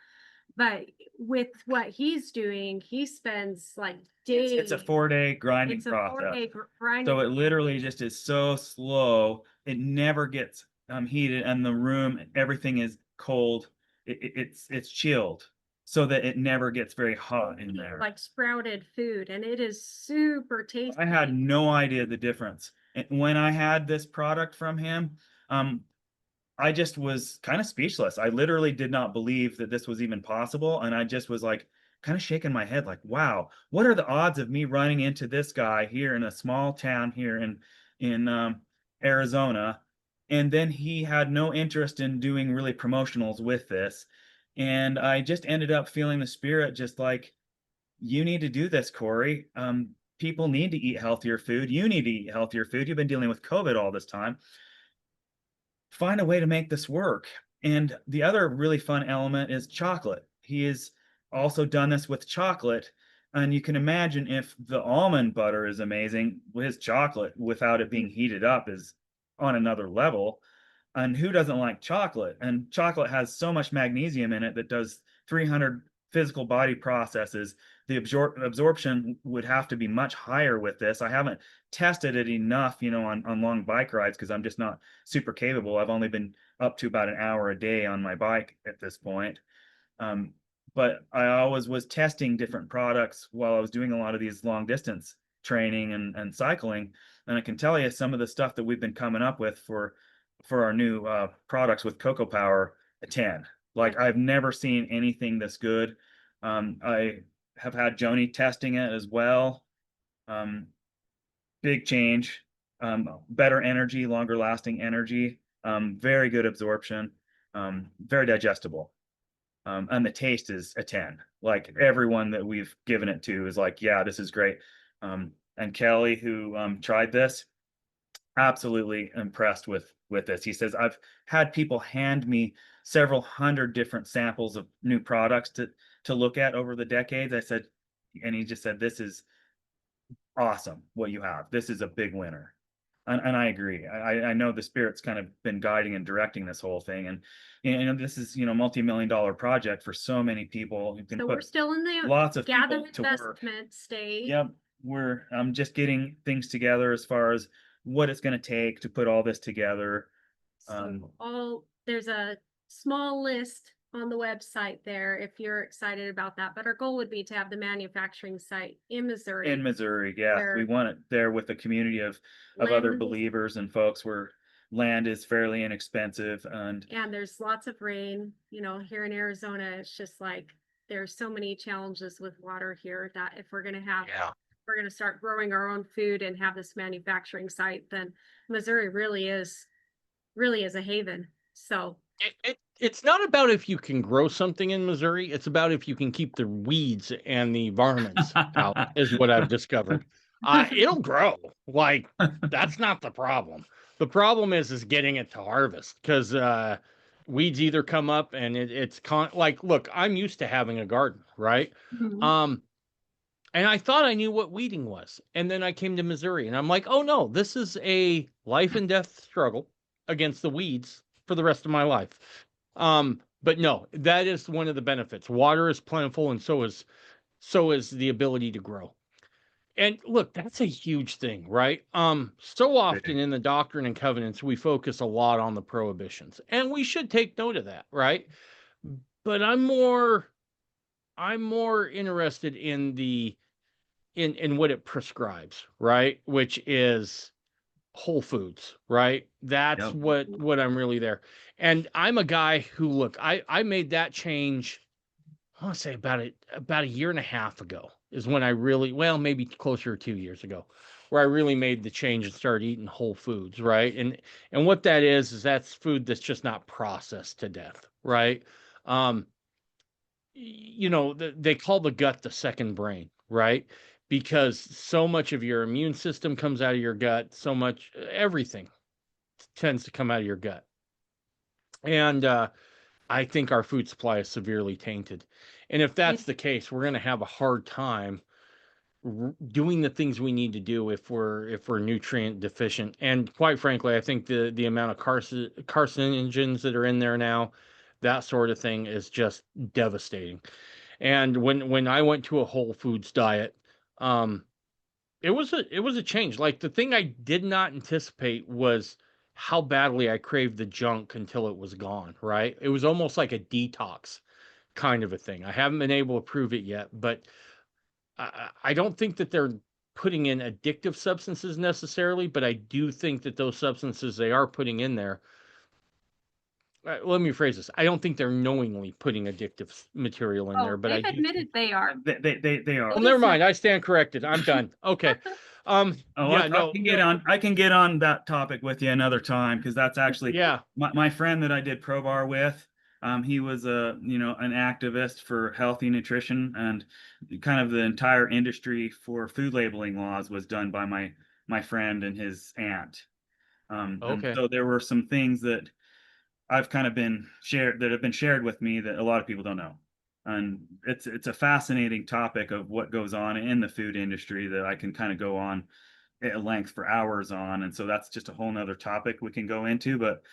But with what he's doing, he spends like days. It's a 4-day grinding It's a process. 4-day grinding. So it literally just is so slow. It never gets heated, and the room, everything is cold. It's chilled so that it never gets very hot in there. Like sprouted food, and it is super tasty. I had no idea the difference. And when I had this product from him, I just was kind of speechless. I literally did not believe that this was even possible. And I just was like, kind of shaking my head, like, wow, what are the odds of me running into this guy here in a small town here in Arizona? And then he had no interest in doing really promotionals with this. And I just ended up feeling the spirit, just like, you need to do this, Cory. People need to eat healthier food. You need to eat healthier food. You've been dealing with COVID all this time. Find a way to make this work. And the other really fun element is chocolate. He has also done this with chocolate. And you can imagine if the almond butter is amazing, his chocolate without it being heated up is on another level. And who doesn't like chocolate? And chocolate has so much magnesium in it that does 300 physical body processes. The absorption would have to be much higher with this. I haven't tested it enough, on long bike rides, because I'm just not super capable. I've only been up to about an hour a day on my bike at this point. But I always was testing different products while I was doing a lot of these long distance training and cycling. And I can tell you some of the stuff that we've been coming up with for our new products with Cocoa Power, a 10. Like, I've never seen anything this good. I have had Joni testing it as well. Big change, better energy, longer lasting energy, very good absorption, very digestible. And the taste is a 10. Like, everyone that we've given it to is like, yeah, this is great. And Kelly, who tried this, absolutely impressed with this. He says, I've had people hand me several hundred different samples of new products to look at over the decades. And he just said, this is awesome what you have. This is a big winner. And I agree. I know the spirit's kind of been guiding and directing this whole thing. And this is, multi-million-dollar project for so many people who can So put we're still in the lots of gather people to work. investment stage. Yep. I'm just getting things together as far as what it's going to take to put all this together. So there's a small list on the website there if you're excited about that. But our goal would be to have the manufacturing site in Missouri. In Missouri, yeah. We want it there with a community of other believers and folks where land is fairly inexpensive and there's lots of rain. Here in Arizona, it's just like there's so many challenges with water here that if we're gonna start growing our own food and have this manufacturing site, then Missouri really is a haven. So it's not about if you can grow something in Missouri. It's about if you can keep the weeds and the varmints out, is what I've discovered. It'll grow. Like, that's not the problem. The problem is getting it to harvest, because weeds either come up and look, I'm used to having a garden, right? Mhm. And I thought I knew what weeding was. And then I came to Missouri and I'm like, oh no, this is a life and death struggle against the weeds for the rest of my life. But no, that is one of the benefits. Water is plentiful, and so is the ability to grow. And look, that's a huge thing, right? So often in the Doctrine and Covenants, we focus a lot on the prohibitions, and we should take note of that, right? But I'm more interested in in what it prescribes, right? Which is whole foods, right? That's what I'm really there. And I'm a guy who, look, I made that change, I want to say about a year and a half ago is when I really, well, maybe closer to 2 years ago, where I really made the change and started eating whole foods, right? And what that is that's food that's just not processed to death, right? They call the gut the second brain, right? Because so much of your immune system comes out of your gut, so much everything tends to come out of your gut. And I think our food supply is severely tainted. And if that's the case, we're going to have a hard time doing the things we need to do if we're nutrient deficient. And quite frankly, I think the amount of carcinogens that are in there now, that sort of thing, is just devastating. And when I went to a whole foods diet, it was a change. Like, the thing I did not anticipate was how badly I craved the junk until it was gone, right? It was almost like a detox kind of a thing. I haven't been able to prove it yet, but I don't think that they're putting in addictive substances necessarily, but I do think that those substances they are putting in there. Let me phrase this. I don't think they're knowingly putting addictive material in there, Oh, but I they've do think. admitted they are. They are. Well, It never is mind. I stand corrected. I'm done. Okay. Oh, Yeah, I no, can get no. on. I can get on that topic with you another time, because that's actually Yeah. my friend that I did pro bar with. He was an activist for healthy nutrition, and kind of the entire industry for food labeling laws was done by my friend and his aunt. And Okay. so there were some things that I've kind of been shared that have been shared with me that a lot of people don't know. And it's a fascinating topic of what goes on in the food industry that I can kind of go on at length for hours on. And so that's just a whole nother topic we can go into. But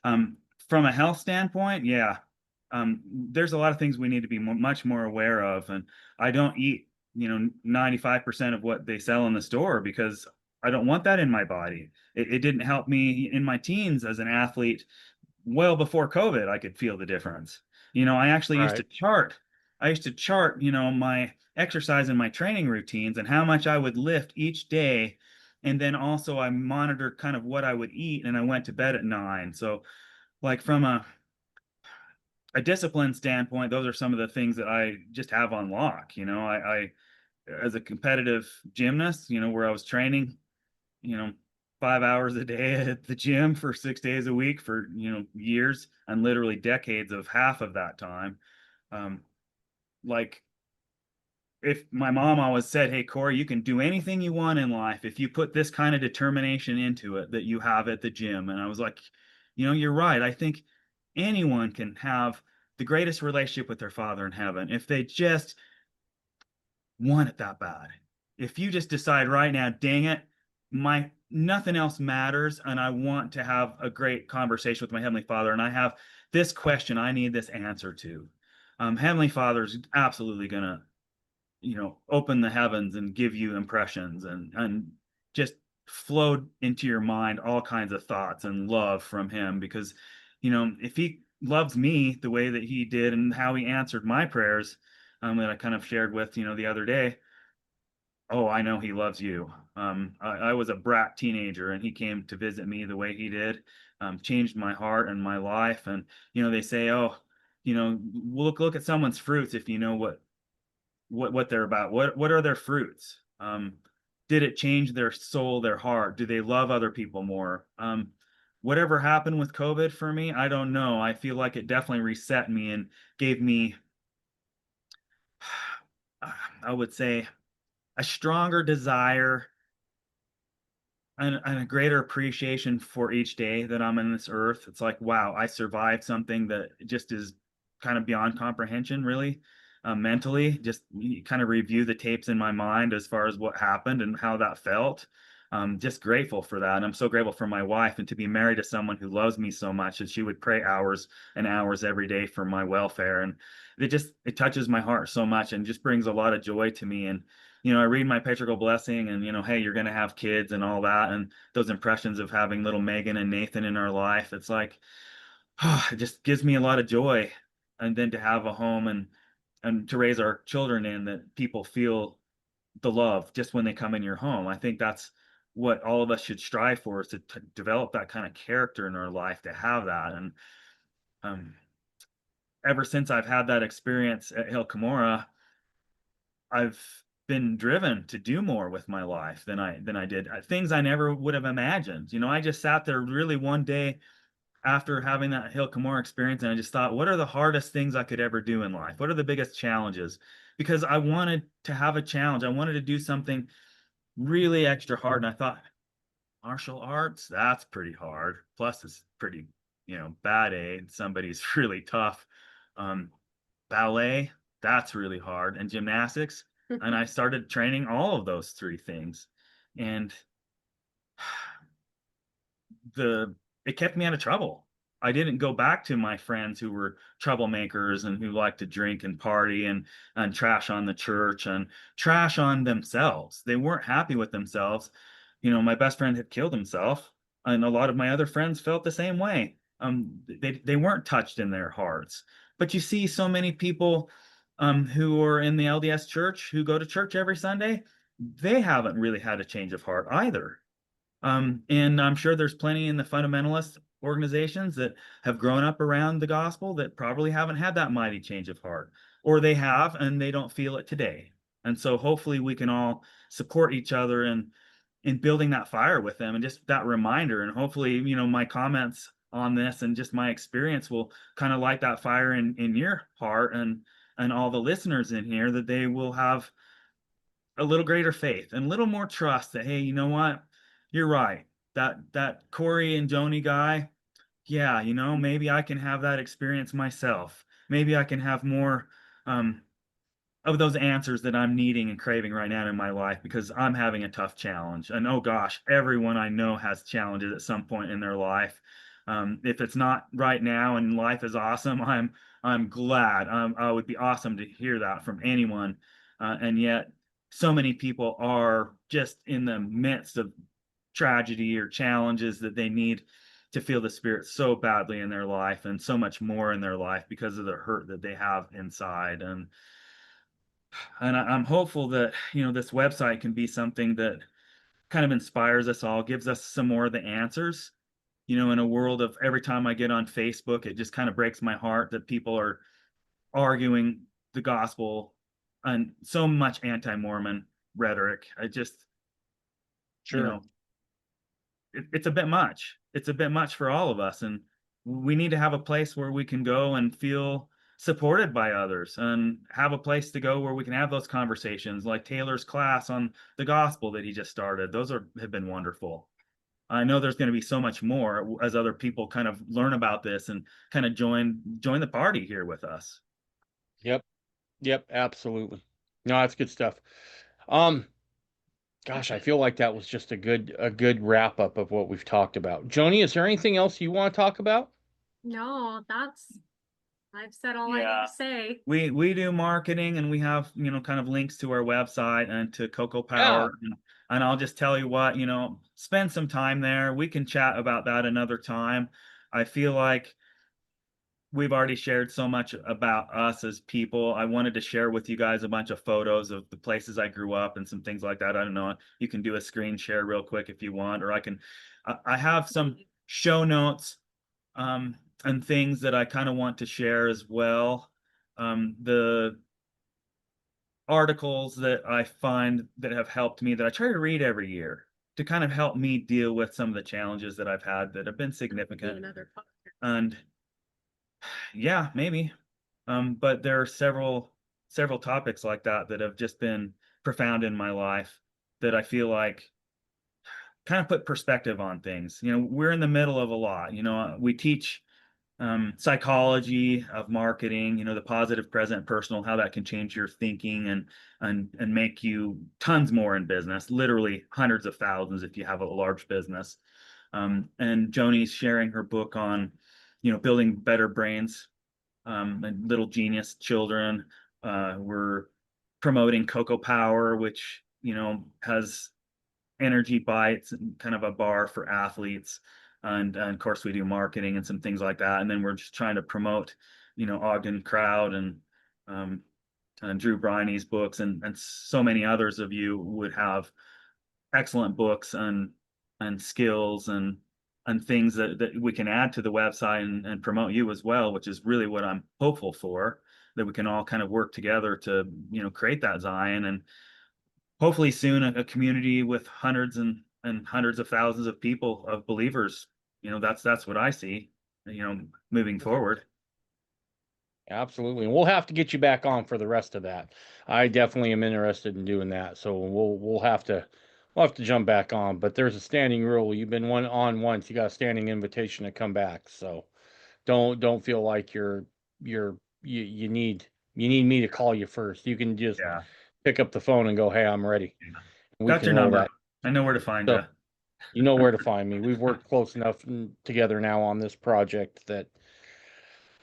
from a health standpoint, yeah, there's a lot of things we need to be much more aware of. And I don't eat, 95% of what they sell in the store, because I don't want that in my body. It didn't help me in my teens as an athlete. Well before COVID, I could feel the difference. I actually used to Right. chart. I used to chart, my exercise and my training routines and how much I would lift each day. And then also I monitored kind of what I would eat, and I went to bed at 9. So, like, from a discipline standpoint, those are some of the things that I just have on lock. I as a competitive gymnast, where I was training, you know, 5 hours a day at the gym for 6 days a week for, years, and literally decades of half of that time. Um, like, if my mom always said, "Hey, Cory, you can do anything you want in life if you put this kind of determination into it that you have at the gym." And I was like, you're right. I think anyone can have the greatest relationship with their Father in heaven if they just want it that bad. If you just decide right now, dang it, my nothing else matters, and I want to have a great conversation with my Heavenly Father, and I have this question I need this answer to. Heavenly Father is absolutely gonna, open the heavens and give you impressions, and just flow into your mind all kinds of thoughts and love from Him, because, if He loves me the way that He did and how He answered my prayers, that I kind of shared with, the other day. Oh, I know He loves you. I was a brat teenager, and He came to visit me the way He did, changed my heart and my life. And, they say, oh, look at someone's fruits if you know what they're about. What are their fruits? Did it change their soul, their heart? Do they love other people more? Whatever happened with COVID for me, I don't know. I feel like it definitely reset me and gave me, I would say, a stronger desire and a greater appreciation for each day that I'm in this earth. It's like, wow, I survived something that just is kind of beyond comprehension, really. Mentally, just kind of review the tapes in my mind as far as what happened and how that felt. Just grateful for that. And I'm so grateful for my wife, and to be married to someone who loves me so much that she would pray hours and hours every day for my welfare. And it touches my heart so much and just brings a lot of joy to me. And I read my patriarchal blessing, and, hey, you're going to have kids and all that. And those impressions of having little Megan and Nathan in our life, it's like, it just gives me a lot of joy. And then to have a home and to raise our children in that people feel the love just when they come in your home. I think that's what all of us should strive for, is to develop that kind of character in our life, to have that. And um, ever since I've had that experience at Hill Cumorah, I've been driven to do more with my life than I did, things I never would have imagined. I just sat there really one day after having that Hill Cumorah experience, and I just thought, what are the hardest things I could ever do in life? What are the biggest challenges? Because I wanted to have a challenge. I wanted to do something really extra hard, and I thought, martial arts, that's pretty hard. Plus, it's pretty, bad. Somebody's really tough. Ballet, that's really hard. And gymnastics, and I started training all of those three things. And it kept me out of trouble. I didn't go back to my friends who were troublemakers and who liked to drink and party and trash on the church and trash on themselves. They weren't happy with themselves. My best friend had killed himself, and a lot of my other friends felt the same way. They weren't touched in their hearts. But you see so many people who are in the LDS church, who go to church every Sunday, they haven't really had a change of heart either. And I'm sure there's plenty in the fundamentalist organizations that have grown up around the gospel that probably haven't had that mighty change of heart, or they have and they don't feel it today. And so hopefully we can all support each other in building that fire with them and just that reminder. And hopefully, my comments on this and just my experience will kind of light that fire in your heart and all the listeners in here, that they will have a little greater faith and a little more trust that, hey, you know what? You're right. That Cory and Joni guy, yeah, maybe I can have that experience myself. Maybe I can have more of those answers that I'm needing and craving right now in my life, because I'm having a tough challenge. And oh gosh, everyone I know has challenges at some point in their life. If it's not right now and life is awesome, I'm glad. I would be awesome to hear that from anyone. And yet, so many people are just in the midst of tragedy or challenges that they need to feel the Spirit so badly in their life, and so much more in their life because of the hurt that they have inside. And I'm hopeful that this website can be something that kind of inspires us all, gives us some more of the answers. In a world of, every time I get on Facebook, it just kind of breaks my heart that people are arguing the gospel and so much anti-Mormon rhetoric. I just, you Sure. know, it's a bit much. It's a bit much for all of us, and we need to have a place where we can go and feel supported by others, and have a place to go where we can have those conversations, like Taylor's class on the gospel that he just started. Those have been wonderful. I know there's going to be so much more as other people kind of learn about this and kind of join the party here with us. Yep. Yep. Absolutely. No, that's good stuff. Um, Gosh, I feel like that was just a good wrap up of what we've talked about. Joni, is there anything else you want to talk about? No, I've said all I need Yeah. to say. We do marketing, and we have, kind of links to our website and to Cocoa Yeah. Power. And I'll just tell you what, spend some time there. We can chat about that another time. I feel like we've already shared so much about us as people. I wanted to share with you guys a bunch of photos of the places I grew up and some things like that. I don't know. You can do a screen share real quick if you want, or I have some show notes and things that I kind of want to share as well. The articles that I find that have helped me, that I try to read every year, to kind of help me deal with some of the challenges that I've had that have been significant. Another podcast. And yeah, maybe. But there are several topics like that that have just been profound in my life, that I feel like kind of put perspective on things. We're in the middle of a lot. We teach psychology of marketing, the positive present personal, how that can change your thinking and make you tons more in business, literally hundreds of thousands if you have a large business. And Joni's sharing her book on, building better brains, and little genius children. We're promoting Cocoa Power, which, has energy bites and kind of a bar for athletes. And of course we do marketing and some things like that. And then we're just trying to promote, Ogden Crowd and Drew Briney's books, and so many others of you would have excellent books and skills and things that we can add to the website and promote you as well, which is really what I'm hopeful for, that we can all kind of work together to, create that Zion, and hopefully soon a community with hundreds and hundreds of thousands of people, of believers. That's what I see, moving forward. Absolutely. And we'll have to get you back on for the rest of that. I definitely am interested in doing that. So we'll have to jump back on. But there's a standing rule. You've been on once. You got a standing invitation to come back. So don't feel like you need you need me to call you first. You can just Yeah. pick up the phone and go, "Hey, I'm ready." We Got can your roll number. that. I know where to find So you. you know where to find me. We've worked close enough together now on this project that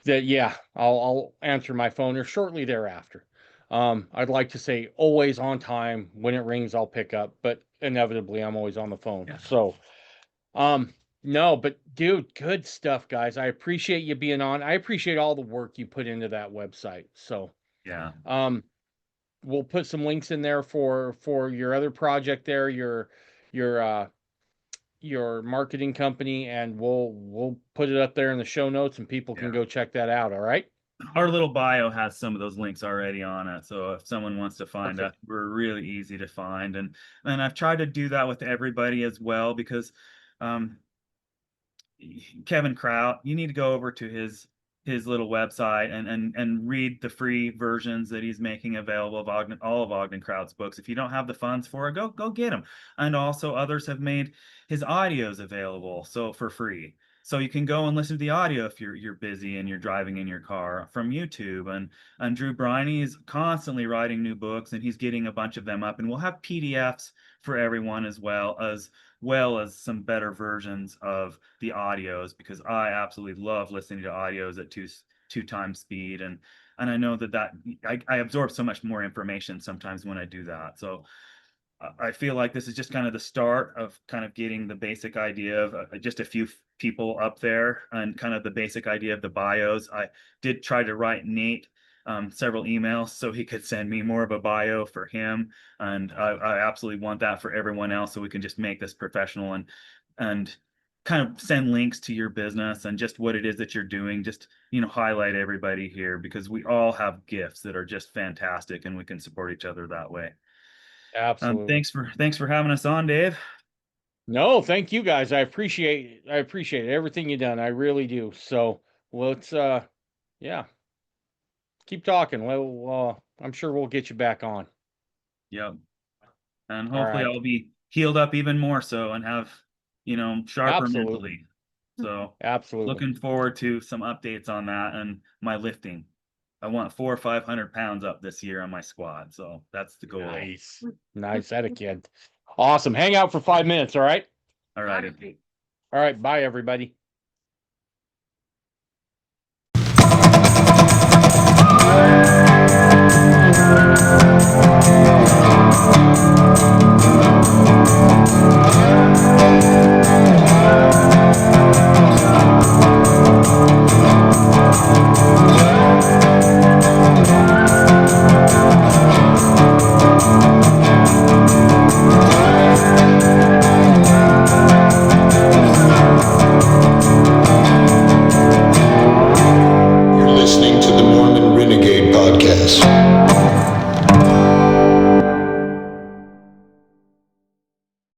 yeah, I'll answer my phone or shortly thereafter. I'd like to say always on time. When it rings, I'll pick up, but inevitably I'm always on the phone. Yeah. So, no, but dude, good stuff, guys. I appreciate you being on. I appreciate all the work you put into that website. So, Yeah. we'll put some links in there for your other project there, your your marketing company, and we'll put it up there in the show notes and people can Yeah. go check that out. All right. Our little bio has some of those links already on it. So if someone wants to find us, Perfect. we're really easy to find. And I've tried to do that with everybody as well, because um, Kevin Kraut, you need to go over to his little website and read the free versions that he's making available of all of Ogden Kraut's books. If you don't have the funds for it, go get them. And also others have made his audios available so for free. So you can go and listen to the audio if you're busy and you're driving in your car from YouTube. And Drew Briney is constantly writing new books, and he's getting a bunch of them up. And we'll have PDFs for everyone, as well as some better versions of the audios, because I absolutely love listening to audios at two times speed. And I know that I absorb so much more information sometimes when I do that. So I feel like this is just kind of the start of kind of getting the basic idea of just a few people up there, and kind of the basic idea of the bios. I did try to write Nate several emails so he could send me more of a bio for him, and I absolutely want that for everyone else, so we can just make this professional and kind of send links to your business and just what it is that you're doing. Just, highlight everybody here, because we all have gifts that are just fantastic, and we can support each other that way. Absolutely. Thanks for having us on, Dave. No, thank you guys. I appreciate everything you've done. I really do. So let's yeah, keep talking. Well, I'm sure we'll get you back on. Yep. And All hopefully right. I'll be healed up even more so, and have, sharper Absolutely. mentally. So Absolutely. looking forward to some updates on that and my lifting. I want 400 or 500 pounds up this year on my squat. So that's the goal. Nice. Nice. That a kid. Awesome. Hang out for 5 minutes, all right? All right. All right. Bye, everybody.